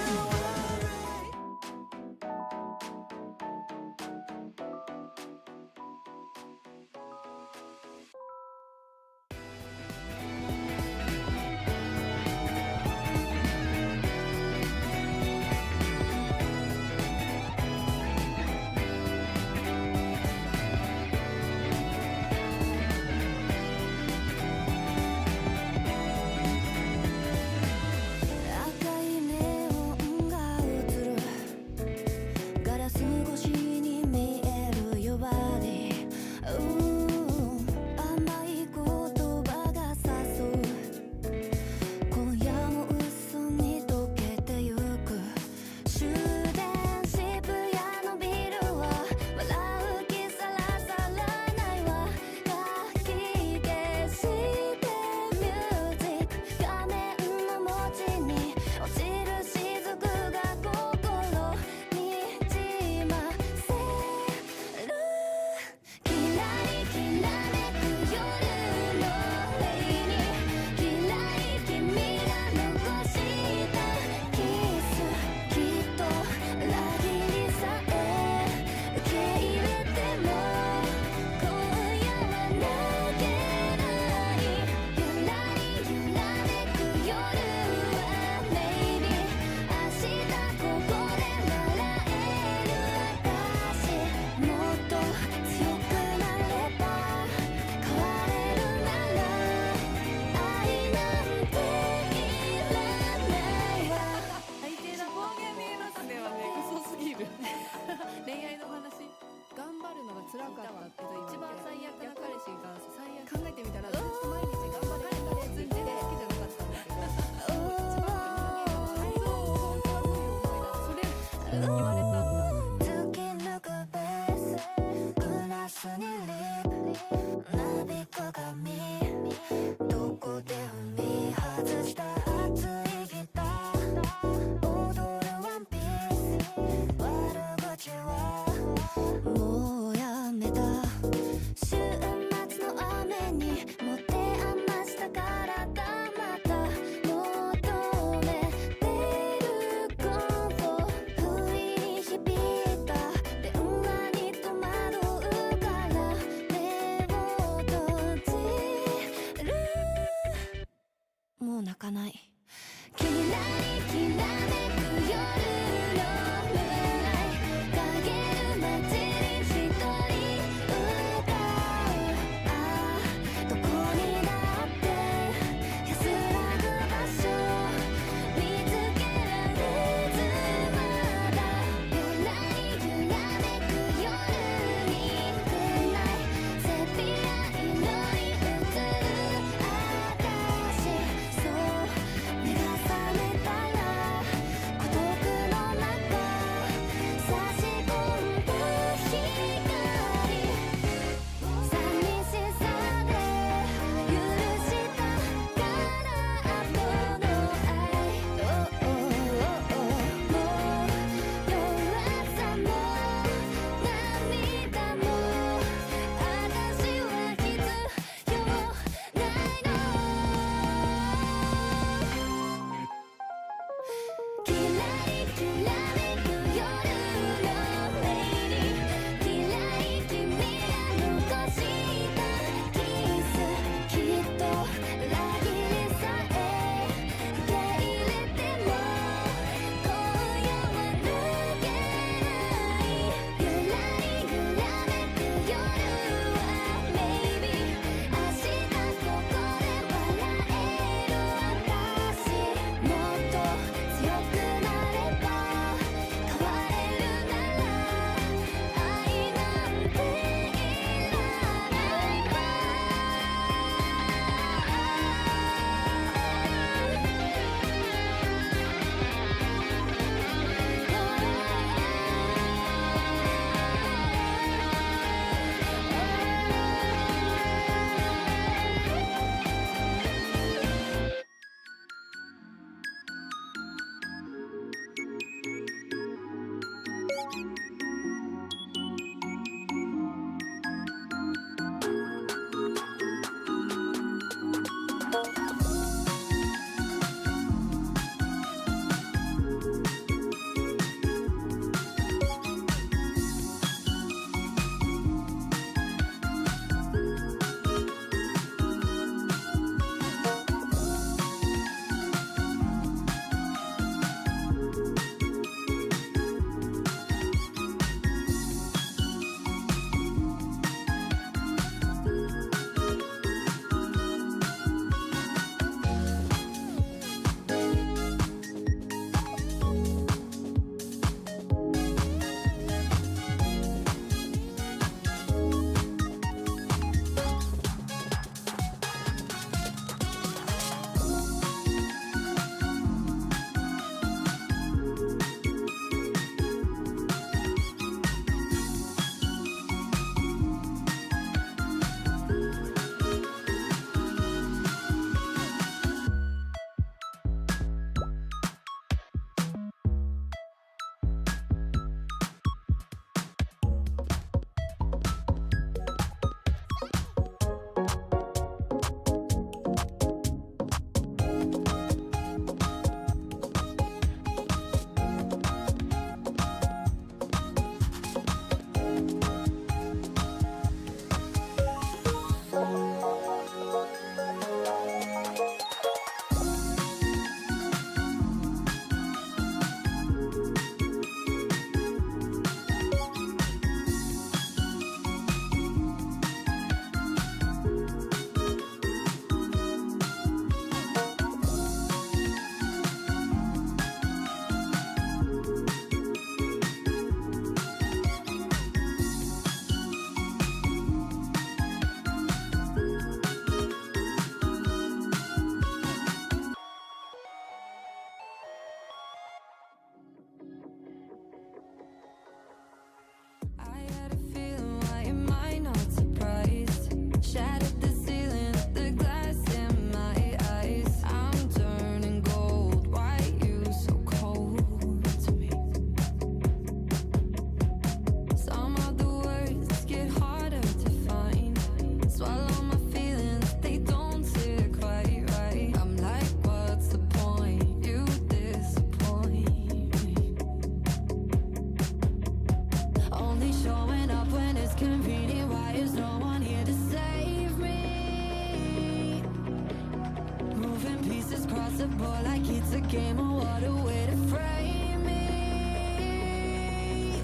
it's a game, or what a way to frame me.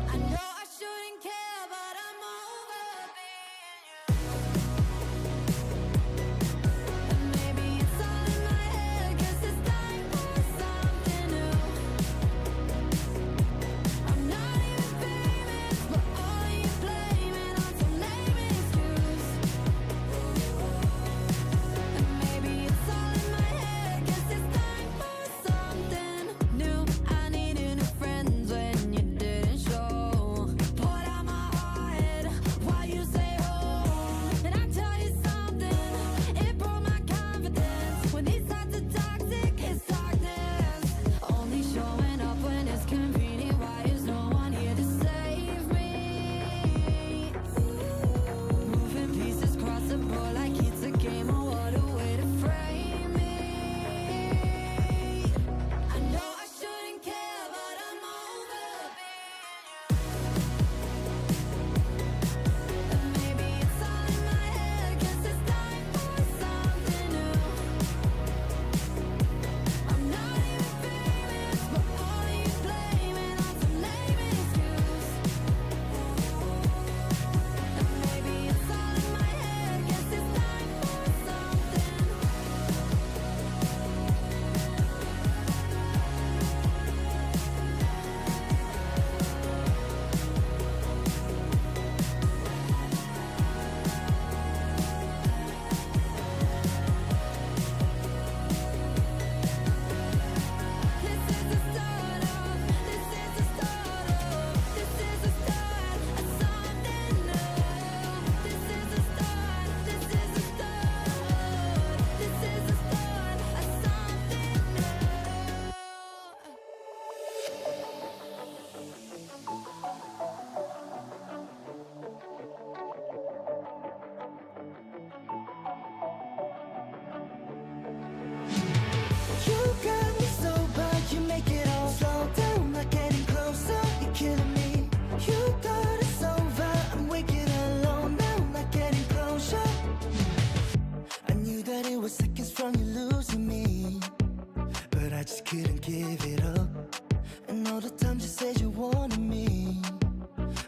I know I shouldn't care, but I'm over being you. And maybe it's all in my head, 'cause it's time for something new. I'm not even famous, but all you blaming on some lame excuse. And maybe it's all in my head, 'cause it's time for something new. I needed new friends when you didn't show. Poured out my heart while you say oh. And I tell you something, it broke my confidence. When these thoughts are toxic, it's darkness. Only showing up when it's convenient. Why is no one here to save me? Moving pieces cross the board like it's a game, or what a way to frame me. I know I shouldn't care, but I'm over being you. And maybe it's all in my head, 'cause it's time for something new. I'm not even famous, but all you blaming on some lame excuse. And maybe it's all in my head, 'cause it's time for something. You got me so bad, you make it all slow down, not getting closer, you're killing me. You thought it's over, I'm waking alone now, not getting closure. I knew that it was seconds from you losing me, but I just couldn't give it up. And all the times you said you wanted me,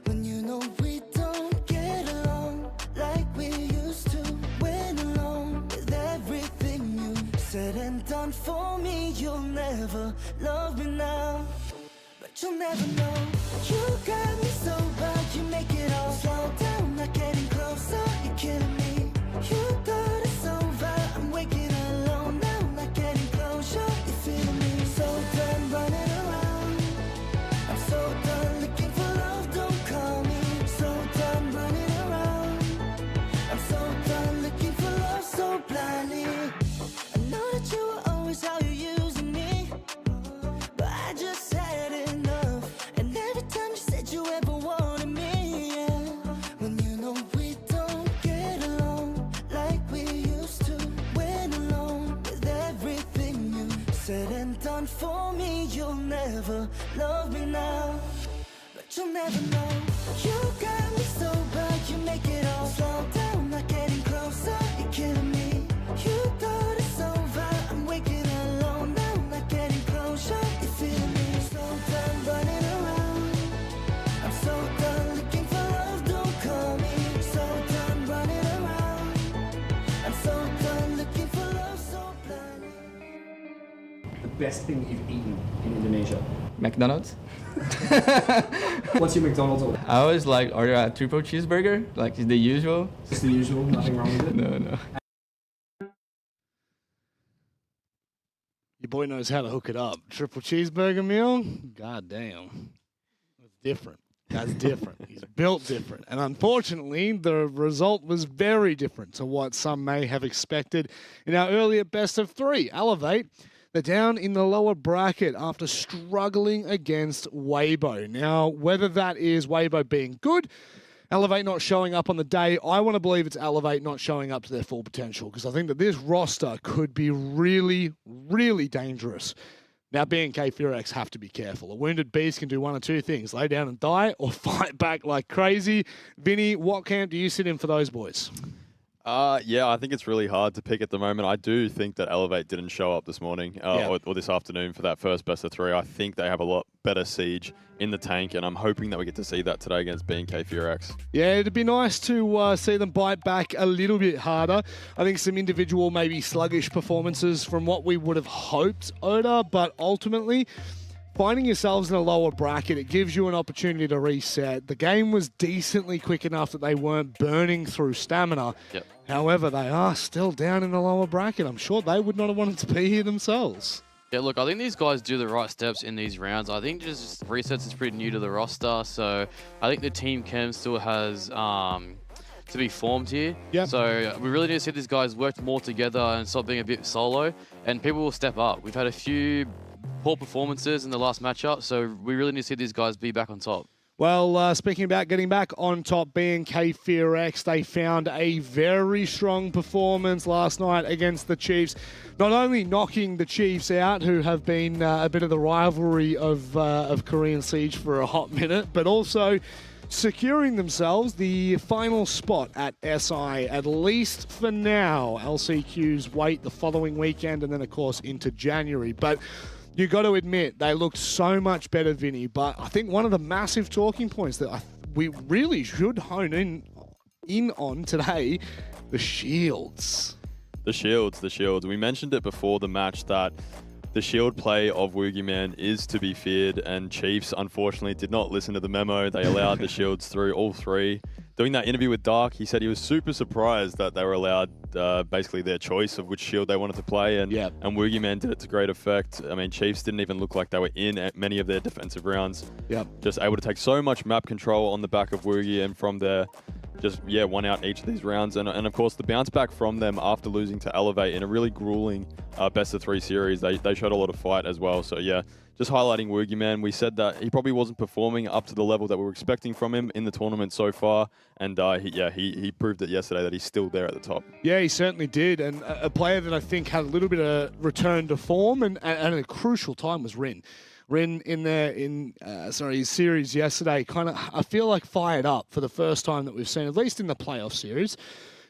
when you know we don't get along like we used to. Went along with everything you said and done for me. You'll never love me now, but you'll never know. You got me so bad, you make it all slow down, not getting closer, you're killing me. You thought it's over, I'm waking alone now, not getting closure, you're feeling me. So done running around, I'm so done looking for love, don't call me. So done running around, I'm so done looking for love so blindly. I know that you were always how you using me, but I just had enough. And every time you said you ever wanted me, yeah. When you know we don't get along like we used to. Went along with everything you said and done for me. You'll never love me now, but you'll never know. You got me so bad, you make it all slow down, not getting closer, you're killing me. You thought it's over, I'm waking alone now, not getting closure, you're feeling me. So done running around, I'm so done looking for love, don't call me. So done running around, I'm so done looking for love so blindly. The best thing you've eaten in Indonesia? McDonald's. What's your McDonald's order? I always like order a triple cheeseburger, like the usual. Just the usual, nothing wrong with it? No. Your boy knows how to hook it up. Triple cheeseburger meal? God damn. That's different. That's different. He's built different. And unfortunately, the result was very different to what some may have expected in our earlier best of three. Elevate, they're down in the lower bracket after struggling against Weibo. Now, whether that is Weibo being good, Elevate not showing up on the day, I want to believe it's Elevate not showing up to their full potential, because I think that this roster could be really, really dangerous. Now, B&K Furex have to be careful. A wounded beast can do one of two things: lay down and die, or fight back like crazy. Vinny, what camp do you sit in for those boys? Yeah, I think it's really hard to pick at the moment. I do think that Elevate didn't show up this morning or this afternoon for that first best of 3. I think they have a lot better siege in the tank, and I'm hoping that we get to see that today against B&K Furex. Yeah, it'd be nice to see them bite back a little bit harder. I think some individual, maybe sluggish performances from what we would have hoped, Oda, but ultimately, finding yourselves in a lower bracket, it gives you an opportunity to reset. The game was decently quick enough that they weren't burning through stamina. Yep. However, they are still down in the lower bracket. I'm sure they would not have wanted to be here themselves. Yeah, look, I think these guys do the right steps in these rounds. I think just resets is pretty new to the roster, so I think the team chem still has to be formed here. Yep. So we really need to see these guys work more together and stop being a bit solo, and people will step up. We've had a few poor performances in the last matchup, so we really need to see these guys be back on top. Well, speaking about getting back on top, B&K Fear-X, they found a very strong performance last night against the Chiefs. Not only knocking the Chiefs out, who have been a bit of the rivalry of Korean Siege for a hot minute, but also securing themselves the final spot at SI, at least for now. LCQs wait the following weekend and then, of course, into January. But you got to admit, they looked so much better, Vinny. But I think one of the massive talking points that we really should hone in on today, the shields. The shields. We mentioned it before the match that the shield play of Woogieman is to be feared, and Chiefs, unfortunately, did not listen to the memo. They allowed the shields through, all 3. Doing that interview with Dark, he said he was super surprised that they were allowed basically their choice of which shield they wanted to play, and Woogieman did it to great effect. I mean, Chiefs didn't even look like they were in at many of their defensive rounds. Just able to take so much map control on the back of Woogie, and from there, just, won out each of these rounds. And of course, the bounce back from them after losing to Elevate in a really grueling best of 3 series, they showed a lot of fight as well. So yeah, just highlighting Woogieman. We said that he probably wasn't performing up to the level that we were expecting from him in the tournament so far. And he proved it yesterday that he's still there at the top. Yeah, he certainly did. And a player that I think had a little bit of return to form and at a crucial time was Rin. Rin in his series yesterday kind of, I feel like, fired up for the first time that we've seen, at least in the playoff series.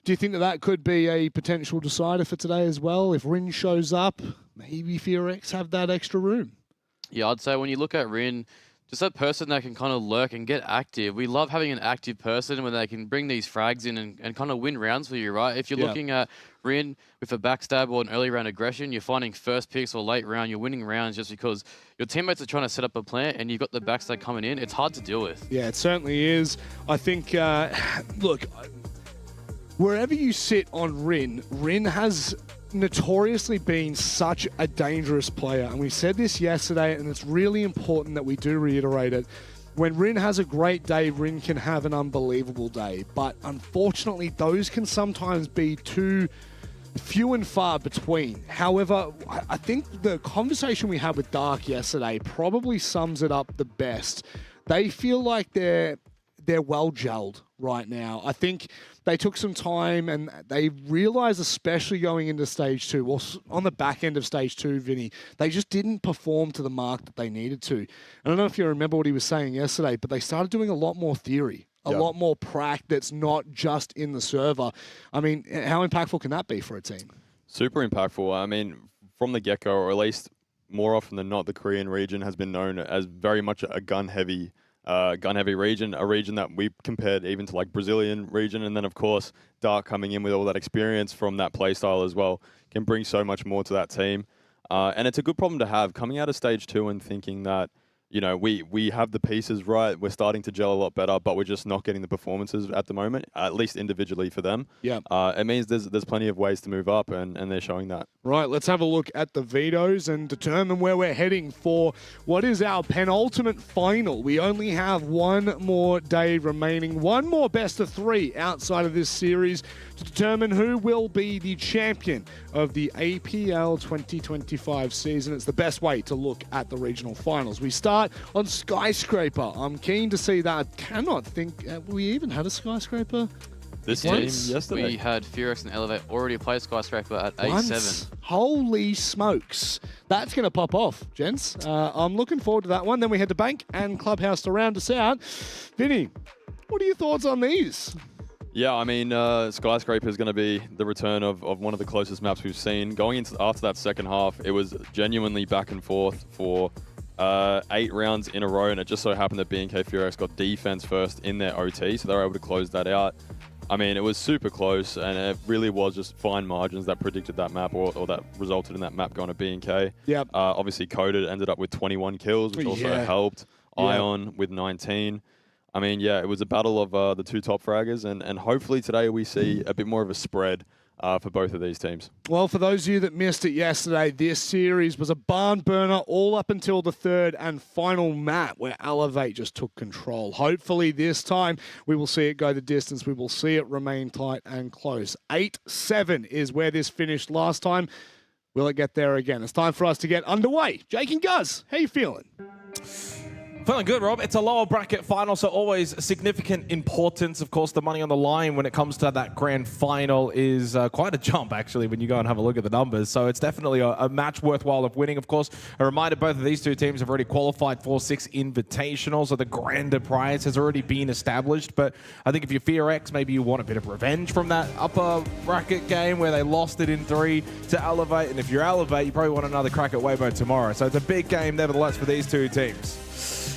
Do you think that could be a potential decider for today as well? If Rin shows up, maybe Fear-X have that extra room. Yeah, I'd say when you look at Rin, just that person that can kind of lurk and get active. We love having an active person when they can bring these frags in and kind of win rounds for you, right? If you're looking at Rin with a backstab or an early round aggression, you're finding first picks or late round, you're winning rounds just because your teammates are trying to set up a plan and you've got the backstab coming in. It's hard to deal with. Yeah, it certainly is. I think, look, wherever you sit on Rin has notoriously been such a dangerous player, and we said this yesterday, and it's really important that we do reiterate it. When Rin has a great day, Rin can have an unbelievable day, but unfortunately those can sometimes be too few and far between. However, I think the conversation we had with Dark yesterday probably sums it up the best. They feel like they're well gelled right now. I think they took some time and they realized, especially going into stage 2, or on the back end of stage 2, Vinny, they just didn't perform to the mark that they needed to. I don't know if you remember what he was saying yesterday, but they started doing a lot more theory, a lot more prac that's not just in the server. I mean, how impactful can that be for a team? Super impactful. I mean, from the get-go, or at least more often than not, the Korean region has been known as very much a gun-heavy region, a region that we compared even to like Brazilian region. And then of course, Dark coming in with all that experience from that playstyle as well can bring so much more to that team. And it's a good problem to have coming out of stage 2 and thinking that, you know, we have the pieces right. We're starting to gel a lot better, but we're just not getting the performances at the moment, at least individually for them. Yeah. It means there's plenty of ways to move up, and they're showing that. Right, let's have a look at the vetoes and determine where we're heading for what is our penultimate final. We only have one more day remaining, one more best of 3 outside of this series to determine who will be the champion of the APL 2025 season. It's the best way to look at the regional finals. We start on Skyscraper. I'm keen to see that. I cannot think we even had a Skyscraper. This team yesterday. We had Fear-X and Elevate already play Skyscraper at A7. Holy smokes. That's going to pop off, gents. I'm looking forward to that one. Then we head to Bank and Clubhouse to round us out. Vinny, what are your thoughts on these? Yeah, I mean, Skyscraper is going to be the return of one of the closest maps we've seen. Going into after that second half, it was genuinely back and forth for 8 rounds in a row, and it just so happened that BNK Furex got defense first in their OT, so they were able to close that out. I mean, it was super close, and it really was just fine margins that predicted that map, or that resulted in that map going to BNK. Yep. Obviously, Coded ended up with 21 kills, which also helped. Yeah. Ion with 19. I mean, yeah, it was a battle of the 2 top fraggers, and hopefully today we see a bit more of a spread for both of these teams. Well, for those of you that missed it yesterday, this series was a barn burner all up until the third and final map where Elevate just took control. Hopefully this time we will see it go the distance. We will see it remain tight and close. 8-7 is where this finished last time. Will it get there again? It's time for us to get underway. Jake and Guz, how you feeling? Feeling good, Rob. It's a lower bracket final, so always significant importance. Of course, the money on the line when it comes to that grand final is quite a jump, actually, when you go and have a look at the numbers. So it's definitely a match worthwhile of winning. Of course, a reminder, both of these two teams have already qualified for 6 invitationals, so the grander prize has already been established. But I think if you're FearX, maybe you want a bit of revenge from that upper bracket game where they lost it in 3 to Elevate. And if you're Elevate, you probably want another crack at Weibo tomorrow. So it's a big game, nevertheless, for these two teams.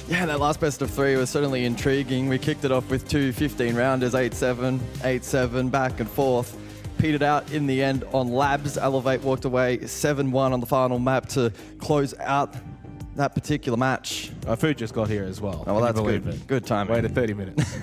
Yeah, that last best of 3 was certainly intriguing. We kicked it off with 2 15-rounders, 8-7, 8-7, back and forth. Petered out in the end on Labs. Elevate walked away 7-1 on the final map to close out that particular match. Food just got here as well. Oh, well, that's good. Good time. Waited 30 minutes.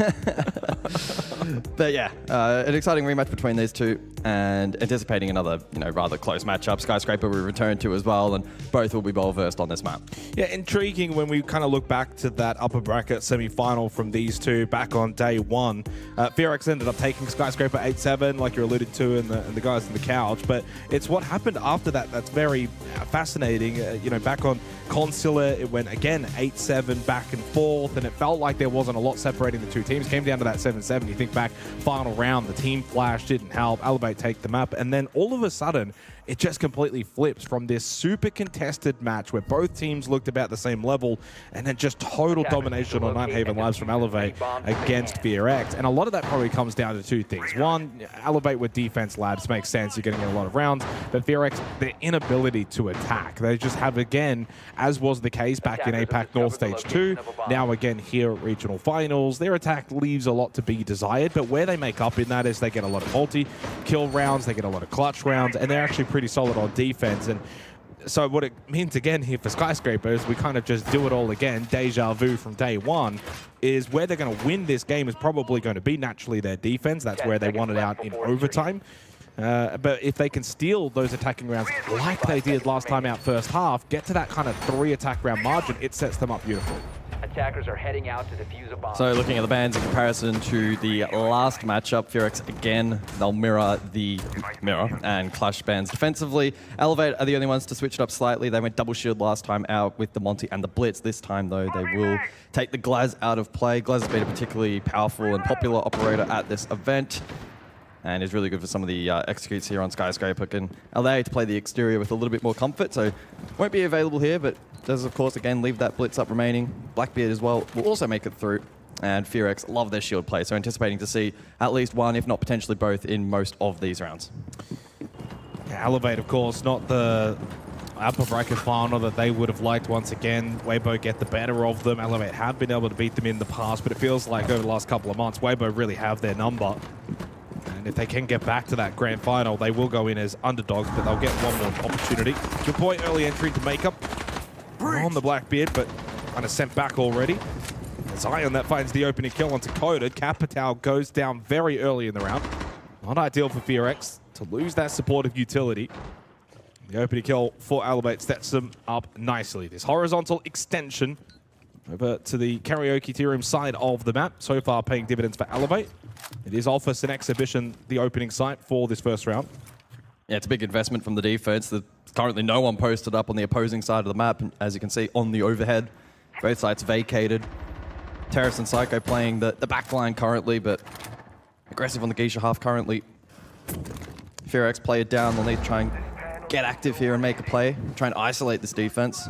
But yeah, an exciting rematch between these two, and anticipating another, rather close matchup. Skyscraper we return to as well, and both will be well versed on this map. Yeah, intriguing when we kind of look back to that upper bracket semi-final from these two back on day 1. FearX ended up taking Skyscraper 8-7, like you alluded to, and the guys on the couch. But it's what happened after that that's very fascinating. Back on Consulate, it went again 8-7 back and forth, and it felt like there wasn't a lot separating the two teams. Came down to that 7-7. You think back, final round, the team flash didn't help. Elevate take the map, and then all of a sudden, it just completely flips from this super contested match where both teams looked about the same level, and then just total domination on Nighthaven Labs from Elevate against FearX. And a lot of that probably comes down to 2 things. One, Elevate with defense Labs makes sense. You're getting in a lot of rounds. But FearX, their inability to attack. They just have, again, as was the case back in APAC North Stage 2, now again here at Regional Finals, their attack leaves a lot to be desired. But where they make up in that is they get a lot of multi-kill rounds, they get a lot of clutch rounds, and they're actually pretty solid on defense. And so what it means again here for Skyscraper is we kind of just do it all again, deja vu from day 1, is where they're going to win this game is probably going to be naturally their defense. That's where they won it out in overtime. But if they can steal those attacking rounds like they did last time out first half, get to that kind of 3 attack round margin, it sets them up beautifully. Attackers are heading out to defuse a bomb. So looking at the bans in comparison to the last matchup, FearX again, they'll mirror and Clash bans defensively. Elevate are the only ones to switch it up slightly. They went double shield last time out with the Monty and the Blitz. This time though, they will take the Glaz out of play. Glaz has been a particularly powerful and popular operator at this event, and is really good for some of the executes here on Skyscraper. Can allow you to play the exterior with a little bit more comfort, so won't be available here, but does, of course, again, leave that Blitz up remaining. Blackbeard as well will also make it through, and FearX love their shield play, so anticipating to see at least one, if not potentially both, in most of these rounds. Yeah, Elevate, of course, not the upper bracket final that they would have liked once again. Weibo get the better of them. Elevate have been able to beat them in the past, but it feels like over the last couple of months, Weibo really have their number. And if they can get back to that grand final, they will go in as underdogs, but they'll get one more opportunity. Good point, early entry to make up on the Blackbeard, but kind of sent back already. Zion that finds the opening kill onto Coded. Capitao goes down very early in the round. Not ideal for FearX to lose that supportive utility. The opening kill for Elevate sets them up nicely. This horizontal extension over to the Karaoke Tea Room side of the map, so far paying dividends for Elevate. It is Alphas and Exhibition, the opening site for this first round. Yeah, it's a big investment from the defense. There's currently no one posted up on the opposing side of the map, and as you can see on the overhead. Both sites vacated. Terrace and Psycho playing the back line currently, but aggressive on the Geisha half currently. FearX play it down. They'll need to try and get active here and make a play. Try and isolate this defense.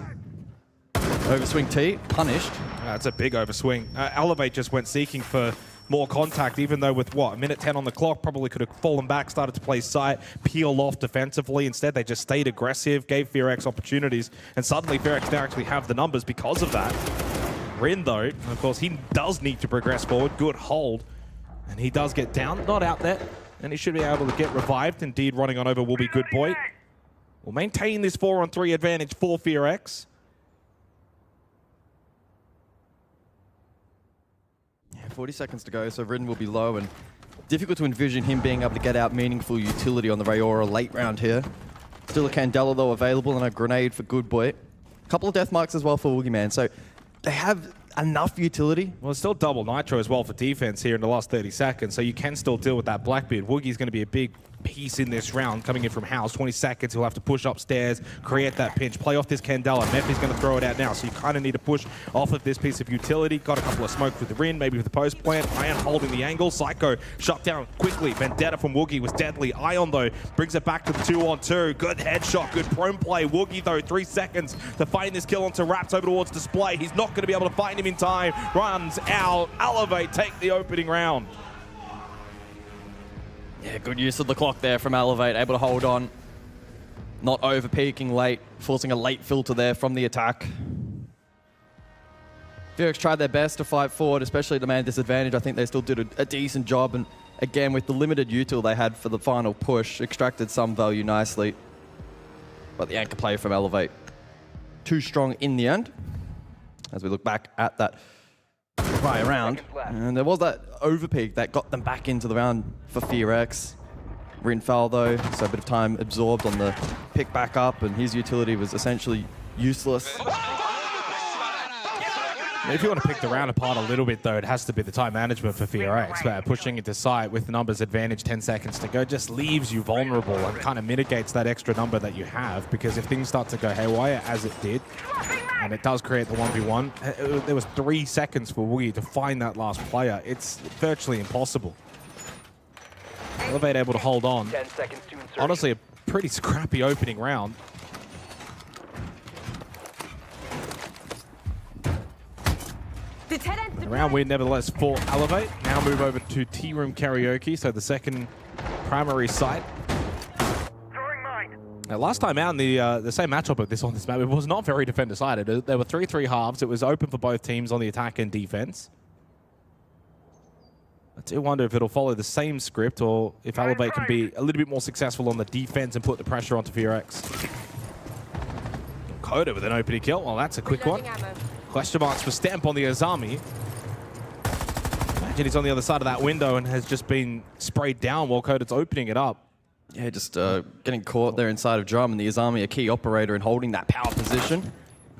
Overswing T, punished. That's a big overswing. Elevate just went seeking for more contact, even though with, what, a minute 10 on the clock, probably could have fallen back, started to play sight, peel off defensively. Instead, they just stayed aggressive, gave FearX opportunities, and suddenly FearX now actually have the numbers because of that. Rin, though, of course, he does need to progress forward. Good hold. And he does get down, not out there, and he should be able to get revived. Indeed, running on over will be Good Boy. We'll maintain this 4-on-3 advantage for FearX. 40 seconds to go, so Rin will be low, and difficult to envision him being able to get out meaningful utility on the Rayora late round here. Still a Candela, though, available, and a grenade for Good Boy. A couple of death marks as well for Woogieman, so they have enough utility. Well, it's still double nitro as well for defense here in the last 30 seconds, so you can still deal with that Blackbeard. Woogie's going to be a big piece in this round coming in from House. 20 seconds, he'll have to push upstairs, create that pinch, play off this Candela. Mephi's going to throw it out now, so you kind of need to push off of this piece of utility. Got a couple of smokes with the Rin, maybe with the post plant. Ion holding the angle. Psycho shut down quickly. Vendetta from Woogie was deadly. Ion, though, brings it back to the 2-on-2. Good headshot, good prone play. Woogie, though, 3 seconds to find this kill onto Raps over towards Display. He's not going to be able to find him in time. Runs out. Elevate take the opening round. Yeah, good use of the clock there from Elevate, able to hold on. Not over-peaking late, forcing a late filter there from the attack. FearX tried their best to fight forward, especially at the man disadvantage. I think they still did a decent job, and again, with the limited util they had for the final push, extracted some value nicely. But the anchor play from Elevate, too strong in the end. As we look back at that prior round, and there was that overpeak that got them back into the round for FearX. Rin fell though, so a bit of time absorbed on the pick back up, and his utility was essentially useless. If you want to pick the round apart a little bit, though, it has to be the time management for FearX. But pushing into sight with the numbers advantage, 10 seconds to go, just leaves you vulnerable and kind of mitigates that extra number that you have. Because if things start to go haywire, as it did, and it does create the 1v1, there was 3 seconds for Woogie to find that last player. It's virtually impossible. Elevate able to hold on. 10 seconds to insertion. Honestly, a pretty scrappy opening round. The round win nevertheless for Elevate. Now move over to Tea Room Karaoke, so the second primary site. Now, last time out in the same matchup of this on this map, it was not very defender-sided. There were 3-3 halves. It was open for both teams on the attack and defense. I do wonder if it'll follow the same script or if Elevate can be a little bit more successful on the defense and put the pressure onto FearX. Coda with an opening kill. Well, that's a quick one. Question marks for Stamp on the Azami. Imagine he's on the other side of that window and has just been sprayed down while Coda's opening it up. Yeah, just getting caught there inside of Drum, and the Azami a key operator in holding that power position.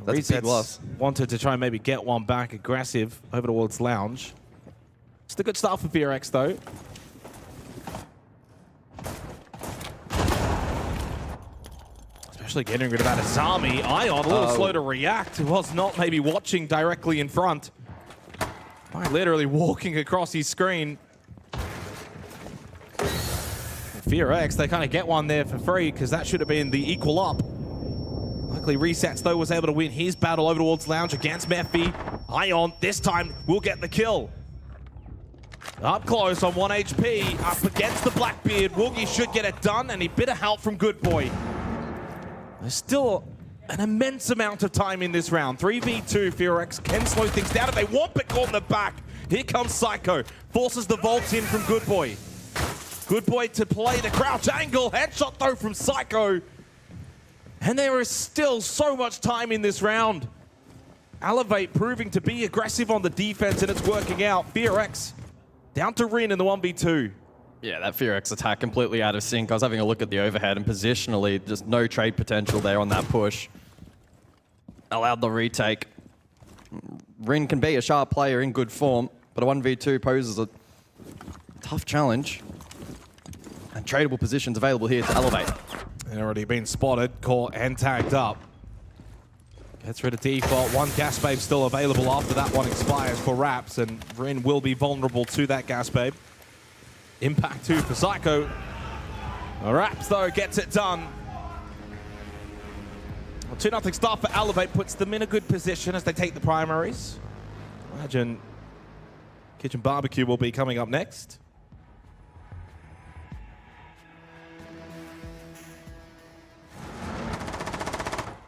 That's a big loss. Wanted to try and maybe get one back, aggressive, over towards Lounge. It's a good start for FearX, though. Especially getting rid of that Azami. Ion, a little slow to react. Was not maybe watching directly in front. By literally walking across his screen. FearX, they kind of get one there for free because that should have been the equal up. Likely resets, though, was able to win his battle over towards Lounge against Mephi. Ion, this time, will get the kill. Up close on 1 HP, up against the Blackbeard. Woogie should get it done, and a bit of help from Good Boy. There's still an immense amount of time in this round. 3v2, FearX can slow things down if they want, but caught in the back. Here comes Psycho, forces the vault in from Good Boy. Good Boy to play the crouch angle, headshot though from Psycho. And there is still so much time in this round. Elevate proving to be aggressive on the defense, and it's working out. FearX down to Rin in the 1v2. Yeah, that FearX attack completely out of sync. I was having a look at the overhead, and positionally, just no trade potential there on that push. Allowed the retake. Rin can be a sharp player in good form, but a 1v2 poses a tough challenge. And tradable positions available here to Elevate. And already been spotted, caught, and tagged up. Gets rid of default. One gas babe still available after that one expires for Raps, and Rin will be vulnerable to that gas babe. Impact 2 for Psycho. Raps, though, gets it done. Well, 2-0 start for Elevate puts them in a good position as they take the primaries. Imagine Kitchen Barbecue will be coming up next.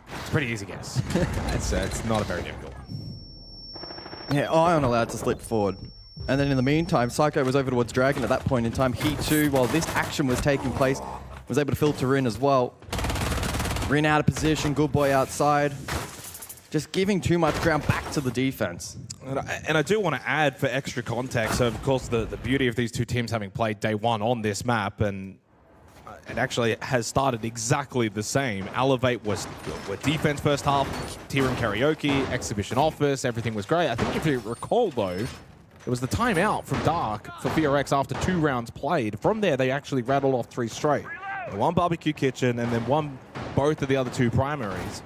It's a pretty easy guess. It's not a very difficult one. Yeah, Ion allowed to slip forward. And then in the meantime, Psycho was over towards Dragon at that point in time. He too, while this action was taking place, was able to filter in as well. Rin out of position, Good Boy outside. Just giving too much ground back to the defense. And I do want to add for extra context, so of course the beauty of these two teams having played day one on this map, and it actually has started exactly the same. Elevate was defense first half, Tea Room Karaoke, Exhibition Office, everything was great. I think if you recall though, it was the timeout from Dark for FearX after 2 rounds played. From there, they actually rattled off 3 straight. They won Barbecue Kitchen and then won both of the other 2 primaries.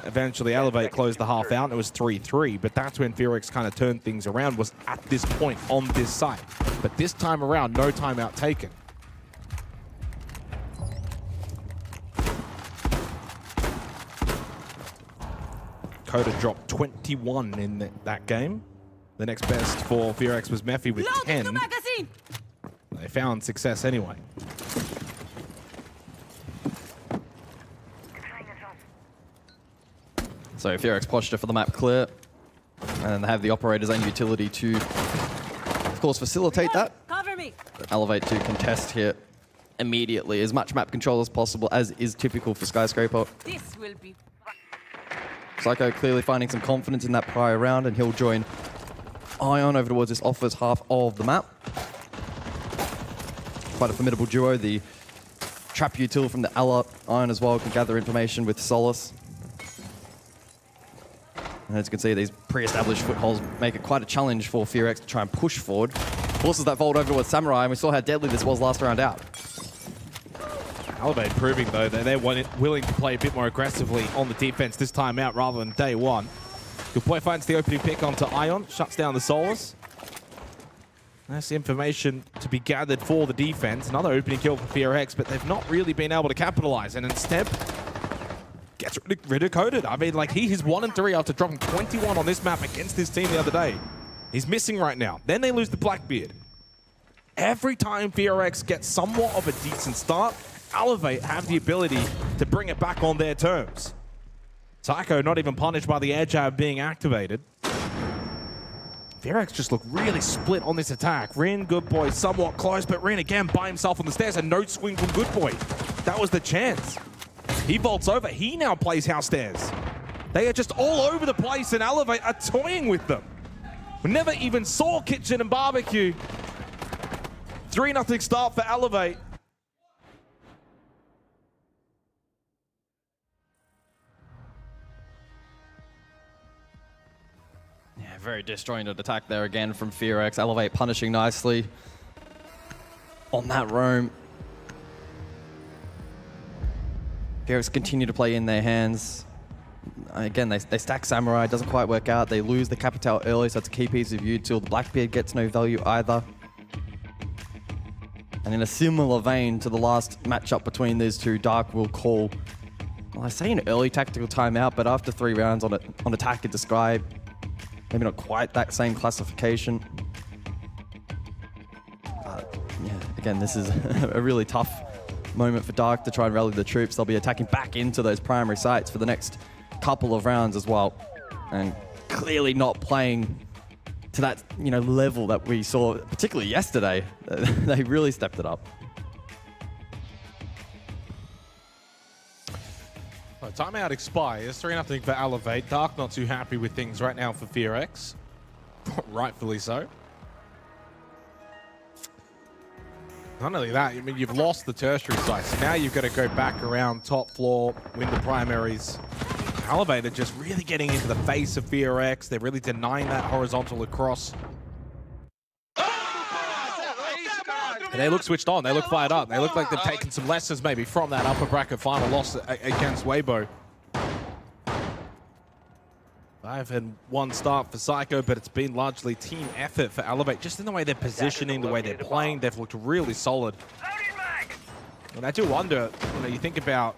Eventually, Elevate closed the half out and it was 3-3, but that's when FearX kind of turned things around, was at this point on this site. But this time around, no timeout taken. Coda dropped 21 in that game. The next best for FearX was Mephi with 10. They found success anyway. So FearX posture for the map clear. And they have the operators and utility to, of course, facilitate that. Cover me. Elevate to contest here immediately. As much map control as possible, as is typical for Skyscraper. This will be. Psycho clearly finding some confidence in that prior round, and he'll join Ion over towards this offers half of the map. Quite a formidable duo. The trap util from the Ella. Ion as well can gather information with Solace. And as you can see, these pre-established footholds make it quite a challenge for FearX to try and push forward. Forces that fold over towards Samurai, and we saw how deadly this was last round out. Elevate proving, though, that they're willing to play a bit more aggressively on the defense this time out rather than day one. Good Boy finds the opening pick onto Ion, shuts down the Solace. That's information to be gathered for the defense. Another opening kill for FearX, but they've not really been able to capitalize. And instead, gets rid of Coded. I mean, like, he is 1-3 after dropping 21 on this map against his team the other day. He's missing right now. Then they lose the Blackbeard. Every time FearX gets somewhat of a decent start, Elevate have the ability to bring it back on their terms. Psycho not even punished by the air jab being activated. FearX just look really split on this attack. Rin, Good Boy, somewhat close, but Rin again by himself on the stairs. A note swing from Good Boy. That was the chance. He vaults over. He now plays house stairs. They are just all over the place, and Elevate are toying with them. We never even saw Kitchen and Barbecue. 3-0 start for Elevate. Very disjointed attack there again from FearX. Elevate punishing nicely on that roam. FearX continue to play in their hands. Again, they stack Samurai, doesn't quite work out. They lose the Capital early, so it's a key piece of util. The Blackbeard gets no value either. And in a similar vein to the last matchup between these two, Dark will call, well, I say an early tactical timeout, but after 3 rounds on attack into Sky, maybe not quite that same classification. Yeah, again, this is a really tough moment for Dark to try and rally the troops. They'll be attacking back into those primary sites for the next couple of rounds as well. And clearly not playing to that level that we saw, particularly yesterday. They really stepped it up. Timeout expires. 3-0 for Elevate. Dark not too happy with things right now for FearX. Rightfully so. Not only that, I mean, you've lost the tertiary site, so now you've got to go back around top floor, win the primaries. Elevate are just really getting into the face of FearX. They're really denying that horizontal across. And they look switched on. They look fired up. They look like they've taken some lessons maybe from that upper bracket final loss against Weibo. 5-1 start for Psycho, but it's been largely team effort for Elevate. Just in the way they're positioning, the way they're playing, they've looked really solid. And I do wonder, you think about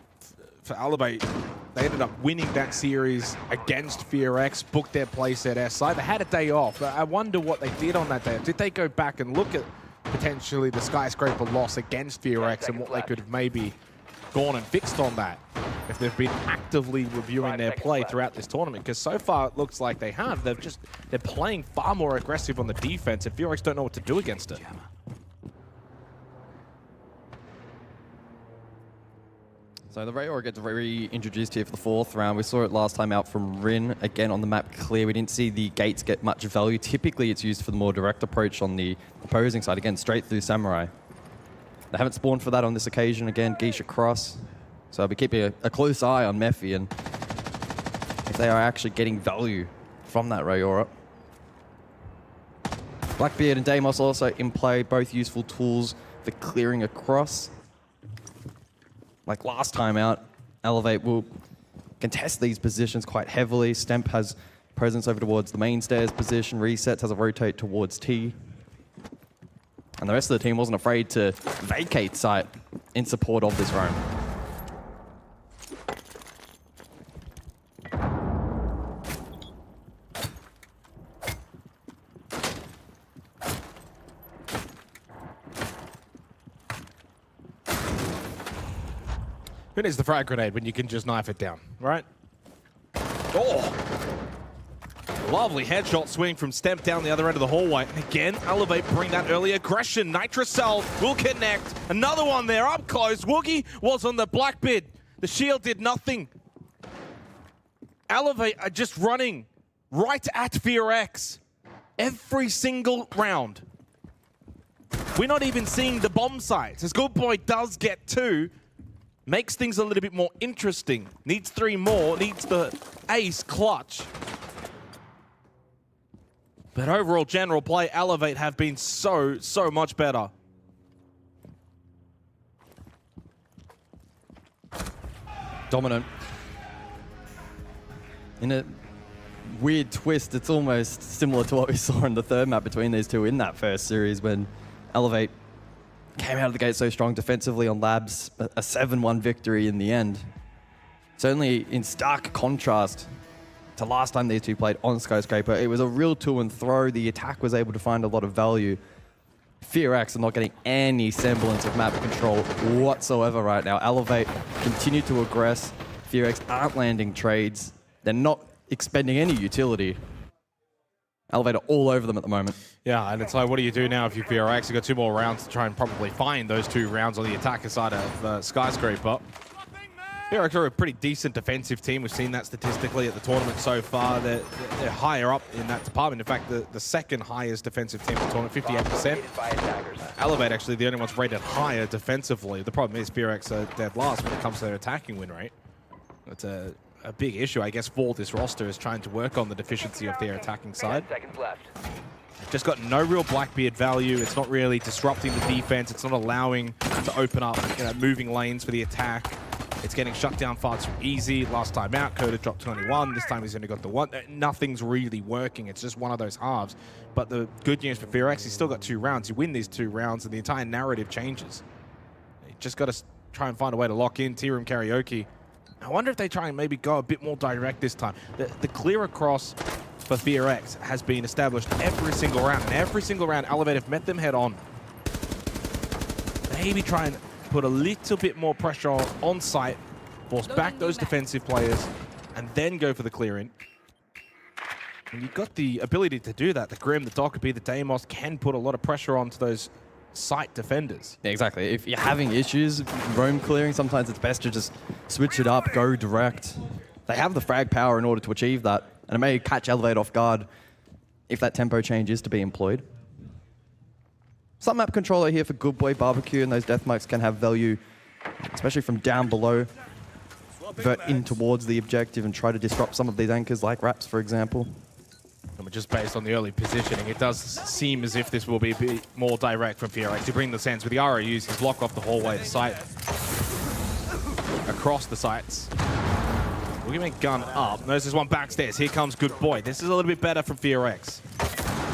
for Elevate. They ended up winning that series against FearX, booked their place at SI. They had a day off. I wonder what they did on that day. Did they go back and look at potentially the Skyscraper loss against FearX and what they could have maybe gone and fixed on that if they've been actively reviewing their play throughout this tournament? Because so far it looks like they have. They're playing far more aggressive on the defense, and FearX don't know what to do against it. So the Rayor gets reintroduced here for the 4th round. We saw it last time out from Rin, again on the map clear. We didn't see the gates get much value. Typically it's used for the more direct approach on the opposing side, again straight through Samurai. They haven't spawned for that on this occasion. Again, Geisha Cross. So I'll be keeping a close eye on Mephi and if they are actually getting value from that Rayor. Blackbeard and Deimos also in play, both useful tools for clearing across. Like last time out, Elevate will contest these positions quite heavily. Stemp has presence over towards the main stairs position. Resets has a rotate towards T. And the rest of the team wasn't afraid to vacate site in support of this roam. Who needs the frag grenade when you can just knife it down, right? Oh! Lovely headshot swing from Stemp down the other end of the hallway. And again, Elevate bring that early aggression. Nitrocell will connect. Another one there up close. Woogie was on the Blackbeard. The shield did nothing. Elevate are just running right at FearX every single round. We're not even seeing the bomb sites. As Good Boy does get 2, makes things a little bit more interesting. Needs 3 more, needs the ace clutch. But overall general play, Elevate have been so much better. Dominant. In a weird twist, it's almost similar to what we saw in the 3rd map between these two in that first series when Elevate came out of the gate so strong defensively on Labs, a 7-1 victory in the end. Certainly in stark contrast to last time these two played on Skyscraper. It was a real to and throw. The attack was able to find a lot of value. FearX are not getting any semblance of map control whatsoever right now. Elevate continue to aggress. FearX aren't landing trades. They're not expending any utility. Elevate are all over them at the moment. Yeah, and it's like, what do you do now if you FearX? You've got 2 more rounds to try and probably find those 2 rounds on the attacker side of Skyscraper. FearX are a pretty decent defensive team. We've seen that statistically at the tournament so far. They're higher up in that department. In fact, the second highest defensive team in the tournament, 58%. Elevate actually the only ones rated higher defensively. The problem is FearX are dead last when it comes to their attacking win rate. It's a big issue, I guess, for this roster is trying to work on the deficiency of their attacking side. 10 seconds left. Just got no real Blackbeard value. It's not really disrupting the defense. It's not allowing to open up moving lanes for the attack. It's getting shut down far too easy. Last time out, Coda dropped 21. This time he's only got the 1. Nothing's really working. It's just one of those halves. But the good news for FearX, he's still got 2 rounds. You win these 2 rounds and the entire narrative changes. You just got to try and find a way to lock in Tea Room Karaoke. I wonder if they try and maybe go a bit more direct this time. The clear across for FearX has been established every single round. And every single round, Elevate have met them head on. Maybe try and put a little bit more pressure on site, force back those defensive players, and then go for the clearing. And you've got the ability to do that. The Grim, the Dockerby, the Deimos can put a lot of pressure onto those site defenders. Yeah, exactly. If you're having issues roam clearing, sometimes it's best to just switch it up, go direct. They have the frag power in order to achieve that, and it may catch Elevate off guard if that tempo change is to be employed. Some map controller here for Good Boy Barbecue, and those death marks can have value, especially from down below. Vert in towards the objective and try to disrupt some of these anchors like Raps, for example. And just based on the early positioning, it does seem as if this will be a bit more direct from FearX to bring the sense with the ROUs. He's block off the hallway to site. Across the sites. Boogeyman gun up. Notice there's one backstairs. Here comes Good Boy. This is a little bit better from FearX.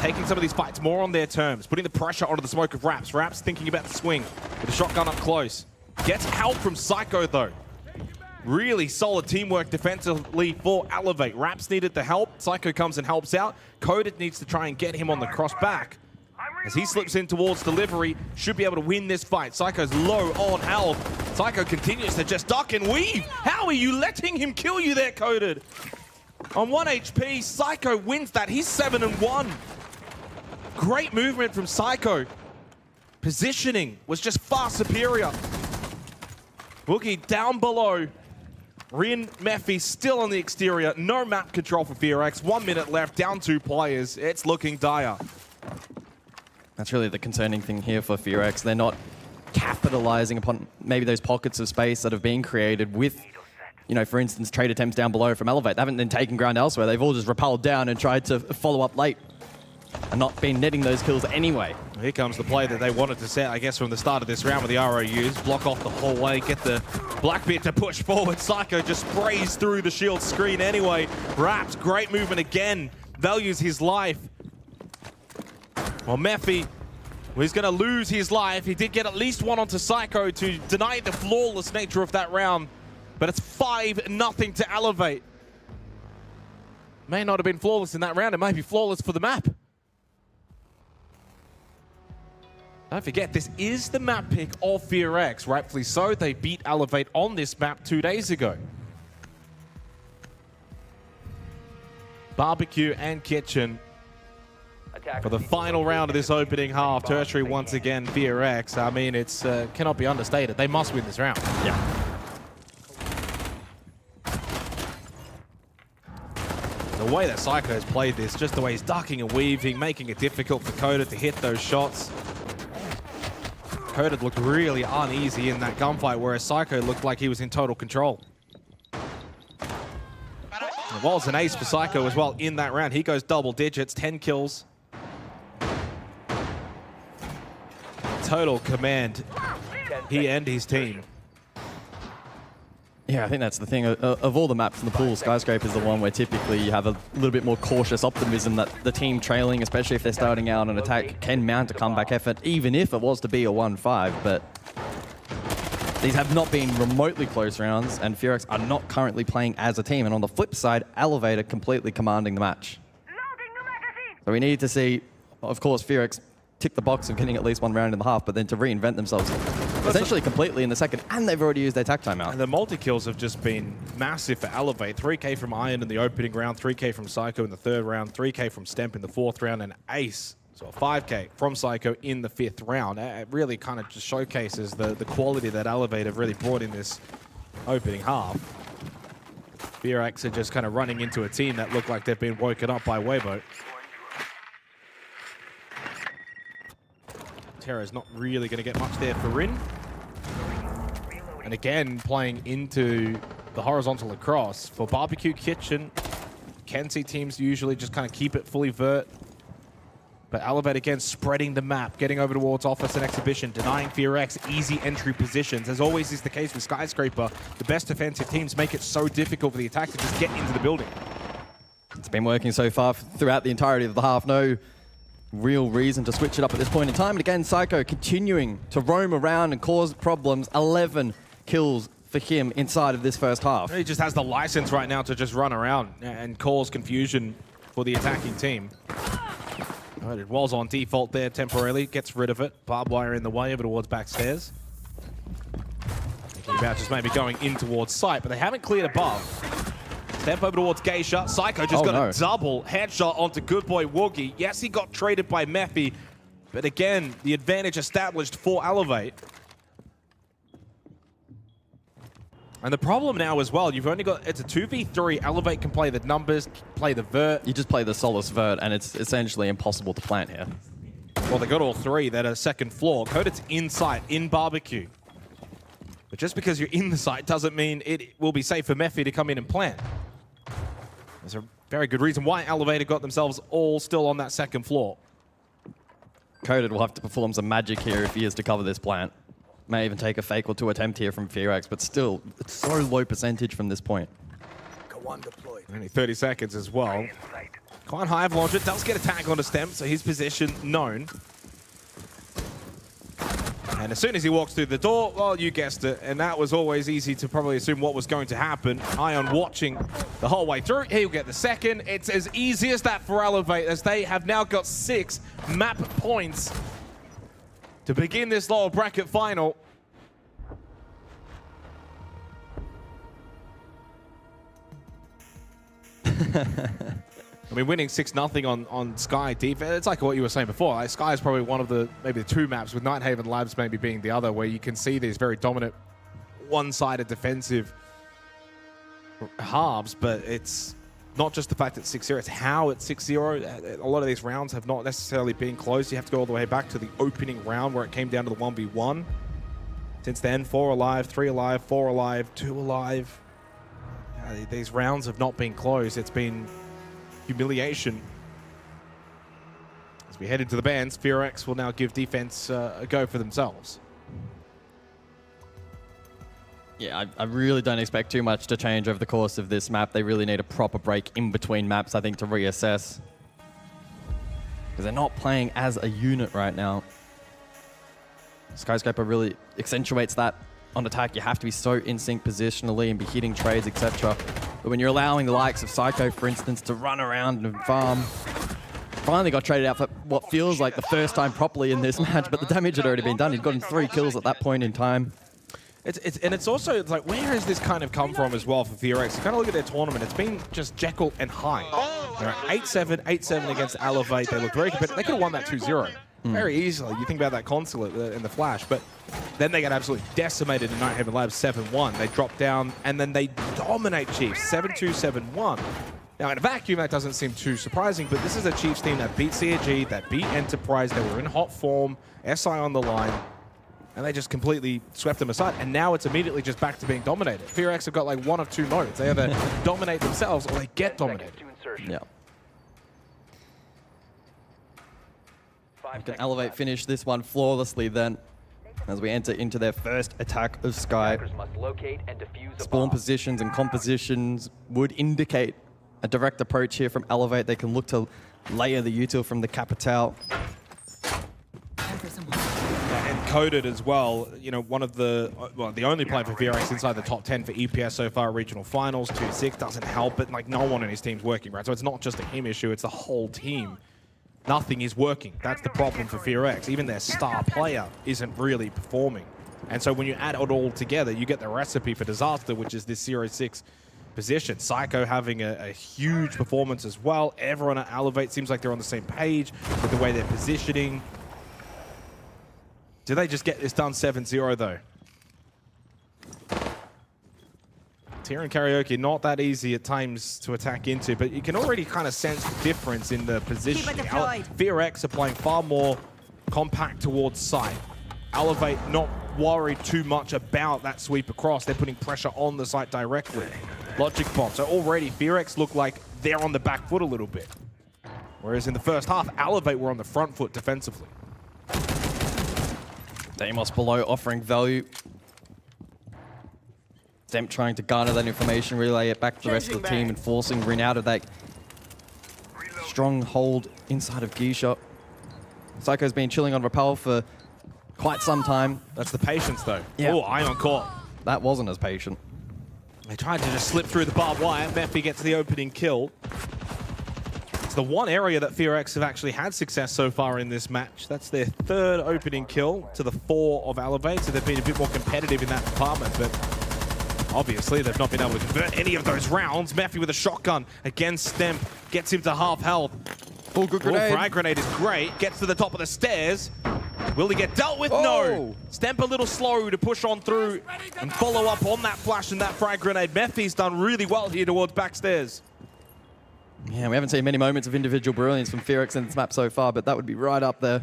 Taking some of these fights more on their terms. Putting the pressure onto the smoke of Raps. Raps thinking about the swing with the shotgun up close. Gets help from Psycho though. Really solid teamwork defensively for Elevate. Raps needed the help. Psycho comes and helps out. Coded needs to try and get him on the cross back. As he slips in towards delivery, should be able to win this fight. Psycho's low on health. Psycho continues to just duck and weave. How are you letting him kill you there, Coded? On 1 HP, Psycho wins that. He's 7-1. Great movement from Psycho. Positioning was just far superior. Woogie down below. Rin, Mephi still on the exterior. No map control for FearX. 1 minute left, down 2 players. It's looking dire. That's really the concerning thing here for FearX. They're not capitalizing upon maybe those pockets of space that have been created with, you know, for instance, trade attempts down below from Elevate. They haven't been taking ground elsewhere. They've all just rappelled down and tried to follow up late and not been netting those kills anyway. Here comes the play that they wanted to set, I guess, from the start of this round with the ROUs. Block off the hallway, get the Blackbeard to push forward. Psycho just sprays through the shield screen anyway. Raps, great movement again. Values his life. Well, Mephi, well, he's going to lose his life. He did get at least one onto Psycho to deny the flawless nature of that round. But it's 5-0 to Elevate. May not have been flawless in that round. It may be flawless for the map. Don't forget, this is the map pick of FearX. Rightfully so, they beat Elevate on this map 2 days ago. Barbecue and Kitchen for the final round of this opening half. Tertiary once again, FearX. I mean, it's cannot be understated. They must win this round. Yeah. The way that Psycho has played this, just the way he's ducking and weaving, making it difficult for Coda to hit those shots. Coda looked really uneasy in that gunfight, whereas Psycho looked like he was in total control. It was an ace for Psycho as well in that round. He goes double digits, 10 kills. Total command, he and his team. Yeah, I think that's the thing. Of all the maps in the pool, Skyscraper is the one where typically you have a little bit more cautious optimism that the team trailing, especially if they're starting out on attack, can mount a comeback effort, even if it was to be a 1-5. But these have not been remotely close rounds, and FearX are not currently playing as a team. And on the flip side, Elevator completely commanding the match. So we need to see, of course, FearX tick the box of getting at least 1 round in the half, but then to reinvent themselves essentially completely in the second, and they've already used their tack timeout. And the multi-kills have just been massive for Elevate. 3K from Iron in the opening round, 3K from Psycho in the 3rd round, 3K from Stemp in the 4th round, and Ace, so 5K from Psycho in the 5th round. It really kind of just showcases the quality that Elevate have really brought in this opening half. FearX are just kind of running into a team that looked like they've been woken up by Weibo. Terra's not really going to get much there for Rin. And again, playing into the horizontal across. For Barbecue Kitchen, can see teams usually just kind of keep it fully vert. But Elevate again spreading the map, getting over towards Office and Exhibition, denying FearX easy entry positions. As always is the case with Skyscraper, the best defensive teams make it so difficult for the attack to just get into the building. It's been working so far throughout the entirety of the half. No real reason to switch it up at this point in time. And again, Psycho continuing to roam around and cause problems. 11 kills for him inside of this first half. He just has the license right now to just run around and cause confusion for the attacking team. But it was on default there temporarily, gets rid of it. Barbed wire in the way over towards backstairs. Thinking about just maybe going in towards site, but they haven't cleared above. Step over towards Geisha. Psycho just got a double headshot onto good boy Woogie. Yes, he got traded by Mephi, but again, the advantage established for Elevate. And the problem now as well, you've only got, it's a 2v3. Elevate can play the numbers, play the vert. You just play the Solace vert, and it's essentially impossible to plant here. Well, they got all 3 that are second floor. Coded's in sight, in Barbecue. But just because you're in the site doesn't mean it will be safe for Mephi to come in and plant. There's a very good reason why Elevator got themselves all still on that second floor. Coded will have to perform some magic here if he is to cover this plant. May even take a fake or 2 attempt here from FearX, but still, it's so low percentage from this point. Only 30 seconds as well. Quite high launcher, does get a tag onto Stem, so his position known. And as soon as he walks through the door, well, you guessed it, and that was always easy to probably assume what was going to happen. Ion watching the whole way through. He'll get the second. It's as easy as that for Elevate, as they have now got 6 map points to begin this lower bracket final. I mean, winning 6-0 on Sky defense, it's like what you were saying before. Like, Sky is probably one of maybe the 2 maps, with Nighthaven Labs maybe being the other, where you can see these very dominant one-sided defensive halves, but it's not just the fact it's 6-0, it's how it's 6-0. A lot of these rounds have not necessarily been close. You have to go all the way back to the opening round where it came down to the 1v1. Since then, 4 alive, 3 alive, 4 alive, 2 alive. These rounds have not been close. It's been humiliation. As we head into the bans, FearX will now give defense a go for themselves. Yeah, I really don't expect too much to change over the course of this map. They really need a proper break in between maps, I think, to reassess. Because they're not playing as a unit right now. Skyscraper really accentuates that. On attack, you have to be so in sync positionally and be hitting trades, etc. But when you're allowing the likes of Psycho, for instance, to run around and farm, finally got traded out for what feels like the first time properly in this match, but the damage had already been done. He'd gotten 3 kills at that point in time. It's also like, where has this kind of come from as well for FearX? You kind of look at their tournament, it's been just Jekyll and Hyde. 8-7, 8-7 against Elevate. They look very competitive. They could have won that 2-0 very easily. You think about that Consulate in the Flash, but then they get absolutely decimated in Nighthaven Labs 7-1. They drop down, and then they dominate Chiefs 7-2, 7-1. Now, in a vacuum, that doesn't seem too surprising, but this is a Chiefs team that beat CAG, that beat Enterprise. They were in hot form, SI on the line, and they just completely swept them aside. And now it's immediately just back to being dominated. FearX have got like 1 of 2 modes. They either dominate themselves or they get dominated. Yeah. You can Elevate finish this one flawlessly then, as we enter into their first attack of Sky. Spawn positions and compositions would indicate a direct approach here from Elevate. They can look to layer the util from the Capital. And Coded as well, you know, one of the only player for FearX inside the top 10 for EPS so far, regional finals, 2-6, doesn't help it. Like, no one in his team's working, right? So it's not just a him issue, it's the whole team. Nothing is working. That's the problem for FearX. Even their star player isn't really performing. And so when you add it all together, you get the recipe for disaster, which is this 0-6 position. Psycho having a huge performance as well. Everyone at Elevate seems like they're on the same page with the way they're positioning. Do they just get this done 7-0 though? Tier and Karaoke, not that easy at times to attack into, but you can already kind of sense the difference in the positioning. FearX are playing far more compact towards site. Elevate not worried too much about that sweep across. They're putting pressure on the site directly. Logic bomb. So already FearX look like they're on the back foot a little bit. Whereas in the first half, Elevate were on the front foot defensively. Deimos below offering value. Them trying to garner that information, relay it back to the rest of the team, and forcing Rin out of that strong hold inside of Gear Shot. Psycho's been chilling on Rappel for quite some time. That's the patience though. Yeah. Oh, Ion caught. That wasn't as patient. They tried to just slip through the barbed wire. Mephi gets the opening kill. It's the one area that FearX have actually had success so far in this match. That's their 3rd opening kill to the 4 of Elevate, so they've been a bit more competitive in that department, but obviously, they've not been able to convert any of those rounds. Mephi with a shotgun against Stemp, gets him to half health. Full good grenade. Frag grenade is great. Gets to the top of the stairs. Will he get dealt with? Oh. No. Stemp a little slow to push on through and follow up on that flash and that frag grenade. Mephi's done really well here towards backstairs. Yeah, we haven't seen many moments of individual brilliance from FearX in this map so far, but that would be right up there.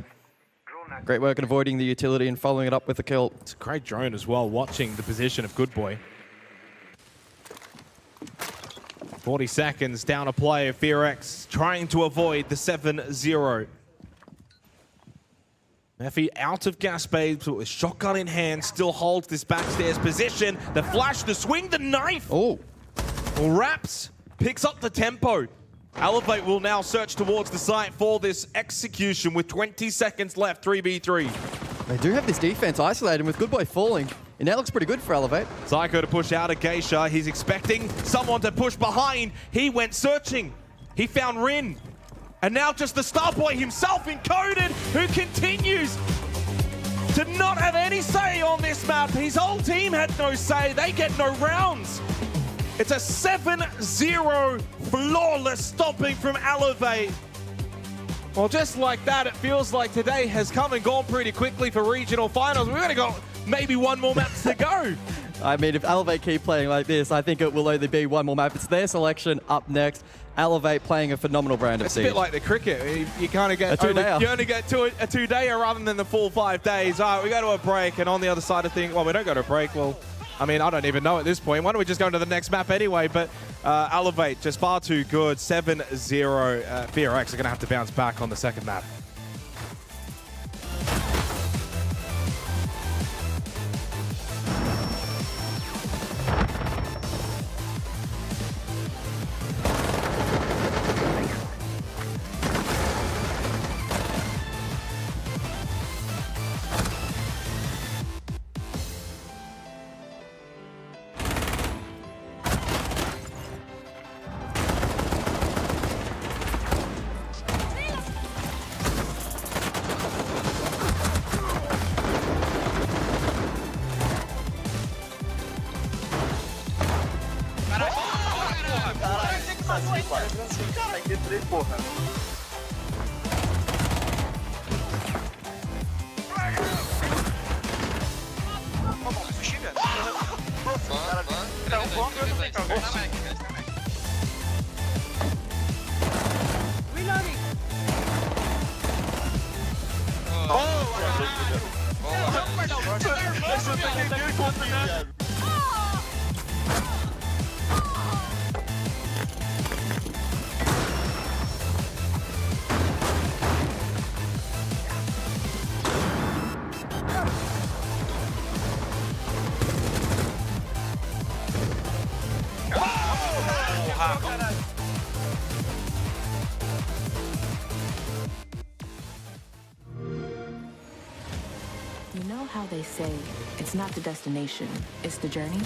Great work in avoiding the utility and following it up with a kill. It's a great drone as well, watching the position of Good Boy. 40 seconds down a play of FearX, trying to avoid the 7-0. Mephi out of gas bays, but with shotgun in hand, still holds this backstairs position. The flash, the swing, the knife. Oh. Wraps, picks up the tempo. Elevate will now search towards the site for this execution with 20 seconds left, 3v3. They do have this defense isolated with Good Boy falling. And that looks pretty good for Elevate. Psycho to push out of Geisha. He's expecting someone to push behind. He went searching. He found Rin. And now just the Starboy himself encoded, who continues to not have any say on this map. His whole team had no say. They get no rounds. It's a 7-0 flawless stopping from Elevate. Well, just like that, it feels like today has come and gone pretty quickly for regional finals. We've only got maybe one more map to go. I mean, if Elevate keep playing like this, I think it will only be one more map. It's their selection up next. Elevate playing a phenomenal brand of It's Siege. a bit like the cricket. You kind of get you only get a two-dayer rather than the full 5 days. All right, we go to a break, and on the other side of things, well, we don't go to a break. Well, I mean, I don't even know at this point. Why don't we just go into the next map anyway? But Elevate, just far too good. 7-0. FearX are going to have to bounce back on the second map. You know how they say it's not the destination, it's the journey?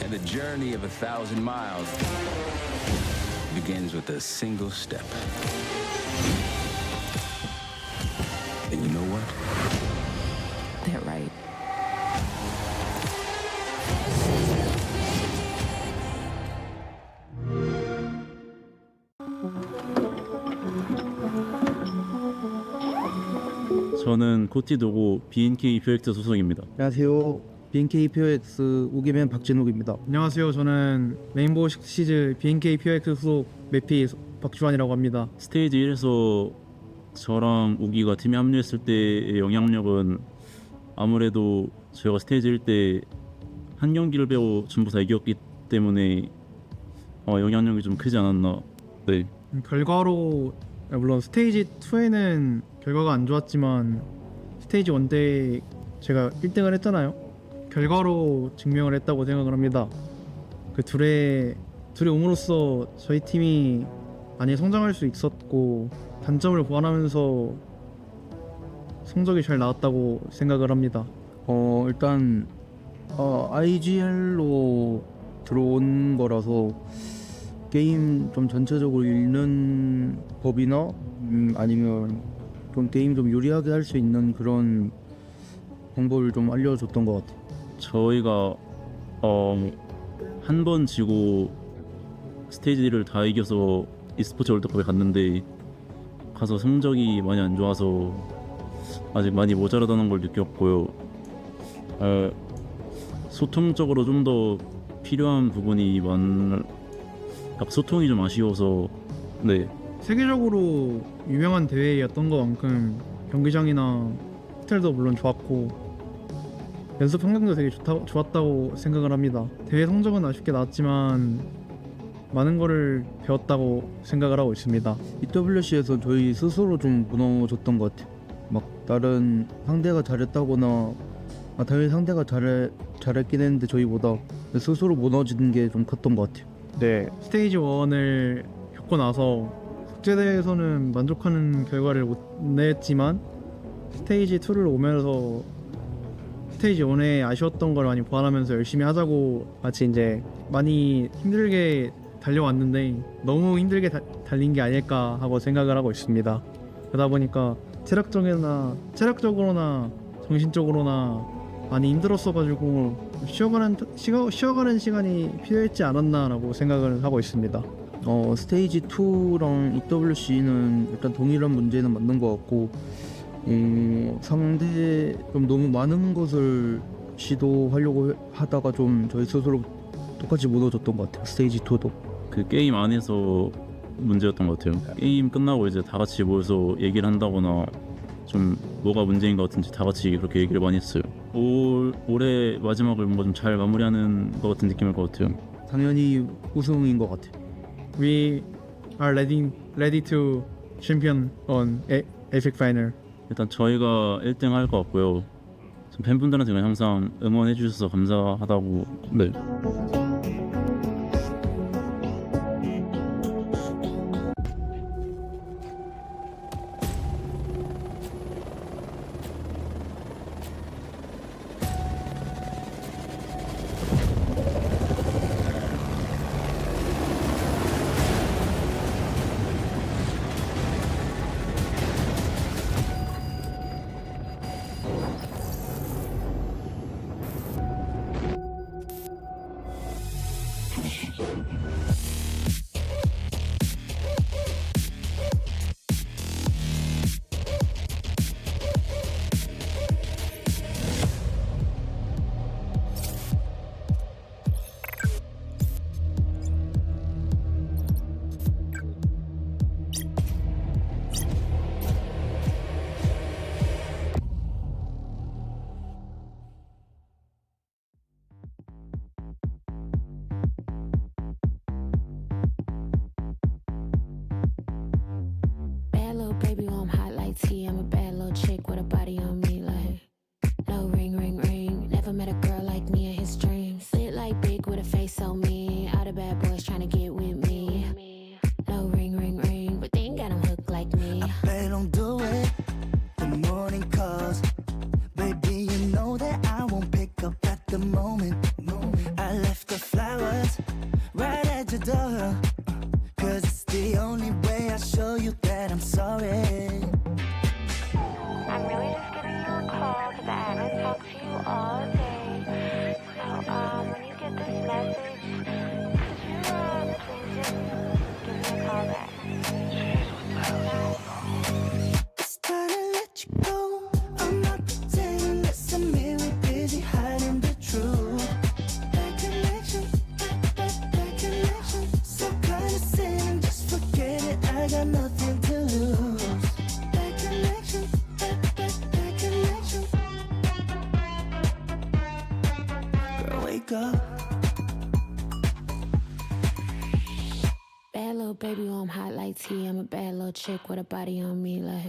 And the journey of 1,000 miles begins with a single step. And you know what? They're right. 저는 코티도고 BNK POX 소속입니다. 안녕하세요. BNK POX 우기맨 박진욱입니다. 안녕하세요. 저는 레인보우 시즈 BNK POX 소속 매피 박주환이라고 합니다. 스테이지 1에서 저랑 우기가 팀에 합류했을 때의 영향력은 아무래도 저희가 스테이지 1 때 한 경기를 빼고 전부 다 이겼기 때문에 영향력이 좀 크지 않았나. 네. 결과로 물론 스테이지 2에는 결과가 안 좋았지만 스테이지 1 때 제가 1등을 했잖아요. 결과로 증명을 했다고 생각을 합니다. 그 둘이 옴으로써 저희 팀이 많이 성장할 수 있었고 단점을 보완하면서 성적이 잘 나왔다고 생각을 합니다. 일단 IGL로 들어온 거라서 게임 좀 전체적으로 읽는 법이나 아니면 좀 게임 좀 유리하게 할 수 있는 그런 방법을 좀 알려줬던 것 같아요. 저희가 한 번 지고 스테이지를 다 이겨서 e스포츠 월드컵에 갔는데 가서 성적이 많이 안 좋아서 아직 많이 모자라다는 걸 느꼈고요. 소통적으로 좀 더 필요한 부분이 소통이 좀 아쉬워서. 네. 세계적으로 유명한 대회였던 것만큼 경기장이나 호텔도 물론 좋았고 연습 환경도 되게 좋았다고 생각을 합니다. 대회 성적은 아쉽게 나왔지만 많은 거를 배웠다고 생각을 하고 있습니다. EWC에서 저희 스스로 좀 무너졌던 것 같아요. 막 다른 상대가 잘했다거나 당연히 상대가 잘했긴 했는데 저희보다 스스로 무너지는 게 좀 컸던 것 같아요. 네, 스테이지 1을 겪고 나서 국제대회에서는 만족하는 결과를 못 냈지만 스테이지 2를 오면서 스테이지 1에 아쉬웠던 걸 많이 보완하면서 열심히 하자고 같이 이제 많이 힘들게 달려왔는데 너무 힘들게 달린 게 아닐까 하고 생각을 하고 있습니다. 그러다 보니까 체력적으로나 정신적으로나 많이 힘들었어가지고 쉬어가는 시간이 필요했지 않았나라고 생각을 하고 있습니다. 스테이지 2랑 EWC는 일단 동일한 문제는 맞는 것 같고 상대 좀 너무 많은 것을 시도하려고 하다가 좀 저희 스스로 똑같이 무너졌던 것 같아요. 스테이지 2도 그 게임 안에서 문제였던 것 같아요. 게임 끝나고 이제 다 같이 모여서 얘기를 한다거나 좀 뭐가 문제인 것 같은지 다 같이 그렇게 얘기를 많이 했어요. 올해 마지막을 뭔가 좀 잘 마무리하는 것 같은 느낌일 것 같아요. 당연히 우승인 것 같아요. We are ready to champion on APL Final. 일단 저희가 1등 할 것 같고요. 팬분들한테 항상 응원해 주셔서 감사하다고. 네. Baby, I'm hot like tea. I'm a bad little chick with a body on me like no ring, ring, ring. Never met a girl like me in his dreams. Lit like big with a face so mean. All the bad boys trying to get with me. No ring, ring, ring. But they ain't got him hooked like me. I bet don't do it. The morning calls. Baby, you know that I won't pick up at the moment. I left the flowers right at your door. Cause it's the only way I show you that I'm sorry. I'm really just giving you a call cause I haven't talked to you all day. So when you get this message, could you please just give me a call back? Jeez, what the hell is going on? It's time to let you go. I'm not pretending that I'm really busy hiding the truth. That connection, that connection. So condescending, just forget it. I got nothing to lose. That connection, that connection. Girl, wake up. Bad little baby, I'm hot like tea. I'm a bad little chick with a body on me like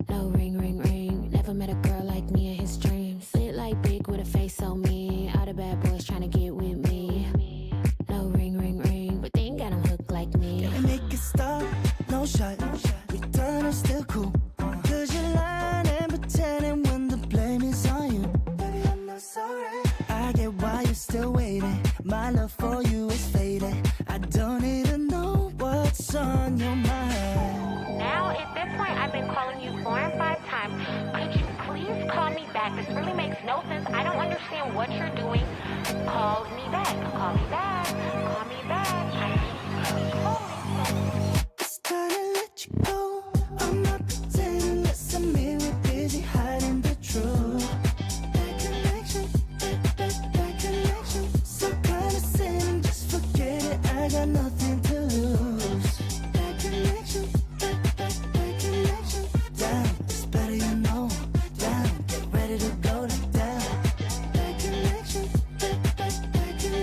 no ring, ring, ring. Never met a girl like me in his dreams. Lit like big with a face so mean. All the bad boys trying to get with me. No ring, ring, ring. But they ain't got him hooked like me. Can we make it stop? No shot. Return is still cool. Cause you're lying and pretending when the blame is on you. Baby, I'm not sorry. I get why you're still waiting. My love for you is fading. I don't even know what's on your mind. Now, at this point, I've been calling you 4 and 5 times. Could you please call me back? This really makes no sense. I don't understand what you're doing. Call me back. Call me back. Call me back. I keep calling. It's time to let you go. I'm not pretending that I'm really busy hiding the truth. That connection, that connection. So condescending, just forget it. I got nothing to lose. That connection, that connection. Down, it's better you know. Down, get ready to go like down. That connection, that connection.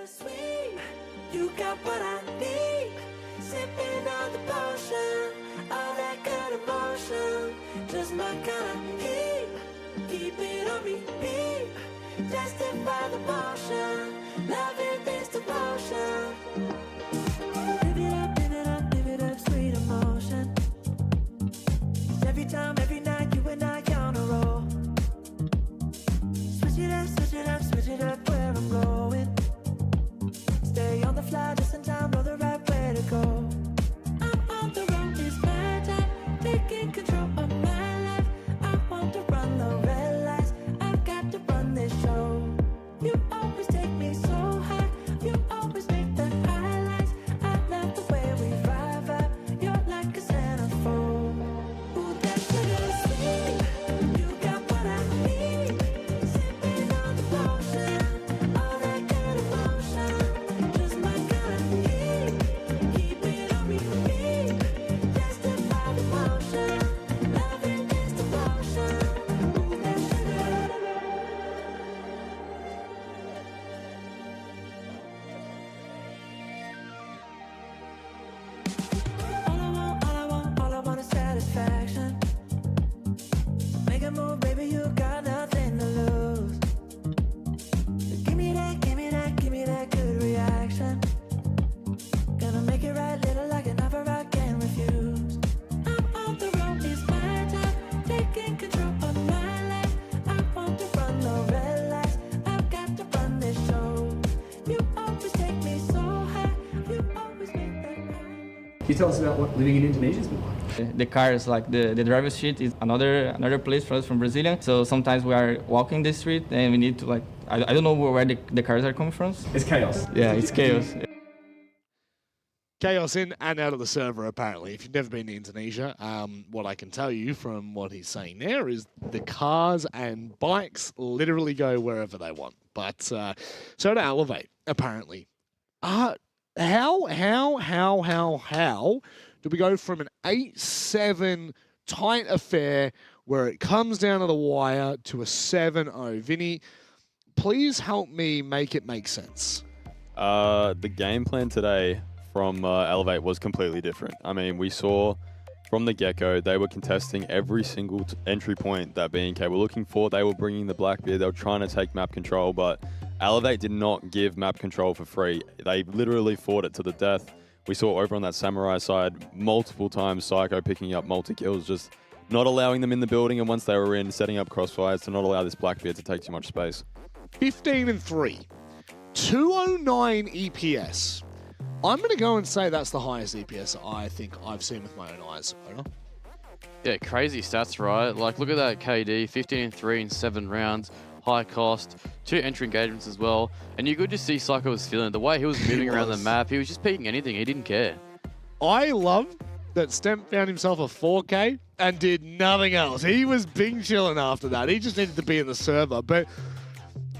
bittersweet. You got what I need. Sipping on the potion, all that good emotion. Just my kind of heat. Keep it on repeat. Justify the motion. Loving this devotion. Live it up, live it up, live it up, sweet emotion. Every time, every night, you and I on a roll. Switch it up, switch it up, switch it up where I'm going. Stay on the fly just in time, know the right way to go. I'm on the road, it's my time, taking control of my life. I want to run the red lights, I've got to run this show. You always take me so high, you always make the highlights. I love the way we vibe, you're like a centerfold. Ooh, that sugar sweet, you got what I need. Sipping on the potion, all that good emotion. Just my kind of heat, keep it on repeat. Justify the motion, loving this devotion. Ooh, that sugar. All I want is satisfaction. Make a move, baby, you got nothing to lose. Give me that, give me that, give me that good reaction. Gonna make it right, little like an offer I can't refuse. I'm on the road, it's my time, taking control of my life. I want to run the red lights, I've got to run this show. You always take me so high, you always make that high. Can you tell us about what living in Indonesia has been like? The cars, like the driver's seat is another place for us from Brazilian. So sometimes we are walking the street and we need to like, I don't know where the cars are coming from. It's chaos. Yeah, it's chaos. Chaos in and out of the server, apparently. If you've never been to Indonesia, what I can tell you from what he's saying there is the cars and bikes literally go wherever they want. But so to Elevate, apparently. How do we go from an 8-7 tight affair where it comes down to the wire to a 7-0? Vinny, please help me make it make sense. The game plan today from Elevate was completely different. I mean, we saw from the get-go, they were contesting every single entry point that B&K were looking for. They were bringing the Blackbeard. They were trying to take map control, but Elevate did not give map control for free. They literally fought it to the death. We saw over on that Samurai side multiple times Psycho picking up multi-kills, just not allowing them in the building, and once they were in, setting up crossfires to not allow this Blackbeard to take too much space. 15-3, 209 EPS. I'm going to go and say that's the highest EPS I think I've seen with my own eyes. Owner? Yeah, crazy stats, right? Like, look at that KD, 15-3 in 7 rounds, high cost, 2 entry engagements as well. And you could just see Psycho was feeling it. The way he was moving around the map, he was just peeking anything. He didn't care. I love that Stemp found himself a 4K and did nothing else. He was big chilling after that. He just needed to be in the server. But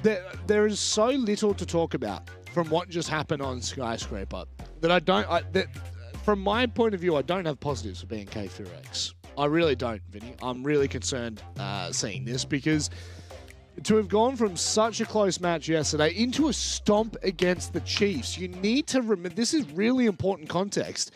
there is so little to talk about from what just happened on Skyscraper that from my point of view, I don't have positives for B&K FearX. I really don't, Vinny. I'm really concerned seeing this because to have gone from such a close match yesterday into a stomp against the Chiefs, you need to remember, this is really important context.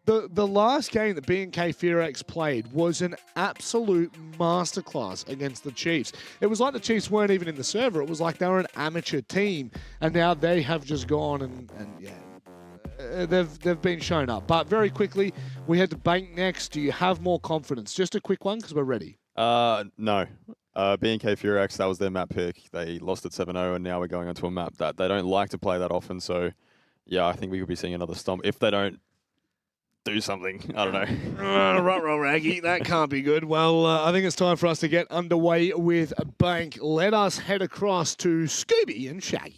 The last game that B&K FearX played was an absolute masterclass against the Chiefs. It was like the Chiefs weren't even in the server. It was like they were an amateur team, and now they have just gone and yeah, they've been shown up. But very quickly, we head to Bank next. Do you have more confidence? Just a quick one because we're ready. No. B&K FearX, that was their map pick. They lost at 7-0, and now we're going onto a map that they don't like to play that often. So, yeah, I think we could be seeing another stomp if they don't do something. I don't know. Ruh-roh, Raggy. That can't be good. Well, I think it's time for us to get underway with Bank. Let us head across to Scooby and Shaggy.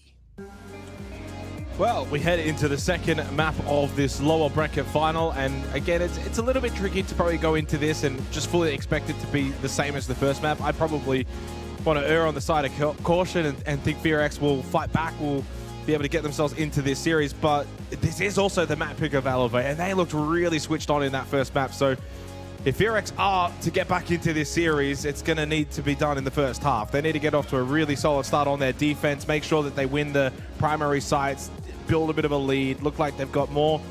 Well, we head into the second map of this lower bracket final, and again, it's a little bit tricky to probably go into this and just fully expect it to be the same as the first map. I probably want to err on the side of caution and think FearX will fight back, will be able to get themselves into this series, but this is also the map pick of Elevate, and they looked really switched on in that first map, so if FearX are to get back into this series, it's going to need to be done in the first half. They need to get off to a really solid start on their defense, make sure that they win the primary sites, build a bit of a lead, look like they've got more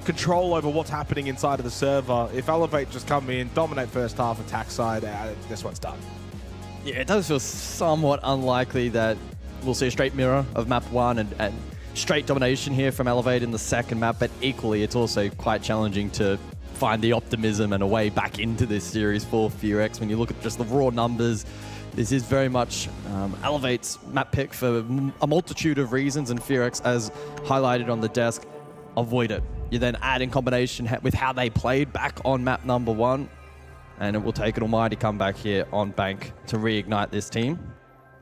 control over what's happening inside of the server. If Elevate just come in, dominate first half, attack side, this one's done. Yeah, it does feel somewhat unlikely that we'll see a straight mirror of map 1 and straight domination here from Elevate in the second map, but equally it's also quite challenging to find the optimism and a way back into this series for Fearx. When you look at just the raw numbers, this is very much Elevate's map pick for a multitude of reasons, and Fearx, as highlighted on the desk, avoid it. You then add in combination with how they played back on map number 1, and it will take an almighty comeback here on Bank to reignite this team.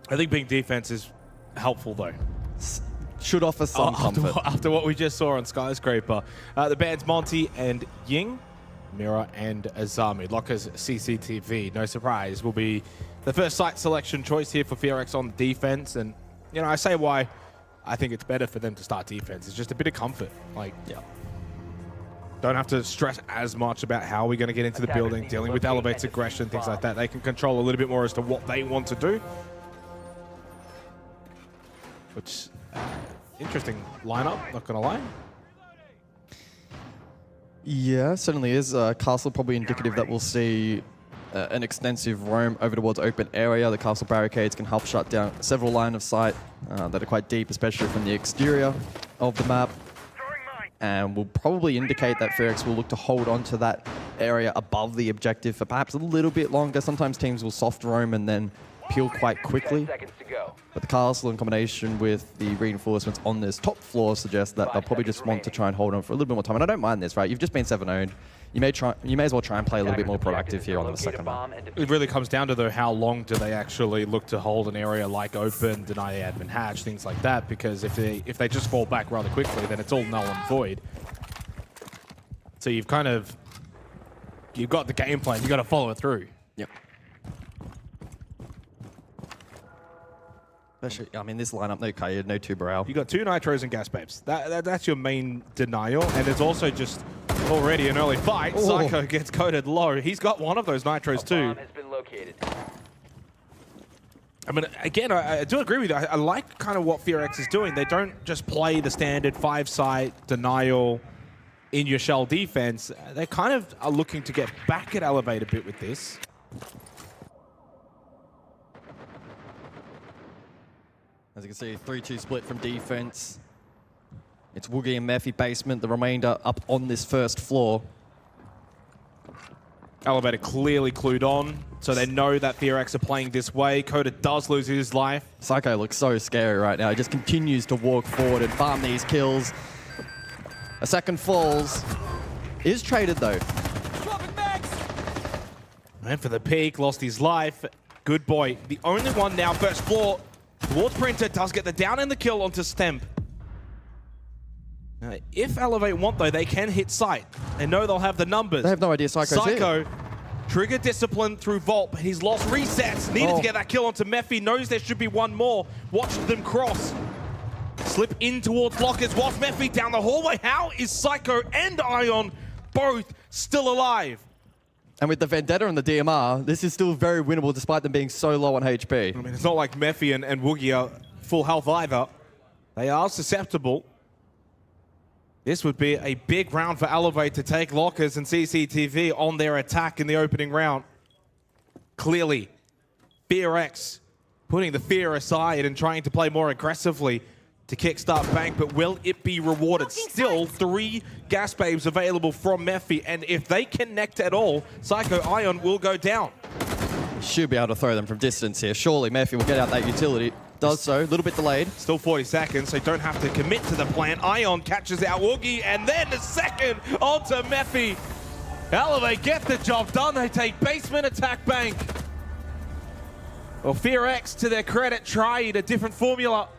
I think being defense is helpful though. Should offer some comfort. After what we just saw on Skyscraper. The bands Monty and Ying, Mira and Azami. Locker's CCTV, no surprise, will be the first site selection choice here for Fearx on defense. And, you know, I say why I think it's better for them to start defense. It's just a bit of comfort. Like, yeah. Don't have to stress as much about how we're going to get into the building, dealing with Elevate's aggression, things like that. They can control a little bit more as to what they want to do. Which, interesting lineup, not going to lie. Yeah, certainly is. Castle probably indicative that we'll see an extensive roam over towards open area. The castle barricades can help shut down several line of sight that are quite deep, especially from the exterior of the map. And will probably indicate that Fearx will look to hold on to that area above the objective for perhaps a little bit longer. Sometimes teams will soft roam and then peel quite quickly. But the castle in combination with the reinforcements on this top floor suggests that they'll probably just want to try and hold on for a little bit more time. And I don't mind this, right? You've just been 7-0'd. You may as well try and play a little bit more proactive here on the second one. It really comes down to, though, how long do they actually look to hold an area like open, deny the admin hatch, things like that. Because if they just fall back rather quickly, then it's all null and void. So you've got the game plan. You've got to follow it through. Yep. I mean, this lineup, no Kayed, no Tubarao. You got 2 Nitros and Gas Babes. That's your main denial. And there's also just already an early fight. Oh. Psycho gets coded low. He's got one of those Nitros too. Bomb has been located. I mean, again, I do agree with you. I like kind of what Fearx is doing. They don't just play the standard 5-site denial in your shell defense. They kind of are looking to get back at Elevate a bit with this. As you can see, 3-2 split from defense. It's Woogie and Mephi basement, the remainder up on this first floor. Elevator clearly clued on, so they know that Fearx are playing this way. Coda does lose his life. Psycho looks so scary right now. He just continues to walk forward and farm these kills. A second falls. Is traded though. Went for the peak, lost his life. Good boy. The only one now, first floor. Towards Printer, does get the down and the kill onto Stemp. Now, if Elevate want, though, they can hit sight. They know they'll have the numbers. They have no idea Psycho's Psycho, trigger discipline through Vault, but he's lost resets. Needed to get that kill onto Mephi. Knows there should be one more. Watched them cross. Slip in towards Lockers. Watch Mephi down the hallway. How is Psycho and Ion both still alive? And with the Vendetta and the DMR, this is still very winnable despite them being so low on HP. I mean, it's not like Mephi and Woogie are full health either. They are susceptible. This would be a big round for Elevate to take Lockers and CCTV on their attack in the opening round. Clearly, Fearx putting the fear aside and trying to play more aggressively to kickstart Bank, but will it be rewarded? Still 3 Gas Babes available from Mephi, and if they connect at all, Psycho Ion will go down. Should be able to throw them from distance here. Surely Mephi will get out that utility. Does so, a little bit delayed. Still 40 seconds, so don't have to commit to the plan. Ion catches out Woogie, and then the second onto Mephi. Elevate get the job done. They take basement attack Bank. Well, Fearx, to their credit, tried a different formula.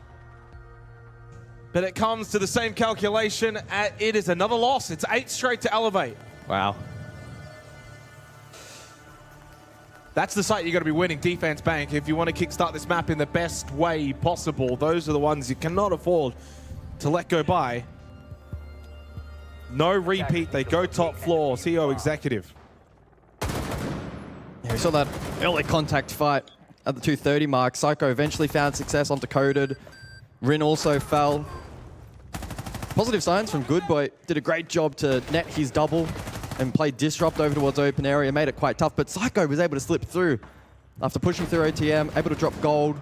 But it comes to the same calculation. It is another loss. It's 8 straight to Elevate. Wow. That's the site you're going to be winning, Defense Bank. If you want to kickstart this map in the best way possible, those are the ones you cannot afford to let go by. No repeat. They go top floor. CEO Executive. Yeah, we saw that early contact fight at the 2:30 mark. Psycho eventually found success onto Coded. Rin also fell. Positive signs from Good Boy. Did a great job to net his double and play disrupt over towards open area. Made it quite tough, but Psycho was able to slip through after pushing through OTM, able to drop gold,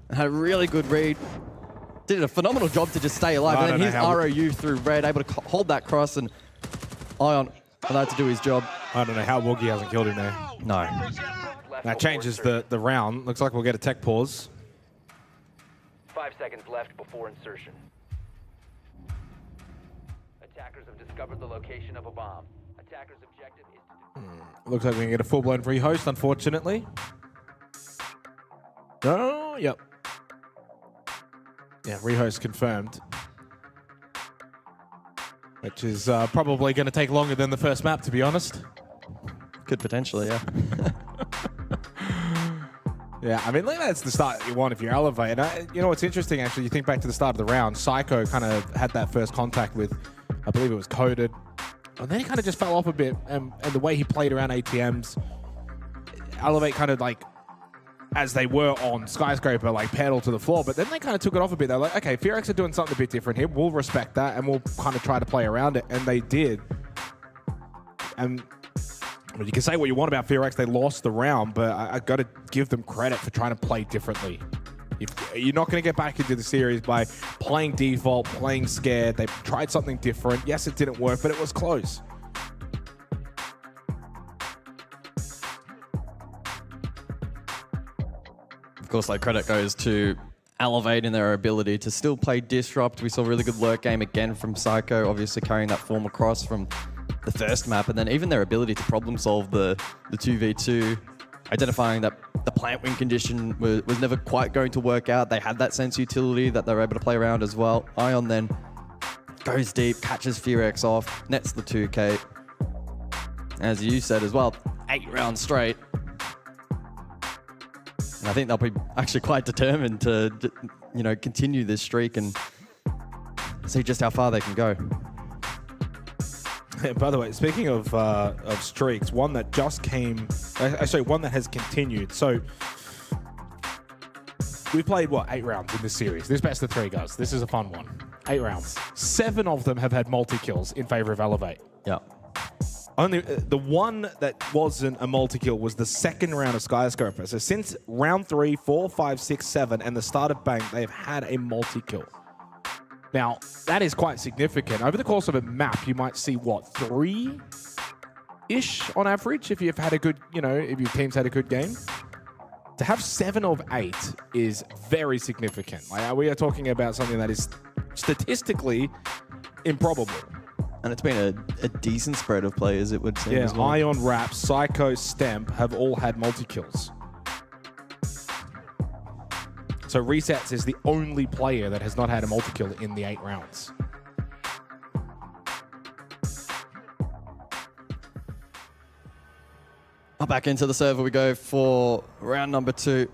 and had a really good read. Did a phenomenal job to just stay alive. And then his ROU through red, able to hold that cross, and Ion allowed to do his job. I don't know how Woogie hasn't killed him there. No. That changes the round. Looks like we'll get a tech pause. 5 seconds left before insertion. Attackers have discovered the location of a bomb. Attackers' objective is to... Looks like we can get a full-blown rehost, unfortunately. Oh, yep. Yeah, rehost confirmed. Which is probably going to take longer than the first map, to be honest. Could potentially, yeah. Yeah, I mean, that's the start you want if you're Elevate. And you know what's interesting, actually, you think back to the start of the round, Psycho kind of had that first contact with, I believe it was Coded. And then he kind of just fell off a bit. And the way he played around ATMs, Elevate kind of like, as they were on Skyscraper, like pedal to the floor. But then they kind of took it off a bit. They're like, okay, Fearx are doing something a bit different here. We'll respect that and we'll kind of try to play around it. And they did. And well, you can say what you want about Fearx, they lost the round, but I got to give them credit for trying to play differently. You're not going to get back into the series by playing default, playing scared. They tried something different. Yes, it didn't work, but it was close. Of course, like credit goes to Elevate in their ability to still play disrupt. We saw a really good lurk game again from Psycho, obviously carrying that form across from the first map, and then even their ability to problem solve the 2v2, identifying that the plant win condition was never quite going to work out. They had that sense utility that they were able to play around as well. Ion then goes deep, catches Fearx off, nets the 2k. As you said as well, 8 rounds straight. And I think they'll be actually quite determined to, you know, continue this streak and see just how far they can go. By the way, speaking of streaks, one that just came, actually one that has continued. So we played, what, 8 rounds in this series. This best of 3, guys. This is a fun one. 8 rounds. 7 of them have had multi-kills in favor of Elevate. Yeah. Only the one that wasn't a multi-kill was the second round of Skyscraper. So since round 3, 4, 5, 6, 7, and the start of Bank, they've had a multi-kill. Now, that is quite significant. Over the course of a map, you might see, what, 3-ish on average if you've had a good, you know, if your team's had a good game. To have 7 of 8 is very significant. Like, we are talking about something that is statistically improbable. And it's been a decent spread of players, it would seem. Yeah, as well. Ion, Rap, Psycho, Stemp have all had multi-kills. So Resets is the only player that has not had a multi-kill in the 8 rounds. Back into the server we go for round number 2.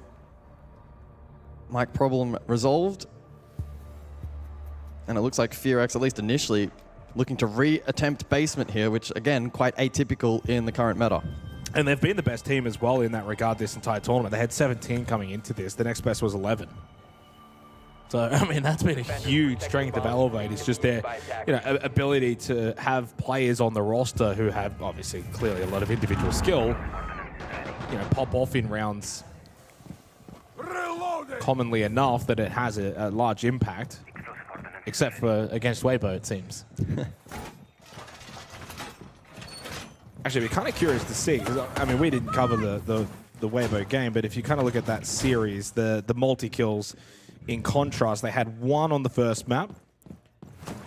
Mic problem resolved. And it looks like Fearx, at least initially, looking to re-attempt basement here, which again, quite atypical in the current meta. And they've been the best team as well in that regard this entire tournament. They had 17 coming into this. The next best was 11. So, I mean, that's been a huge strength of Elevate. It's just their, you know, ability to have players on the roster who have, obviously, clearly a lot of individual skill, you know, pop off in rounds commonly enough that it has a large impact, except for against Weibo, it seems. Actually, we're kind of curious to see, because, I mean, we didn't cover the Weibo game, but if you kind of look at that series, the multi-kills, in contrast, they had 1 on the first map,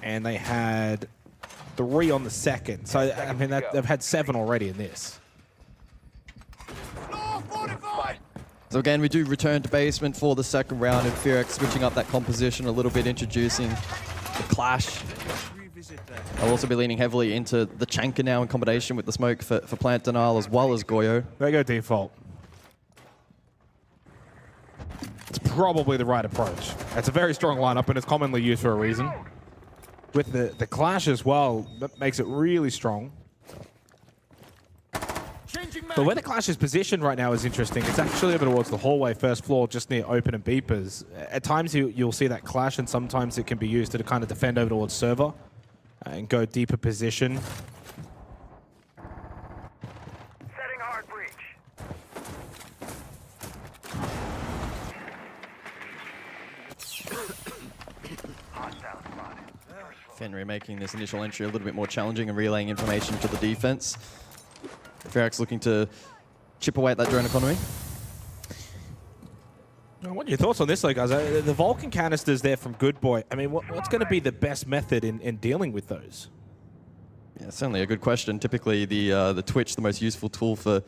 and they had 3 on the second. So, I mean, they've had 7 already in this. So again, we do return to basement for the second round, and Fearx switching up that composition a little bit, introducing the Clash. I'll also be leaning heavily into the Chanka now in combination with the smoke for plant denial as well as Goyo. They go default. It's probably the right approach. It's a very strong lineup, and it's commonly used for a reason. With the Clash as well, that makes it really strong. But where the Clash is positioned right now is interesting. It's actually over towards the hallway, first floor, just near open and beepers. At times you'll see that Clash, and sometimes it can be used to kind of defend over towards server and go deeper position. Setting hard breach. Fenrir making this initial entry a little bit more challenging and relaying information to the defense. Ferox looking to chip away at that drone economy. What are your thoughts on this, though, guys? The Vulcan canisters there from Good Boy. I mean, what's going to be the best method in dealing with those? Yeah, certainly a good question. Typically, the Twitch, the most useful tool for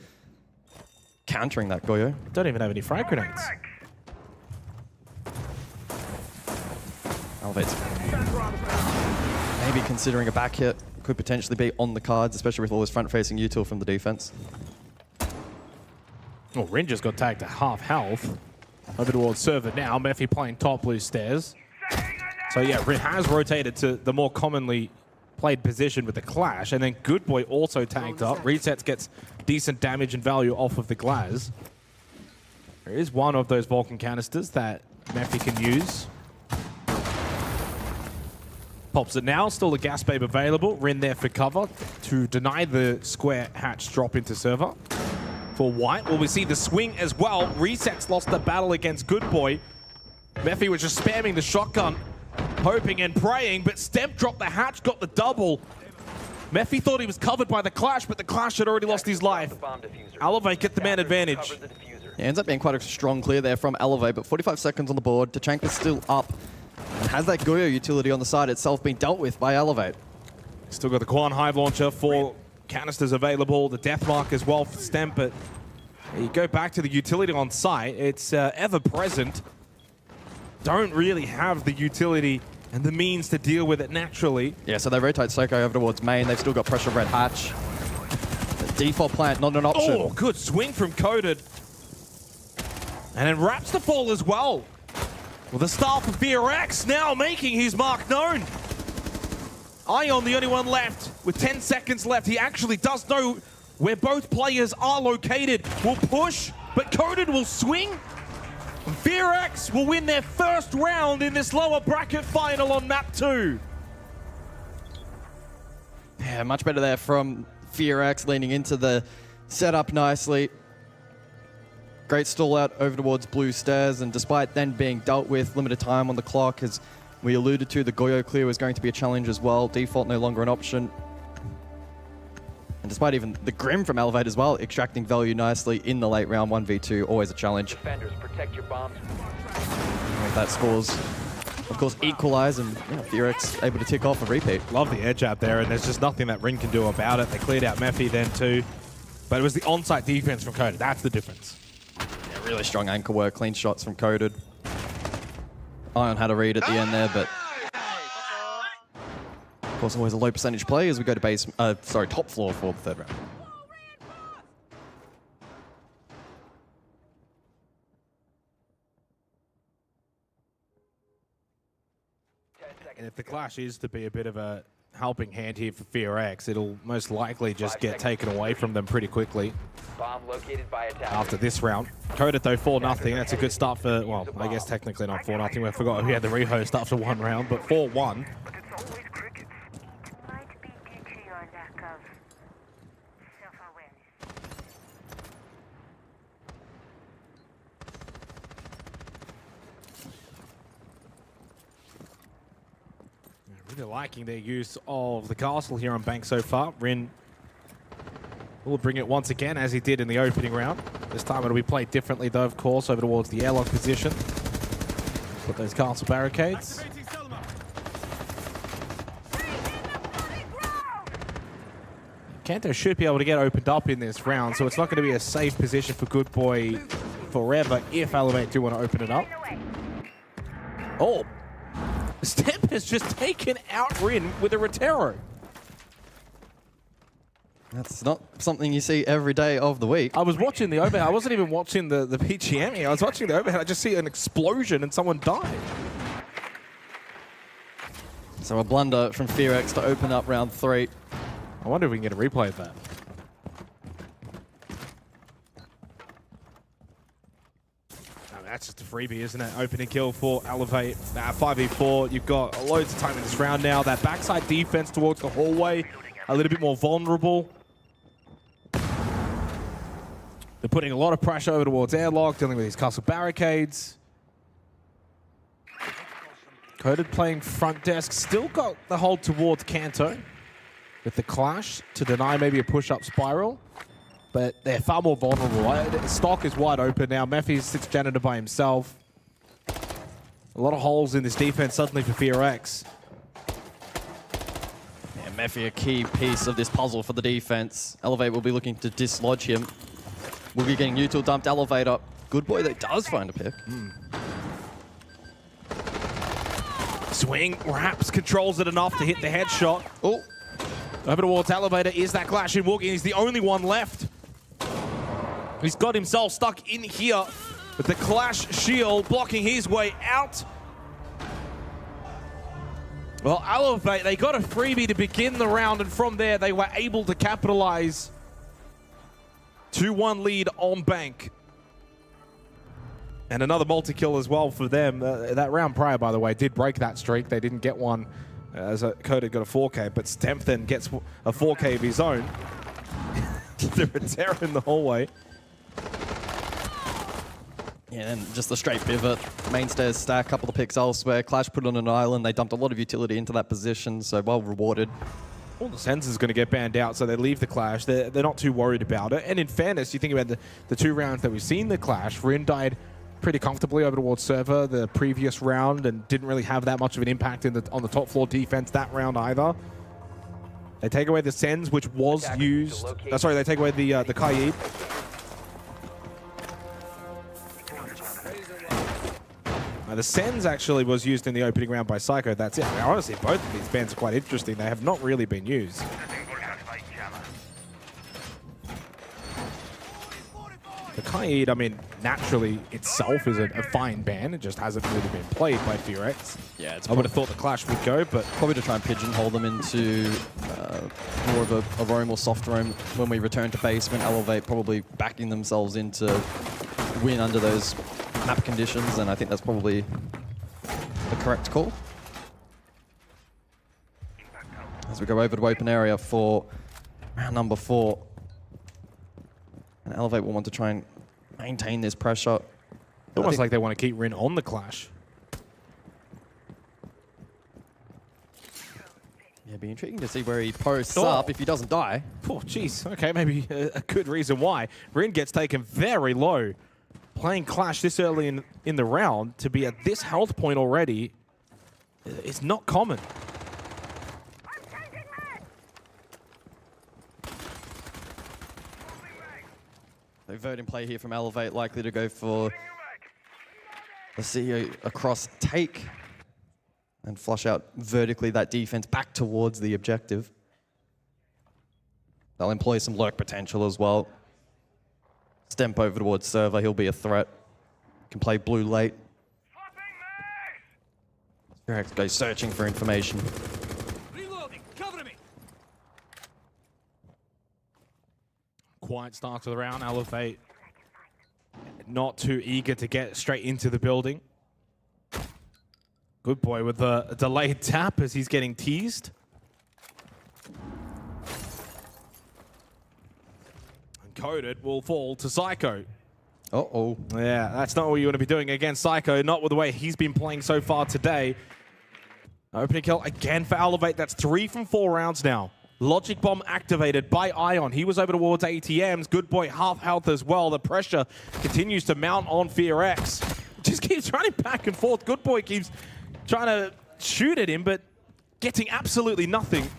countering that Goyo. Don't even have any frag grenades. Elevates. Maybe considering a back hit could potentially be on the cards, especially with all this front-facing util from the defense. Well, Rin just got tagged to half health. Over towards server now. Mephi playing top blue stairs. So yeah, Rin has rotated to the more commonly played position with the Clash, and then Good Boy also tagged up. Resets gets decent damage and value off of the Glaz. There is one of those Vulcan canisters that Mephi can use. Pops it now, still a gas babe available. Rin there for cover to deny the square hatch drop into server. For White, well, we see the swing as well. Resets lost the battle against Good Boy. Mephi was just spamming the shotgun, hoping and praying, but Stemp dropped the hatch, got the double. Mephi thought he was covered by the Clash, but the Clash had already lost his life. Elevate get the man advantage. Yeah, ends up being quite a strong clear there from Elevate, but 45 seconds on the board. Tachanka's still up. And has that Goyo utility on the side itself been dealt with by Elevate? Still got the Quan Hive launcher, 4 canisters available, the Death Mark as well for Stemp, but you go back to the utility on site, it's ever present. Don't really have the utility and the means to deal with it naturally. Yeah, so they rotate Soko over towards main. They've still got pressure red hatch. The default plant, not an option. Oh, good swing from Coded. And then wraps the fall as well. Well, the star for VRX now making his mark known. Ion, the only one left with 10 seconds left. He actually does know where both players are located. Will push, but Coded will swing. VRX will win their first round in this lower bracket final on map 2. Yeah, much better there from VRX, leaning into the setup nicely. Great stall out over towards blue stairs, and despite then being dealt with, limited time on the clock, as we alluded to, the Goyo clear was going to be a challenge as well. Default no longer an option. And despite even the Grim from Elevate as well, extracting value nicely in the late round, 1v2, always a challenge. Defenders, protect your bombs. With that scores, of course, equalize, and yeah, VRX able to tick off a repeat. Love the edge out there, and there's just nothing that Rin can do about it. They cleared out Mephi then too, but it was the on-site defense from Coded. That's the difference. Yeah, really strong anchor work, clean shots from Coded. Ion had a read at the end there, but of course always a low percentage play as we go to top floor for the third round. And if the Clash is to be a bit of a helping hand here for VRX, it'll most likely just get taken away from them pretty quickly. Bomb located by attack. After this round. Coded though 4-0. That's a good start for, well, I guess technically not 4-0. We forgot we had the rehost after one round, but 4-1. Really liking their use of the castle here on Bank so far. Rin will bring it once again, as he did in the opening round. This time it'll be played differently, though, of course, over towards the airlock position. Put those castle barricades. Kanto should be able to get opened up in this round, so it's not going to be a safe position for Good Boy forever if Elevate do want to open it up. Oh! Stemp has just taken out Rin with a Rotero. That's not something you see every day of the week. I was watching the overhead. I wasn't even watching the PGM here. I was watching the overhead. I just see an explosion and someone died. So a blunder from VRX to open up round 3. I wonder if we can get a replay of that. That's just a freebie, isn't it? Opening kill for Elevate. 5v4. You've got loads of time in this round now. That backside defense towards the hallway, a little bit more vulnerable. They're putting a lot of pressure over towards Airlock, dealing with these castle barricades. Coded playing front desk. Still got the hold towards Kanto with the clash to deny maybe a push-up spiral. But they're far more vulnerable. Stock is wide open now. Mephi sits janitor by himself. A lot of holes in this defense suddenly for FearX. Yeah, Mephi a key piece of this puzzle for the defense. Elevate will be looking to dislodge him. We'll be getting util dumped Elevate up. Good boy that does find a pick. Swing, Raps controls it enough to hit the headshot. Oh, over towards Elevator is that Clash in walking. He's the only one left. He's got himself stuck in here with the Clash shield blocking his way out. Well, Elevate, they got a freebie to begin the round, and from there they were able to capitalize. 2-1 lead on Bank. And another multi-kill as well for them. That round prior, by the way, did break that streak. They didn't get one as Coda got a 4K, but Stemp then gets a 4K of his own. Through a tear in the hallway. Yeah, and just the straight pivot. Mainstairs stack, a couple of picks elsewhere. Clash put on an island. They dumped a lot of utility into that position, so well rewarded. All the sensors going to get banned out, so they leave the Clash. They're not too worried about it. And in fairness, you think about the 2 rounds that we've seen the Clash. Rin died pretty comfortably over towards server the previous round and didn't really have that much of an impact on the top floor defense that round either. They take away the Sens, which was used. Sorry, they take away the Kaid. The Sens actually was used in the opening round by Psycho. That's it. I mean, honestly, both of these bans are quite interesting. They have not really been used. The Kaid, I mean, naturally itself is a fine ban. It just hasn't really been played by FearX. Yeah, I would have thought the Clash would go, but probably to try and pigeonhole them into more of a roam or soft roam when we return to base, when Elevate probably backing themselves into win under those map conditions, and I think that's probably the correct call. As we go over to open area for round number 4. And Elevate will want to try and maintain this pressure. Almost like they want to keep Rin on the Clash. Yeah, it'd be intriguing to see where he posts up if he doesn't die. Oh, jeez. Okay, maybe a good reason why. Rin gets taken very low. Playing Clash this early in the round to be at this health point already is not common. So vote in play here from Elevate, likely to go for the CEO across take and flush out vertically that defense back towards the objective. They'll employ some lurk potential as well. Stemp over towards server, he'll be a threat. Can play blue late. FearX goes searching for information. Reloading, cover me. Quiet start to the round. Elevate not too eager to get straight into the building. Good boy with a delayed tap as he's getting teased. And Coded will fall to Psycho. Uh-oh. Yeah, that's not what you want to be doing against Psycho, not with the way he's been playing so far today. Opening kill again for Elevate. That's 3 from 4 rounds now. Logic Bomb activated by Ion. He was over towards ATMs. Good boy, half health as well. The pressure continues to mount on FearX. Just keeps running back and forth. Good boy keeps trying to shoot at him, but getting absolutely nothing.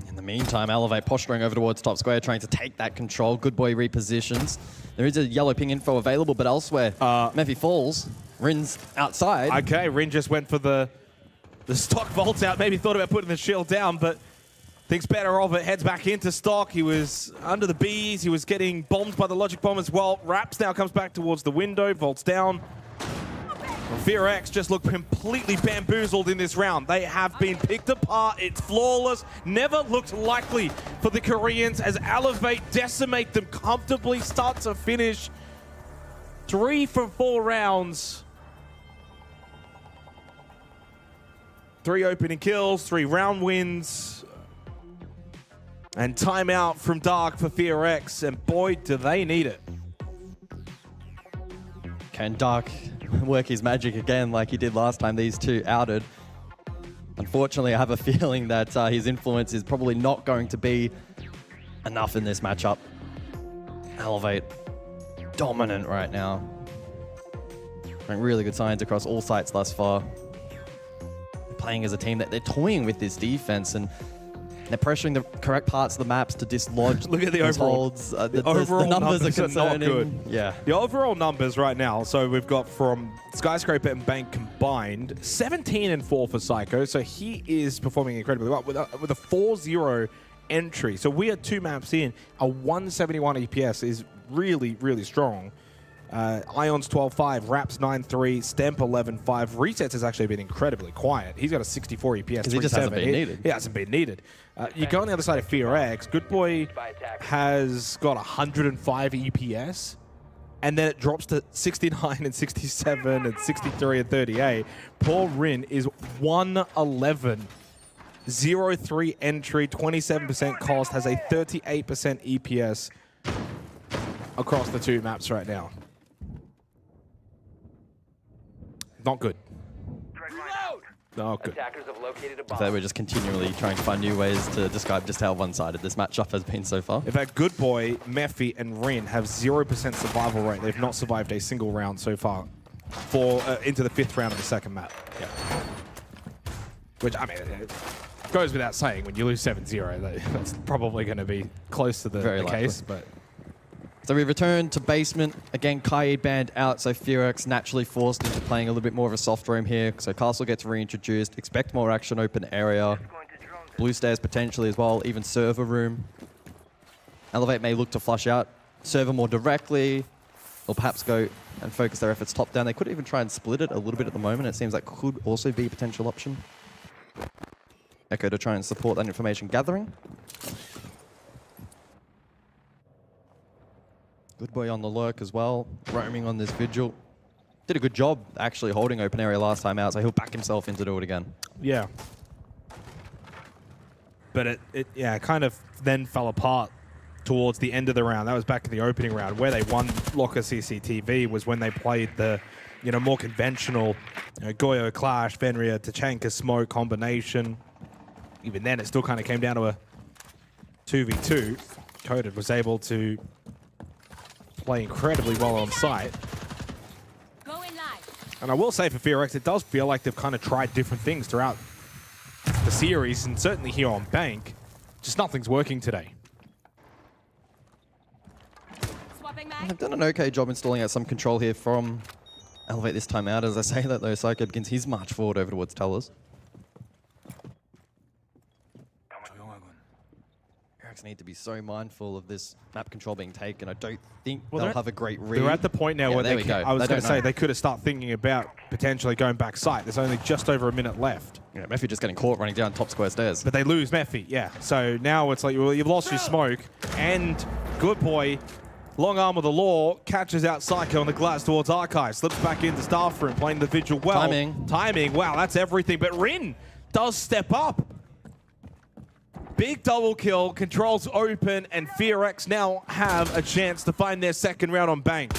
In the meantime, Elevate posturing over towards top square, trying to take that control. Good boy repositions. There is a yellow ping info available, but elsewhere, Mephi falls. Rin's outside. Okay, Rin just went for the stock vault out. Maybe thought about putting the shield down, but thinks better of it. Heads back into stock. He was under the bees. He was getting bombed by the Logic Bomb as well. Raps now comes back towards the window. Vaults down. FearX just look completely bamboozled in this round. They have been picked apart. It's flawless. Never looked likely for the Koreans as Elevate decimate them comfortably start to finish. 3 from 4 rounds. 3 opening kills, 3 round wins. And timeout from Dark for FearX, and boy, do they need it. Can Dark work his magic again like he did last time these two outed? Unfortunately, I have a feeling that his influence is probably not going to be enough in this matchup. Elevate, dominant right now. Showing really good signs across all sites thus far. Playing as a team that they're toying with this defense, and they're pressuring the correct parts of the maps to dislodge. Look at the overall holds. The overall numbers are not concerning. good. Yeah. The overall numbers right now, so we've got from Skyscraper and Bank combined, 17 and 4 for Psycho, so he is performing incredibly well with a 4-0 entry. So we are 2 maps in. A 171 EPS is really, really strong. Ion's 12-5, Raps 9-3, Stemp 11-5. Resets has actually been incredibly quiet. He's got a 64 EPS. Because he just hasn't been needed. He hasn't been needed. You go on the other side of FearX, Good Boy has got 105 EPS, and then it drops to 69 and 67 and 63 and 38. Poor Rin is 111. 0-3 entry, 27% cost, has a 38% EPS across the 2 maps right now. Not good. Not good. Attackers have located a I bomb. thought we're just continually trying to find new ways to describe just how one-sided this matchup has been so far. In fact, Good Boy, Mephi, and Rin have 0% survival rate. They've not survived a single round so far for into the 5th round of the second map. Yeah. Which, I mean, it goes without saying, when you lose 7-0, that's probably going to be close to the case. But so we return to basement. Again, Kaid banned out, so FearX naturally forced into playing a little bit more of a soft roam here. So Castle gets reintroduced. Expect more action, open area. Blue stairs potentially as well, even server room. Elevate may look to flush out server more directly, or perhaps go and focus their efforts top down. They could even try and split it a little bit at the moment. It seems like could also be a potential option. Echo to try and support that information gathering. Good Boy on the lurk as well, roaming on this vigil. Did a good job actually holding open area last time out, so he'll back himself in to do it again. yeah. But it kind of then fell apart towards the end of the round. That was back in the opening round. Where they won Locker CCTV was when they played the more conventional Goyo Clash, Fenrir, Tachanka Smoke combination. Even then, it still kind of came down to a 2v2. Coded was able to play incredibly well on site. And I will say for FearX, it does feel like they've kind of tried different things throughout the series, and certainly here on Bank. Just nothing's working today. They've done an okay job installing out some control here from Elevate this time out. As I say that though, Psycho begins his march forward over towards Tellers. Need to be so mindful of this map control being taken. I don't think they'll have a great read. They're at the point now where they can, I was going to say they could have started thinking about potentially going back site. There's only just over a minute left. Yeah, Mephi just getting caught running down top square stairs. But they lose Mephi, yeah. So now it's like, well, you've lost your smoke, and Good Boy, long arm of the law, catches out Psycho on the glass towards Archive, slips back into staff room, playing the vigil well. Timing, wow, that's everything. But Rin does step up. Big double kill, controls open, and FearX now have a chance to find their second round on Bank.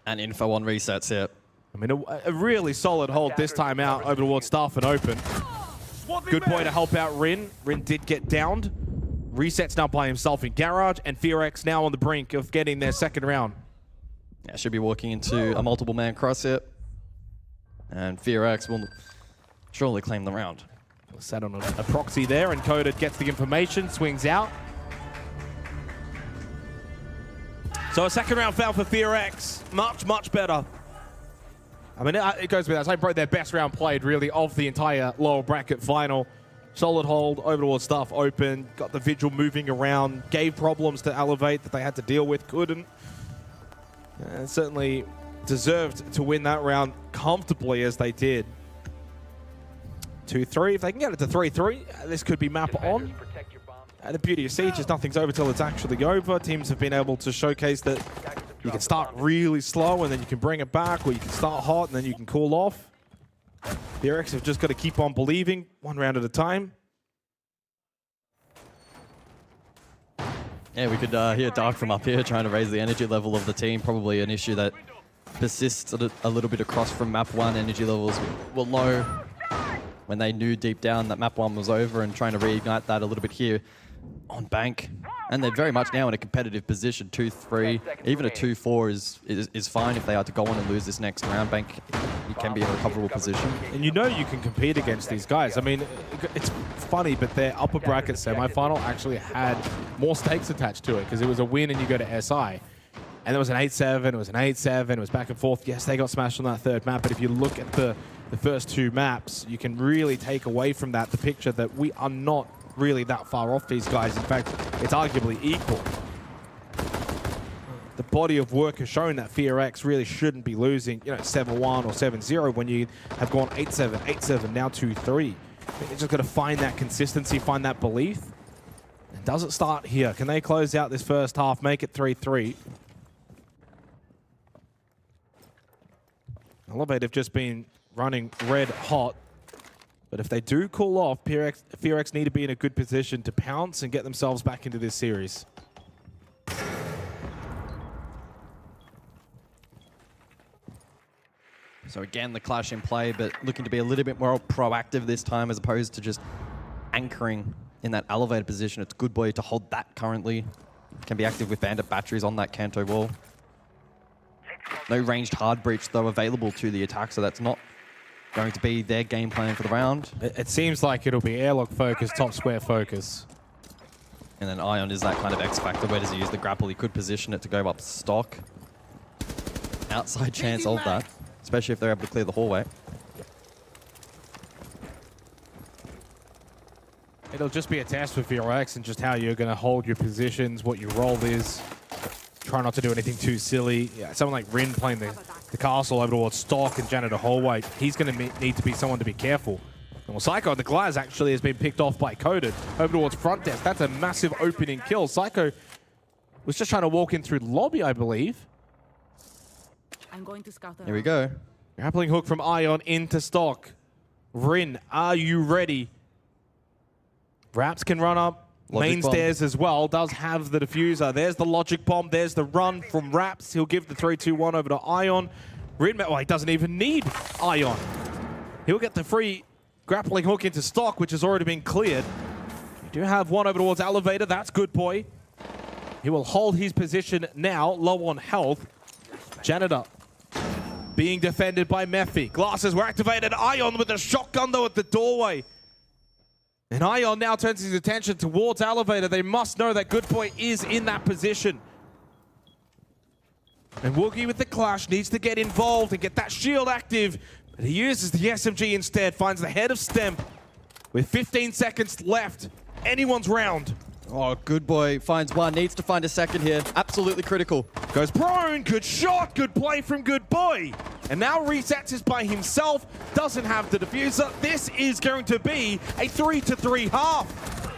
And info on resets here. I mean, a really solid hold this time out over towards Staff and open. Good Boy to help out Rin. Rin did get downed. Resets now by himself in Garage, and FearX now on the brink of getting their second round. Yeah, should be walking into a multiple man cross here. And FearX will surely claim the round. Sat on a proxy there, and Coded gets the information, swings out. So a second round foul for FearX. Much, much better. I mean, it goes without saying, probably their best round played, really, of the entire lower bracket final. Solid hold, over towards Staff open, got the Vigil moving around, gave problems to Elevate that they had to deal with, couldn't. Certainly deserved to win that round comfortably as they did. 2-3. If they can get it to 3-3, this could be map on. And the beauty of Siege is nothing's over till it's actually over. Teams have been able to showcase that you can start really slow and then you can bring it back, or you can start hot and then you can cool off. Fearx have just got to keep on believing, one round at a time. Yeah, we could hear Dark from up here trying to raise the energy level of the team. Probably an issue that persists a little bit across from map 1. Energy levels were low when they knew deep down that map 1 was over, and trying to reignite that a little bit here on Bank. And they're very much now in a competitive position. 2-3, even a 2-4 is fine if they are to go on and lose this next round. Bank, you can be in a recoverable position. And you know you can compete against these guys. I mean, it's funny, but their upper bracket semi-final actually had more stakes attached to it because it was a win and you go to SI. And there was an 8-7, it was an 8-7, it was back and forth. Yes, they got smashed on that third map, but if you look at the first 2 maps, you can really take away from that the picture that we are not really that far off these guys. In fact, it's arguably equal. The body of work has shown that Fearx really shouldn't be losing, 7-1 or 7-0 when you have gone 8-7, 8-7, now 2-3. You just got to find that consistency, find that belief. And does it start here? Can they close out this first half, make it 3-3? Elevate have just been running red hot. But if they do cool off, Fearx need to be in a good position to pounce and get themselves back into this series. So again, the clash in play, but looking to be a little bit more proactive this time as opposed to just anchoring in that elevated position. It's Good Boy to hold that currently. Can be active with Bandit batteries on that Kanto wall. No ranged hard breach, though, available to the attack, so that's not going to be their game plan for the round. It seems like it'll be airlock focus, top square focus. And then Ion is that kind of X factor. Where does he use the grapple? He could position it to go up stock. Outside chance of that, especially if they're able to clear the hallway. It'll just be a test for Fearx and just how you're going to hold your positions, what your role is. Try not to do anything too silly. Yeah, someone like Rin playing the castle over towards Stock and Janitor hallway, he's going to need to be someone to be careful. And well, Psycho, the Glaz actually has been picked off by Coded over towards front desk. That's a massive opening kill. Psycho was just trying to walk in through the lobby, I believe. I'm going to scout. Here we go. Grappling hook from Ion into Stock. Rin, are you ready? Raps can run up. Main stairs as well, does have the diffuser. There's the logic bomb, there's the run from Raps. He'll give the 3-2-1 over to Ion. Well, he doesn't even need Ion. He'll get the free grappling hook into Stock, which has already been cleared. You do have one over towards Elevator, that's Good Boy. He will hold his position now, low on health. Janitor being defended by Mephi. Glasses were activated, Ion with a shotgun though at the doorway. And Ion now turns his attention towards Elevator. They must know that Good Boy is in that position. And Woogie with the clash needs to get involved and get that shield active. But he uses the SMG instead, finds the head of Stemp. With 15 seconds left, anyone's round. Oh, Good Boy finds one, needs to find a second here. Absolutely critical. Goes prone, good shot, good play from Good Boy. And now resets is by himself, doesn't have the diffuser. This is going to be a 3-3 half.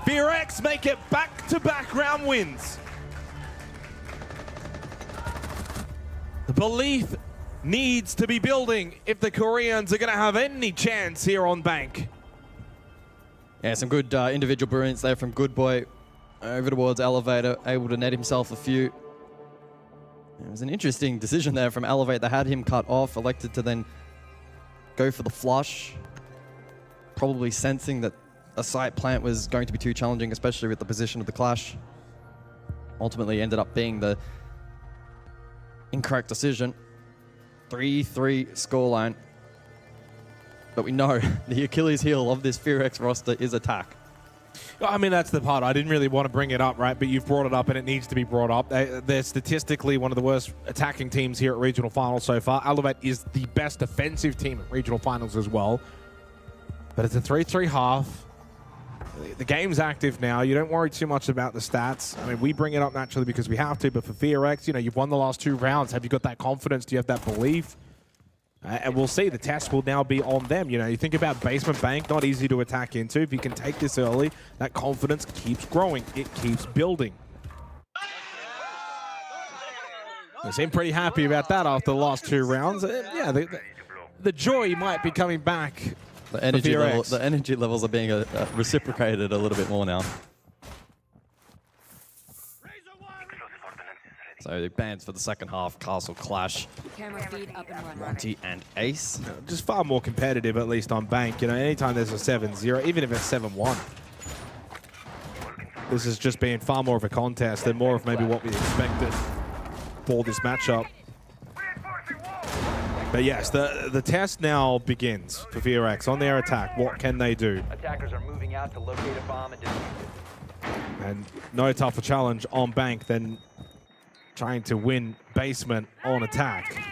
Fearx make it back-to-back round wins. The belief needs to be building if the Koreans are going to have any chance here on Bank. Yeah, some good individual brilliance there from Good Boy over towards Elevator, able to net himself a few. It was an interesting decision there from Elevate. They had him cut off, elected to then go for the flush. Probably sensing that a site plant was going to be too challenging, especially with the position of the clash. Ultimately ended up being the incorrect decision. 3-3 scoreline. But we know the Achilles heel of this Fearx roster is attack. I mean, that's the part. I didn't really want to bring it up, right? But you've brought it up and it needs to be brought up. They're statistically one of the worst attacking teams here at Regional Finals so far. Elevate is the best defensive team at Regional Finals as well. But it's a 3-3 half. The game's active now. You don't worry too much about the stats. I mean, we bring it up naturally because we have to, but for FearX, you know, you've won the last 2 rounds. Have you got that confidence? Do you have that belief? And we'll see. The test will now be on them. You know, you think about basement bank, not easy to attack into. If you can take this early, that confidence keeps growing. It keeps building. They seem pretty happy about that after the last 2 rounds. Yeah, the joy might be coming back. The energy levels are being reciprocated a little bit more now. So bans for the second half, Castle Clash. Camera feed up and running. Monty and Ace. Just far more competitive, at least on Bank. You know, anytime there's a 7-0, even if it's 7-1. This has just been far more of a contest than more of maybe what we expected for this matchup. But yes, the test now begins for FearX on their attack. What can they do? Attackers are moving out to locate a bomb and defuse it. And no tougher challenge on Bank than trying to win basement on attack.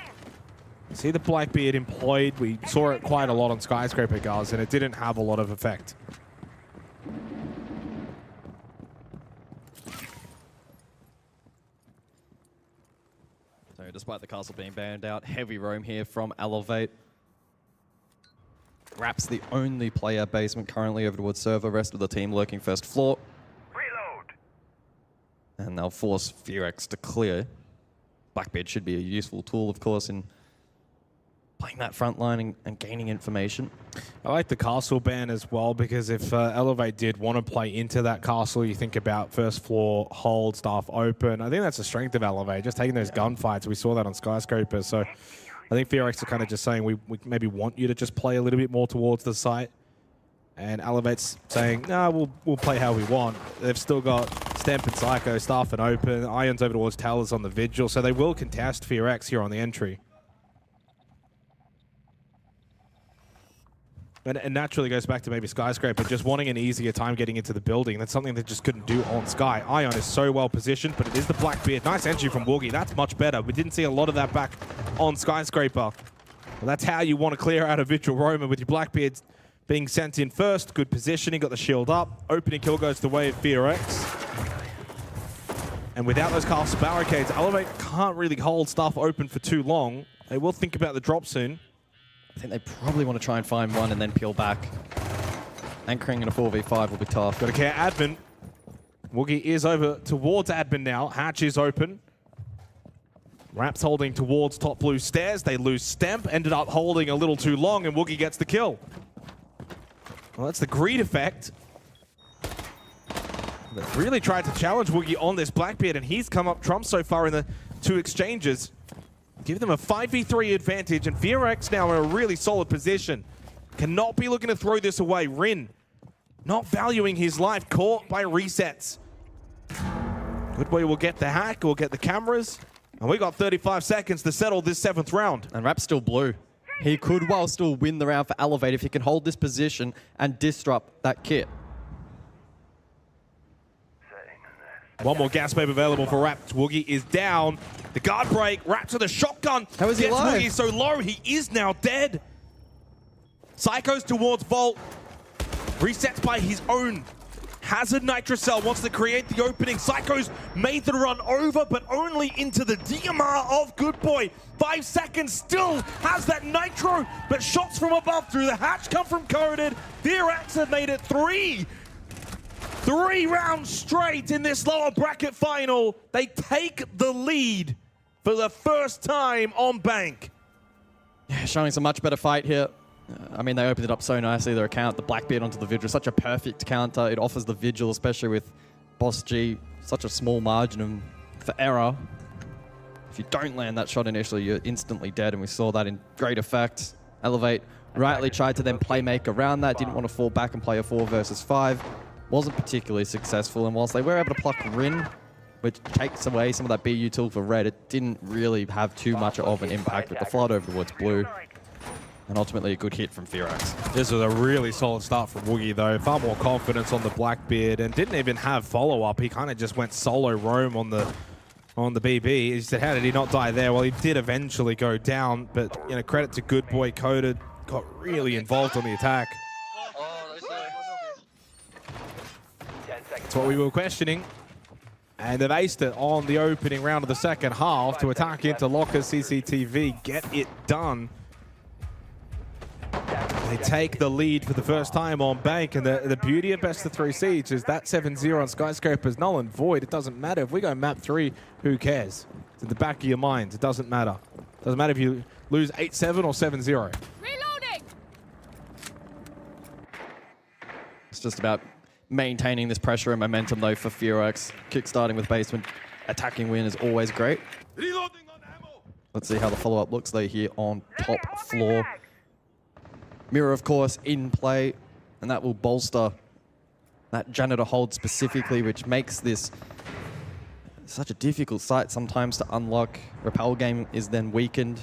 See the Blackbeard employed. We saw it quite a lot on Skyscraper, guys, and it didn't have a lot of effect. So despite the castle being banned out, heavy roam here from Elevate. Rap's the only player basement currently over towards server. Rest of the team lurking first floor. And they'll force FearX to clear. Blackbeard should be a useful tool, of course, in playing that front line and gaining information. I like the castle ban as well, because if Elevate did want to play into that castle, you think about first floor, hold, staff open. I think that's the strength of Elevate, just taking those gunfights. We saw that on Skyscraper. So I think FearX are kind of just saying, we maybe want you to just play a little bit more towards the site. And Elevate's saying, no, we'll play how we want. They've still got Stamp and Psycho, Staff and Open, Ions over towards Towers on the Vigil, so they will contest FearX here on the entry. And naturally goes back to maybe Skyscraper, just wanting an easier time getting into the building. That's something they just couldn't do on Sky. Ion is so well positioned, but it is the Blackbeard. Nice entry from Woogie. That's much better. We didn't see a lot of that back on Skyscraper. Well, that's how you want to clear out a Vigil Roamer, with your Blackbeards being sent in first. Good positioning, got the shield up. Opening kill goes the way of FearX. And without those castle barricades, Elevate can't really hold stuff open for too long. They will think about the drop soon. I think they probably want to try and find one and then peel back. Anchoring in a 4v5 will be tough. Got to care admin. Woogie is over towards admin now. Hatch is open. Raps holding towards top blue stairs. They lose Stamp. Ended up holding a little too long, and Woogie gets the kill. Well, that's the greed effect. They've really tried to challenge Woogie on this Blackbeard, and he's come up trumps so far in the 2 exchanges. Give them a 5v3 advantage, and FearX now in a really solid position. Cannot be looking to throw this away. Rin not valuing his life, caught by resets. Goodboy will get the hack, will get the cameras, and we got 35 seconds to settle this 7th round. And Rap's still blue. He could well still win the round for Elevate if he can hold this position and disrupt that kit. One more gas wave available for Rap. Woogie is down. The guard break. Rap to the shotgun. How is he alive? Woogie so low, he is now dead. Psycho's towards Vault. Resets by his own. Hazard Nitrocell wants to create the opening. Psycho's made the run over, but only into the DMR of Goodboy. 5 seconds, still has that Nitro, but shots from above through the hatch come from Coded. FearX have made it 3 rounds straight in this lower bracket final. They take the lead for the first time on Bank. Yeah, showing some much better fight here. I mean, they opened it up so nicely, their account, the Blackbeard onto the Vigil. Such a perfect counter. It offers the Vigil, especially with Boss G, such a small margin for error. If you don't land that shot initially, you're instantly dead, and we saw that in great effect. Elevate rightly tried to then playmaker around that, didn't want to fall back and play a 4 versus 5. Wasn't particularly successful, and whilst they were able to pluck Rin, which takes away some of that BU tool for red, it didn't really have too much of an impact with the flood over towards blue. And ultimately a good hit from FearX. This was a really solid start from Woogie though. Far more confidence on the Blackbeard, and didn't even have follow-up. He kind of just went solo roam on the BB. He said, how did he not die there? Well, he did eventually go down, but you know, credit to Goodboy. Coded got really involved on the attack. That's what we were questioning. And they've aced it on the opening round of the second half to attack into Locker CCTV. Get it done. They take the lead for the first time on Bank, and the beauty of best of 3 siege is that 7-0 on Skyscraper is null and void. It doesn't matter. If we go map 3, who cares? It's in the back of your mind. It doesn't matter. It doesn't matter if you lose 8-7 or 7-0. Reloading! It's just about maintaining this pressure and momentum, though, for Ferox. Kick-starting with basement, attacking win is always great. Let's see how the follow-up looks, though, here on top floor. Mirror, of course, in play, and that will bolster that janitor hold specifically, which makes this such a difficult site sometimes to unlock. Rappel game is then weakened.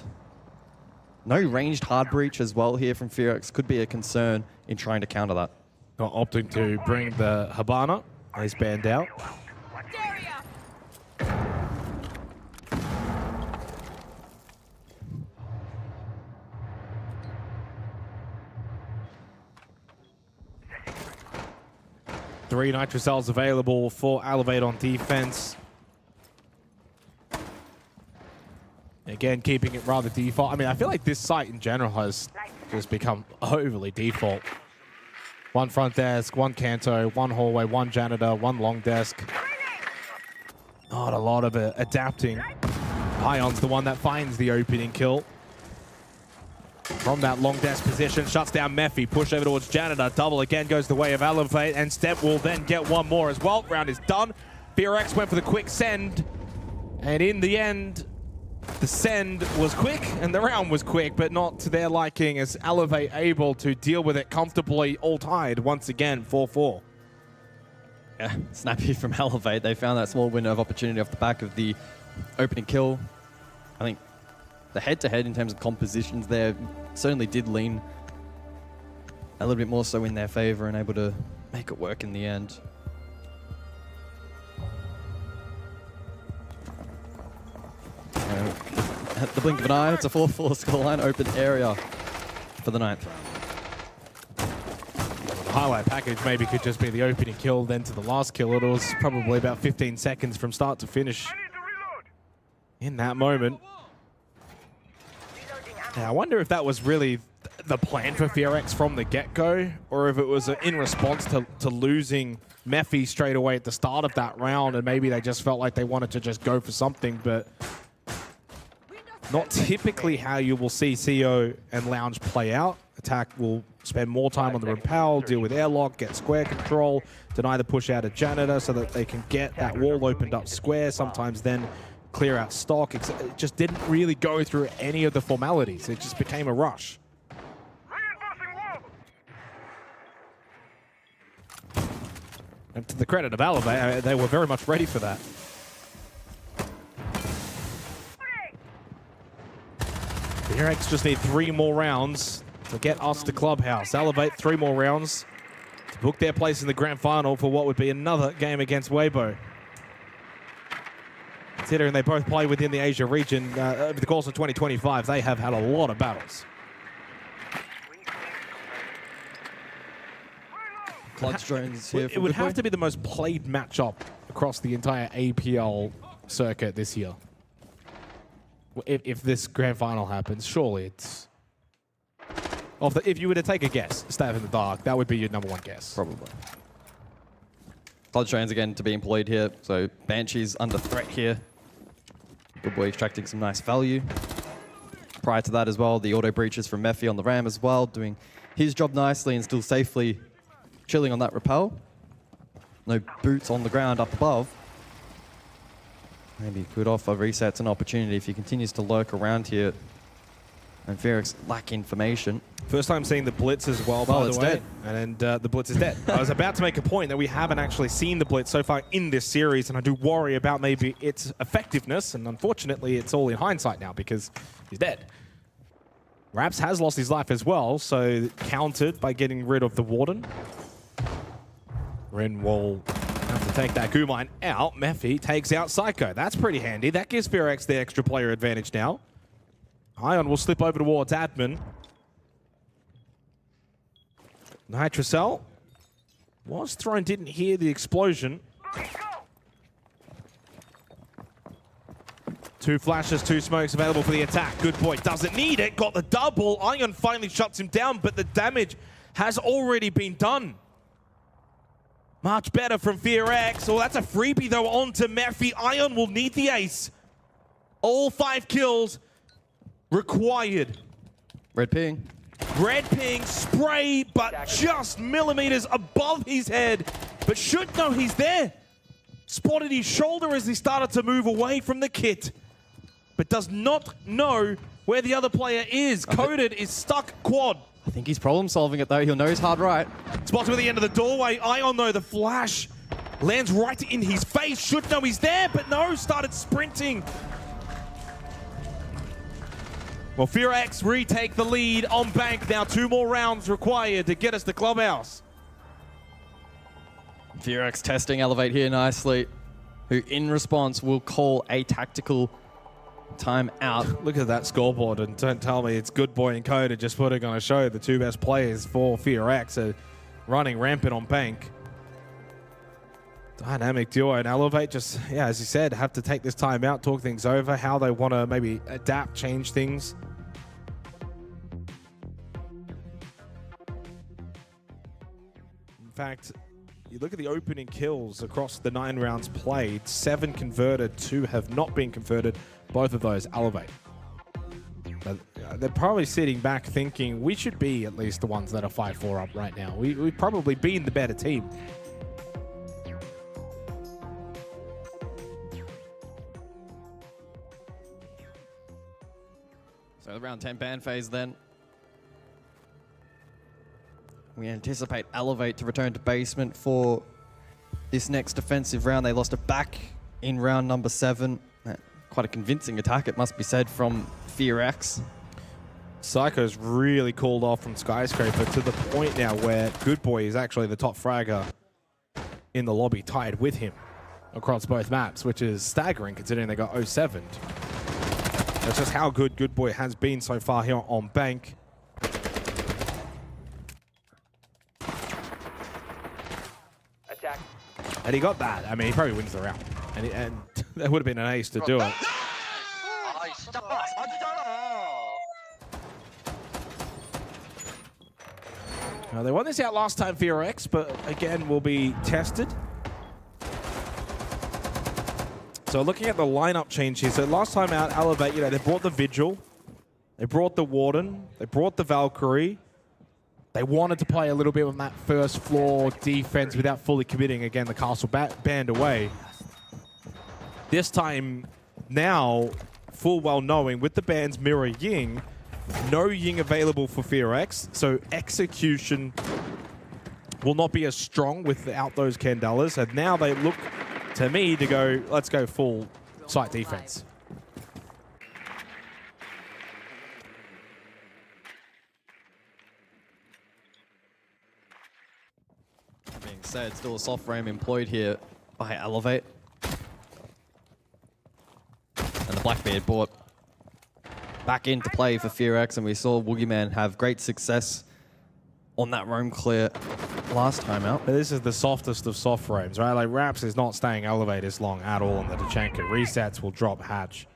No ranged hard breach as well here from Ferox could be a concern in trying to counter that. Not opting to bring the Habana. He's banned out. 3 Nitro Cells available for Elevate on defense. Again, keeping it rather default. I mean, I feel like this site in general has just become overly default. 1 front desk, 1 canto, 1 hallway, 1 janitor, 1 long desk. Not a lot of adapting. Ion's the one that finds the opening kill. From that long desk position, shuts down Mephi, push over towards Janitor, double again goes the way of Elevate, and Step will then get 1 more as well. Round is done. Ferox went for the quick send, and in the end, the send was quick, and the round was quick, but not to their liking, as Elevate able to deal with it comfortably, all tied once again, 4-4. Yeah, snappy from Elevate. They found that small window of opportunity off the back of the opening kill. I think the head-to-head in terms of compositions there certainly did lean a little bit more so in their favor and able to make it work in the end. At the blink of an eye, it's a 4-4 scoreline, open area for the 9th round. The highlight package maybe could just be the opening kill, then to the last kill. It was probably about 15 seconds from start to finish in that moment. Now, I wonder if that was really the plan for Ferox from the get-go, or if it was in response to losing Mephi straight away at the start of that round, and maybe they just felt like they wanted to just go for something, but not typically how you will see CO and Lounge play out. Attack will spend more time on the repel, deal with airlock, get square control, deny the push out of Janitor so that they can get that wall opened up square, sometimes then clear out stock. It just didn't really go through any of the formalities. It just became a rush. And to the credit of Elevate, they were very much ready for that. The Ferox just need 3 more rounds to get us to Clubhouse. Elevate 3 more rounds to book their place in the grand final for what would be another game against Weibo. Considering they both play within the Asia region over the course of 2025, they have had a lot of battles. Clutch drones here. It would have to be the most played matchup across the entire APL circuit this year. If this grand final happens, surely it's... if you were to take a guess, stab in the dark, that would be your #1 guess. Probably. Clutch drones again to be employed here, so Banshee's under threat here. Good boy extracting some nice value. Prior to that as well, the auto breaches from Mephi on the Ram as well, doing his job nicely and still safely chilling on that rappel. No boots on the ground up above. Maybe could offer resets an opportunity if he continues to lurk around here. And Ferox lack information. First time seeing the Blitz as well, by the way. Dead. And the Blitz is dead. I was about to make a point that we haven't actually seen the Blitz so far in this series, and I do worry about maybe its effectiveness, and unfortunately it's all in hindsight now because he's dead. Raps has lost his life as well, so countered by getting rid of the Warden. Ren will have to take that Goo Mine out. Mephi takes out Psycho. That's pretty handy. That gives Ferox the extra player advantage now. Ion will slip over towards Admin. Nitrocell Was thrown, didn't hear the explosion. 2 flashes, 2 smokes available for the attack. Good boy doesn't need it. Got the double. Ion finally shuts him down, but the damage has already been done. Much better from FearX. Oh, that's a freebie though onto Murphy. Ion will need the ace. All 5 kills required. Red ping. Red ping, spray, but just millimeters above his head. But should know he's there. Spotted his shoulder as he started to move away from the kit. But does not know where the other player is. Coded is stuck quad. I think he's problem solving it though. He'll know he's hard right. Spots him at the end of the doorway. Ion though, the flash lands right in his face. Should know he's there, but no, started sprinting. Well, FearX retake the lead on bank. Now 2 more rounds required to get us to Clubhouse. FearX testing Elevate here nicely, who in response will call a tactical time out. Look at that scoreboard and don't tell me it's Good Boy and Coda just putting on a show. The 2 best players for FearX are running rampant on bank. Dynamic duo and Elevate just, yeah, as you said, have to take this time out, talk things over, how they want to maybe adapt, change things. In fact, you look at the opening kills across the 9 rounds played, 7 converted, 2 have not been converted, both of those Elevate. But they're probably sitting back thinking, we should be at least the ones that are 5-4 up right now. We've probably been the better team. So the round 10 ban phase then. We anticipate Elevate to return to basement for this next defensive round. They lost it back in round number 7. Quite a convincing attack, it must be said, from FearX. Psycho's really cooled off from Skyscraper to the point now where Good Boy is actually the top fragger in the lobby, tied with him across both maps, which is staggering considering they got 0-7. That's just how good Good Boy has been so far here on bank. Attack. And he got that. I mean, he probably wins the round. And that would have been an ace to do it. Now, they won this out last time, FearX, but again, will be tested. So looking at the lineup change here, so last time out, Elevate, you know, they brought the Vigil, they brought the Warden, they brought the Valkyrie. They wanted to play a little bit on that first floor defense without fully committing. Again, the castle banned away. This time, now, full well knowing, with the bans Mirror Ying, no Ying available for FearX, so execution will not be as strong without those Candelas, and now they look to me to go, let's go full site defense. That being said, still a soft frame employed here by Elevate. And the Blackbeard brought back into play for FearX, and we saw Woogieman have great success on that roam clear last time out. But this is the softest of soft frames, right? Like, Raps is not staying Elevate as long at all on the Tachanka. Resets will drop hatch.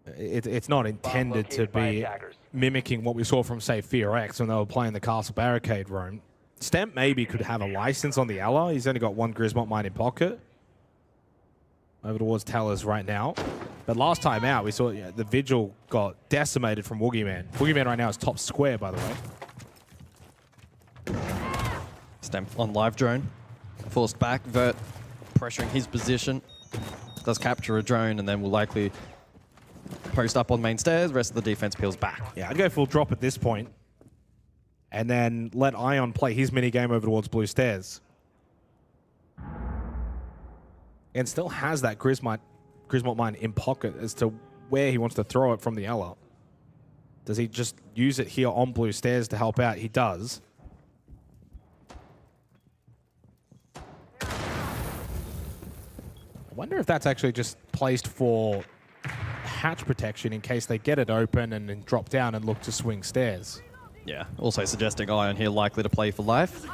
It's not intended to be mimicking what we saw from, say, FearX when they were playing the Castle Barricade roam. Stemp maybe could have a license on the Ella. He's only got 1 Grismont mine in pocket. Over towards Tellers right now. But last time out, we saw the Vigil got decimated from Woogieman. Woogieman right now is top square, by the way. Stemp on live drone. Forced back, Vert pressuring his position. Does capture a drone and then will likely post up on main stairs. Rest of the defense peels back. Yeah, I'd go full drop at this point. And then let Ion play his mini game over towards blue stairs. And still has that Grismont mine in pocket as to where he wants to throw it from the Ella. Does he just use it here on blue stairs to help out? He does. I wonder if that's actually just placed for hatch protection in case they get it open and then drop down and look to swing stairs. Yeah, also suggesting Ion here likely to play for life.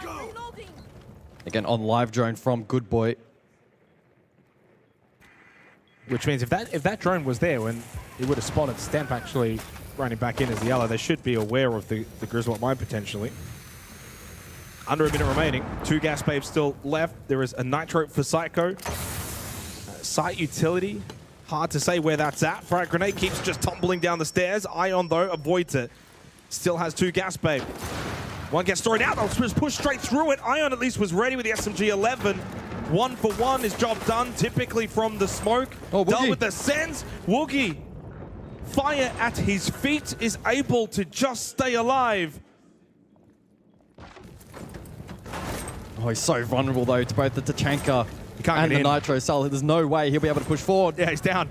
Again, on live drone from Good Boy. Which means if that drone was there when he would have spotted Stemp actually running back in as the yellow, they should be aware of the Griswold mine potentially. Under a minute remaining. 2 gas babes still left. There is a nitro for Psycho. Site utility. Hard to say where that's at. Frag grenade keeps just tumbling down the stairs. Ion, though, avoids it. Still has 2 gas babe. One gets thrown out. They'll just push straight through it. Ion at least was ready with the SMG-11. 1 for 1. His job done, typically from the smoke. Oh, Done with the sends. Woogie, fire at his feet, is able to just stay alive. Oh, he's so vulnerable, though, to both the Tachanka and the Nitro Cell. There's no way he'll be able to push forward. Yeah, he's down.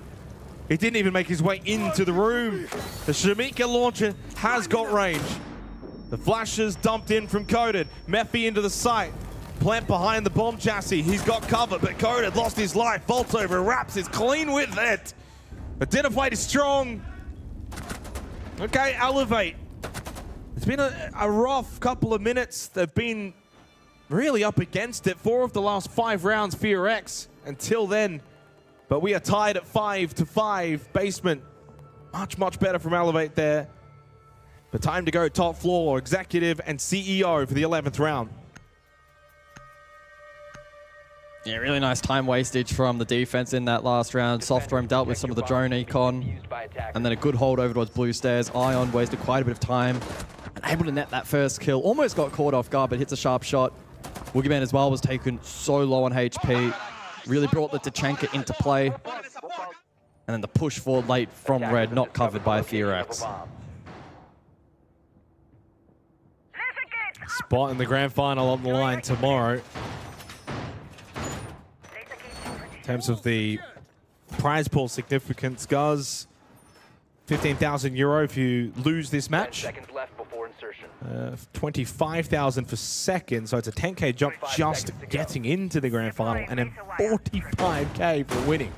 He didn't even make his way into the room. The Shamika launcher has got range. The flashes dumped in from Coded. Mephi into the site. Plant behind the bomb chassis. He's got cover, but Coded lost his life. Vaults over, Raps is clean with it. Identified is strong. Okay, Elevate. It's been a rough couple of minutes. They've been really up against it. 4 of the last 5 rounds, Fear X until then. But we are tied at 5-5. Basement, much better from Elevate there. But time to go top floor, executive and CEO for the 11th round. Yeah, really nice time wastage from the defense in that last round. Soft Roam dealt with some of the drone econ. And then a good hold over towards Blue Stairs. Ion wasted quite a bit of time. And able to net that first kill. Almost got caught off guard, but hits a sharp shot. Woogieman as well was taken so low on HP. Really brought the Tachanka into play. And then the push forward late from Red, not covered by Fear X. Spot in the grand final on the line tomorrow. In terms of the prize pool significance, Guz, 15,000 euro if you lose this match. 10 seconds left before insertion. 25,000 for second, so it's a 10k jump just getting into the grand final, and then 45k for winning.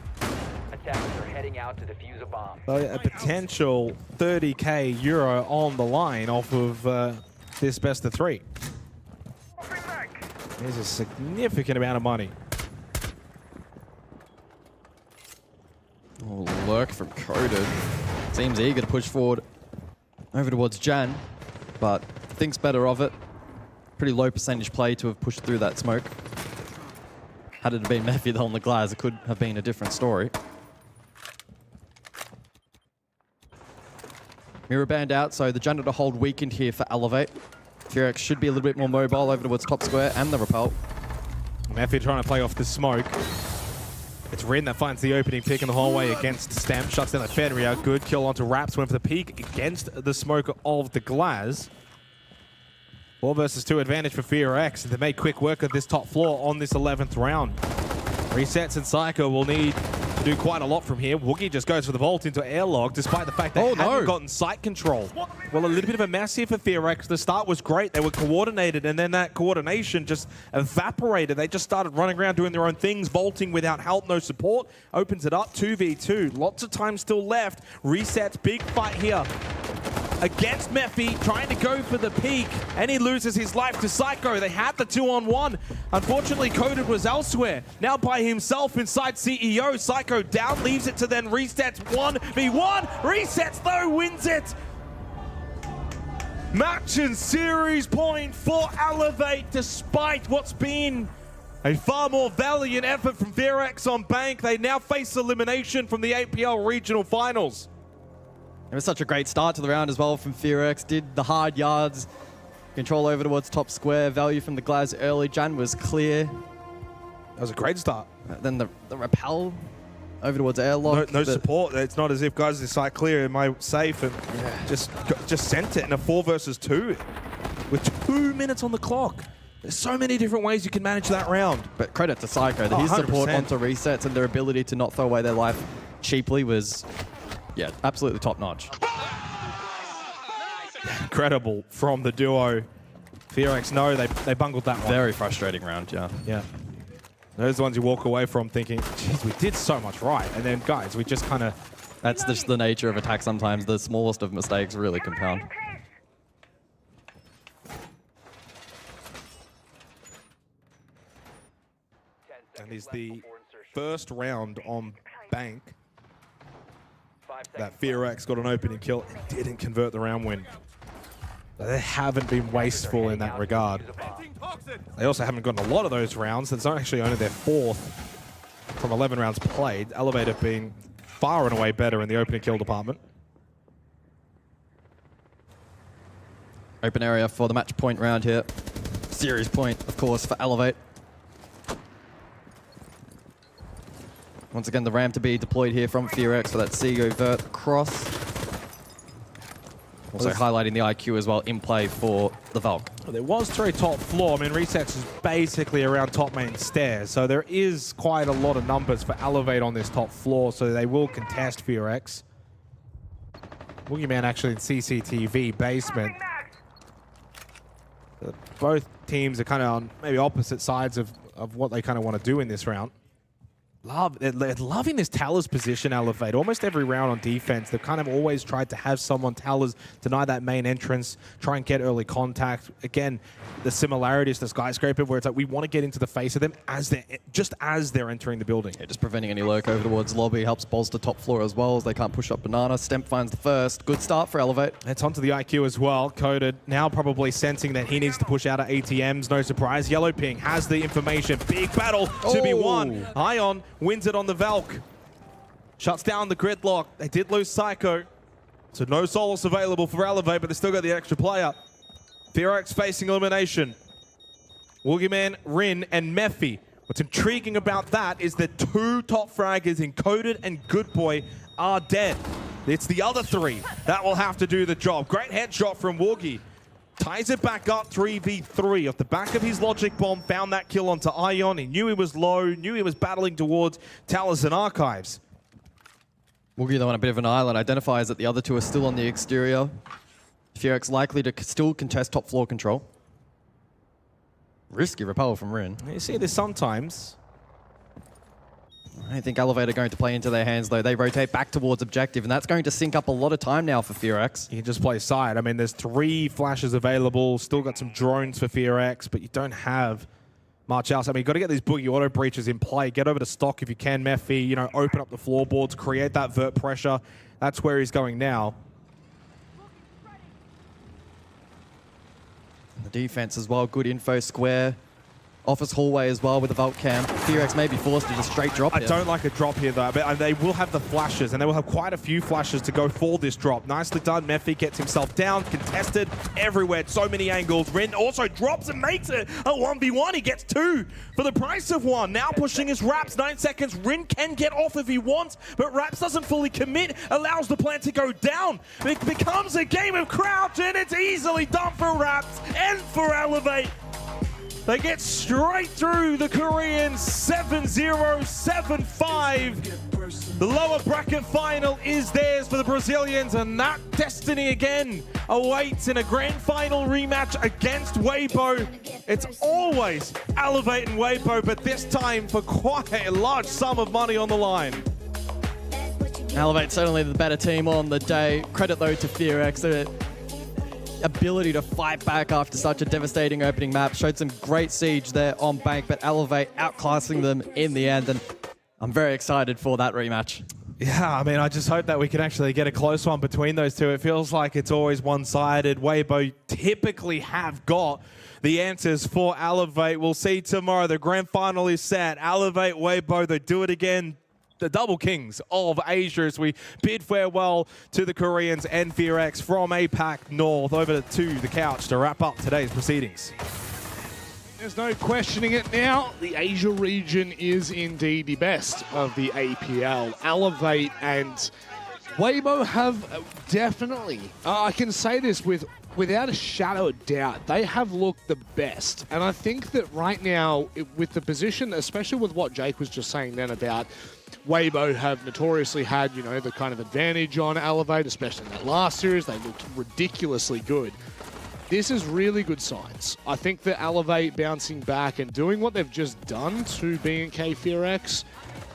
Attackers are heading out to defuse a bomb. So a potential 30k euro on the line off of this best of 3. There's a significant amount of money. Oh, lurk from Coded. Seems eager to push forward over towards Jan, but thinks better of it. Pretty low percentage play to have pushed through that smoke. Had it been Mephi on the glass, it could have been a different story. Mirror band out, so the janitor hold weakened here for Elevate. Fear should be a little bit more mobile over towards top square and the repel. Mephi trying to play off the smoke. It's Rin that finds the opening pick in the hallway against Stamp. Shuts down the Fenrir. Good kill onto Raps. Went for the peek against the smoke of the Glaz. 4 versus 2 advantage for Fear X. They made quick work of this top floor on this 11th round. Resets and Psycho will need to do quite a lot from here. Woogie just goes for the vault into airlock, despite the fact they hadn't gotten site control. Well, a little bit of a mess here for Fear X. The start was great. They were coordinated, and then that coordination just evaporated. They just started running around doing their own things, vaulting without help, no support. Opens it up, 2v2. Lots of time still left. Resets, big fight here against Mephi, trying to go for the peak, and he loses his life to Psycho. They had the 2-on-1. Unfortunately, Coded was elsewhere. Now by himself inside CEO. Psycho down, leaves it to then Resets 1v1. Resets though, wins it. Match and series point for Elevate, despite what's been a far more valiant effort from Fear X on Bank. They now face elimination from the APL Regional Finals. It was such a great start to the round as well from Fear X. Did the hard yards, control over towards top square, value from the Glaz early. Jan was clear. That was a great start. Then the repel over towards airlock. No support. It's not as if guys this site clear. Am I safe? And just sent it in a 4 versus 2 with 2 minutes on the clock. There's so many different ways you can manage that round. But credit to Psycho that his support onto resets and their ability to not throw away their life cheaply was, yeah, absolutely top notch. Incredible from the duo. Fear X, no, they bungled that one. Very frustrating round, yeah. Yeah. Those are the ones you walk away from thinking, geez, we did so much right. And then, guys, we just kind of... That's just the nature of attack sometimes. The smallest of mistakes really compound. and is the first round on bank that FearX got an opening kill and didn't convert the round win. They haven't been wasteful in that regard. They also haven't gotten a lot of those rounds. It's actually only their 4th from 11 rounds played. Elevate being far and away better in the opening kill department. Open area for the match point round here. Series point, of course, for Elevate. Once again, the ram to be deployed here from FearX for that Seago vert across. Also highlighting the IQ as well in play for the Valk. Well, there was 3 top floor. I mean, Resets is basically around top main stairs, so there is quite a lot of numbers for Elevate on this top floor, so they will contest FearX. Boogeyman actually in CCTV basement. Both teams are kind of on maybe opposite sides of what they kind of want to do in this round. They're loving this Talers position, Elevate. Almost every round on defense, they've kind of always tried to have someone Talers deny that main entrance, try and get early contact. Again, the similarities to Skyscraper, where it's like we want to get into the face of them just as they're entering the building. Yeah, just preventing any lurk over towards lobby helps bolster top floor as well, as they can't push up Banana. Stemp finds the first. Good start for Elevate. It's onto the IQ as well. Coded now probably sensing that he needs to push out at ATMs. No surprise. Yellow Ping has the information. Big battle to be won. Ion wins it on the Valk. Shuts down the gridlock. They did lose Psycho, so no Solace available for Elevate, but they still got the extra player. FearX facing elimination. Woogieman, Rin, and Mephi. What's intriguing about that is that 2 top fraggers in Coded and Good Boy are dead. It's the other 3 that will have to do the job. Great headshot from Woogie. Ties it back up 3v3 off the back of his logic bomb. Found that kill onto Ion. He knew he was low, knew he was battling towards Talers and Archives. Woogie, though, on a bit of an island, identifies that the other 2 are still on the exterior. FearX likely to still contest top floor control. Risky repel from Rin. You see this sometimes. I think Elevate are going to play into their hands, though. They rotate back towards objective, and that's going to sink up a lot of time now for FearX. You can just play side. I mean, there's 3 flashes available. Still got some drones for FearX, but you don't have much else. I mean, you've got to get these boogie auto breaches in play. Get over to stock if you can, Mephi. You know, open up the floorboards, create that vert pressure. That's where he's going now. The defense as well, good info square. Office hallway as well with the Vault Cam. FearX may be forced to just straight drop I here. don't like a drop here, though. But they will have the flashes, and they will have quite a few flashes to go for this drop. Nicely done. Mephi gets himself down, contested everywhere. So many angles. Rin also drops and makes it a 1v1. He gets 2 for the price of 1. Now pushing his Raps. 9 seconds. Rin can get off if he wants, but Raps doesn't fully commit. Allows the plan to go down. It becomes a game of crouch, and it's easily done for Raps and for Elevate. They get straight through the Koreans, 7-0, 7-5. The lower bracket final is theirs for the Brazilians, and that destiny again awaits in a grand final rematch against Weibo. It's always Elevate and Weibo, but this time for quite a large sum of money on the line. Elevate certainly the better team on the day. Credit though to FearX. The ability to fight back after such a devastating opening map. Showed some great siege there on bank, but Elevate outclassing them in the end, and I'm very excited for that rematch. Yeah, I mean, I just hope that we can actually get a close one between those 2. It feels like it's always one-sided. Weibo typically have got the answers for Elevate. We'll see tomorrow. The grand final is set. Elevate, Weibo, they do it again. The double kings of Asia as we bid farewell to the Koreans and FearX from APAC North. Over to the couch to wrap up today's proceedings. There's no questioning it now. The Asia region is indeed the best of the APL. Elevate and Weibo have definitely, I can say this without a shadow of doubt, they have looked the best. And I think that right now, with the position, especially with what Jake was just saying then about Weibo have notoriously had, you know, the kind of advantage on Elevate, especially in that last series. They looked ridiculously good. This is really good signs. I think that Elevate bouncing back and doing what they've just done to B&K FearX,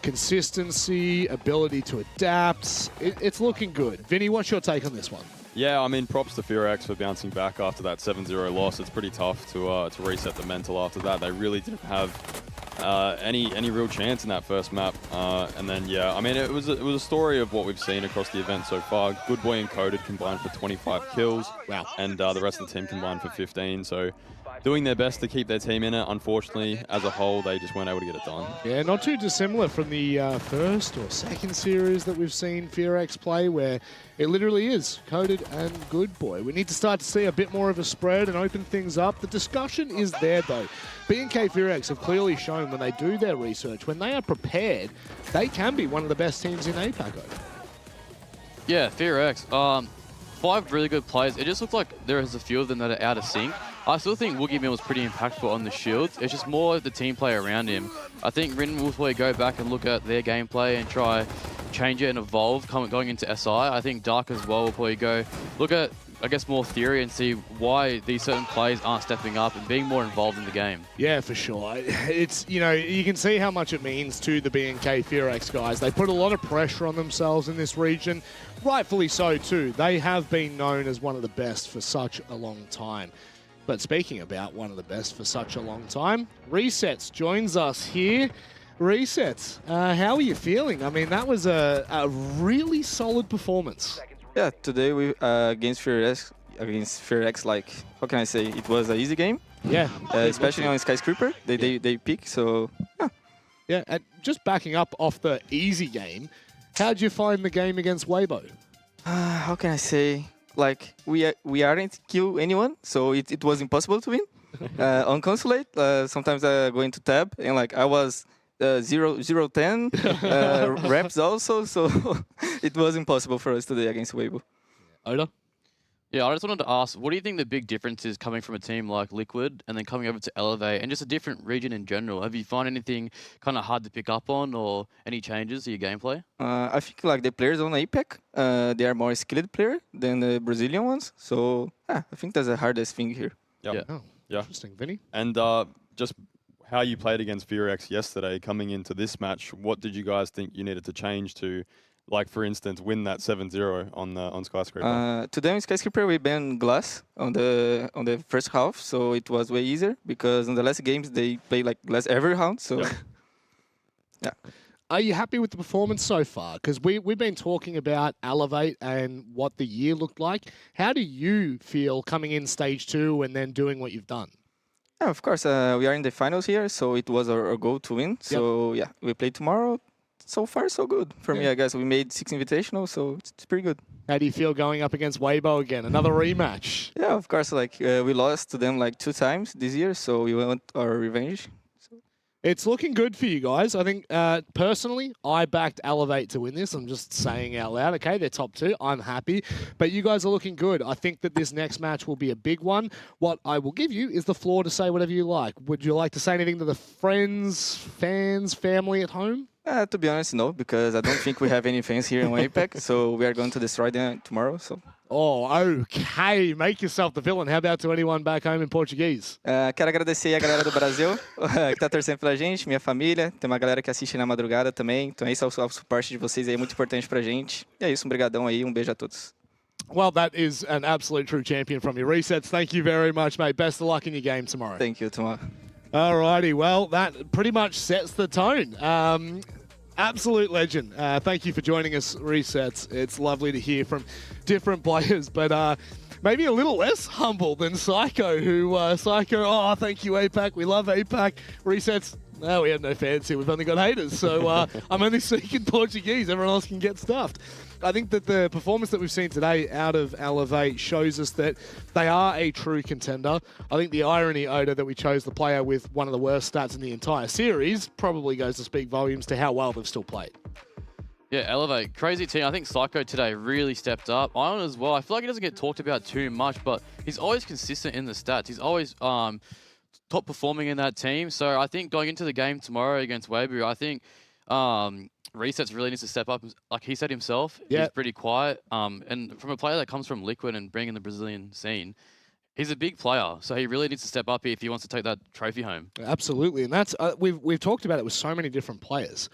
consistency, ability to adapt, it's looking good. Vinny, what's your take on this one? Yeah, I mean, props to FearX for bouncing back after that 7-0 loss. It's pretty tough to reset the mental after that. They really didn't have any real chance in that first map. And then yeah, I mean it was a story of what we've seen across the event so far. Good Boy and Coded combined for 25 kills. Wow. And the rest of the team combined for 15. So doing their best to keep their team in it. Unfortunately, as a whole, they just weren't able to get it done. Yeah, not too dissimilar from the first or second series that we've seen FearX play, where it literally is Coded and Good Boy. We need to start to see a bit more of a spread and open things up. The discussion is there, though. B&K FearX have clearly shown when they do their research, when they are prepared, they can be one of the best teams in APAC. Yeah, FearX. 5 really good players. It just looks like there is a few of them that are out of sync. I still think Woogie Mill was pretty impactful on the shields. It's just more the team play around him. I think Rin will probably go back and look at their gameplay and try change it and evolve going into SI. I think Dark as well will probably go look at, I guess, more theory and see why these certain players aren't stepping up and being more involved in the game. Yeah, for sure. It's, you know, you can see how much it means to the B&K FearX guys. They put a lot of pressure on themselves in this region. Rightfully so, too. They have been known as one of the best for such a long time. But speaking about one of the best for such a long time, Resets joins us here. Resets, how are you feeling? I mean, that was a really solid performance. Yeah, today we against FearX, like, how can I say, it was an easy game. Yeah. Especially on Skyscraper, they pick, so yeah. Yeah, and just backing up off the easy game, how'd you find the game against Weibo? How can I say, like, we aren't kill anyone, so it was impossible to win. On Consulate, sometimes I go into tab, and like I was 0-10 reps also, so it was impossible for us today against Weibo. Oda? Yeah, I just wanted to ask, what do you think the big difference is coming from a team like Liquid and then coming over to Elevate and just a different region in general? Have you found anything kind of hard to pick up on or any changes to your gameplay? I think like the players on APAC, they are more skilled player than the Brazilian ones. So yeah, I think that's the hardest thing here. Yeah. Oh, yeah. Interesting. Vinny? And just how you played against FearX yesterday coming into this match, what did you guys think you needed to change to, like, for instance, win that 7-0 on Skyscraper? Today in Skyscraper we banned Glass on the first half, so it was way easier because in the last games they play like Glass every round. So yeah. Are you happy with the performance so far? Because we've been talking about Elevate and what the year looked like. How do you feel coming in stage 2 and then doing what you've done? Yeah, of course. We are in the finals here, so it was our goal to win. So yeah, we play tomorrow. So far, so good for me, I guess. We made 6 invitationals, so it's pretty good. How do you feel going up against Weibo again? Another rematch? Yeah, of course. Like we lost to them like 2 times this year, so we want our revenge. It's looking good for you guys. I think, personally, I backed Elevate to win this. I'm just saying out loud, okay, they're top 2. I'm happy. But you guys are looking good. I think that this next match will be a big one. What I will give you is the floor to say whatever you like. Would you like to say anything to the friends, fans, family at home? To be honest, no, because I don't think we have any fans here in APAC, so we are going to destroy them tomorrow. So. Oh, okay. Make yourself the villain. How about to anyone back home in Portuguese? Quero agradecer a galera do Brasil que tá torcendo pela gente, minha família. Tem uma galera que assiste na madrugada também. Então esse é o suporte de vocês aí, muito importante pra gente. E é isso, um brigadão aí, um beijo a todos. Well, that is an absolute true champion from your Resets. Thank you very much, mate. Best of luck in your game tomorrow. Thank you, tomorrow. Alrighty, well, that pretty much sets the tone. Absolute legend. Thank you for joining us, Resets. It's lovely to hear from different players, but maybe a little less humble than Psycho, who, oh, thank you, APAC. We love APAC. Resets, no, we have no fans here. We've only got haters, so I'm only speaking Portuguese. Everyone else can get stuffed. I think that the performance that we've seen today out of Elevate shows us that they are a true contender. I think the irony, Oda, that we chose the player with one of the worst stats in the entire series probably goes to speak volumes to how well they've still played. Yeah, Elevate, crazy team. I think Psycho today really stepped up. Ion as well. I feel like he doesn't get talked about too much, but he's always consistent in the stats. He's always top performing in that team. So I think going into the game tomorrow against Weibo, I think Resets really needs to step up. Like he said himself, he's pretty quiet. And from a player that comes from Liquid and bringing the Brazilian scene, he's a big player. So he really needs to step up if he wants to take that trophy home. Absolutely. And that's we've talked about it with so many different players.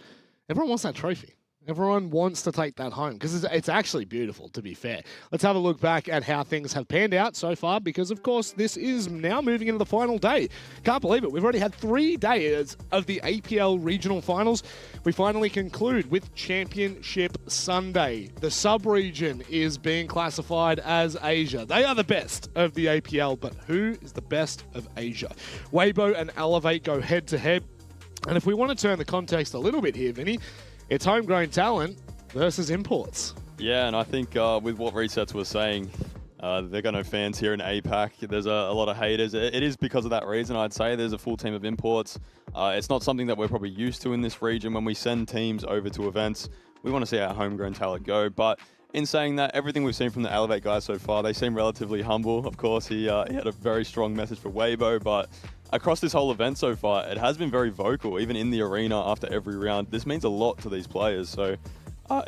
Everyone wants that trophy. Everyone wants to take that home because it's actually beautiful, to be fair. Let's have a look back at how things have panned out so far because, of course, this is now moving into the final day. Can't believe it. We've already had 3 days of the APL Regional Finals. We finally conclude with Championship Sunday. The sub-region is being classified as Asia. They are the best of the APL, but who is the best of Asia? Weibo and Elevate go head-to-head. And if we want to turn the context a little bit here, Vinny, it's homegrown talent versus imports. Yeah, and I think with what Resets was saying, they've got no fans here in APAC. There's a lot of haters. It is because of that reason, I'd say. There's a full team of imports. It's not something that we're probably used to in this region. When we send teams over to events, we want to see our homegrown talent go. But in saying that, everything we've seen from the Elevate guys so far, they seem relatively humble. Of course, he had a very strong message for Weibo, but across this whole event so far, it has been very vocal, even in the arena after every round. This means a lot to these players. So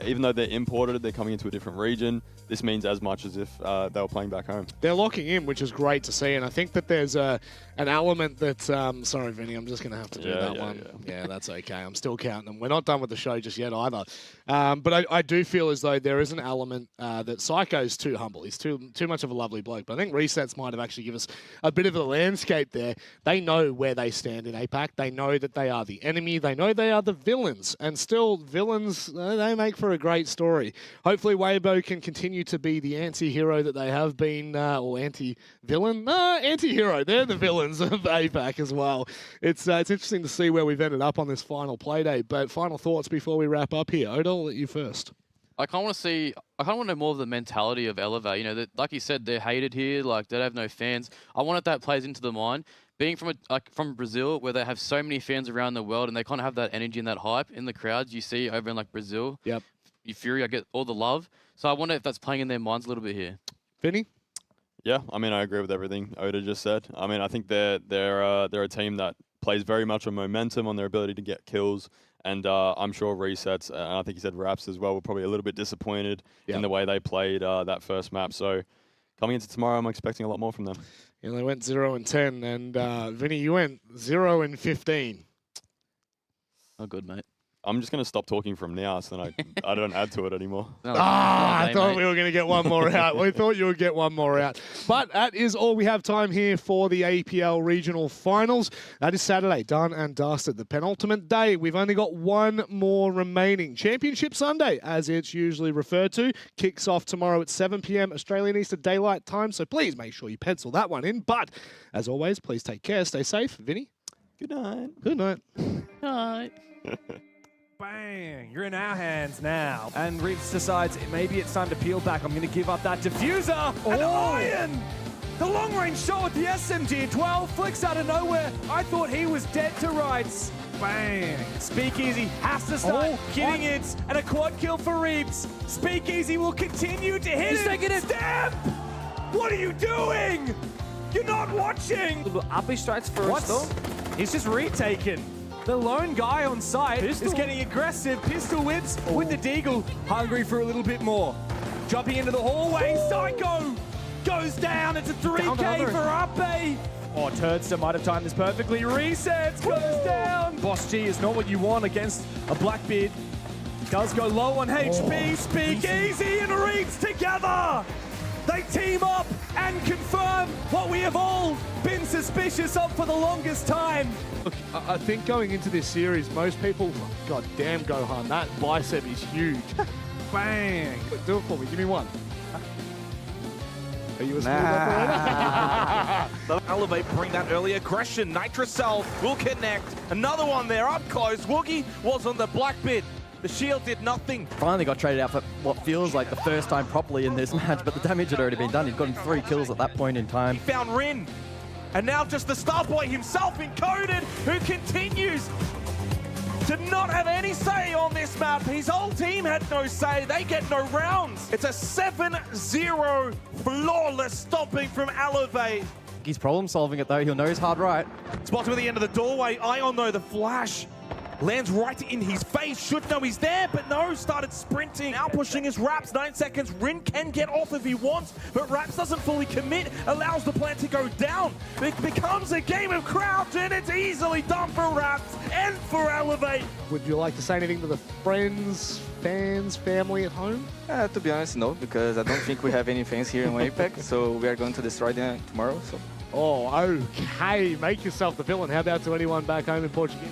even though they're imported, they're coming into a different region. This means as much as if they were playing back home. They're locking in, which is great to see. And I think that there's an element that... sorry, Vinny, I'm just going to have to do that one. Yeah, that's okay. I'm still counting them. We're not done with the show just yet either. But I do feel as though there is an element that Psycho's too humble. He's too much of a lovely bloke. But I think Resets might have actually given us a bit of a landscape there. They know where they stand in APAC. They know that they are the enemy. They know they are the villains. And still, villains, they make for a great story. Hopefully, Weibo can continue to be the anti-hero that they have been, or anti-villain? No, anti-hero. They're the villains of APAC as well. It's interesting to see where we've ended up on this final play day. But final thoughts before we wrap up here. Oda, I'll let you first. I kind of want to know more of the mentality of Elevate. You know, that, like you said, they're hated here. Like, they have no fans. I want that plays into the mind. Being from Brazil, where they have so many fans around the world, and they kind of have that energy and that hype in the crowds you see over in like Brazil. Yep. Fury, I get all the love. So I wonder if that's playing in their minds a little bit here. Vinny? Yeah, I mean, I agree with everything Oda just said. I mean, I think they're a team that plays very much on momentum, on their ability to get kills. And I'm sure Resets, and I think he said Raps as well, were probably a little bit disappointed in the way they played that first map. So coming into tomorrow, I'm expecting a lot more from them. Yeah, they went 0-10, and Vinny, you went 0-15. Oh, good, mate. I'm just going to stop talking from now so then I don't add to it anymore. I thought we were going to get one more out. We thought you would get one more out. But that is all we have time here for the APL Regional Finals. That is Saturday, done and dusted. The penultimate day. We've only got one more remaining. Championship Sunday, as it's usually referred to, kicks off tomorrow at 7 p.m. Australian Eastern Daylight Time. So please make sure you pencil that one in. But as always, please take care. Stay safe. Vinny? Good night. Good night. Good night. Bang! You're in our hands now. And Reeves decides maybe it's time to peel back. I'm going to give up that diffuser. And Iron! The long-range shot with the SMG-12 flicks out of nowhere. I thought he was dead to rights. Bang! Speakeasy has to start hitting it. And a quad kill for Reeves. Speakeasy will continue to hit it. He's taking it. Stamp! What are you doing? You're not watching! Up he strikes first, though. He's just retaken. The lone guy on site is getting aggressive. Pistol whips with the Deagle. Hungry for a little bit more. Jumping into the hallway. Psycho goes down. It's a 3K for Ape. Oh, Turdster might have timed this perfectly. Resets, goes down. Boss G is not what you want against a Blackbeard. Does go low on HP. Speakeasy and Reeds together. They team up and confirm what we have all been suspicious of for the longest time. Look, I think going into this series, most people, God damn Gohan, that bicep is huge. Bang! Do it for me, give me one. Are you a smooth operator? Elevate bring that early aggression. Nitrocell will connect. Another one there up close. Woogie was on the black bit. The shield did nothing. Finally got traded out for what feels like the first time properly in this match, but the damage had already been done. He'd gotten 3 kills at that point in time. He found Rin. And now just the Starboy himself encoded, who continues to not have any say on this map. His whole team had no say. They get no rounds. It's a 7-0 flawless stomping from Elevate. He's problem solving it though. He'll know his hard right. Spots him at the end of the doorway. Ion though, the flash Lands right in his face. Should know he's there, but no. Started sprinting. Now pushing his Raps. 9 seconds. Rin can get off if he wants, but Raps doesn't fully commit. Allows the plant to go down. It becomes a game of crouch, and it's easily done for Raps and for Elevate. Would you like to say anything to the friends, fans, family at home? To be honest, no, because I don't think we have any fans here in Apex, so we are going to destroy them tomorrow. So. Oh, okay. Make yourself the villain. How about to anyone back home in Portugal?